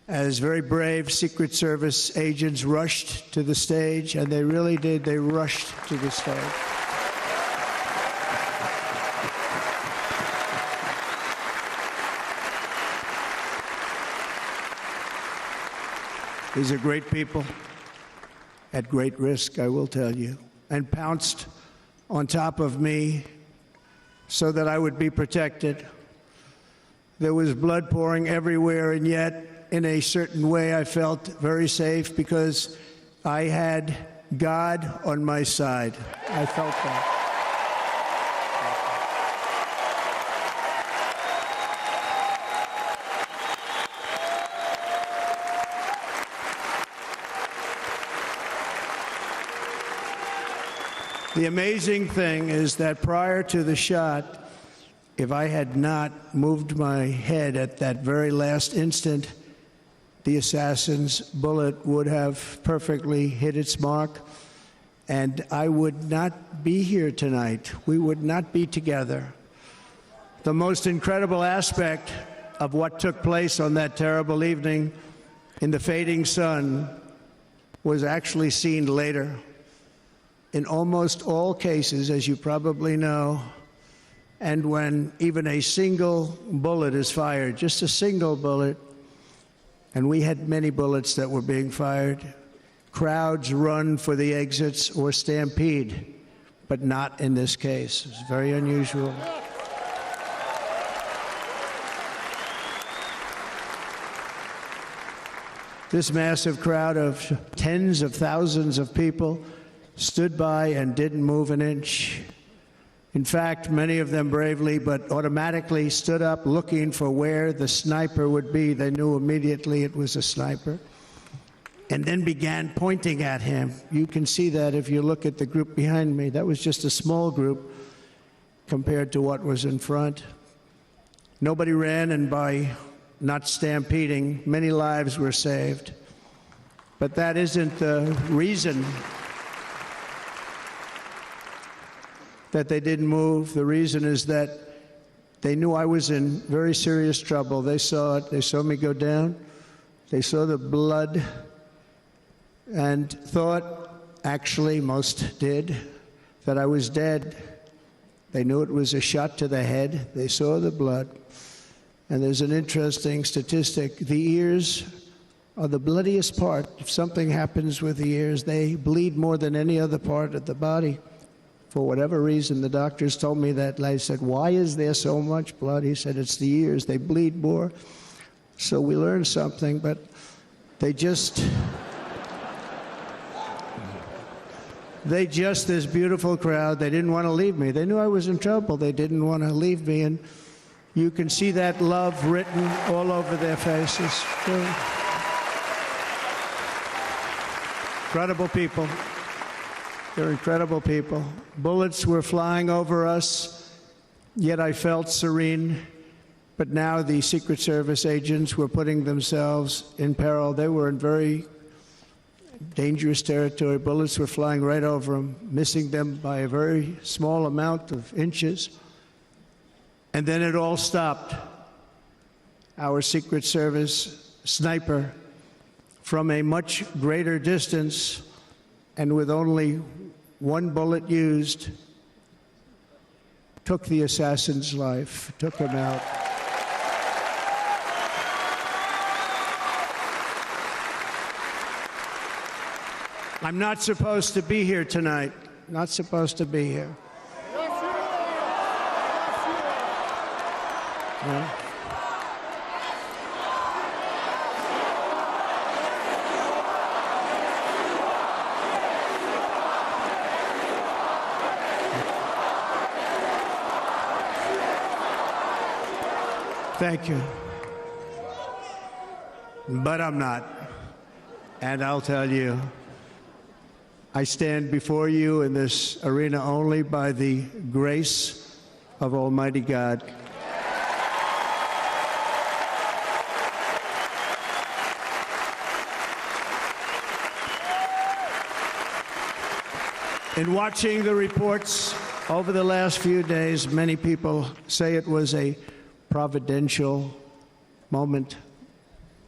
as very brave Secret Service agents rushed to the stage, and they really did. They rushed to the stage. These are great people at great risk, I will tell you, and pounced on top of me so that I would be protected. There was blood pouring everywhere, and yet, in a certain way, I felt very safe because I had God on my side. I felt that. The amazing thing is that prior to the shot, if I had not moved my head at that very last instant, the assassin's bullet would have perfectly hit its mark, and I would not be here tonight. We would not be together. The most incredible aspect of what took place on that terrible evening in the fading sun was actually seen later. In almost all cases, as you probably know, and when even a single bullet is fired, just a single bullet, and we had many bullets that were being fired, crowds run for the exits or stampede, but not in this case. It's very unusual. This massive crowd of tens of thousands of people stood by and didn't move an inch. In fact, many of them bravely but automatically stood up looking for where the sniper would be. They knew immediately it was a sniper, and then began pointing at him. You can see that if you look at the group behind me. That was just a small group compared to what was in front. Nobody ran, and by not stampeding, many lives were saved. But that isn't the reason that they didn't move. The reason is that they knew I was in very serious trouble. They saw it. They saw me go down. They saw the blood and thought, actually most did, that I was dead. They knew it was a shot to the head. They saw the blood. And there's an interesting statistic. The ears are the bloodiest part. If something happens with the ears, they bleed more than any other part of the body. For whatever reason, the doctors told me that. I said, why is there so much blood? He said, it's the ears. They bleed more. So we learned something, but they just this beautiful crowd, they didn't want to leave me. They knew I was in trouble. They didn't want to leave me. And you can see that love written all over their faces. Incredible people. They're incredible people. Bullets were flying over us, yet I felt serene. But now the Secret Service agents were putting themselves in peril. They were in very dangerous territory. Bullets were flying right over them, missing them by a very small amount of inches. And then it all stopped. Our Secret Service sniper, from a much greater distance and with only one bullet used, took the assassin's life, took him out. I'm not supposed to be here tonight. Not supposed to be here. Yeah. Thank you. But I'm not. And I'll tell you, I stand before you in this arena only by the grace of Almighty God. In watching the reports over the last few days, many people say it was a providential moment.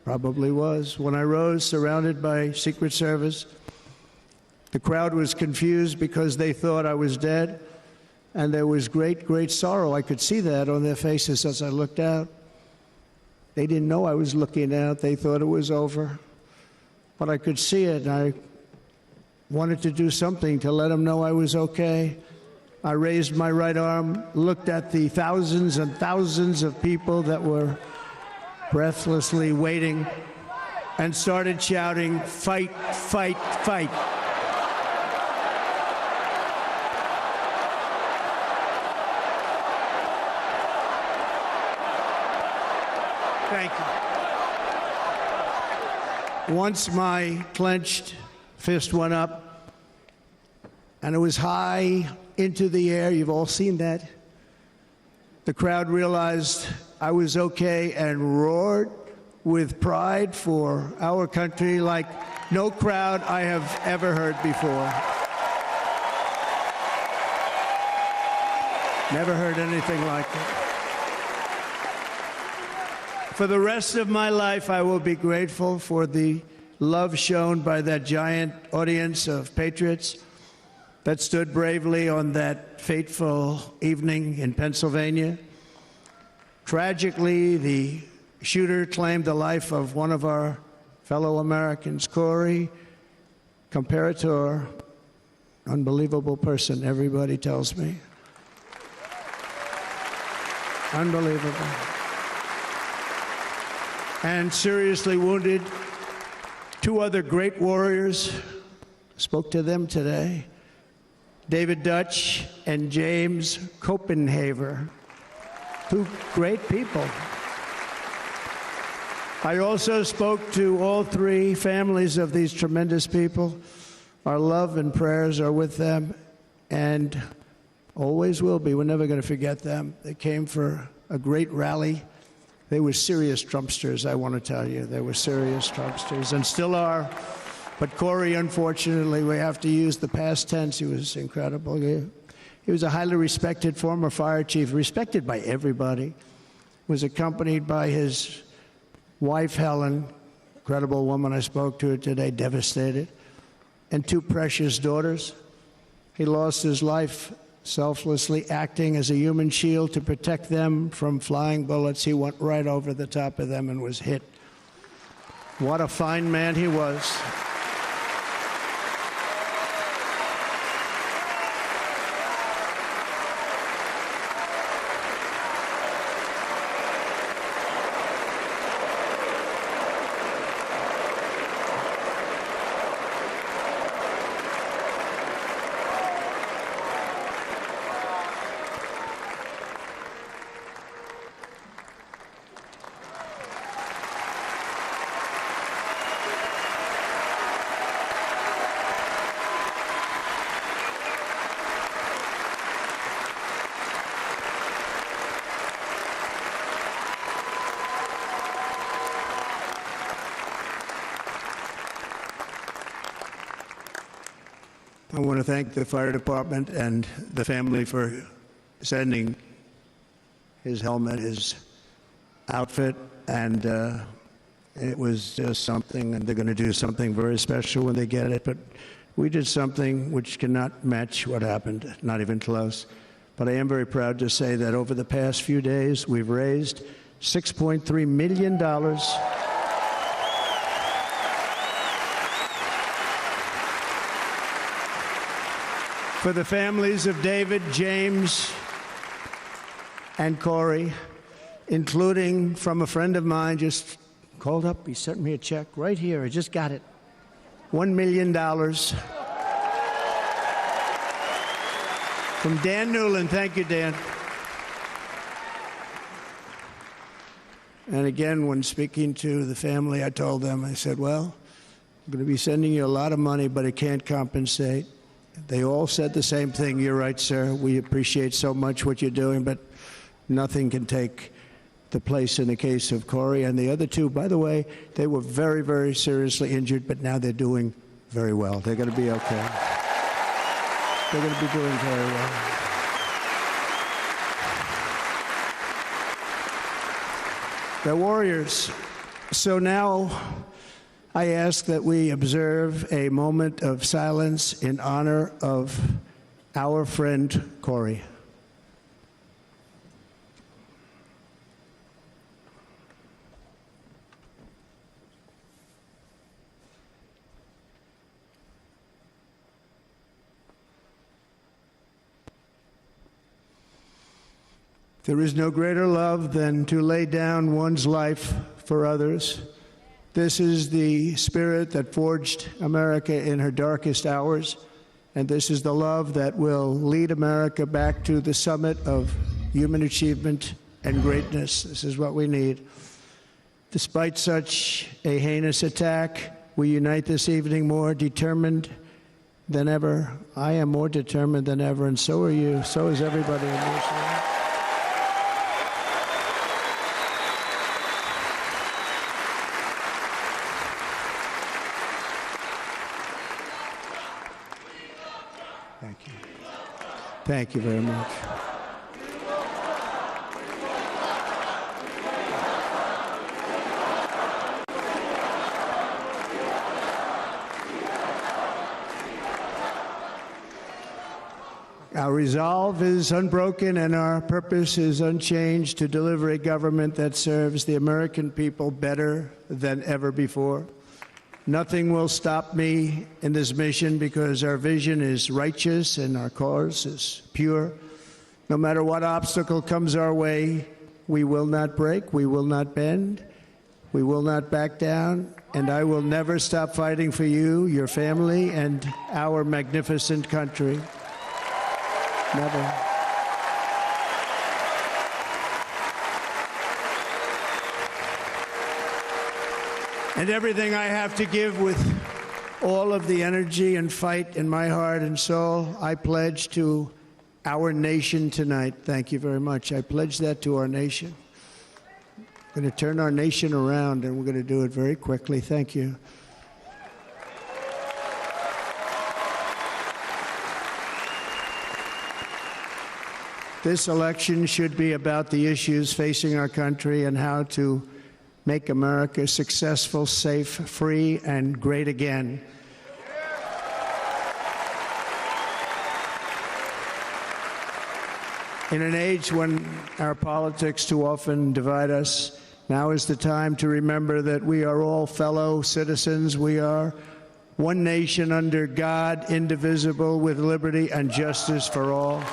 Probably was. When I rose surrounded by Secret Service, the crowd was confused because they thought I was dead, and there was great, great sorrow. I could see that on their faces as I looked out. They didn't know I was looking out. They thought it was over. But I could see it, and I wanted to do something to let them know I was okay. I raised my right arm, looked at the thousands and thousands of people that were breathlessly waiting, and started shouting, "Fight, fight, fight." Thank you. Once my clenched fist went up, and it was high into the air. You've all seen that. The crowd realized I was okay and roared with pride for our country like no crowd I have ever heard before. Never heard anything like it. For the rest of my life, I will be grateful for the love shown by that giant audience of patriots that stood bravely on that fateful evening in Pennsylvania. Tragically, the shooter claimed the life of one of our fellow Americans, Corey Comparator. Unbelievable person, everybody tells me. Unbelievable. And seriously wounded, two other great warriors. Spoke to them today. David Dutch and James Copenhaver. Two great people. I also spoke to all three families of these tremendous people. Our love and prayers are with them, and always will be. We're never going to forget them. They came for a great rally. They were serious Trumpsters, I want to tell you. They were serious Trumpsters, and still are. But Corey, unfortunately, we have to use the past tense. He was incredible. He was a highly respected former fire chief, respected by everybody. Was accompanied by his wife, Helen, incredible woman. I spoke to her today, devastated, and two precious daughters. He lost his life selflessly acting as a human shield to protect them from flying bullets. He went right over the top of them and was hit. What a fine man he was. I want to thank the fire department and the family for sending his helmet, his outfit, and it was just something, and they're going to do something very special when they get it. But we did something which cannot match what happened, not even close. But I am very proud to say that over the past few days, we've raised $6.3 million for the families of David, James, and Corey, including from a friend of mine just called up. He sent me a check right here. I just got it. $1 million from Dan Newland. Thank you, Dan. And again, when speaking to the family, I told them, I said, well, I'm going to be sending you a lot of money, but it can't compensate. They all said the same thing. You're right, sir. We appreciate so much what you're doing, but nothing can take the place in the case of Corey. And the other two, by the way, they were very, very seriously injured, but now they're doing very well. They're going to be okay. They're going to be doing very well. They're warriors. So now I ask that we observe a moment of silence in honor of our friend Corey. There is no greater love than to lay down one's life for others. This is the spirit that forged America in her darkest hours, and this is the love that will lead America back to the summit of human achievement and greatness. This is what we need. Despite such a heinous attack, we unite this evening more determined than ever. I am more determined than ever, and so are you. So is everybody in this room. Thank you very much. Our resolve is unbroken and our purpose is unchanged to deliver a government that serves the American people better than ever before. Nothing will stop me in this mission because our vision is righteous and our cause is pure. No matter what obstacle comes our way, we will not break, we will not bend, we will not back down, and I will never stop fighting for you, your family, and our magnificent country. Never. And everything I have to give with all of the energy and fight in my heart and soul, I pledge to our nation tonight. Thank you very much. I pledge that to our nation. We're going to turn our nation around, and we're going to do it very quickly. Thank you. This election should be about the issues facing our country and how to make America successful, safe, free, and great again. In an age when our politics too often divide us, now is the time to remember that we are all fellow citizens. We are one nation under God, indivisible, with liberty and justice for all.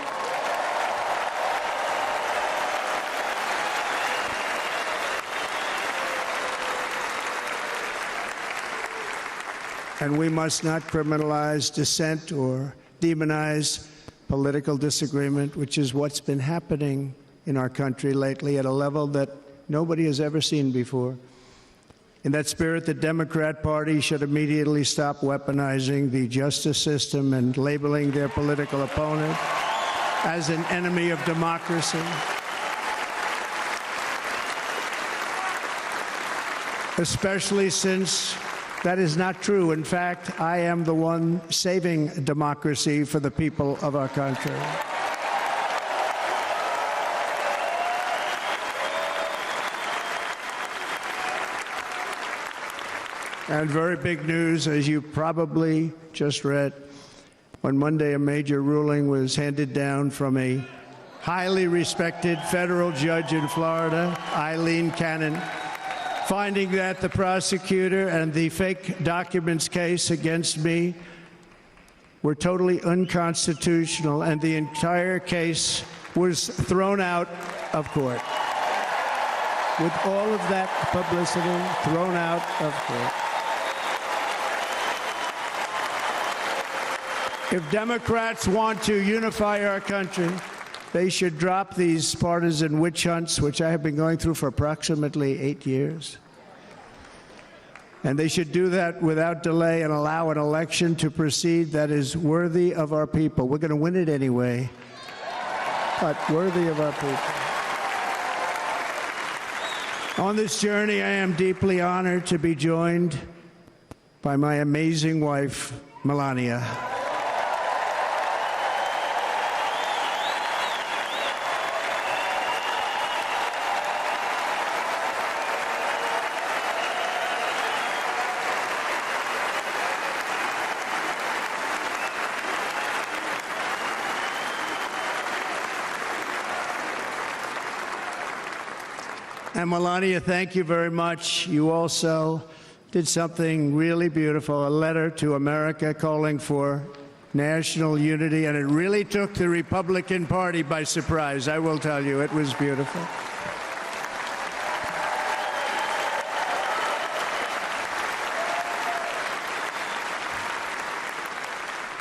And we must not criminalize dissent or demonize political disagreement, which is what's been happening in our country lately at a level that nobody has ever seen before. In that spirit, the Democrat Party should immediately stop weaponizing the justice system and labeling their political opponent as an enemy of democracy. Especially since That is not true. In fact, I am the one saving democracy for the people of our country. And very big news, as you probably just read, on Monday a major ruling was handed down from a highly respected federal judge in Florida, Eileen Cannon, finding that the prosecutor and the fake documents case against me were totally unconstitutional, and the entire case was thrown out of court. With all of that publicity, thrown out of court. If Democrats want to unify our country, they should drop these partisan witch hunts, which I have been going through for approximately 8 years. And they should do that without delay and allow an election to proceed that is worthy of our people. We're going to win it anyway, but worthy of our people. On this journey, I am deeply honored to be joined by my amazing wife, Melania. And Melania, thank you very much. You also did something really beautiful, a letter to America calling for national unity, and it really took the Republican Party by surprise, I will tell you. It was beautiful.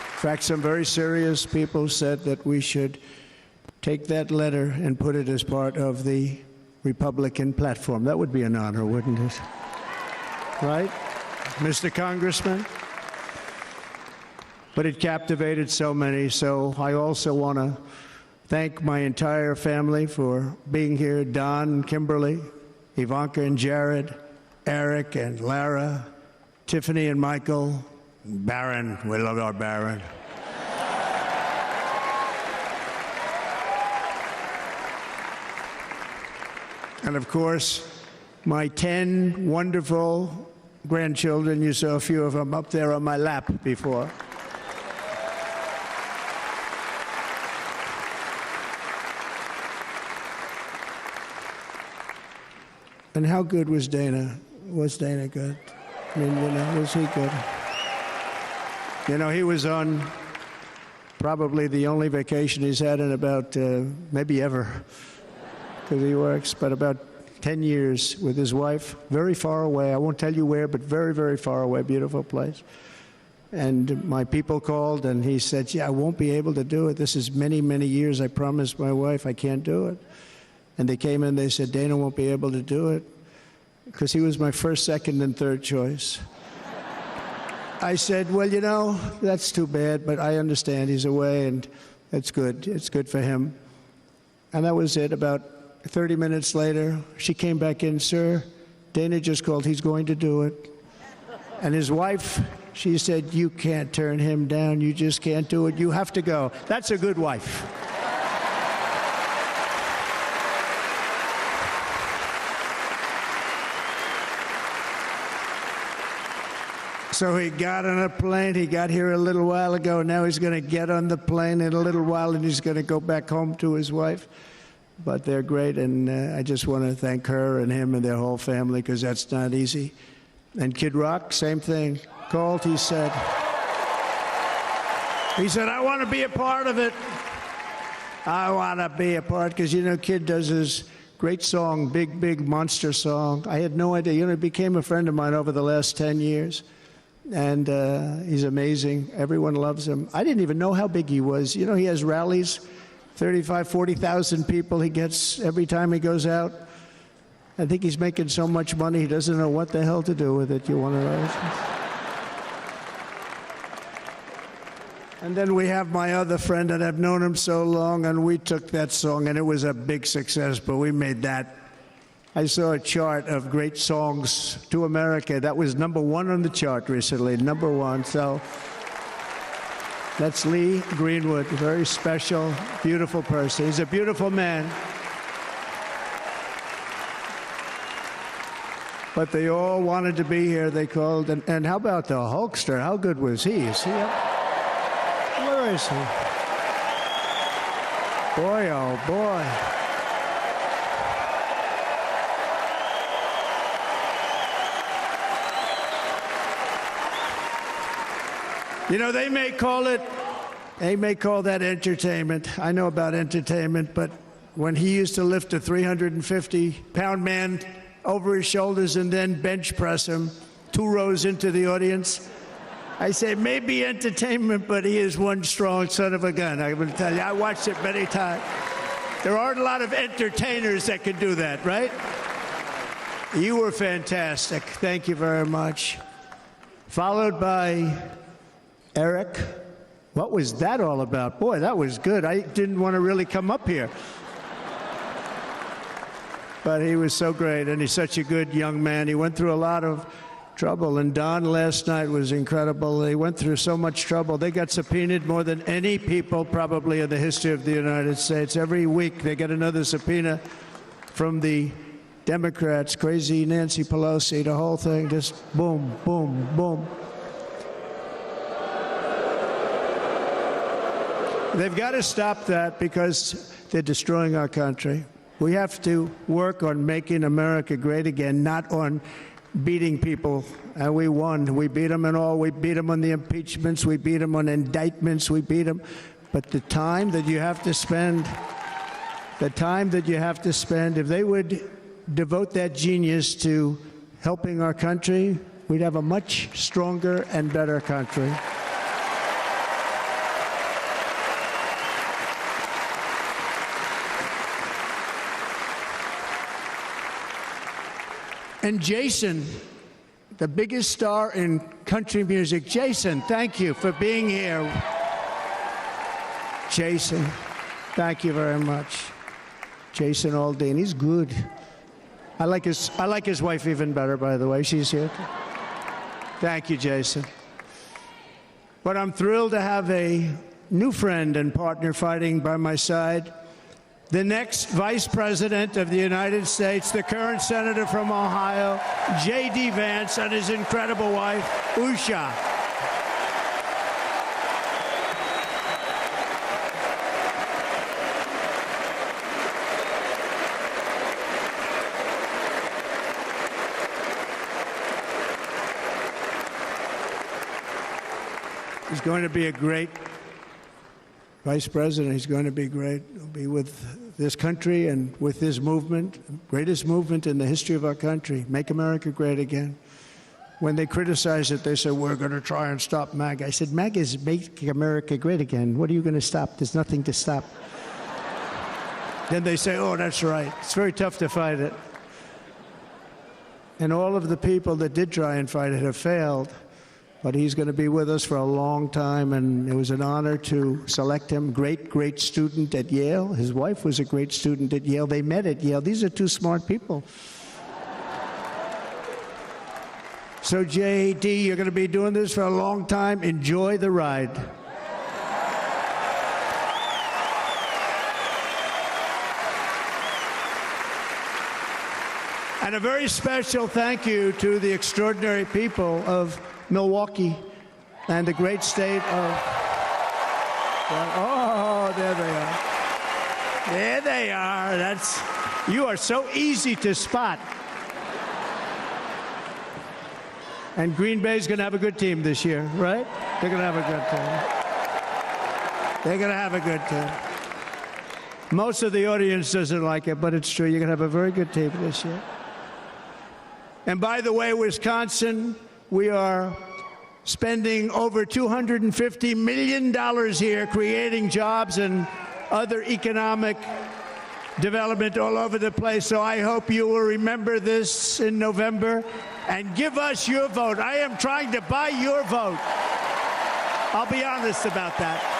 In fact, some very serious people said that we should take that letter and put it as part of the Republican platform. That would be an honor, wouldn't it? Right, Mr. Congressman? But it captivated so many, so I also want to thank my entire family for being here. Don, Kimberly, Ivanka and Jared, Eric and Lara, Tiffany and Michael, Barron. We love our Barron. And of course, my 10 wonderful grandchildren. You saw a few of them up there on my lap before. And how good was Dana? Was Dana good? I mean, was he good? He was on probably the only vacation he's had in about, maybe ever, because he works, but about 10 years with his wife, very far away. I won't tell you where, but very, very far away, beautiful place. And my people called, and he said, I won't be able to do it. This is many, many years. I promised my wife I can't do it. And they came in, they said, Dana won't be able to do it, because he was my first, second, and third choice. I said, well, that's too bad, but I understand he's away, and it's good. It's good for him. And that was it. About 30 minutes later, she came back in, sir, Dana just called, he's going to do it. And his wife, she said, you can't turn him down, you just can't do it, you have to go. That's a good wife. So he got on a plane, he got here a little while ago, now he's going to get on the plane in a little while and he's going to go back home to his wife. But they're great, and I just want to thank her and him and their whole family, because that's not easy. And Kid Rock, same thing. Called, he said, I want to be a part of it. I want to be a part, because, Kid does his great song, Big, Big Monster song. I had no idea. He became a friend of mine over the last 10 years. And he's amazing. Everyone loves him. I didn't even know how big he was. He has rallies. 35, 40,000 people he gets every time he goes out. I think he's making so much money he doesn't know what the hell to do with it. You want to know? And then we have my other friend, and I've known him so long, and we took that song, and it was a big success, but we made that I saw a chart of great songs to America. That was #1 on the chart recently, #1. So that's Lee Greenwood, a very special, beautiful person. He's a beautiful man. But they all wanted to be here. They called. And how about the Hulkster? How good was he? Is he up? Where is he? Boy, oh boy. You know, they may call that entertainment. I know about entertainment, but when he used to lift a 350-pound man over his shoulders and then bench press him 2 rows into the audience, I say maybe entertainment, but he is one strong son of a gun. I will tell you, I watched it many times. There aren't a lot of entertainers that can do that, right? You were fantastic. Thank you very much. Followed by Eric. What was that all about? Boy, that was good. I didn't want to really come up here. But he was so great, and he's such a good young man. He went through a lot of trouble, and Don last night was incredible. They went through so much trouble. They got subpoenaed more than any people probably in the history of the United States. Every week they get another subpoena from the Democrats, crazy Nancy Pelosi, the whole thing, just boom, boom, boom. They've got to stop that because they're destroying our country. We have to work on making America great again, not on beating people. And we won. We beat them in all. We beat them on the impeachments. We beat them on indictments. We beat them. But the time that you have to spend, if they would devote that genius to helping our country, we'd have a much stronger and better country. And Jason, the biggest star in country music. Jason, thank you for being here. Jason, thank you very much. Jason Aldean, he's good. I like his wife even better, by the way. She's here. Thank you, Jason. But I'm thrilled to have a new friend and partner fighting by my side. The next Vice President of the United States, the current Senator from Ohio, J.D. Vance, and his incredible wife, Usha. He's going to be a great Vice President. He's going to be great. He'll be with this country and with this movement, greatest movement in the history of our country, Make America Great Again. When they criticize it, they say, we're going to try and stop MAGA. I said, MAGA is Make America Great Again. What are you going to stop? There's nothing to stop. Then they say, oh, that's right. It's very tough to fight it. And all of the people that did try and fight it have failed. But he's going to be with us for a long time, and it was an honor to select him. Great student at Yale. His wife was a great student at Yale. They met at Yale. These are two smart people. So, J.D., you're going to be doing this for a long time. Enjoy the ride. And a very special thank you to the extraordinary people of Milwaukee and the great state of... Oh, there they are. There they are. You are so easy to spot. And Green Bay's going to have a good team this year, right? They're going to have a good team. They're going to have a good team. Most of the audience doesn't like it, but it's true. You're going to have a very good team this year. And by the way, Wisconsin, we are spending over $250 million here, creating jobs and other economic development all over the place. So I hope you will remember this in November and give us your vote. I am trying to buy your vote. I'll be honest about that.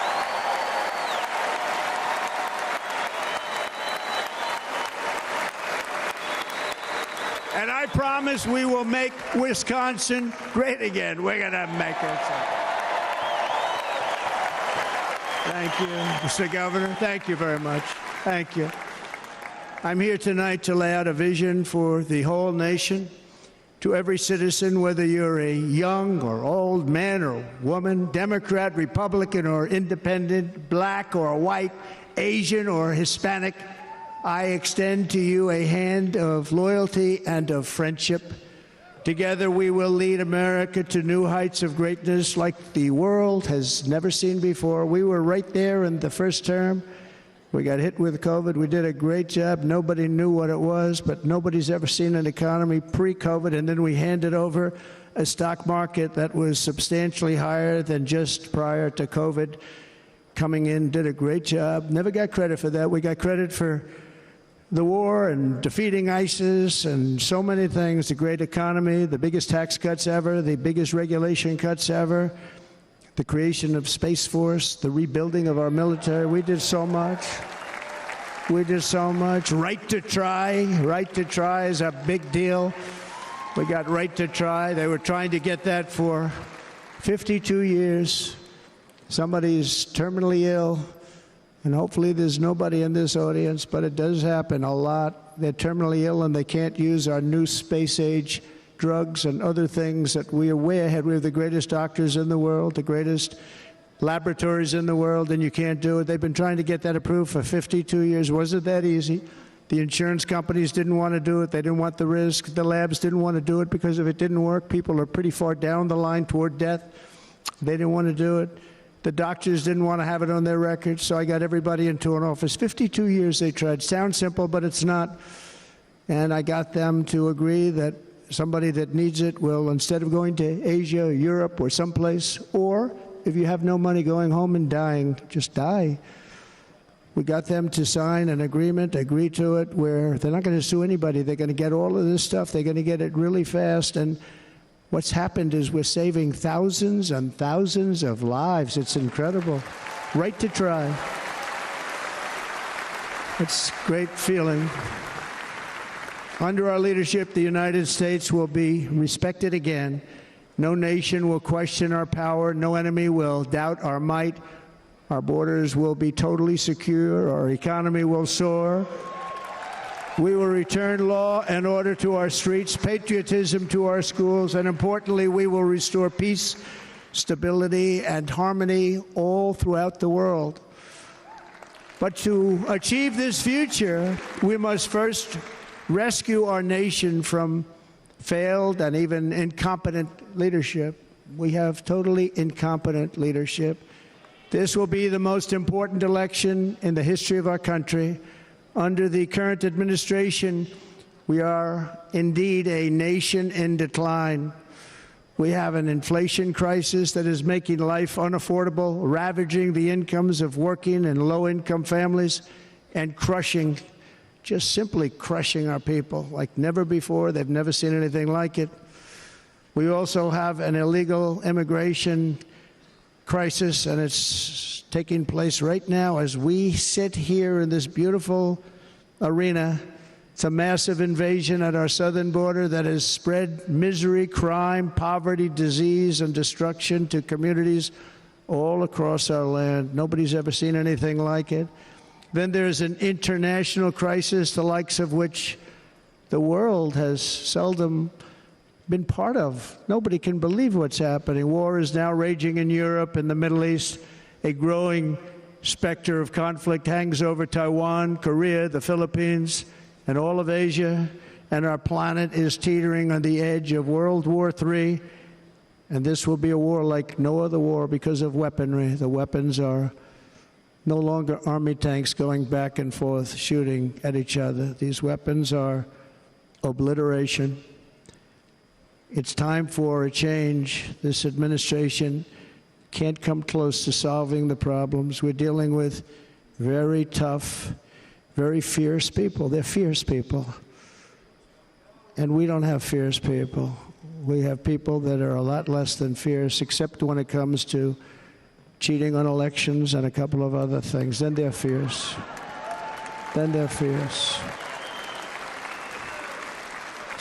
And I promise we will make Wisconsin great again. We're going to make it. Thank you, Mr. Governor. Thank you very much. Thank you. I'm here tonight to lay out a vision for the whole nation. To every citizen, whether you're a young or old man or woman, Democrat, Republican, or independent, black or white, Asian or Hispanic, I extend to you a hand of loyalty and of friendship. Together we will lead America to new heights of greatness like the world has never seen before. We were right there in the first term. We got hit with COVID. We did a great job. Nobody knew what it was, but nobody's ever seen an economy pre-COVID. And then we handed over a stock market that was substantially higher than just prior to COVID. Coming in, did a great job. Never got credit for that. We got credit for the war and defeating ISIS and so many things, the great economy, the biggest tax cuts ever, the biggest regulation cuts ever, the creation of Space Force, the rebuilding of our military. We did so much. We did so much. Right to try. Right to try is a big deal. We got right to try. They were trying to get that for 52 years. Somebody's terminally ill. And hopefully there's nobody in this audience, but it does happen a lot. They're terminally ill and they can't use our new space-age drugs and other things that we are way ahead. We have the greatest doctors in the world, the greatest laboratories in the world, and you can't do it. They've been trying to get that approved for 52 years. Wasn't that easy? The insurance companies didn't want to do it. They didn't want the risk. The labs didn't want to do it because if it didn't work, people are pretty far down the line toward death. They didn't want to do it. The doctors didn't want to have it on their records, so I got everybody into an office. 52 years they tried. Sounds simple, but it's not. And I got them to agree that somebody that needs it will, instead of going to Asia or Europe or someplace, or if you have no money going home and dying, just die. We got them to sign an agreement, agree to it, where they're not going to sue anybody. They're going to get all of this stuff. They're going to get it really fast. And what's happened is we're saving thousands and thousands of lives. It's incredible. Right to try. It's a great feeling. Under our leadership, the United States will be respected again. No nation will question our power. No enemy will doubt our might. Our borders will be totally secure. Our economy will soar. We will return law and order to our streets, patriotism to our schools, and importantly, we will restore peace, stability, and harmony all throughout the world. But to achieve this future, we must first rescue our nation from failed and even incompetent leadership. We have totally incompetent leadership. This will be the most important election in the history of our country. Under the current administration, we are indeed a nation in decline. We have an inflation crisis that is making life unaffordable, ravaging the incomes of working and low-income families, and crushing, just simply crushing our people like never before. They've never seen anything like it. We also have an illegal immigration crisis, and it's taking place right now as we sit here in this beautiful arena. It's a massive invasion at our southern border that has spread misery, crime, poverty, disease, and destruction to communities all across our land. Nobody's ever seen anything like it. Then there's an international crisis, the likes of which the world has seldom been part of. Nobody can believe what's happening. War is now raging in Europe and the Middle East. A growing specter of conflict hangs over Taiwan, Korea, the Philippines, and all of Asia. And our planet is teetering on the edge of World War III. And this will be a war like no other war because of weaponry. The weapons are no longer army tanks going back and forth shooting at each other. These weapons are obliteration. It's time for a change. This administration can't come close to solving the problems. We're dealing with very tough, very fierce people. They're fierce people. And we don't have fierce people. We have people that are a lot less than fierce, except when it comes to cheating on elections and a couple of other things. Then they're fierce. Then they're fierce.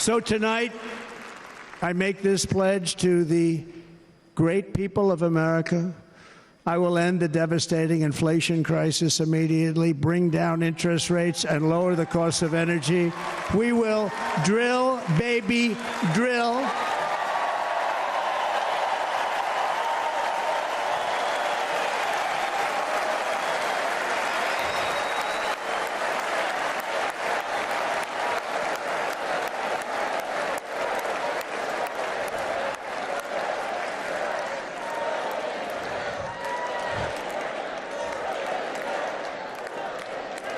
So tonight, I make this pledge to the great people of America. I will end the devastating inflation crisis immediately, bring down interest rates, and lower the cost of energy. We will drill, baby, drill.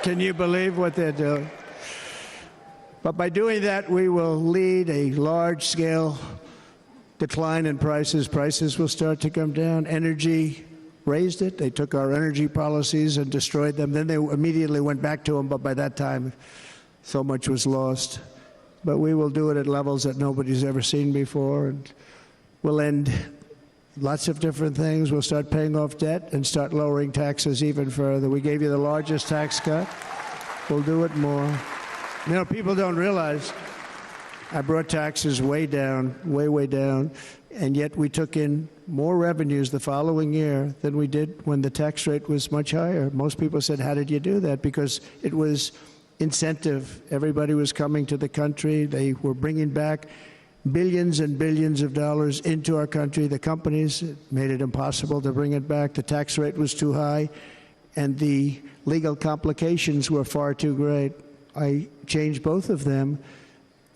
Can you believe what they're doing? But by doing that, we will lead a large-scale decline in prices. Prices will start to come down. Energy raised it. They took our energy policies and destroyed them. Then they immediately went back to them, but by that time, so much was lost. But we will do it at levels that nobody's ever seen before, and we'll end lots of different things. We'll start paying off debt and start lowering taxes even further. We gave you the largest tax cut. We'll do it more. You know, people don't realize I brought taxes way down, way down, and yet we took in more revenues the following year than we did when the tax rate was much higher. Most people said, how did you do that? Because it was incentive. Everybody was coming to the country. They were bringing back billions and billions of dollars into our country. The companies made it impossible to bring it back. The tax rate was too high, and the legal complications were far too great. I changed both of them,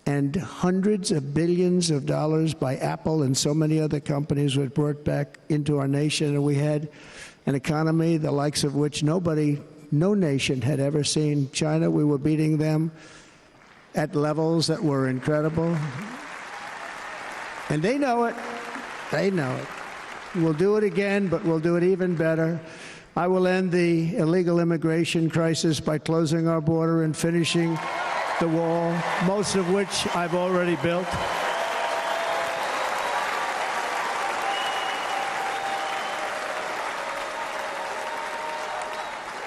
and hundreds of billions of dollars by Apple and so many other companies were brought back into our nation, and we had an economy the likes of which no nation had ever seen. China, we were beating them at levels that were incredible. And they know it. They know it. We'll do it again, but we'll do it even better. I will end the illegal immigration crisis by closing our border and finishing the wall, most of which I've already built.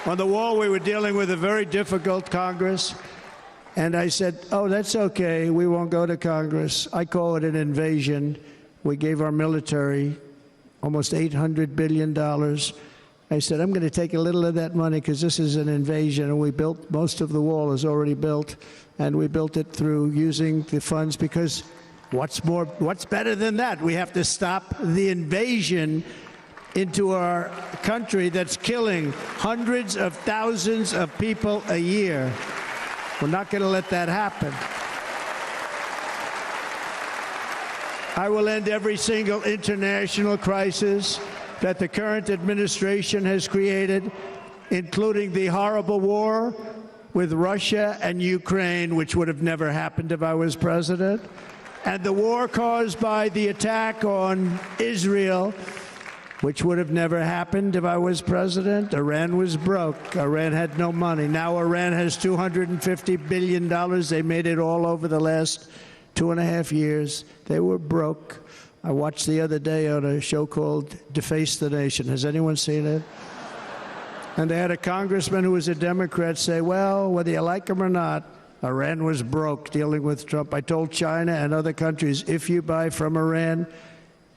On the wall, we were dealing with a very difficult Congress. And I said, oh, that's okay. We won't go to Congress. I call it an invasion. We gave our military almost $800 billion. I said, I'm going to take a little of that money because this is an invasion. And we built, most of the wall is already built. And we built it through using the funds because what's better than that? We have to stop the invasion into our country that's killing hundreds of thousands of people a year. We're not going to let that happen. I will end every single international crisis that the current administration has created, including the horrible war with Russia and Ukraine, which would have never happened if I was president, and the war caused by the attack on Israel, which would have never happened if I was president. Iran was broke. Iran had no money. Now Iran has $250 billion. They made it all over the last 2.5 years. They were broke. I watched the other day on a show called Deface the Nation. Has anyone seen it? And they had a congressman who was a Democrat say, well, whether you like him or not, Iran was broke dealing with Trump. I told China and other countries, if you buy from Iran,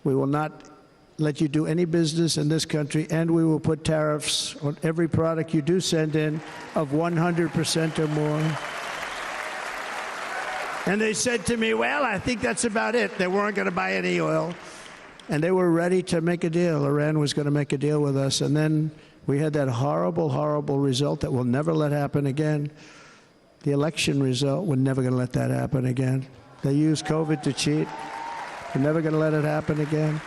we will not let you do any business in this country, and we will put tariffs on every product you do send in of 100% or more. And they said to me, well, I think that's about it. They weren't going to buy any oil. And they were ready to make a deal. Iran was going to make a deal with us. And then we had that horrible, horrible result that we'll never let happen again. The election result, we're never going to let that happen again. They used COVID to cheat. We're never going to let it happen again.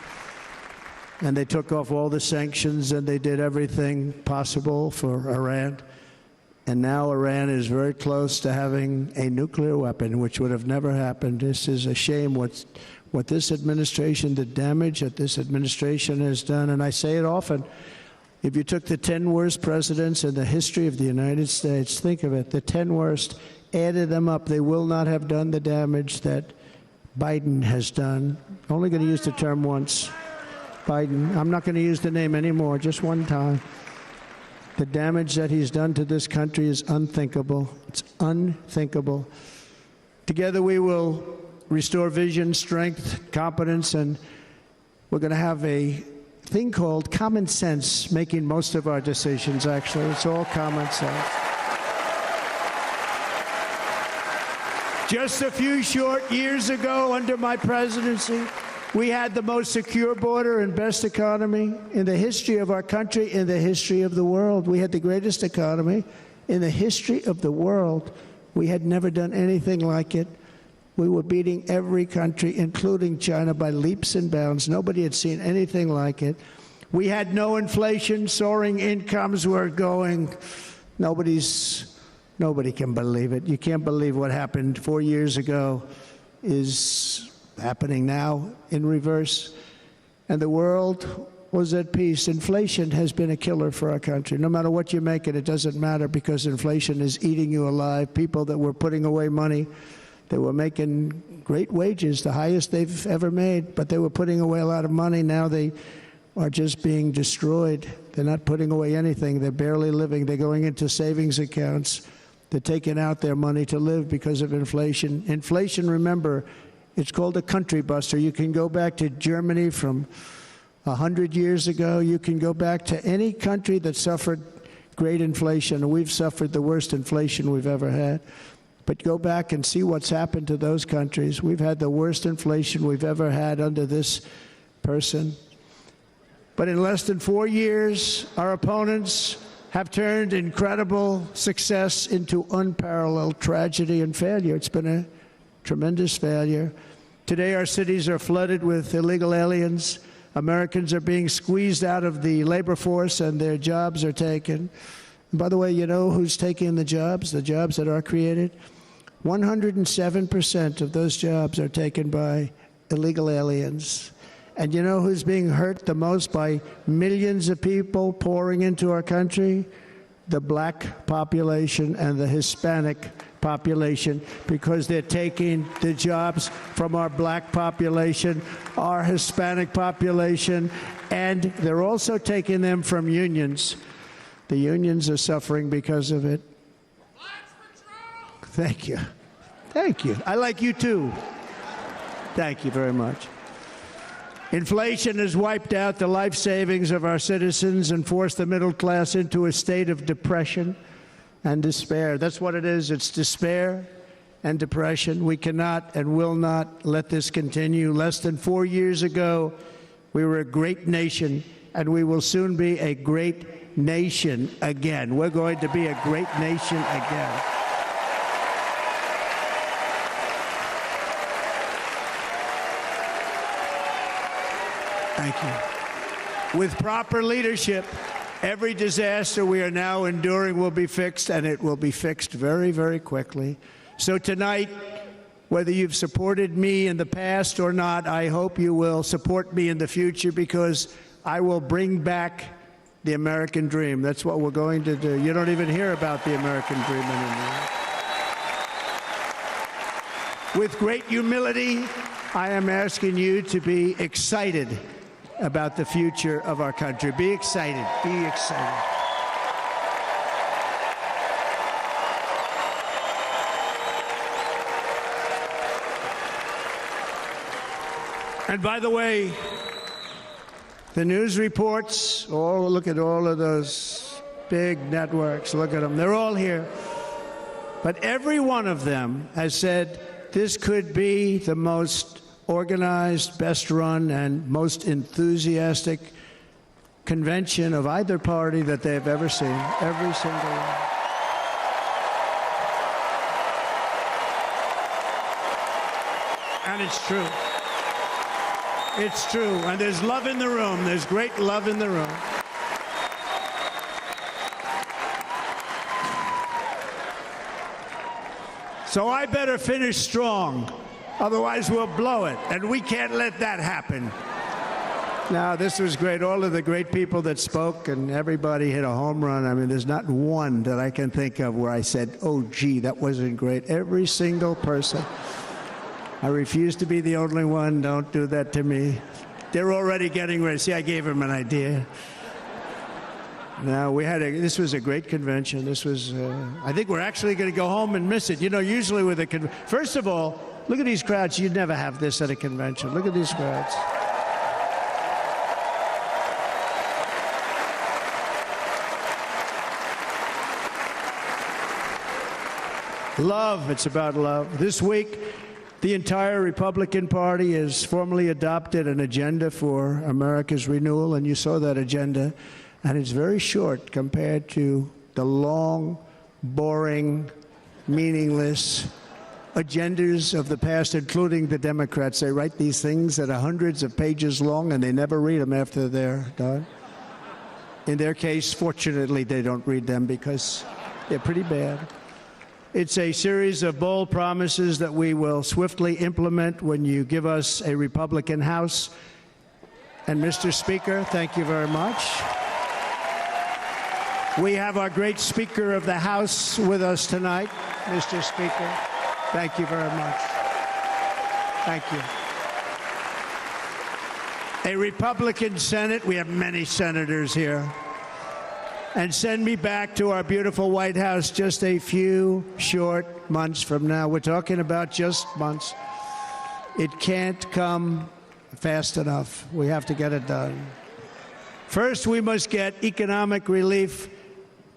And they took off all the sanctions, and they did everything possible for Iran. And now Iran is very close to having a nuclear weapon, which would have never happened. This is a shame what this administration, the damage that this administration has done. And I say it often, if you took the 10 worst presidents in the history of the United States, think of it, the 10 worst, added them up, they will not have done the damage that Biden has done. Only going to use the term once. Biden, I'm not going to use the name anymore, just one time. The damage that he's done to this country is unthinkable. It's unthinkable. Together we will restore vision, strength, competence, and we're going to have a thing called common sense making most of our decisions, actually. It's all common sense. Just a few short years ago, under my presidency, we had the most secure border and best economy in the history of our country, in the history of the world. We had the greatest economy in the history of the world. We had never done anything like it. We were beating every country, including China, by leaps and bounds. Nobody had seen anything like it. We had no inflation. Soaring incomes were going. Nobody can believe it. You can't believe what happened 4 years ago is happening now in reverse. And the world was at peace. Inflation has been a killer for our country. No matter what you make it doesn't matter, because inflation is eating you alive. People that were putting away money, they were making great wages, the highest they've ever made, but they were putting away a lot of money. Now they are just being destroyed. They're not putting away anything. They're barely living. They're going into savings accounts. They're taking out their money to live because of inflation. Inflation, remember, it's called a country buster. You can go back to Germany from 100 years ago. You can go back to any country that suffered great inflation. We've suffered the worst inflation we've ever had. But go back and see what's happened to those countries. We've had the worst inflation we've ever had under this person. But in less than 4 years, our opponents have turned incredible success into unparalleled tragedy and failure. It's been a tremendous failure. Today, our cities are flooded with illegal aliens. Americans are being squeezed out of the labor force, and their jobs are taken. And by the way, you know who's taking the jobs that are created? 107% of those jobs are taken by illegal aliens. And you know who's being hurt the most by millions of people pouring into our country? The black population and the Hispanic population, because they're taking the jobs from our black population, our Hispanic population, and they're also taking them from unions. The unions are suffering because of it. Thank you. Thank you. I like you too. Thank you very much. Inflation has wiped out the life savings of our citizens and forced the middle class into a state of depression and despair. That's what it is. It's despair and depression. We cannot and will not let this continue. Less than 4 years ago, we were a great nation, and we will soon be a great nation again. We're going to be a great nation again. Thank you. With proper leadership, every disaster we are now enduring will be fixed, and it will be fixed very, very quickly. So tonight, whether you've supported me in the past or not, I hope you will support me in the future, because I will bring back the American dream. That's what we're going to do. You don't even hear about the American dream anymore. With great humility, I am asking you to be excited about the future of our country. Be excited. Be excited. And by the way, the news reports, look at all of those big networks. Look at them. They're all here. But every one of them has said this could be the most organized, best run, and most enthusiastic convention of either party that they've ever seen. Every single one. And it's true. It's true. And there's love in the room. There's great love in the room. So I better finish strong. Otherwise, we'll blow it, and we can't let that happen. Now, this was great. All of the great people that spoke, and everybody hit a home run. I mean, there's not one that I can think of where I said, oh, gee, that wasn't great. Every single person. I refuse to be the only one. Don't do that to me. They're already getting ready. See, I gave them an idea. No, this was a great convention. This was, I think we're actually going to go home and miss it. You know, usually with a first of all, look at these crowds. You'd never have this at a convention. Look at these crowds. Love, it's about love. This week, the entire Republican Party has formally adopted an agenda for America's renewal, and you saw that agenda, and it's very short compared to the long, boring, meaningless agendas of the past, including the Democrats. They write these things that are hundreds of pages long, and they never read them after they're done. In their case, fortunately, they don't read them because they're pretty bad. It's a series of bold promises that we will swiftly implement when you give us a Republican House. And Mr. Speaker, thank you very much. We have our great Speaker of the House with us tonight. Mr. Speaker, thank you very much. Thank you. A Republican Senate, we have many senators here. And send me back to our beautiful White House just a few short months from now. We're talking about just months. It can't come fast enough. We have to get it done. First, we must get economic relief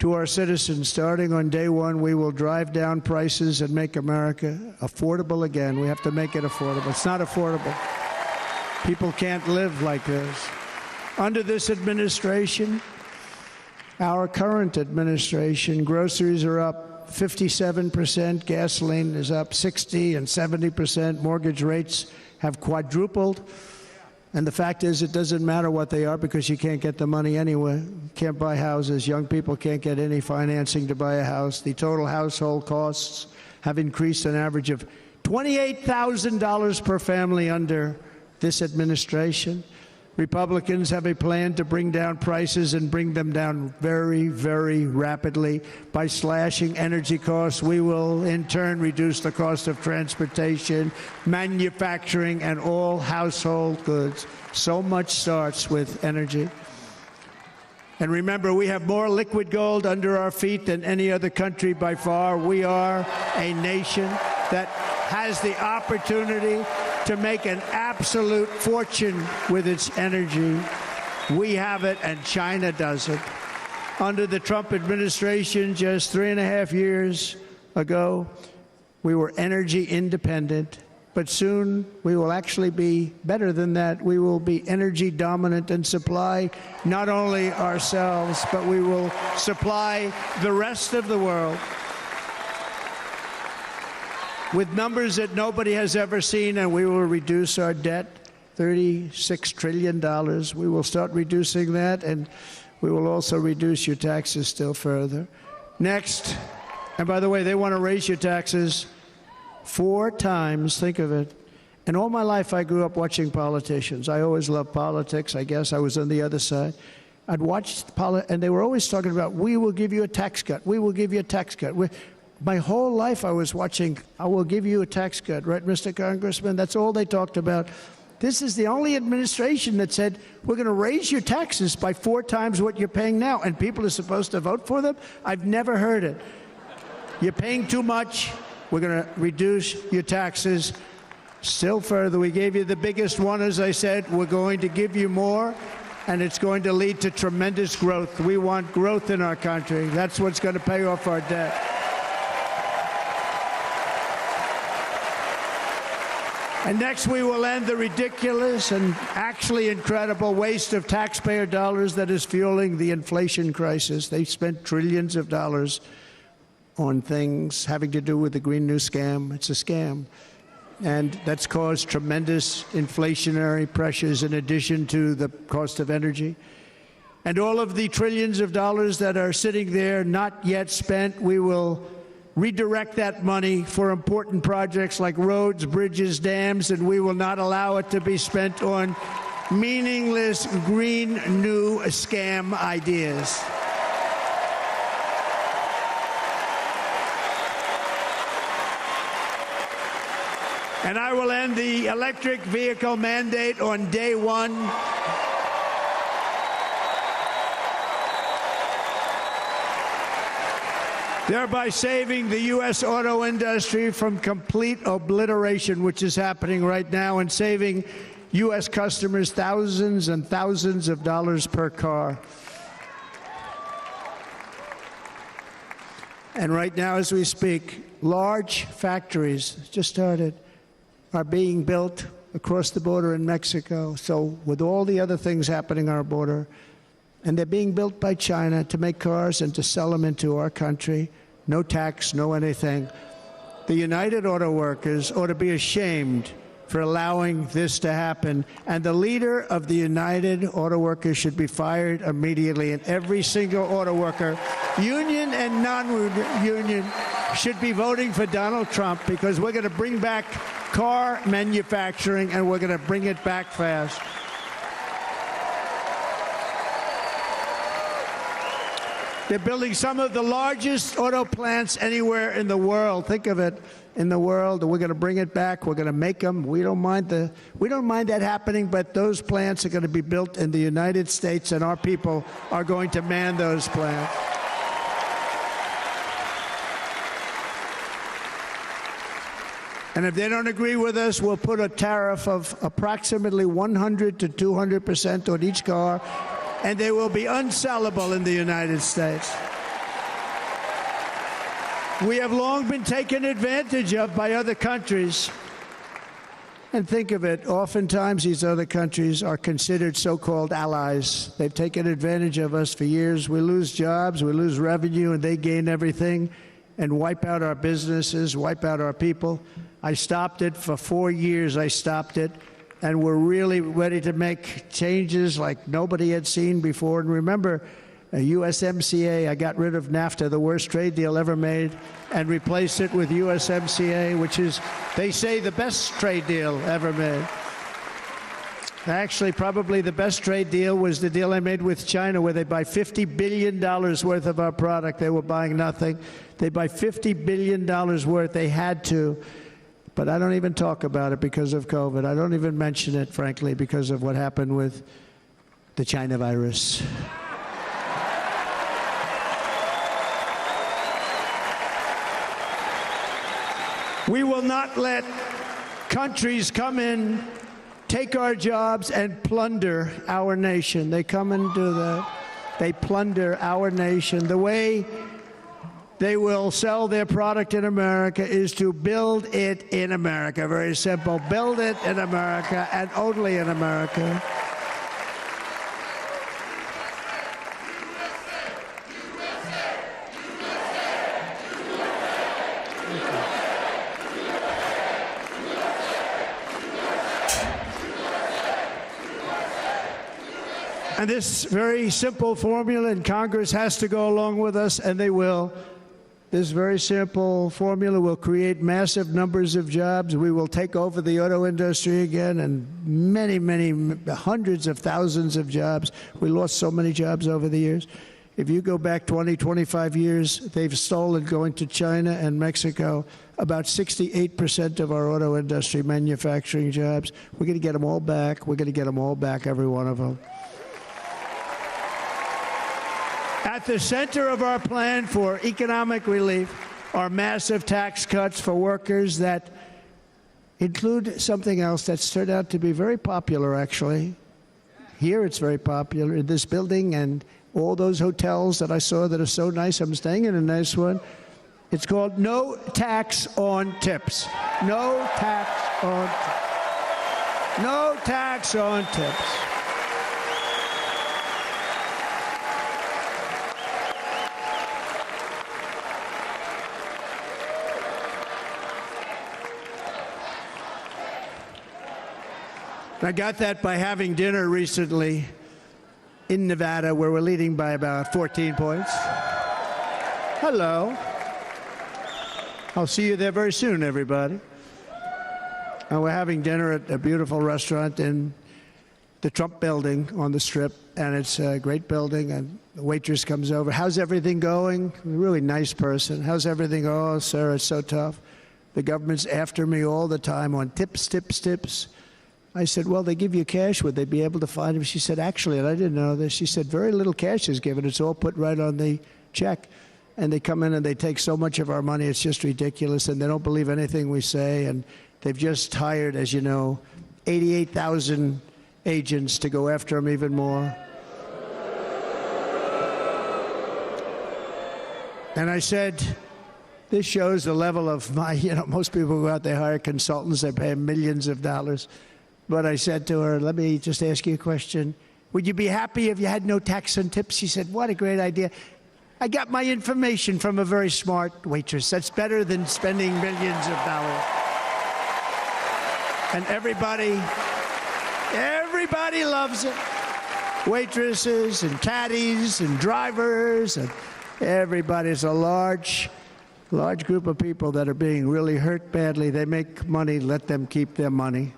to our citizens. Starting on day one, we will drive down prices and make America affordable again. We have to make it affordable. It's not affordable. People can't live like this. Under this administration, our current administration, groceries are up 57%, gasoline is up 60% and 70%, mortgage rates have quadrupled. And the fact is, it doesn't matter what they are because you can't get the money anyway. You can't buy houses. Young people can't get any financing to buy a house. The total household costs have increased an average of $28,000 per family under this administration. Republicans have a plan to bring down prices and bring them down very, very rapidly. By slashing energy costs, we will in turn reduce the cost of transportation, manufacturing, and all household goods. So much starts with energy. And remember, we have more liquid gold under our feet than any other country by far. We are a nation that has the opportunity to make an absolute fortune with its energy. We have it, and China doesn't. Under the Trump administration, just 3.5 years ago, we were energy independent. But soon, we will actually be better than that. We will be energy dominant and supply not only ourselves, but we will supply the rest of the world with numbers that nobody has ever seen, and we will reduce our debt, $36 trillion. We will start reducing that, and we will also reduce your taxes still further. Next, and by the way, they want to raise your taxes 4 times, think of it. And all my life I grew up watching politicians. I always loved politics. I guess I was on the other side. I'd watch and they were always talking about, we will give you a tax cut. We will give you a tax cut. My whole life I was watching, I will give you a tax cut, right, Mr. Congressman? That's all they talked about. This is the only administration that said, we're going to raise your taxes by 4 times what you're paying now, and people are supposed to vote for them? I've never heard it. You're paying too much. We're going to reduce your taxes still further. We gave you the biggest one, as I said. We're going to give you more, and it's going to lead to tremendous growth. We want growth in our country. That's what's going to pay off our debt. And next, we will end the ridiculous and actually incredible waste of taxpayer dollars that is fueling the inflation crisis. They spent trillions of dollars on things having to do with the Green New Scam. It's a scam. And that's caused tremendous inflationary pressures in addition to the cost of energy. And all of the trillions of dollars that are sitting there not yet spent, we will redirect that money for important projects like roads, bridges, dams, and we will not allow it to be spent on meaningless Green New Scam ideas. And I will end the electric vehicle mandate on day one. thereby saving the U.S. auto industry from complete obliteration, which is happening right now, and saving U.S. customers thousands and thousands of dollars per car. And right now, as we speak, large factories just started are being built across the border in Mexico. So with all the other things happening on our border, and they're being built by China to make cars and to sell them into our country, no tax, no anything. The United Auto Workers ought to be ashamed for allowing this to happen. And the leader of the United Auto Workers should be fired immediately. And every single auto worker, union and non-union, should be voting for Donald Trump, because we're going to bring back car manufacturing, and we're going to bring it back fast. They're building some of the largest auto plants anywhere in the world. Think of it, in the world. We're going to bring it back. We're going to make them. We don't mind that happening, but those plants are going to be built in the United States, and our people are going to man those plants. And if they don't agree with us, we'll put a tariff of approximately 100 to 200% on each car, and they will be unsellable in the United States. We have long been taken advantage of by other countries. And think of it, oftentimes these other countries are considered so-called allies. They've taken advantage of us for years. We lose jobs, we lose revenue, and they gain everything and wipe out our businesses, wipe out our people. I stopped it for 4 years. I stopped it, and we're really ready to make changes like nobody had seen before. And remember, USMCA, I got rid of NAFTA, the worst trade deal ever made, and replaced it with USMCA, which is, they say, the best trade deal ever made. Actually, probably the best trade deal was the deal I made with China, where they buy $50 billion worth of our product. They were buying nothing. They buy $50 billion worth. They had to. But I don't even talk about it because of COVID. I don't even mention it, frankly, because of what happened with the China virus. We will not let countries come in, take our jobs, and plunder our nation. They come and do that. They plunder our nation. The way they will sell their product in America is to build it in America. Very simple. Build it in America and only in America. And this very simple formula, and Congress has to go along with us, and they will. This very simple formula will create massive numbers of jobs. We will take over the auto industry again, and many, many hundreds of thousands of jobs. We lost so many jobs over the years. If you go back 20, 25 years, they've stolen, going to China and Mexico, about 68% of our auto industry manufacturing jobs. We're going to get them all back. We're going to get them all back, every one of them. At the center of our plan for economic relief are massive tax cuts for workers that include something else that's turned out to be very popular, actually. Here it's very popular, in this building and all those hotels that I saw that are so nice. I'm staying in a nice one. It's called no tax on tips. No tax on tips. No tax on tips. I got that by having dinner recently in Nevada, where we're leading by about 14 points. Hello. I'll see you there very soon, everybody. And we're having dinner at a beautiful restaurant in the Trump building on the Strip, and it's a great building, and the waitress comes over. How's everything going? A really nice person. How's everything? Oh, sir, it's so tough. The government's after me all the time on tips, tips, tips. I said, well, they give you cash. Would they be able to find him? She said, actually, and I didn't know this, she said, very little cash is given. It's all put right on the check. and they come in and they take so much of our money, it's just ridiculous, and they don't believe anything we say, and they've just hired, as you know, 88,000 agents to go after them even more. And I said, this shows the level of my, most people go out, they hire consultants, they pay them millions of dollars. But I said to her, let me just ask you a question. Would you be happy if you had no tax on tips? She said, what a great idea. I got my information from a very smart waitress. That's better than spending millions of dollars. And everybody loves it. Waitresses and caddies and drivers and everybody. It's a large group of people that are being really hurt badly. They make money, let them keep their money.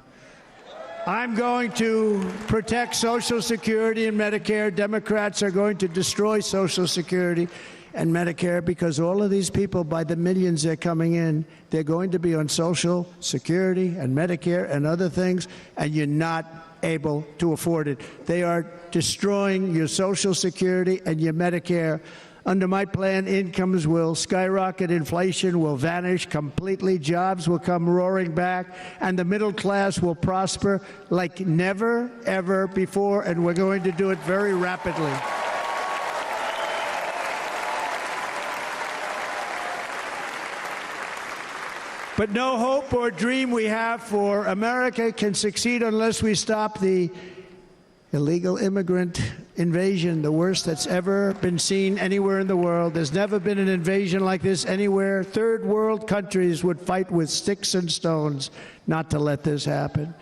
I'm going to protect Social Security and Medicare. Democrats are going to destroy Social Security and Medicare because all of these people, by the millions they're coming in, they're going to be on Social Security and Medicare and other things, and you're not able to afford it. They are destroying your Social Security and your Medicare. Under my plan, incomes will skyrocket, inflation will vanish completely, jobs will come roaring back, and the middle class will prosper like never, ever before, and we're going to do it very rapidly. But no hope or dream we have for America can succeed unless we stop the illegal immigrant invasion, the worst that's ever been seen anywhere in the world. There's never been an invasion like this anywhere. Third world countries would fight with sticks and stones not to let this happen.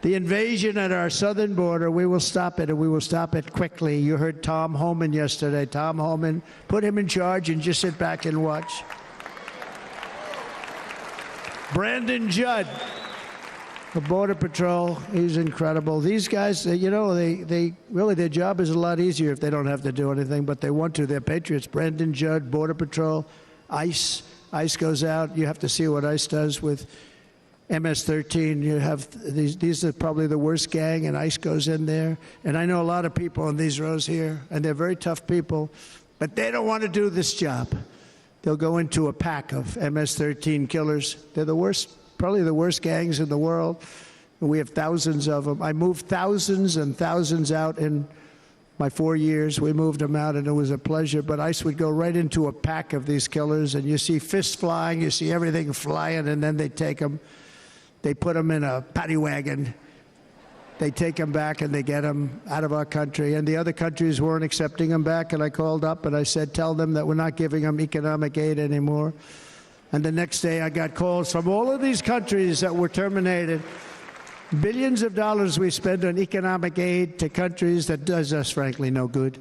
The invasion at our southern border, we will stop it, and we will stop it quickly. You heard Tom Homan yesterday. Tom Homan, put him in charge and just sit back and watch. Brandon Judd, the Border Patrol, he's incredible. These guys, they really, their job is a lot easier if they don't have to do anything, but they want to. They're patriots. Brandon Judd, Border Patrol, ICE. ICE goes out. You have to see what ICE does with MS-13. You have these are probably the worst gang, and ICE goes in there. And I know a lot of people in these rows here, and they're very tough people, but they don't want to do this job. They'll go into a pack of MS-13 killers. They're the worst, probably the worst gangs in the world. We have thousands of them. I moved thousands and thousands out in my 4 years. We moved them out, and it was a pleasure. But ICE would go right into a pack of these killers, and you see fists flying, you see everything flying, and then they take them. They put them in a paddy wagon. They take them back, and they get them out of our country. And the other countries weren't accepting them back, and I called up, and I said, tell them that we're not giving them economic aid anymore. And the next day, I got calls from all of these countries that were terminated. Billions of dollars we spend on economic aid to countries that does us, frankly, no good.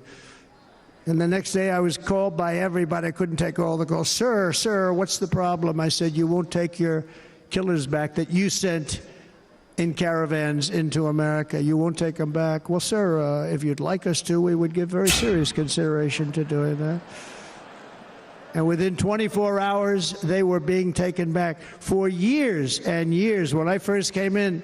And the next day, I was called by everybody. I couldn't take all the calls. Sir, what's the problem? I said, you won't take your killers back that you sent in caravans into America. You won't take them back. Well, sir, if you'd like us to, we would give very serious consideration to doing that. And within 24 hours, they were being taken back. For years and years, when I first came in,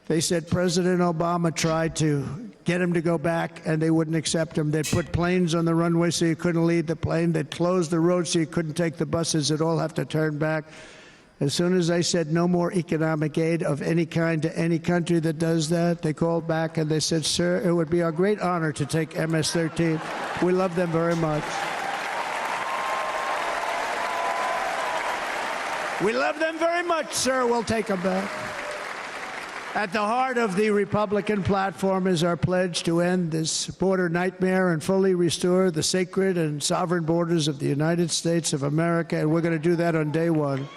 they said President Obama tried to get him to go back, and they wouldn't accept him. They'd put planes on the runway so you couldn't leave the plane. They'd close the road so you couldn't take the buses. They'd all have to turn back. As soon as I said no more economic aid of any kind to any country that does that, they called back and they said, sir, it would be our great honor to take MS-13. We love them very much. We love them very much, sir. We'll take them back. At the heart of the Republican platform is our pledge to end this border nightmare and fully restore the sacred and sovereign borders of the United States of America, and we're going to do that on day one.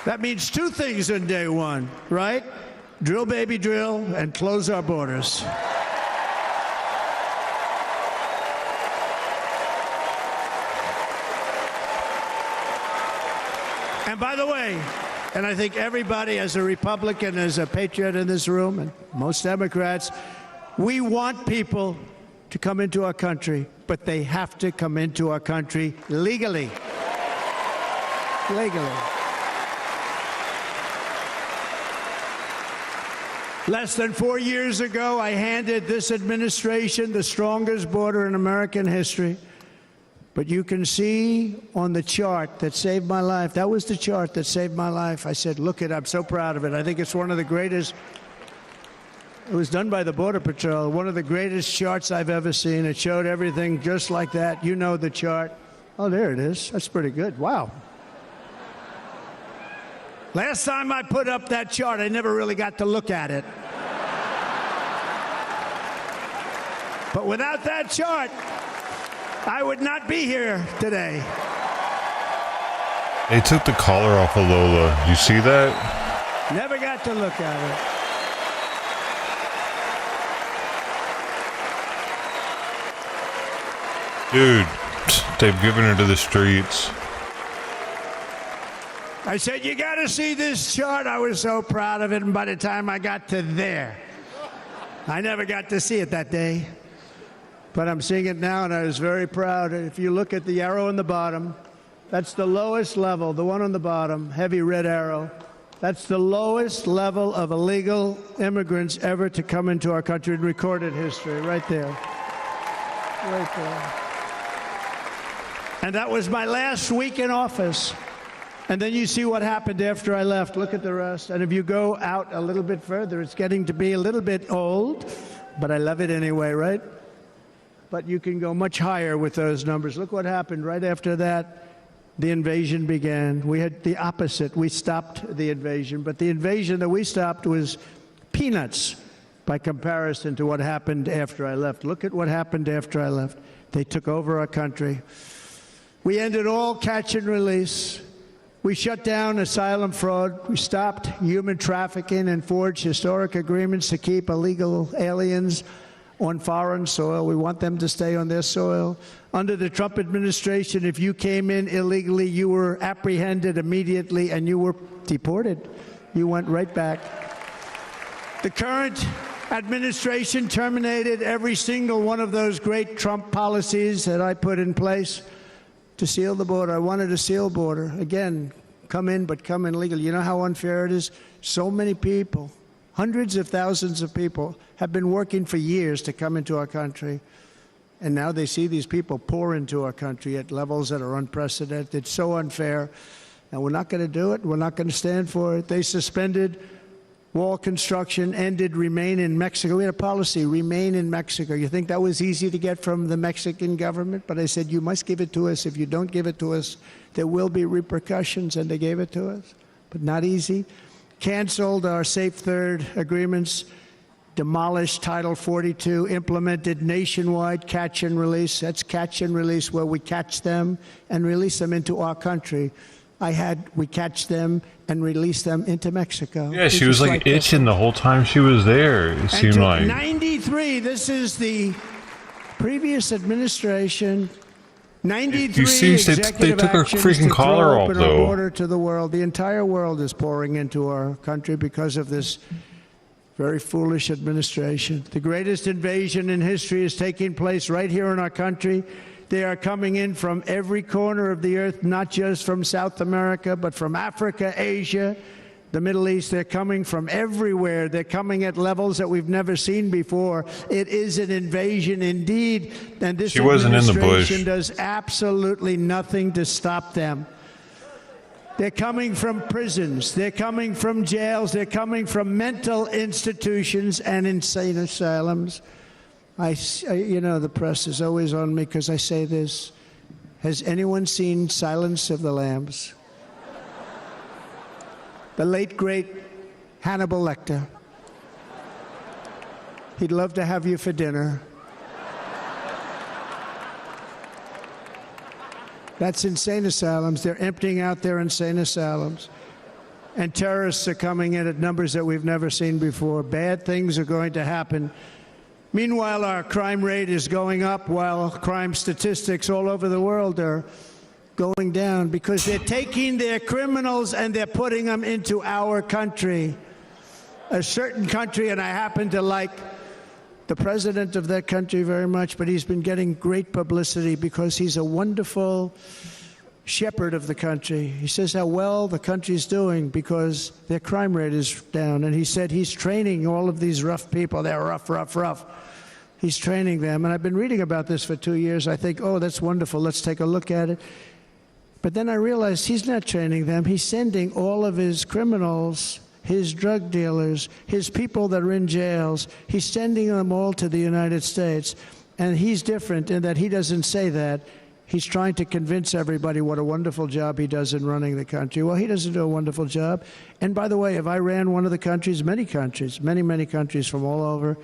That means two things on day one, right? Drill, baby, drill, and close our borders. And by the way, and I think everybody as a Republican, as a patriot in this room, and most Democrats, we want people to come into our country, but they have to come into our country legally. Legally. Less than 4 years ago, I handed this administration the strongest border in American history. But you can see on the chart that saved my life, that was the chart that saved my life. I said, look it, I'm so proud of it. I think it's one of the greatest. It was done by the Border Patrol, one of the greatest charts I've ever seen. It showed everything just like that. You know the chart. Oh, there it is. That's pretty good. Wow. Last time I put up that chart, I never really got to look at it. But without that chart, I would not be here today. They took the collar off of Lola. You see that? Never got to look at it. Dude, they've given her to the streets. I said, you got to see this chart. I was so proud of it, and by the time I got to there, I never got to see it that day. But I'm seeing it now, and I was very proud. If you look at the arrow in the bottom, that's the lowest level, the one on the bottom, heavy red arrow. That's the lowest level of illegal immigrants ever to come into our country in recorded history, right there. Right there. And that was my last week in office. And then you see what happened after I left. Look at the rest. And if you go out a little bit further, it's getting to be a little bit old, but I love it anyway, right? But you can go much higher with those numbers. Look what happened right after that. The invasion began. We had the opposite. We stopped the invasion. But the invasion that we stopped was peanuts by comparison to what happened after I left. Look at what happened after I left. They took over our country. We ended all catch and release. We shut down asylum fraud. We stopped human trafficking and forged historic agreements to keep illegal aliens on foreign soil. We want them to stay on their soil. Under the Trump administration, if you came in illegally, you were apprehended immediately and you were deported. You went right back. The current administration terminated every single one of those great Trump policies that I put in place to seal the border. I wanted a sealed border. Again, come in, but come in legally. You know how unfair it is? So many people, hundreds of thousands of people, have been working for years to come into our country. And now they see these people pour into our country at levels that are unprecedented. It's so unfair. And we're not going to do it. We're not going to stand for it. They suspended wall construction, ended remain in Mexico. We had a policy, remain in Mexico. You think that was easy to get from the Mexican government? But I said, you must give it to us. If you don't give it to us, there will be repercussions, and they gave it to us. But not easy. Canceled our Safe Third agreements, demolished Title 42, implemented nationwide catch and release. That's catch and release, where we catch them and release them into our country. We catch them and release them into Mexico. Yeah, she was like itching the whole time she was there, it seemed like. 93, this is the previous administration. 93 you see, they took her freaking collar off, though. Our border to the world. The entire world is pouring into our country because of this very foolish administration. The greatest invasion in history is taking place right here in our country. They are coming in from every corner of the earth, not just from South America, but from Africa, Asia, the Middle East. They're coming from everywhere. They're coming at levels that we've never seen before. It is an invasion indeed, and this administration does absolutely nothing to stop them. They're coming from prisons. They're coming from jails. They're coming from mental institutions and insane asylums. You know, the press is always on me because I say this. Has anyone seen Silence of the Lambs? The late, great Hannibal Lecter. He'd love to have you for dinner. That's insane asylums. They're emptying out their insane asylums. And terrorists are coming in at numbers that we've never seen before. Bad things are going to happen. Meanwhile, our crime rate is going up, while crime statistics all over the world are going down, because they're taking their criminals and they're putting them into our country. A certain country, and I happen to like the president of that country very much, but he's been getting great publicity because he's a wonderful shepherd of the country. He says how well the country's doing because their crime rate is down. And he said he's training all of these rough people. They're rough. He's training them. And I've been reading about this for 2 years. I think, oh, that's wonderful. Let's take a look at it. But then I realized he's not training them. He's sending all of his criminals, his drug dealers, his people that are in jails, he's sending them all to the United States. And he's different in that he doesn't say that. He's trying to convince everybody what a wonderful job he does in running the country. Well, he doesn't do a wonderful job. And by the way, if I ran one of the countries, many countries, many countries from all over,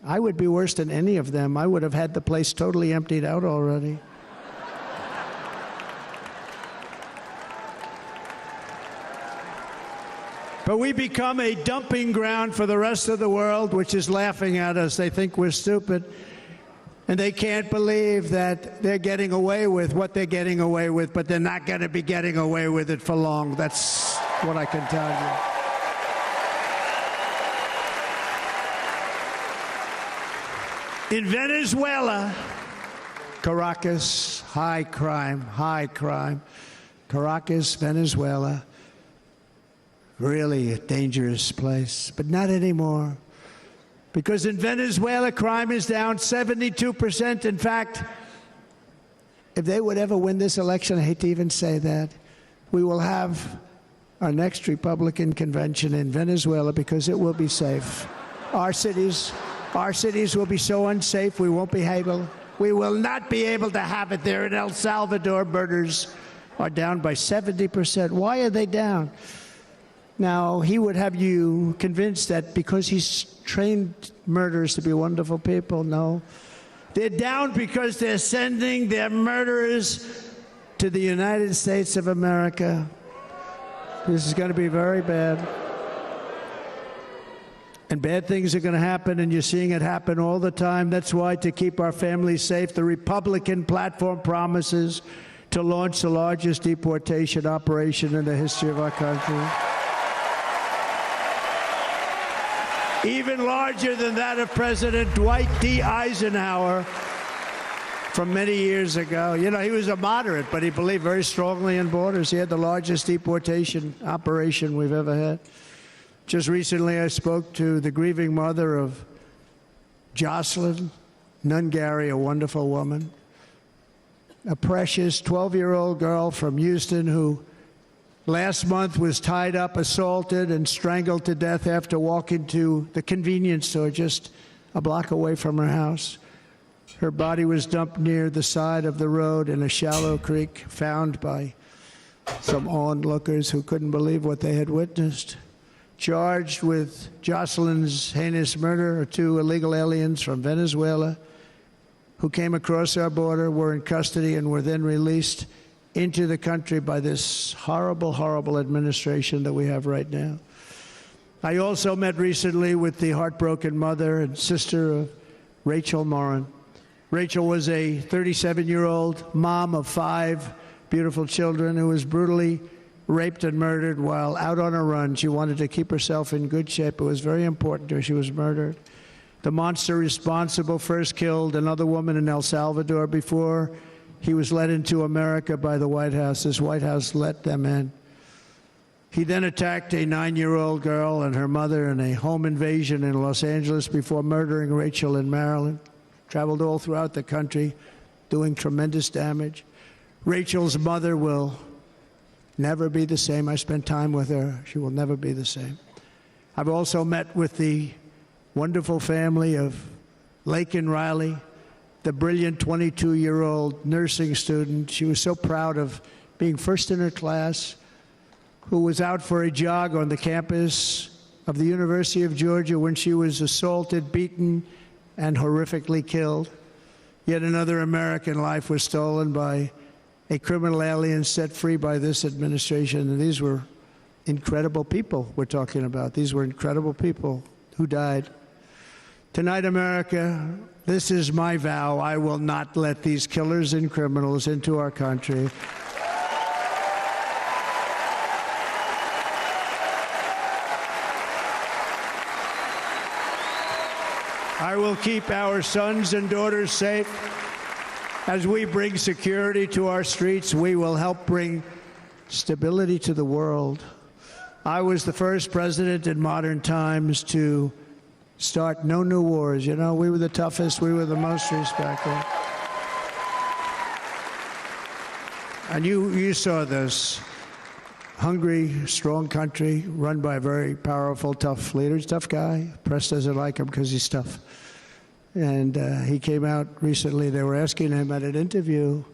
I would be worse than any of them. I would have had the place totally emptied out already. But we become a dumping ground for the rest of the world, which is laughing at us. They think we're stupid. And they can't believe that they're getting away with what they're getting away with, but they're not going to be getting away with it for long. That's what I can tell you. In Venezuela, Caracas, high crime. Caracas, Venezuela, really a dangerous place, but not anymore. Because in Venezuela, crime is down 72%. In fact, if they would ever win this election, I hate to even say that, we will have our next Republican convention in Venezuela because it will be safe. Our cities will be so unsafe, we will not be able to have it there. In El Salvador, murders are down by 70%. Why are they down? Now, he would have you convinced that because he's trained murderers to be wonderful people. No. They're down because they're sending their murderers to the United States of America. This is going to be very bad. And bad things are going to happen, and you're seeing it happen all the time. That's why, to keep our families safe, the Republican platform promises to launch the largest deportation operation in the history of our country. Even larger than that of President Dwight D. Eisenhower from many years ago. You know, he was a moderate, but he believed very strongly in borders. He had the largest deportation operation we've ever had. Just recently, I spoke to the grieving mother of Jocelyn Nungary, a wonderful woman, a precious 12-year-old girl from Houston who last month was tied up, assaulted, and strangled to death after walking to the convenience store just a block away from her house. Her body was dumped near the side of the road in a shallow creek, found by some onlookers who couldn't believe what they had witnessed. Charged with Jocelyn's heinous murder are 2 illegal aliens from Venezuela who came across our border, were in custody, and were then released into the country by this horrible, horrible administration that we have right now. I also met recently with the heartbroken mother and sister of Rachel Morin. Rachel was a 37-year-old mom of 5 beautiful children who was brutally raped and murdered while out on a run. She wanted to keep herself in good shape. It was very important to her. She was murdered. The monster responsible first killed another woman in El Salvador before he was led into America by the White House. This White House let them in. He then attacked a 9-year-old girl and her mother in a home invasion in Los Angeles before murdering Rachel in Maryland. Traveled all throughout the country, doing tremendous damage. Rachel's mother will never be the same. I spent time with her. She will never be the same. I've also met with the wonderful family of Laken Riley, the brilliant 22-year-old nursing student. She was so proud of being first in her class, who was out for a jog on the campus of the University of Georgia when she was assaulted, beaten, and horrifically killed. Yet another American life was stolen by a criminal alien set free by this administration. And these were incredible people we're talking about. These were incredible people who died. Tonight, America, this is my vow. I will not let these killers and criminals into our country. I will keep our sons and daughters safe. As we bring security to our streets, we will help bring stability to the world. I was the first president in modern times to start no new wars. You know, we were the toughest, we were the most respected. And you saw this. Hungry, strong country, run by very powerful, tough leaders. Tough guy. Press doesn't like him because he's tough. And he came out recently. They were asking him at an interview,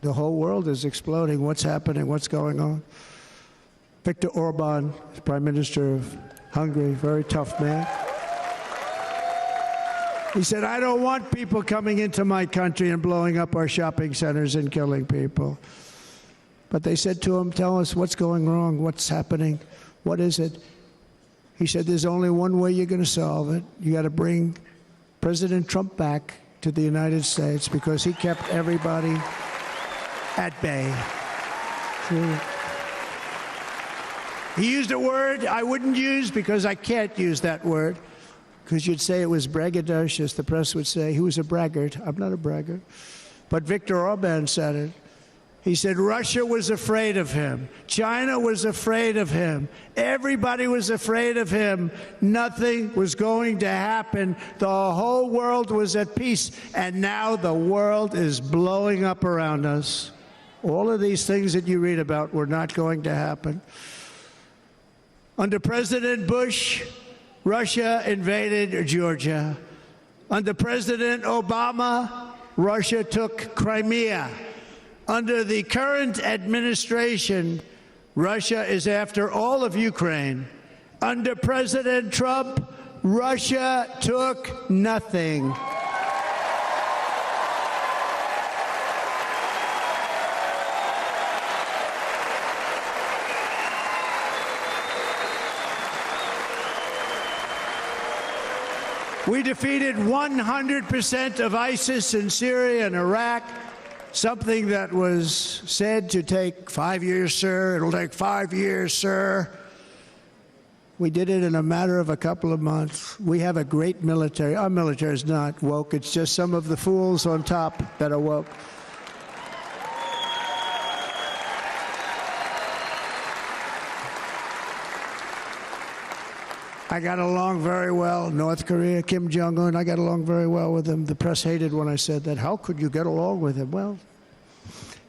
the whole world is exploding. What's happening? What's going on? Viktor Orban, Prime Minister of Hungary, very tough man. He said, I don't want people coming into my country and blowing up our shopping centers and killing people. But they said to him, tell us what's going wrong, what's happening, what is it? He said, there's only one way you're going to solve it. You got to bring President Trump back to the United States because he kept everybody at bay. He used a word I wouldn't use because I can't use that word, because you'd say it was braggadocious. The press would say he was a braggart. I'm not a braggart. But Viktor Orban said it. He said Russia was afraid of him. China was afraid of him. Everybody was afraid of him. Nothing was going to happen. The whole world was at peace. And now the world is blowing up around us. All of these things that you read about were not going to happen. Under President Bush, Russia invaded Georgia. Under President Obama, Russia took Crimea. Under the current administration, Russia is after all of Ukraine. Under President Trump, Russia took nothing. We defeated 100% of ISIS in Syria and Iraq. Something that was said to take 5 years, sir. It'll take 5 years, sir. We did it in a matter of a couple of months. We have a great military. Our military is not woke. It's just some of the fools on top that are woke. I got along very well. North Korea, Kim Jong-un, I got along very well with him. The press hated when I said that. How could you get along with him? Well,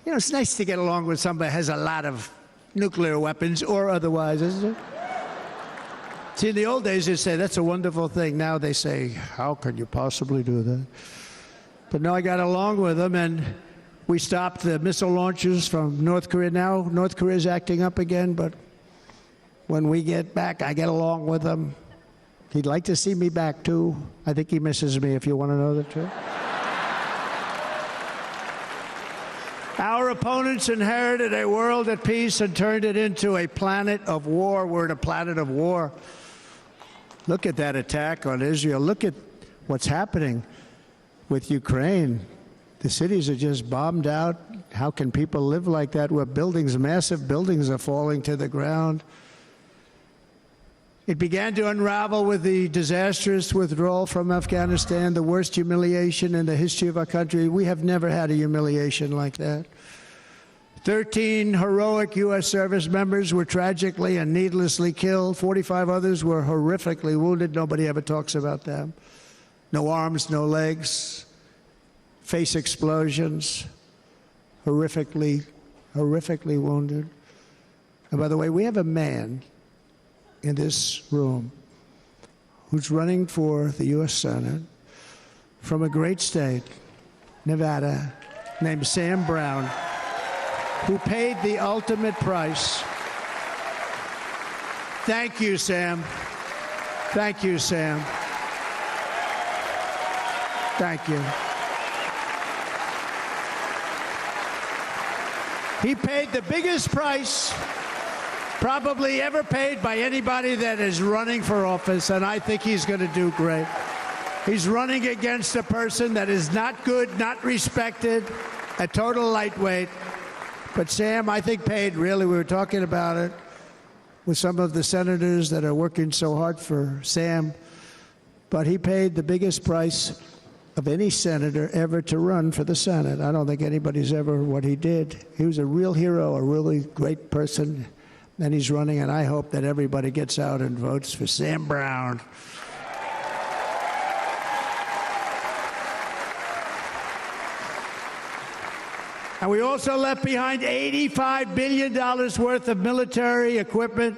you know, it's nice to get along with somebody who has a lot of nuclear weapons or otherwise, isn't it? See, in the old days, they'd say, that's a wonderful thing. Now they say, how can you possibly do that? But no, I got along with him, and we stopped the missile launches from North Korea. Now North Korea is acting up again, but when we get back, I get along with him. He'd like to see me back, too. I think he misses me, if you want to know the truth. Our opponents inherited a world at peace and turned it into a planet of war. We're in a planet of war. Look at that attack on Israel. Look at what's happening with Ukraine. The cities are just bombed out. How can people live like that where buildings, massive buildings, are falling to the ground? It began to unravel with the disastrous withdrawal from Afghanistan, the worst humiliation in the history of our country. We have never had a humiliation like that. 13 heroic U.S. service members were tragically and needlessly killed. 45 others were horrifically wounded. Nobody ever talks about them. No arms, no legs, face explosions, horrifically wounded. And by the way, we have a man in this room who's running for the U.S. Senate from a great state, Nevada, named Sam Brown, who paid the ultimate price. Thank you, Sam. Thank you, Sam. Thank you. He paid the biggest price probably ever paid by anybody that is running for office, and I think he's going to do great. He's running against a person that is not good, not respected, a total lightweight. But Sam, I think, paid, really, we were talking about it with some of the senators that are working so hard for Sam, but he paid the biggest price of any senator ever to run for the Senate. I don't think anybody's ever what he did. He was a real hero, a really great person, and he's running, and I hope that everybody gets out and votes for Sam Brown. And we also left behind $85 billion worth of military equipment,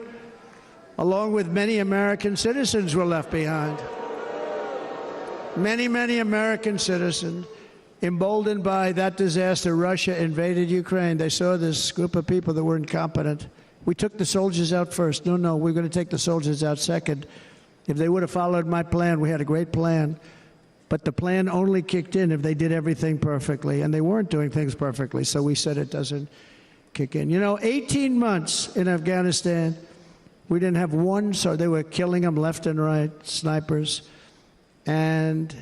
along with many American citizens were left behind. Many, many American citizens, emboldened by that disaster, Russia invaded Ukraine. They saw this group of people that were incompetent. We took the soldiers out first. No, we're going to take the soldiers out second. If they would have followed my plan, we had a great plan. But the plan only kicked in if they did everything perfectly, and they weren't doing things perfectly, so we said it doesn't kick in. You know, 18 months in Afghanistan, we didn't have one, so they were killing them left and right, snipers. And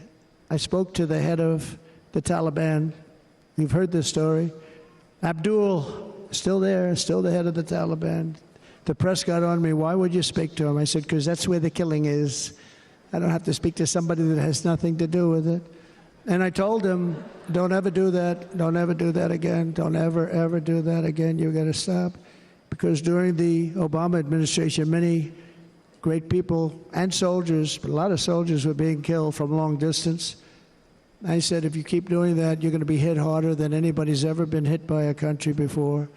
I spoke to the head of the Taliban. You've heard this story. Abdul, still there, still the head of the Taliban. The press got on me, why would you speak to him? I said, because that's where the killing is. I don't have to speak to somebody that has nothing to do with it. And I told him, don't ever do that. Don't ever do that again. Don't ever, ever do that again. You've got to stop. Because during the Obama administration, many great people and soldiers, but a lot of soldiers were being killed from long distance. I said, if you keep doing that, you're going to be hit harder than anybody's ever been hit by a country before.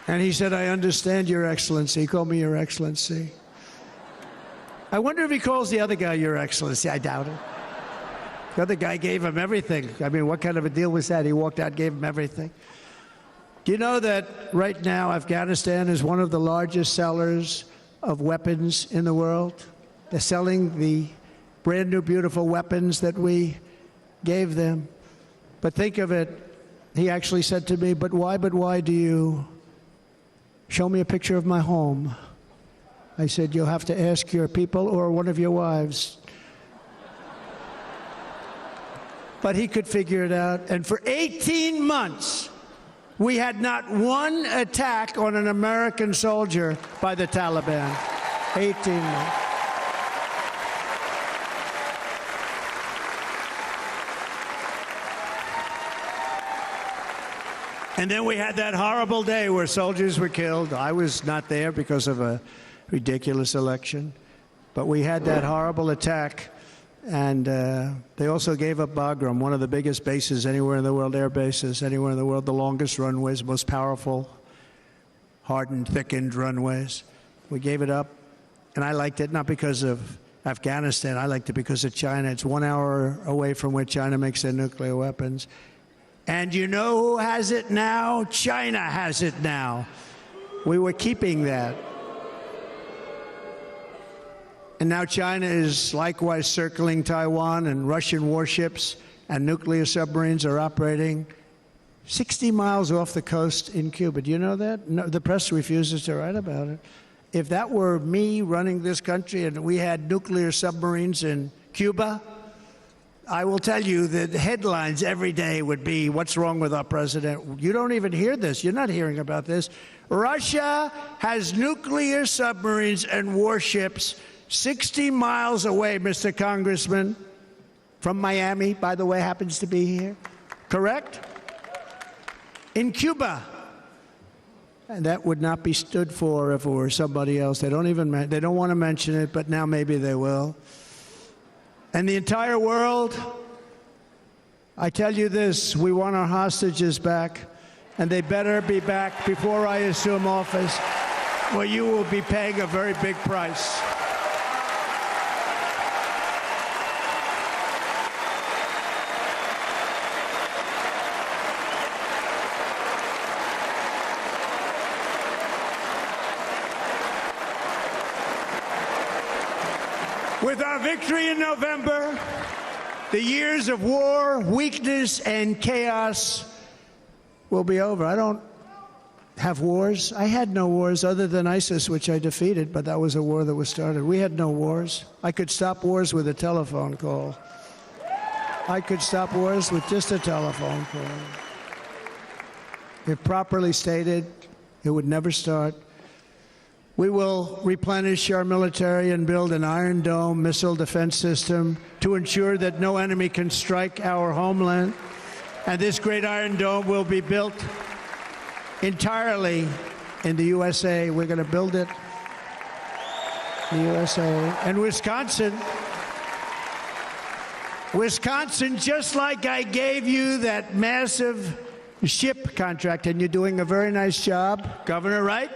And he said, I understand, Your Excellency. He called me Your Excellency. I wonder if he calls the other guy Your Excellency. I doubt it. The other guy gave him everything. I mean, what kind of a deal was that? He walked out, gave him everything. Do you know that right now Afghanistan is one of the largest sellers of weapons in the world? They're selling the brand new, beautiful weapons that we gave them. But think of it, he actually said to me, but why do you show me a picture of my home? I said, you'll have to ask your people or one of your wives. But he could figure it out. And for 18 months, we had not one attack on an American soldier by the Taliban. 18 months. And then we had that horrible day where soldiers were killed. I was not there because of a ridiculous election. But we had that horrible attack. And they also gave up Bagram, one of the biggest bases anywhere in the world, air bases anywhere in the world, the longest runways, most powerful, hardened, thickened runways. We gave it up. And I liked it not because of Afghanistan. I liked it because of China. It's 1 hour away from where China makes their nuclear weapons. And you know who has it now? China has it now. We were keeping that. And now China is likewise circling Taiwan, and Russian warships and nuclear submarines are operating 60 miles off the coast in Cuba. Do you know that? No, the press refuses to write about it. If that were me running this country and we had nuclear submarines in Cuba, I will tell you that the headlines every day would be, what's wrong with our president? You don't even hear this. You're not hearing about this. Russia has nuclear submarines and warships 60 miles away, Mr. Congressman, from Miami, by the way, happens to be here. Correct? In Cuba. And that would not be stood for if it were somebody else. They don't want to mention it, but now maybe they will. And the entire world, I tell you this, we want our hostages back, and they better be back before I assume office, or you will be paying a very big price. With our victory in November, the years of war, weakness, and chaos will be over. I don't have wars. I had no wars other than ISIS, which I defeated, but that was a war that was started. We had no wars. I could stop wars with a telephone call. I could stop wars with just a telephone call. If properly stated, it would never start. We will replenish our military and build an Iron Dome missile defense system to ensure that no enemy can strike our homeland. And this great Iron Dome will be built entirely in the USA. We're going to build it in the USA. And Wisconsin, just like I gave you that massive ship contract, and you're doing a very nice job, Governor, right?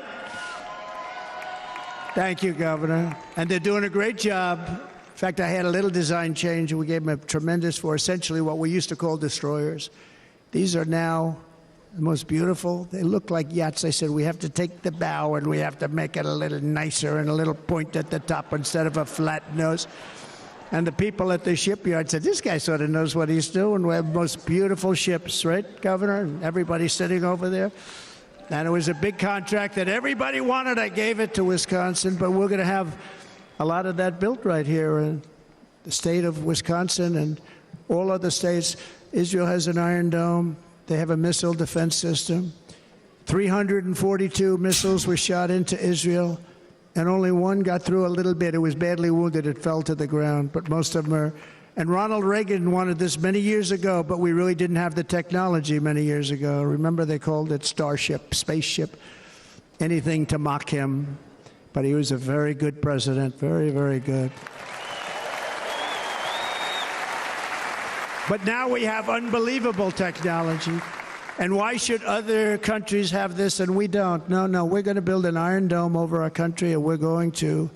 Thank you, Governor. And they're doing a great job. In fact, I had a little design change, and we gave them a tremendous for essentially what we used to call destroyers. These are now the most beautiful. They look like yachts. I said, we have to take the bow and we have to make it a little nicer and a little point at the top instead of a flat nose. And the people at the shipyard said, this guy sort of knows what he's doing. We have the most beautiful ships, right, Governor? And everybody's sitting over there. And it was a big contract that everybody wanted. I gave it to Wisconsin, but we're going to have a lot of that built right here in the state of Wisconsin and all other states. Israel has an Iron Dome. They have a missile defense system. 342 missiles were shot into Israel, and only one got through a little bit. It was badly wounded. It fell to the ground, but most of them are. And Ronald Reagan wanted this many years ago, but we really didn't have the technology many years ago. Remember, they called it Starship, spaceship, anything to mock him. But he was a very good president, very, very good. But now we have unbelievable technology. And why should other countries have this and we don't? No, we're going to build an Iron Dome over our country, and we're going to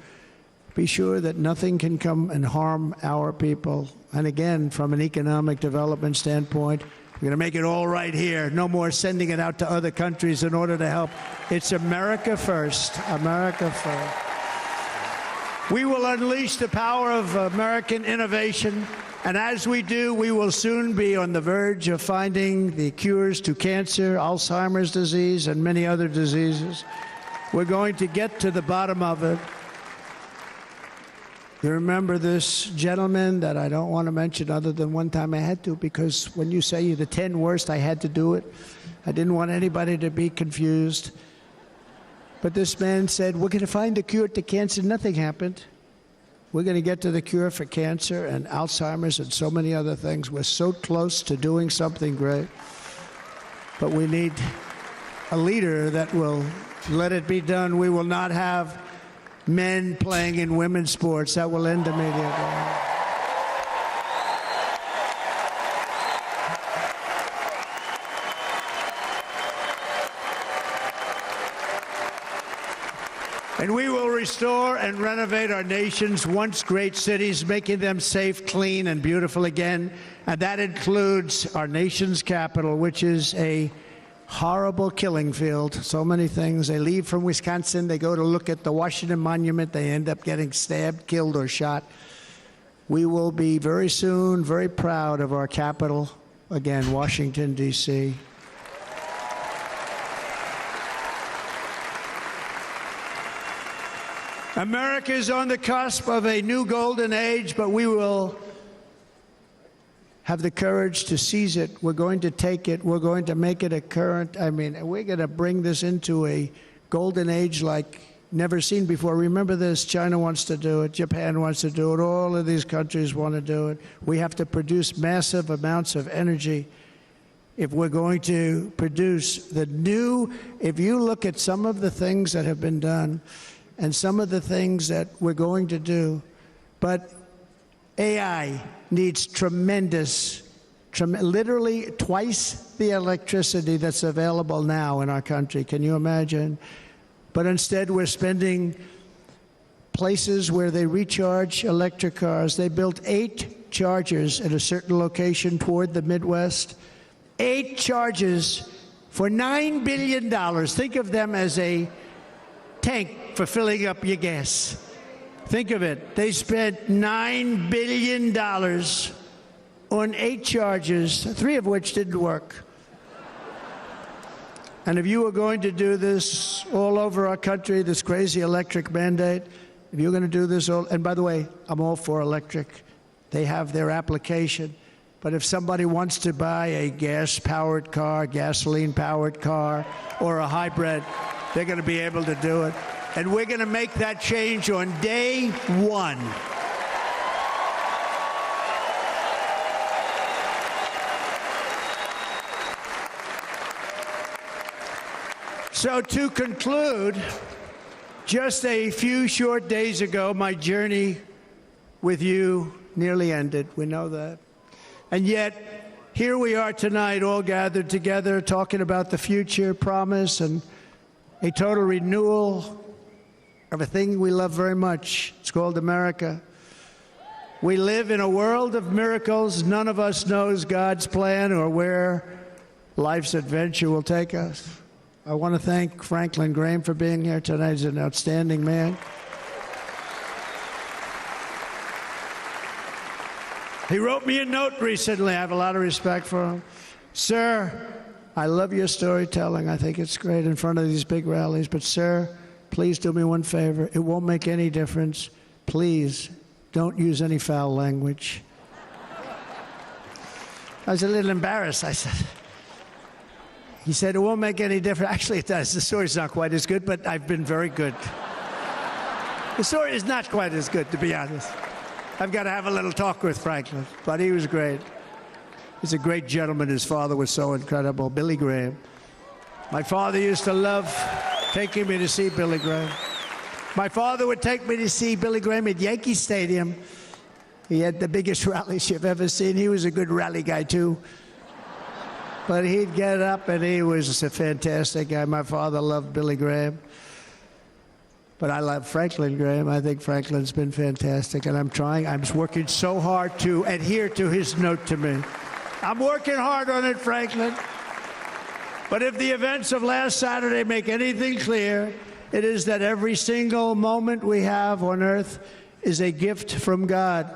be sure that nothing can come and harm our people. And again, from an economic development standpoint, we're going to make it all right here. No more sending it out to other countries in order to help. It's America first. America first. We will unleash the power of American innovation. And as we do, we will soon be on the verge of finding the cures to cancer, Alzheimer's disease, and many other diseases. We're going to get to the bottom of it. You remember this gentleman that I don't want to mention other than one time I had to, because when you say you're the 10 worst, I had to do it. I didn't want anybody to be confused. But this man said, we're going to find a cure to cancer. Nothing happened. We're going to get to the cure for cancer and Alzheimer's and so many other things. We're so close to doing something great. But we need a leader that will let it be done. We will not have men playing in women's sports. That will end immediately. And we will restore and renovate our nation's once great cities, making them safe, clean, and beautiful again. And that includes our nation's capital, which is a horrible killing field. So many things. They leave from Wisconsin, they go to look at the Washington Monument, they end up getting stabbed, killed, or shot. We will be very soon very proud of our capital, again, Washington, D.C. America is on the cusp of a new golden age, but we will have the courage to seize it. We're going to take it. We're going to make it a current. We're going to bring this into a golden age like never seen before. Remember this, China wants to do it. Japan wants to do it. All of these countries want to do it. We have to produce massive amounts of energy if we're going to produce the new. If you look at some of the things that have been done and some of the things that we're going to do, but AI needs literally twice the electricity that's available now in our country. Can you imagine? But instead, we're spending places where they recharge electric cars. They built 8 chargers at a certain location toward the Midwest. 8 chargers for $9 billion. Think of them as a tank for filling up your gas. Think of it. They spent $9 billion on 8 chargers, 3 of which didn't work. And if you were going to do this all over our country, this crazy electric mandate, if you're going to do this all, and by the way, I'm all for electric. They have their application. But if somebody wants to buy a gas-powered car, gasoline-powered car, or a hybrid, they're going to be able to do it. And we're going to make that change on day one. So to conclude, just a few short days ago, my journey with you nearly ended. We know that. And yet, here we are tonight, all gathered together, talking about the future, promise, and a total renewal of a thing we love very much. It's called America. We live in a world of miracles. None of us knows God's plan or where life's adventure will take us. I want to thank Franklin Graham for being here tonight. He's an outstanding man. He wrote me a note recently. I have a lot of respect for him. Sir, I love your storytelling. I think it's great in front of these big rallies. But, sir, please do me one favor. It won't make any difference. Please don't use any foul language. I was a little embarrassed. I said, he said, it won't make any difference. Actually, it does. The story's not quite as good, but I've been very good. The story is not quite as good, to be honest. I've got to have a little talk with Franklin, but he was great. He's a great gentleman. His father was so incredible, Billy Graham. My father used to love taking me to see Billy Graham. My father would take me to see Billy Graham at Yankee Stadium. He had the biggest rallies you've ever seen. He was a good rally guy, too. But he'd get up, and he was a fantastic guy. My father loved Billy Graham. But I love Franklin Graham. I think Franklin's been fantastic, and I'm working so hard to adhere to his note to me. I'm working hard on it, Franklin. But if the events of last Saturday make anything clear, it is that every single moment we have on earth is a gift from God.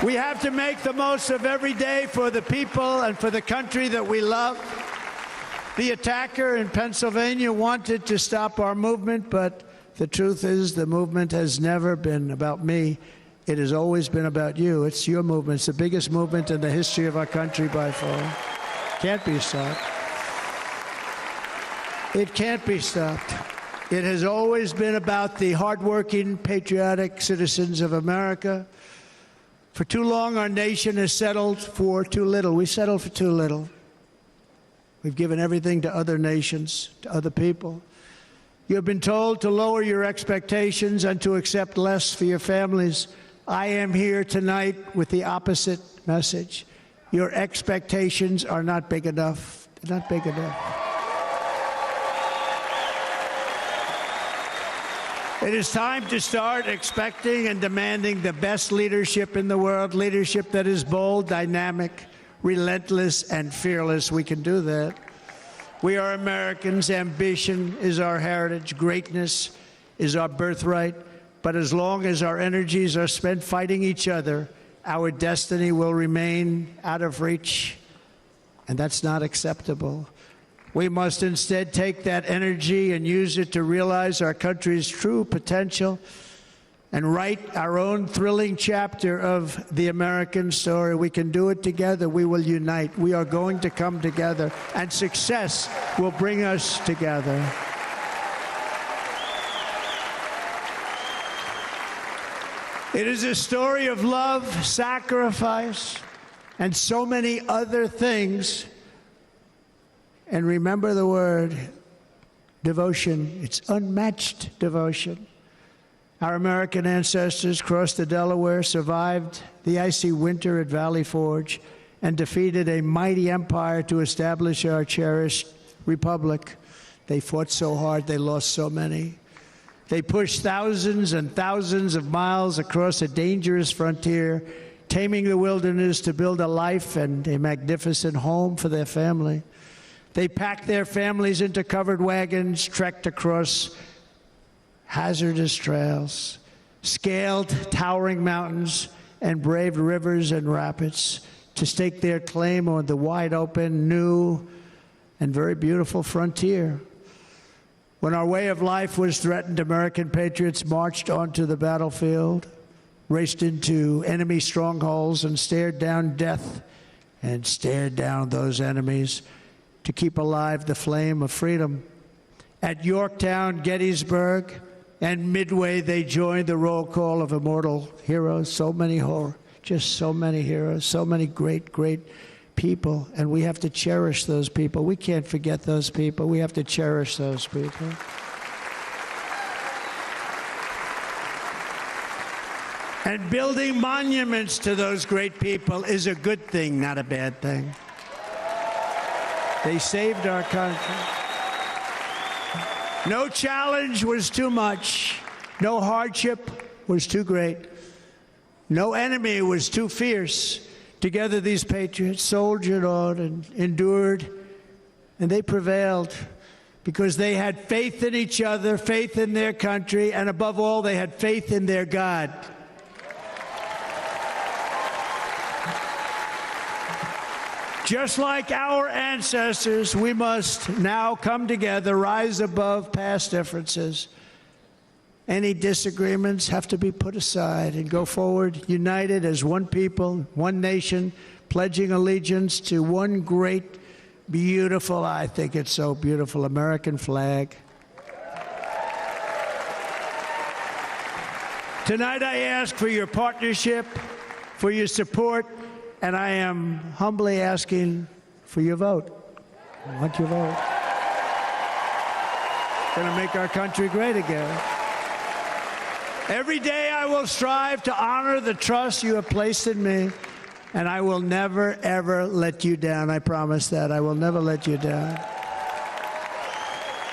We have to make the most of every day for the people and for the country that we love. The attacker in Pennsylvania wanted to stop our movement, but the truth is the movement has never been about me. It has always been about you. It's your movement. It's the biggest movement in the history of our country by far. Can't be stopped. It can't be stopped. It has always been about the hardworking, patriotic citizens of America. For too long, our nation has settled for too little. We settled for too little. We've given everything to other nations, to other people. You have been told to lower your expectations and to accept less for your families. I am here tonight with the opposite message. Your expectations are not big enough. They're not big enough. It is time to start expecting and demanding the best leadership in the world, leadership that is bold, dynamic, relentless, and fearless. We can do that. We are Americans. Ambition is our heritage. Greatness is our birthright. But as long as our energies are spent fighting each other, our destiny will remain out of reach, and that's not acceptable. We must instead take that energy and use it to realize our country's true potential and write our own thrilling chapter of the American story. We can do it together. We will unite. We are going to come together, and success will bring us together. It is a story of love, sacrifice, and so many other things. And remember the word devotion. It's unmatched devotion. Our American ancestors crossed the Delaware, survived the icy winter at Valley Forge, and defeated a mighty empire to establish our cherished republic. They fought so hard, they lost so many. They pushed thousands and thousands of miles across a dangerous frontier, taming the wilderness to build a life and a magnificent home for their family. They packed their families into covered wagons, trekked across hazardous trails, scaled towering mountains, and braved rivers and rapids to stake their claim on the wide-open, new, and very beautiful frontier. When our way of life was threatened, American patriots marched onto the battlefield, raced into enemy strongholds, and stared down death and stared down those enemies. to keep alive the flame of freedom. At Yorktown, Gettysburg, and Midway, they joined the roll call of immortal heroes. So many heroes, so many great, great people. And we have to cherish those people. We can't forget those people. We have to cherish those people. And building monuments to those great people is a good thing, not a bad thing. They saved our country. No challenge was too much. No hardship was too great. No enemy was too fierce. Together these patriots soldiered on and endured, and they prevailed because they had faith in each other, faith in their country, and above all, they had faith in their God. Just like our ancestors, we must now come together, rise above past differences. Any disagreements have to be put aside and go forward united as one people, one nation, pledging allegiance to one great, beautiful, I think it's so beautiful, American flag. Tonight I ask for your partnership, for your support, and I am humbly asking for your vote. I want your vote. It's going to make our country great again. Every day I will strive to honor the trust you have placed in me, and I will never, ever let you down. I promise that. I will never let you down.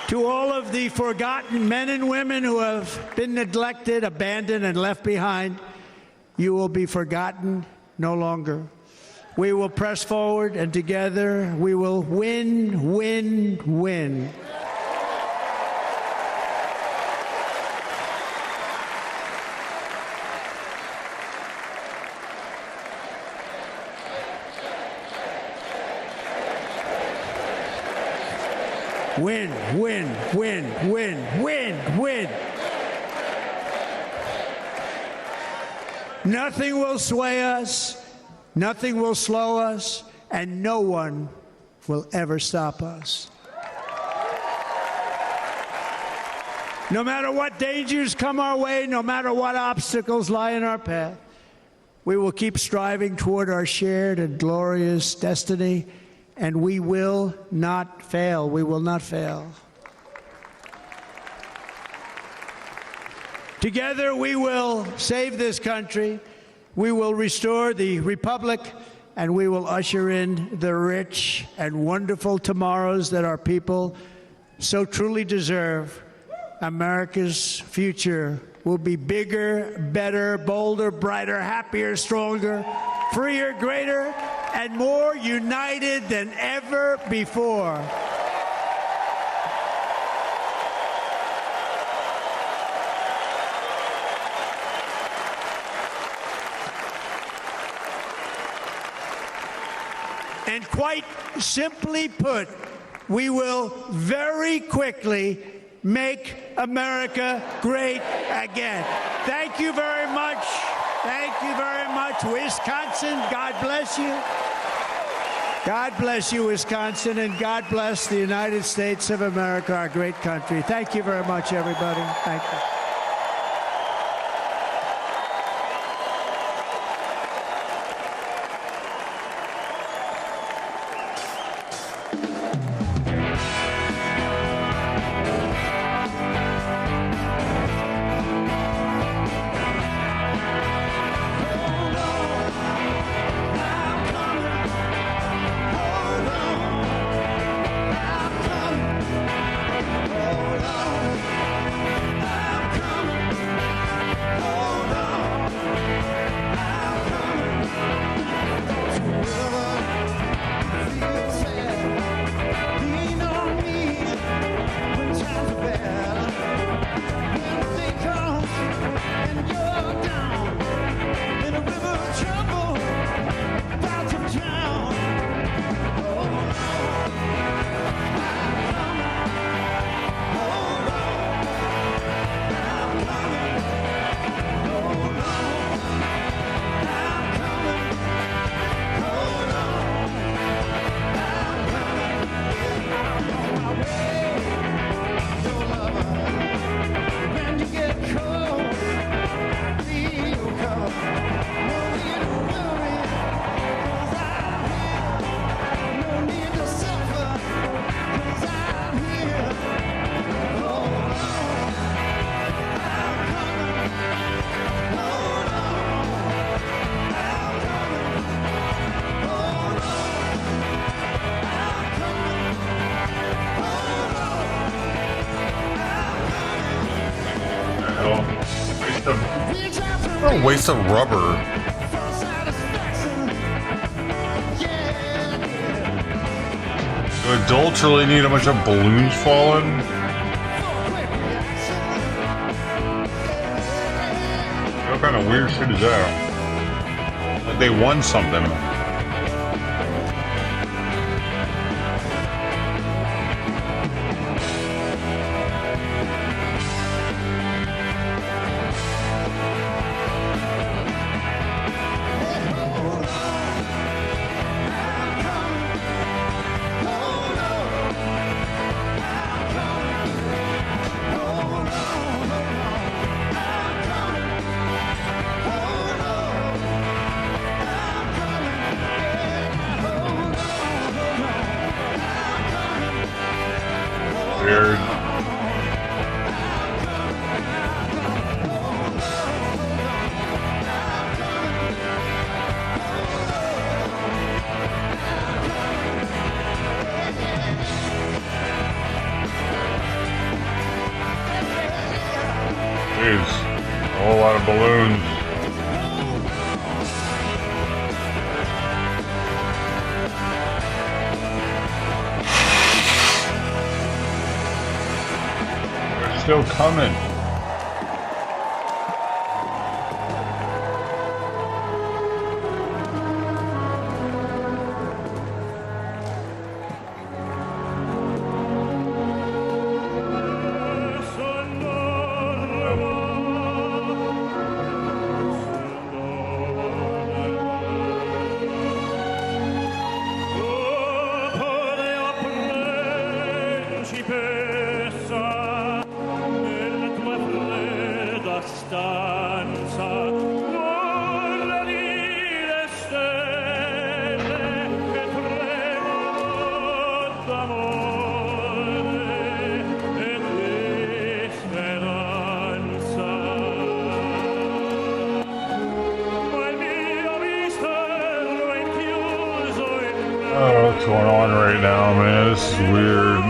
To all of the forgotten men and women who have been neglected, abandoned, and left behind, you will be forgotten no longer. We will press forward, and together we will win, win, win. Win, win, win, win, win, win. Nothing will sway us, nothing will slow us, and no one will ever stop us. No matter what dangers come our way, no matter what obstacles lie in our path, we will keep striving toward our shared and glorious destiny, and we will not fail. We will not fail. Together we will save this country, we will restore the republic, and we will usher in the rich and wonderful tomorrows that our people so truly deserve. America's future will be bigger, better, bolder, brighter, happier, stronger, freer, greater, and more united than ever before. And quite simply put, we will very quickly make America great again. Thank you very much. Thank you very much, Wisconsin. God bless you. God bless you, Wisconsin, and God bless the United States of America, our great country. Thank you very much, everybody. Thank you. I'm a waste of rubber. Do adults really need a bunch of balloons falling? What kind of weird shit is that? Like they won something. Weird. Jeez, a whole lot of balloons. Still coming. I don't know what's going on right now, man. This is weird.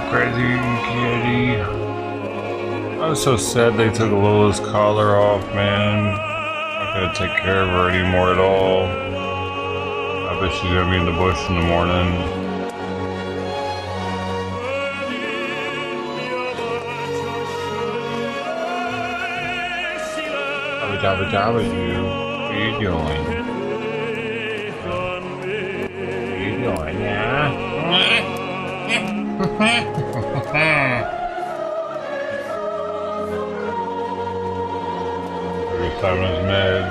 Crazy kitty. I was so sad they took Lola's collar off, man. Not gonna take care of her anymore at all. I bet she's gonna be in the bush in the morning. Jabba Jabba you. What are you doing? What are you doing, yeah? 37 is mid.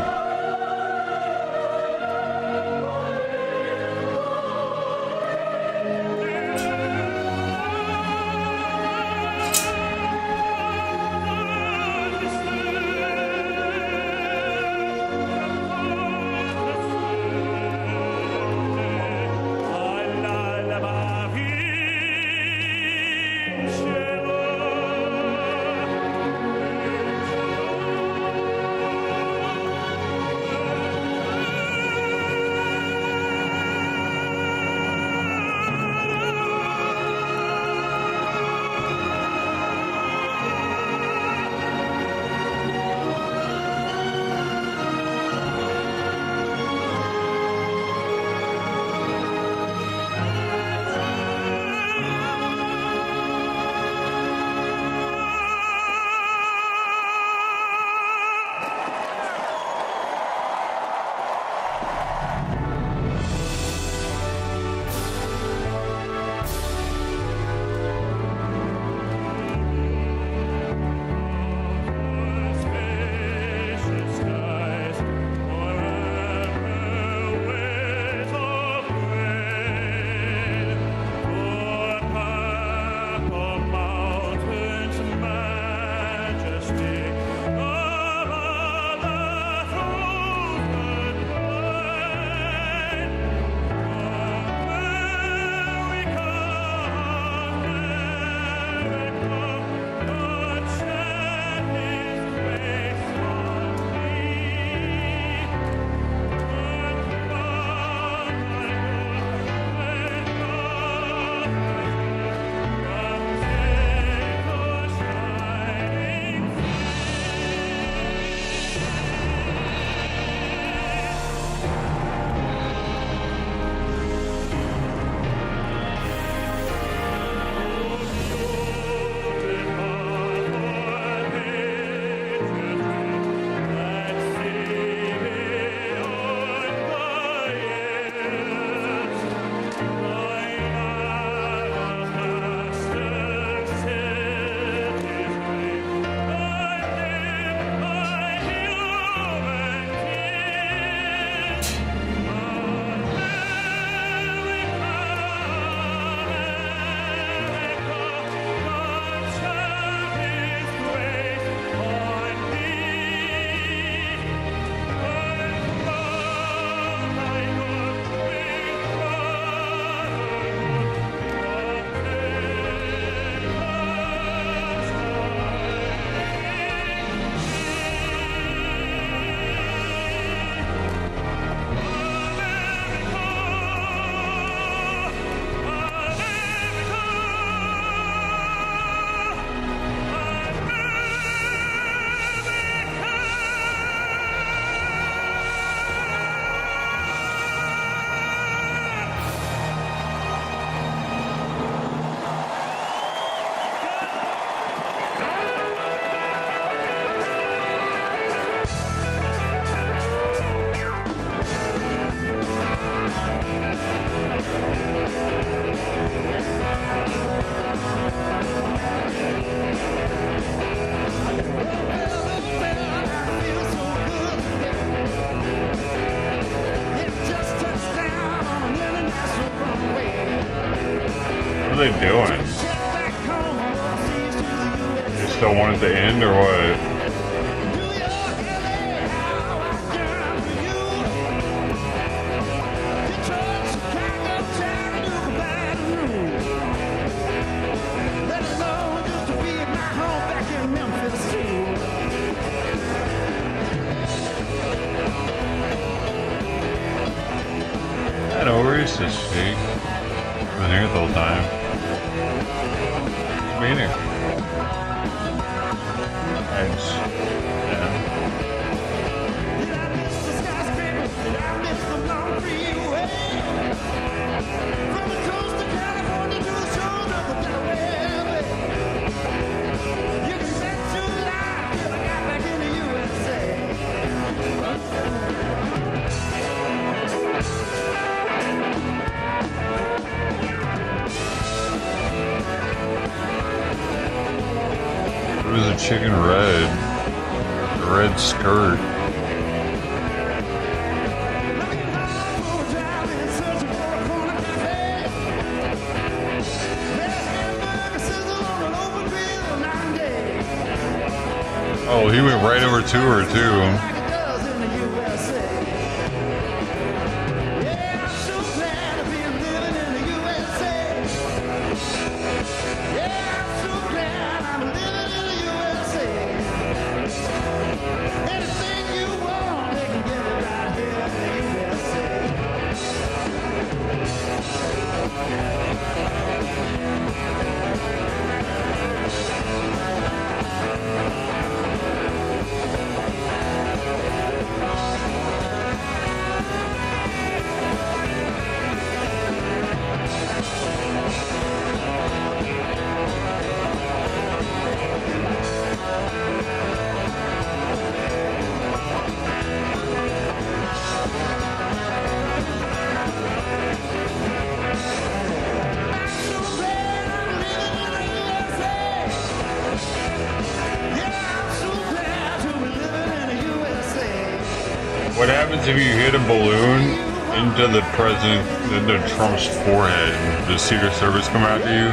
are they doing? You still want it to end or what? I know, where is this sheet? I've been here the whole time. It's been here. Thanks. Yeah. It was a chicken red. A red skirt. Oh, he went right over to her too. What happens if you hit a balloon into the president, into Trump's forehead? Does Secret Service come after you?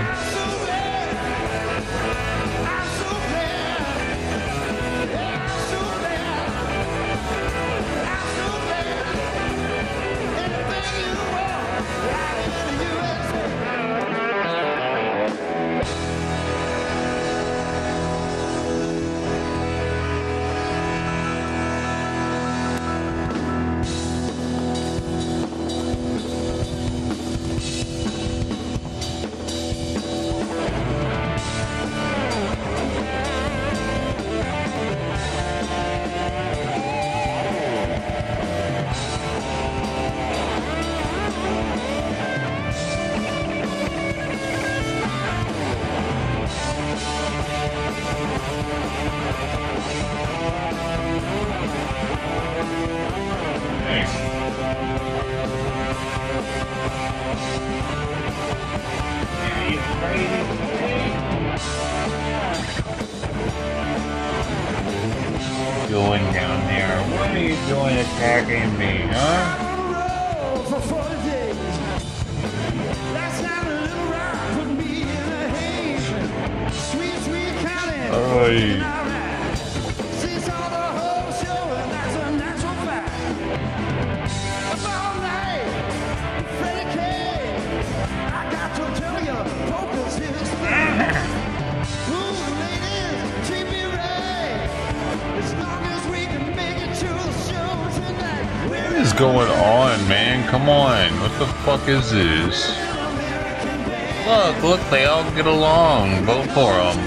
Doing down there? What are you doing attacking me, huh? Oy. What is going on, man? Come on. What the fuck is this? Look, they all get along. Vote for them.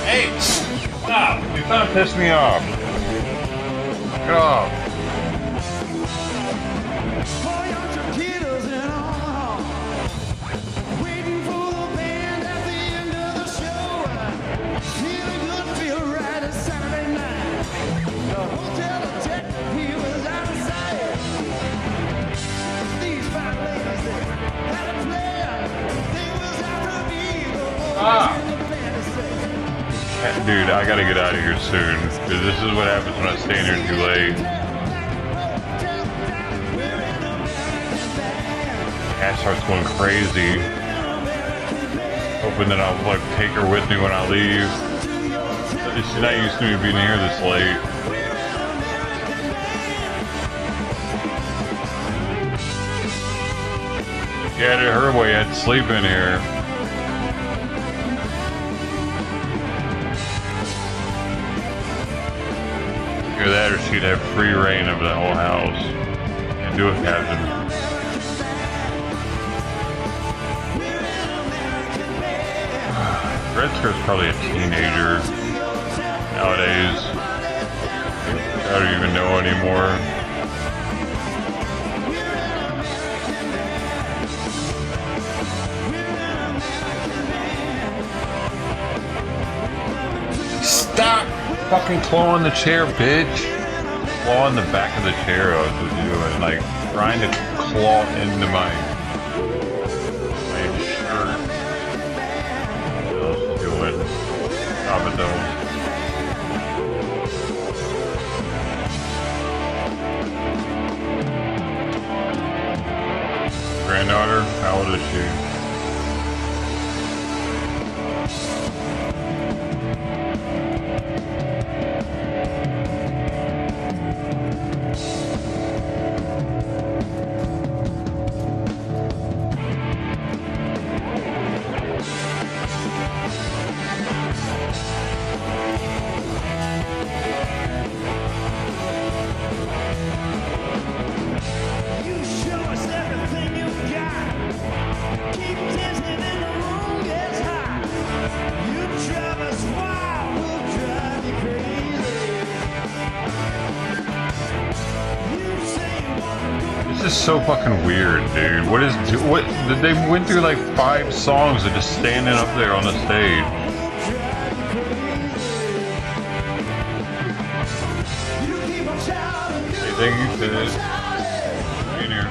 Hey, stop. You're trying to piss me off. Get off. Dude, I gotta get out of here soon, because this is what happens when I stay in here too late. Ash starts going crazy. Hoping that I'll like take her with me when I leave. She's not used to me being here this late. She had it her way, I had to sleep in here. Either that or she'd have free reign of the whole house. Can't do it, Captain. Red Skirt's probably a teenager nowadays. I don't even know anymore. Stop fucking clawing the chair, bitch. Clawing the back of the chair I was doing, like trying to claw into my shirt. Stop it though. Granddaughter, how old is she? This is so fucking weird, dude. What they went through like 5 songs of just standing up there on the stage. Hey, thank you for this. Being here.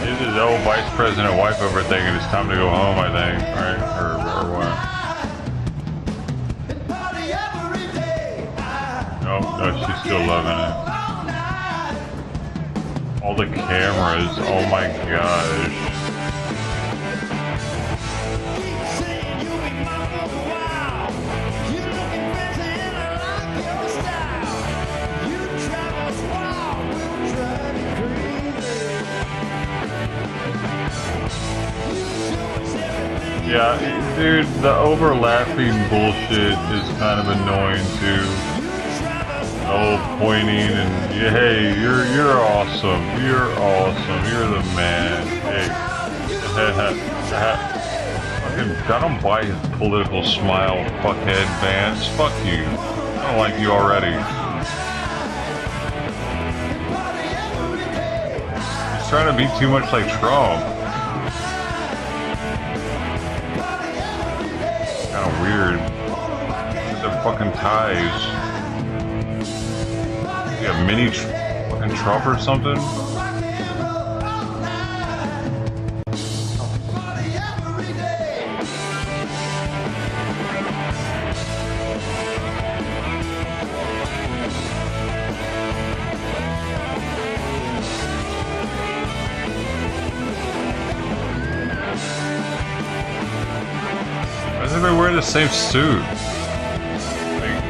This is the old vice president wife over thinking it's time to go home, I think, right? Or what? No, she's still loving it. All the cameras, oh my gosh. Yeah, dude, the overlapping bullshit is kind of annoying too. The whole pointing and yeah, hey, you're awesome, you're the man. Hey, fucking, I don't buy his political smile, fuckhead Vance. Fuck you. I don't like you already. He's trying to be too much like Trump. Weird. The fucking ties. Yeah, mini fucking Trump or something. They wear the same suit. Like,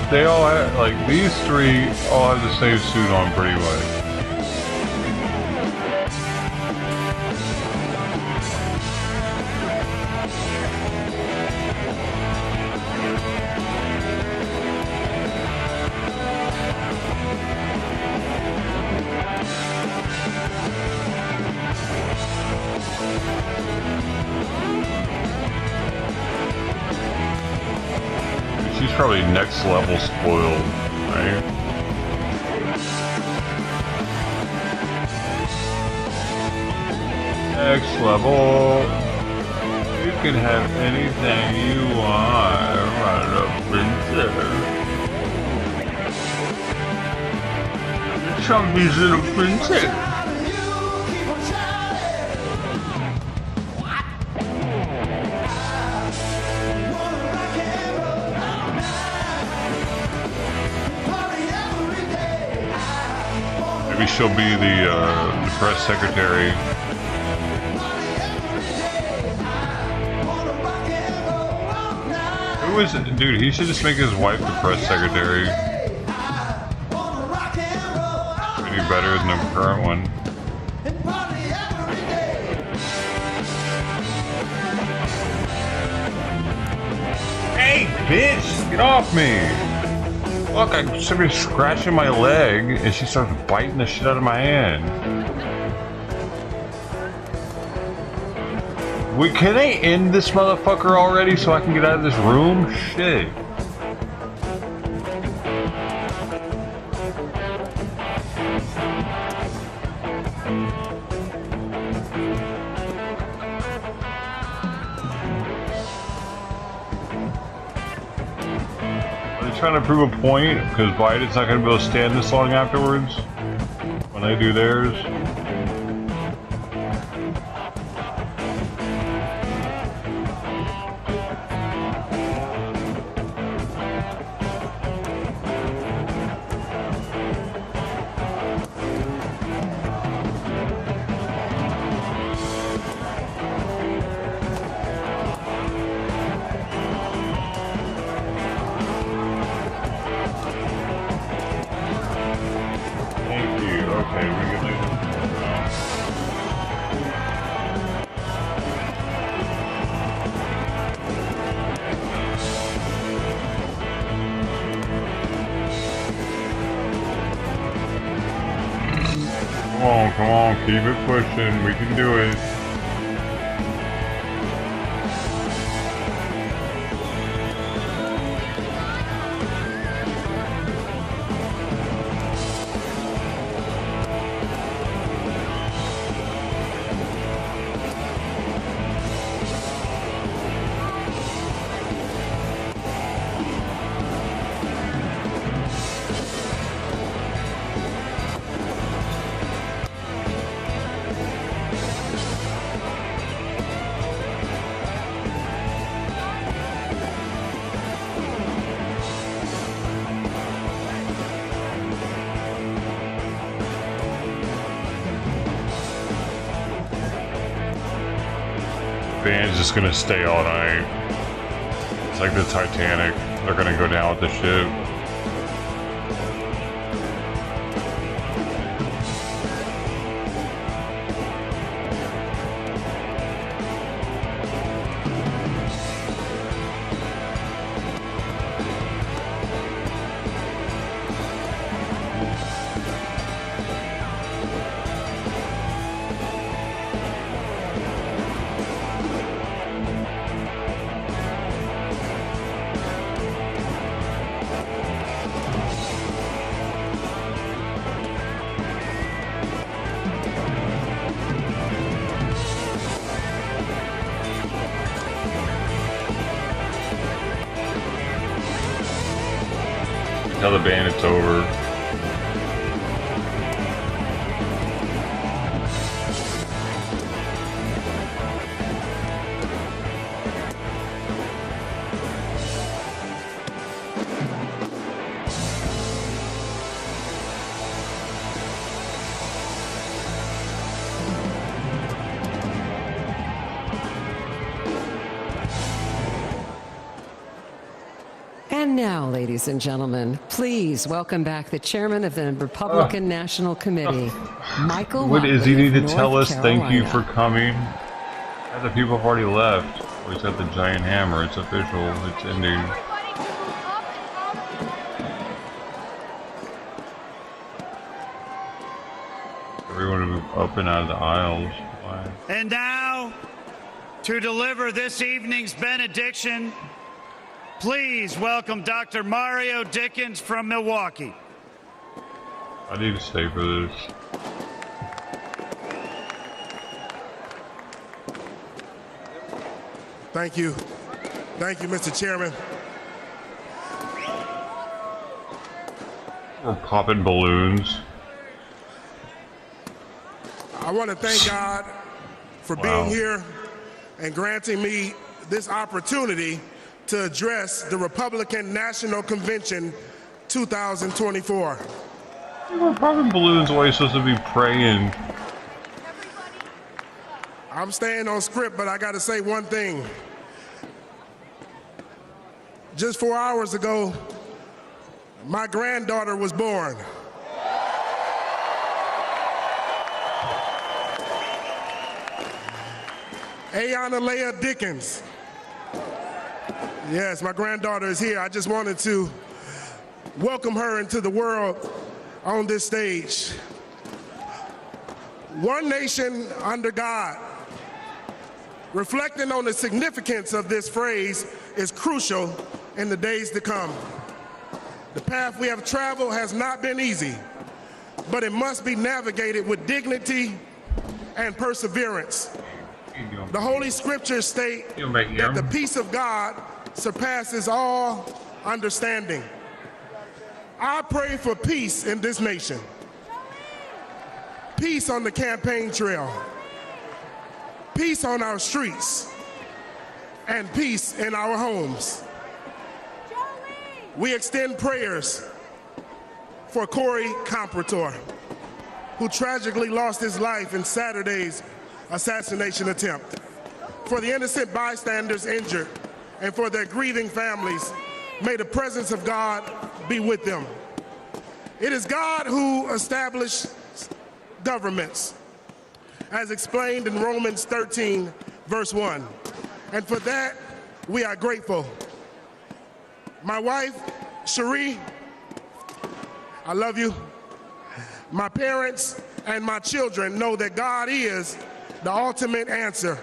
they all have, like, these 3 all have the same suit on pretty much. She's probably next level spoiled, right? Next level. You can have anything you want right up princess. Chubby's little princess. Maybe she'll be the press secretary. Who is it? Dude, he should just make his wife the press secretary. Maybe better than the current one. Hey, bitch! Get off me! Look, I should be scratching my leg, and she starts biting the shit out of my hand. Wait, can they end this motherfucker already so I can get out of this room? Shit. Trying to prove a point because Biden's not going to be able to stand this long afterwards when they do theirs. Come on, keep it pushing. We can do it. Band's just gonna stay all night. It's like the Titanic. They're gonna go down with the ship. Tell the band it's over. And now, ladies and gentlemen, please welcome back the chairman of the Republican National Committee, Michael. What does he need to tell us? Carolina. Thank you for coming. The people have already left. Oh, he's got the giant hammer. It's official. It's ending. Everyone move up and out of the aisles. Why? And now, to deliver this evening's benediction, please welcome Dr. Mario Dickens from Milwaukee. I need to stay for this. Thank you. Thank you, Mr. Chairman. We're popping balloons. I want to thank God for being here and granting me this opportunity to address the Republican National Convention 2024. We're popping balloons while you're supposed to be praying. I'm staying on script, but I got to say one thing. Just 4 hours ago, my granddaughter was born. Ayana Leah Dickens. Yes, my granddaughter is here. I just wanted to welcome her into the world on this stage. One nation under God. Reflecting on the significance of this phrase is crucial in the days to come. The path we have traveled has not been easy, but it must be navigated with dignity and perseverance. The Holy Scriptures state that the peace of God surpasses all understanding. I pray for peace in this nation, peace on the campaign trail, peace on our streets, and peace in our homes. We extend prayers for Corey Comprator, who tragically lost his life in Saturday's assassination attempt, for the innocent bystanders injured, and for their grieving families. May the presence of God be with them. It is God who established governments, as explained in Romans 13, verse 1. And for that, we are grateful. My wife, Cherie, I love you. My parents and my children know that God is the ultimate answer.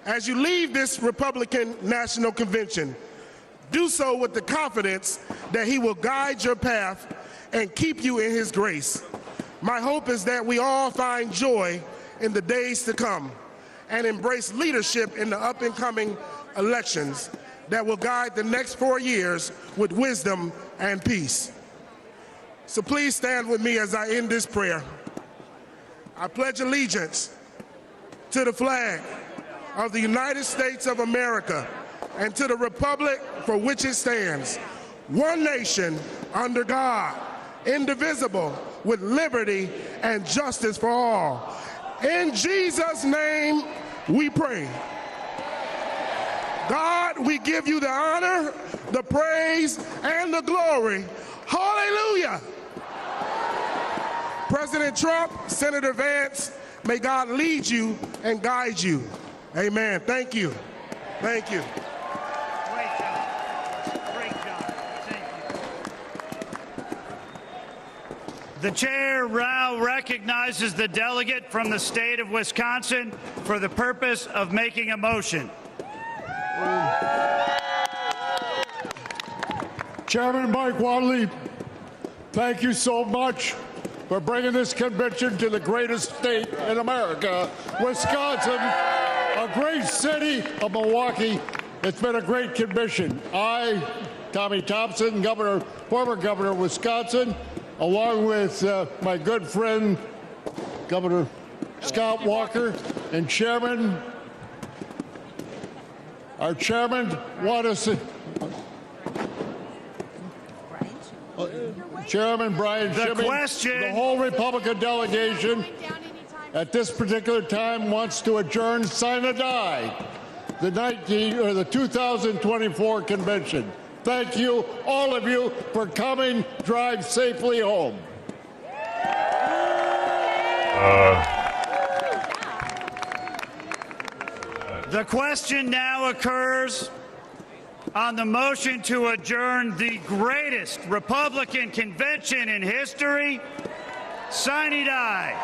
As you leave this Republican National Convention, do so with the confidence that He will guide your path and keep you in His grace. My hope is that we all find joy in the days to come and embrace leadership in the up-and-coming elections that will guide the next 4 years with wisdom and peace. So please stand with me as I end this prayer. I pledge allegiance to the flag of the United States of America and to the republic for which it stands, one nation under God, indivisible, with liberty and justice for all. In Jesus' name we pray. God, we give you the honor, the praise, and the glory. Hallelujah. President Trump, Senator Vance, may God lead you and guide you. Amen. Thank you. Thank you. Great job. Great job. Thank you. The chair now recognizes the delegate from the state of Wisconsin for the purpose of making a motion. Chairman Mike Wadley, thank you so much for bringing this convention to the greatest state in America, Wisconsin, a great city of Milwaukee. It's been a great convention. I, Tommy Thompson, former governor of Wisconsin, along with my good friend, Governor Scott Walker, and our chairman, Chairman Brian Schimming, the whole Republican delegation at this particular time wants to adjourn sine die the 2024 convention. Thank you, all of you, for coming. Drive safely home. The question now occurs on the motion to adjourn the greatest Republican convention in history. Sine die.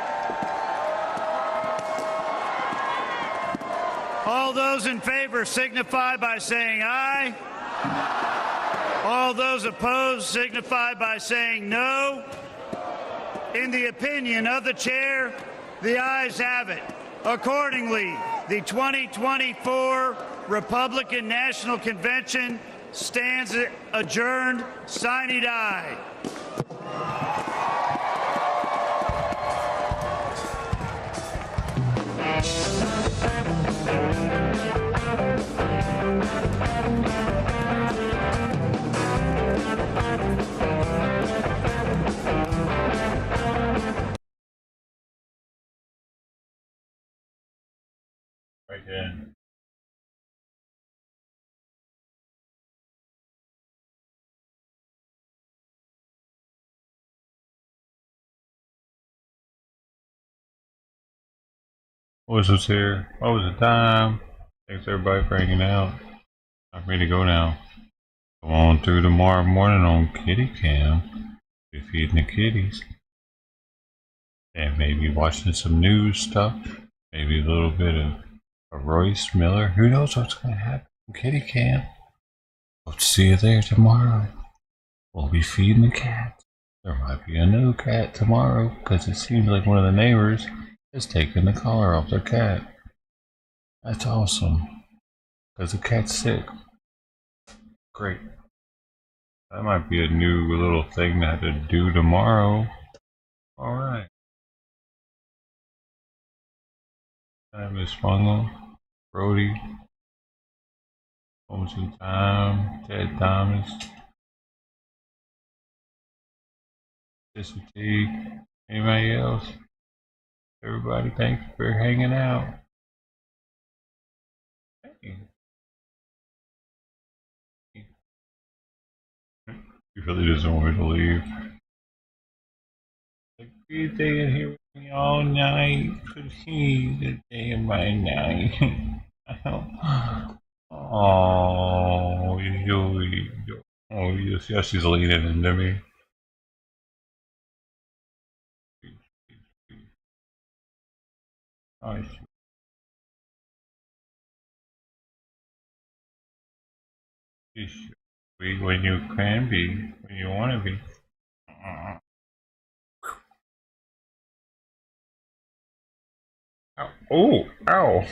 All those in favor signify by saying aye. All those opposed signify by saying no. In the opinion of the chair, the ayes have it. Accordingly, the 2024 Republican National Convention stands adjourned sine die. can. What's this here? What was the time? Thanks everybody for hanging out. Time for me to go now. Go on through tomorrow morning on Kitty Cam. Be feeding the kitties. And maybe watching some news stuff. Maybe a little bit of Royce Miller. Who knows what's going to happen on Kitty Cam? Hope to see you there tomorrow. We'll be feeding the cat. There might be a new cat tomorrow because it seems like one of the neighbors is taking the collar off their cat. That's awesome. Because the cat's sick. Great. That might be a new little thing to have to do tomorrow. Alright. Miss Fungal, Brody, Moments in Time, Ted Thomas, Sister T, anybody else? Everybody, thanks for hanging out. Hey. He really doesn't want me to leave. Like, you stay in here with me all night, cause he's a day of my night. Oh, yes, she's leaning into me. Nice. She's sweet when you can be, when you want to be. Ow. Oh, ow.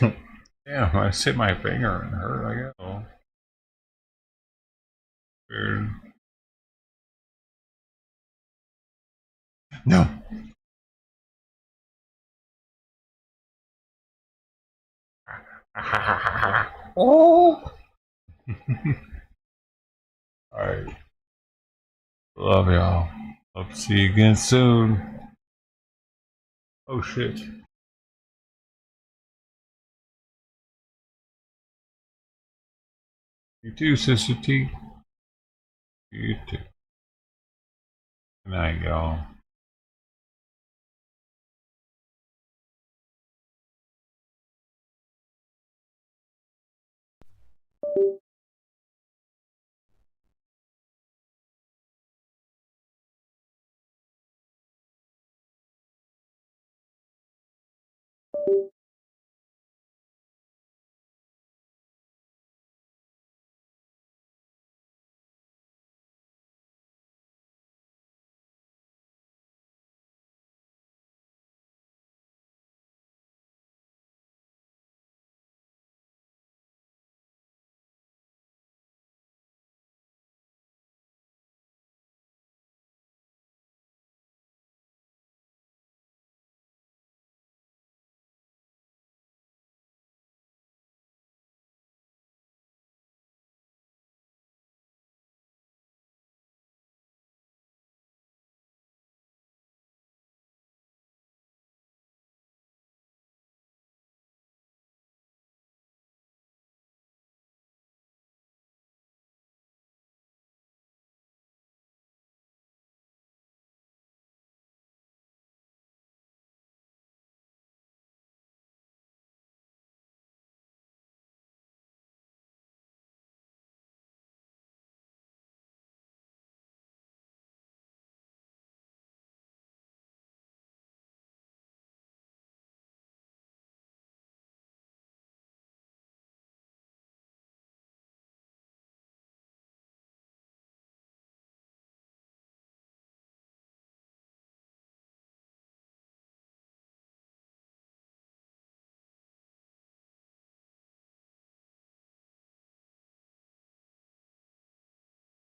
Damn, I hit my finger and it hurt, I guess. Oh. Weird. No. Oh. Alright. Love y'all. Hope to see you again soon. Oh shit. You too, Sister T. You too. Good night, y'all.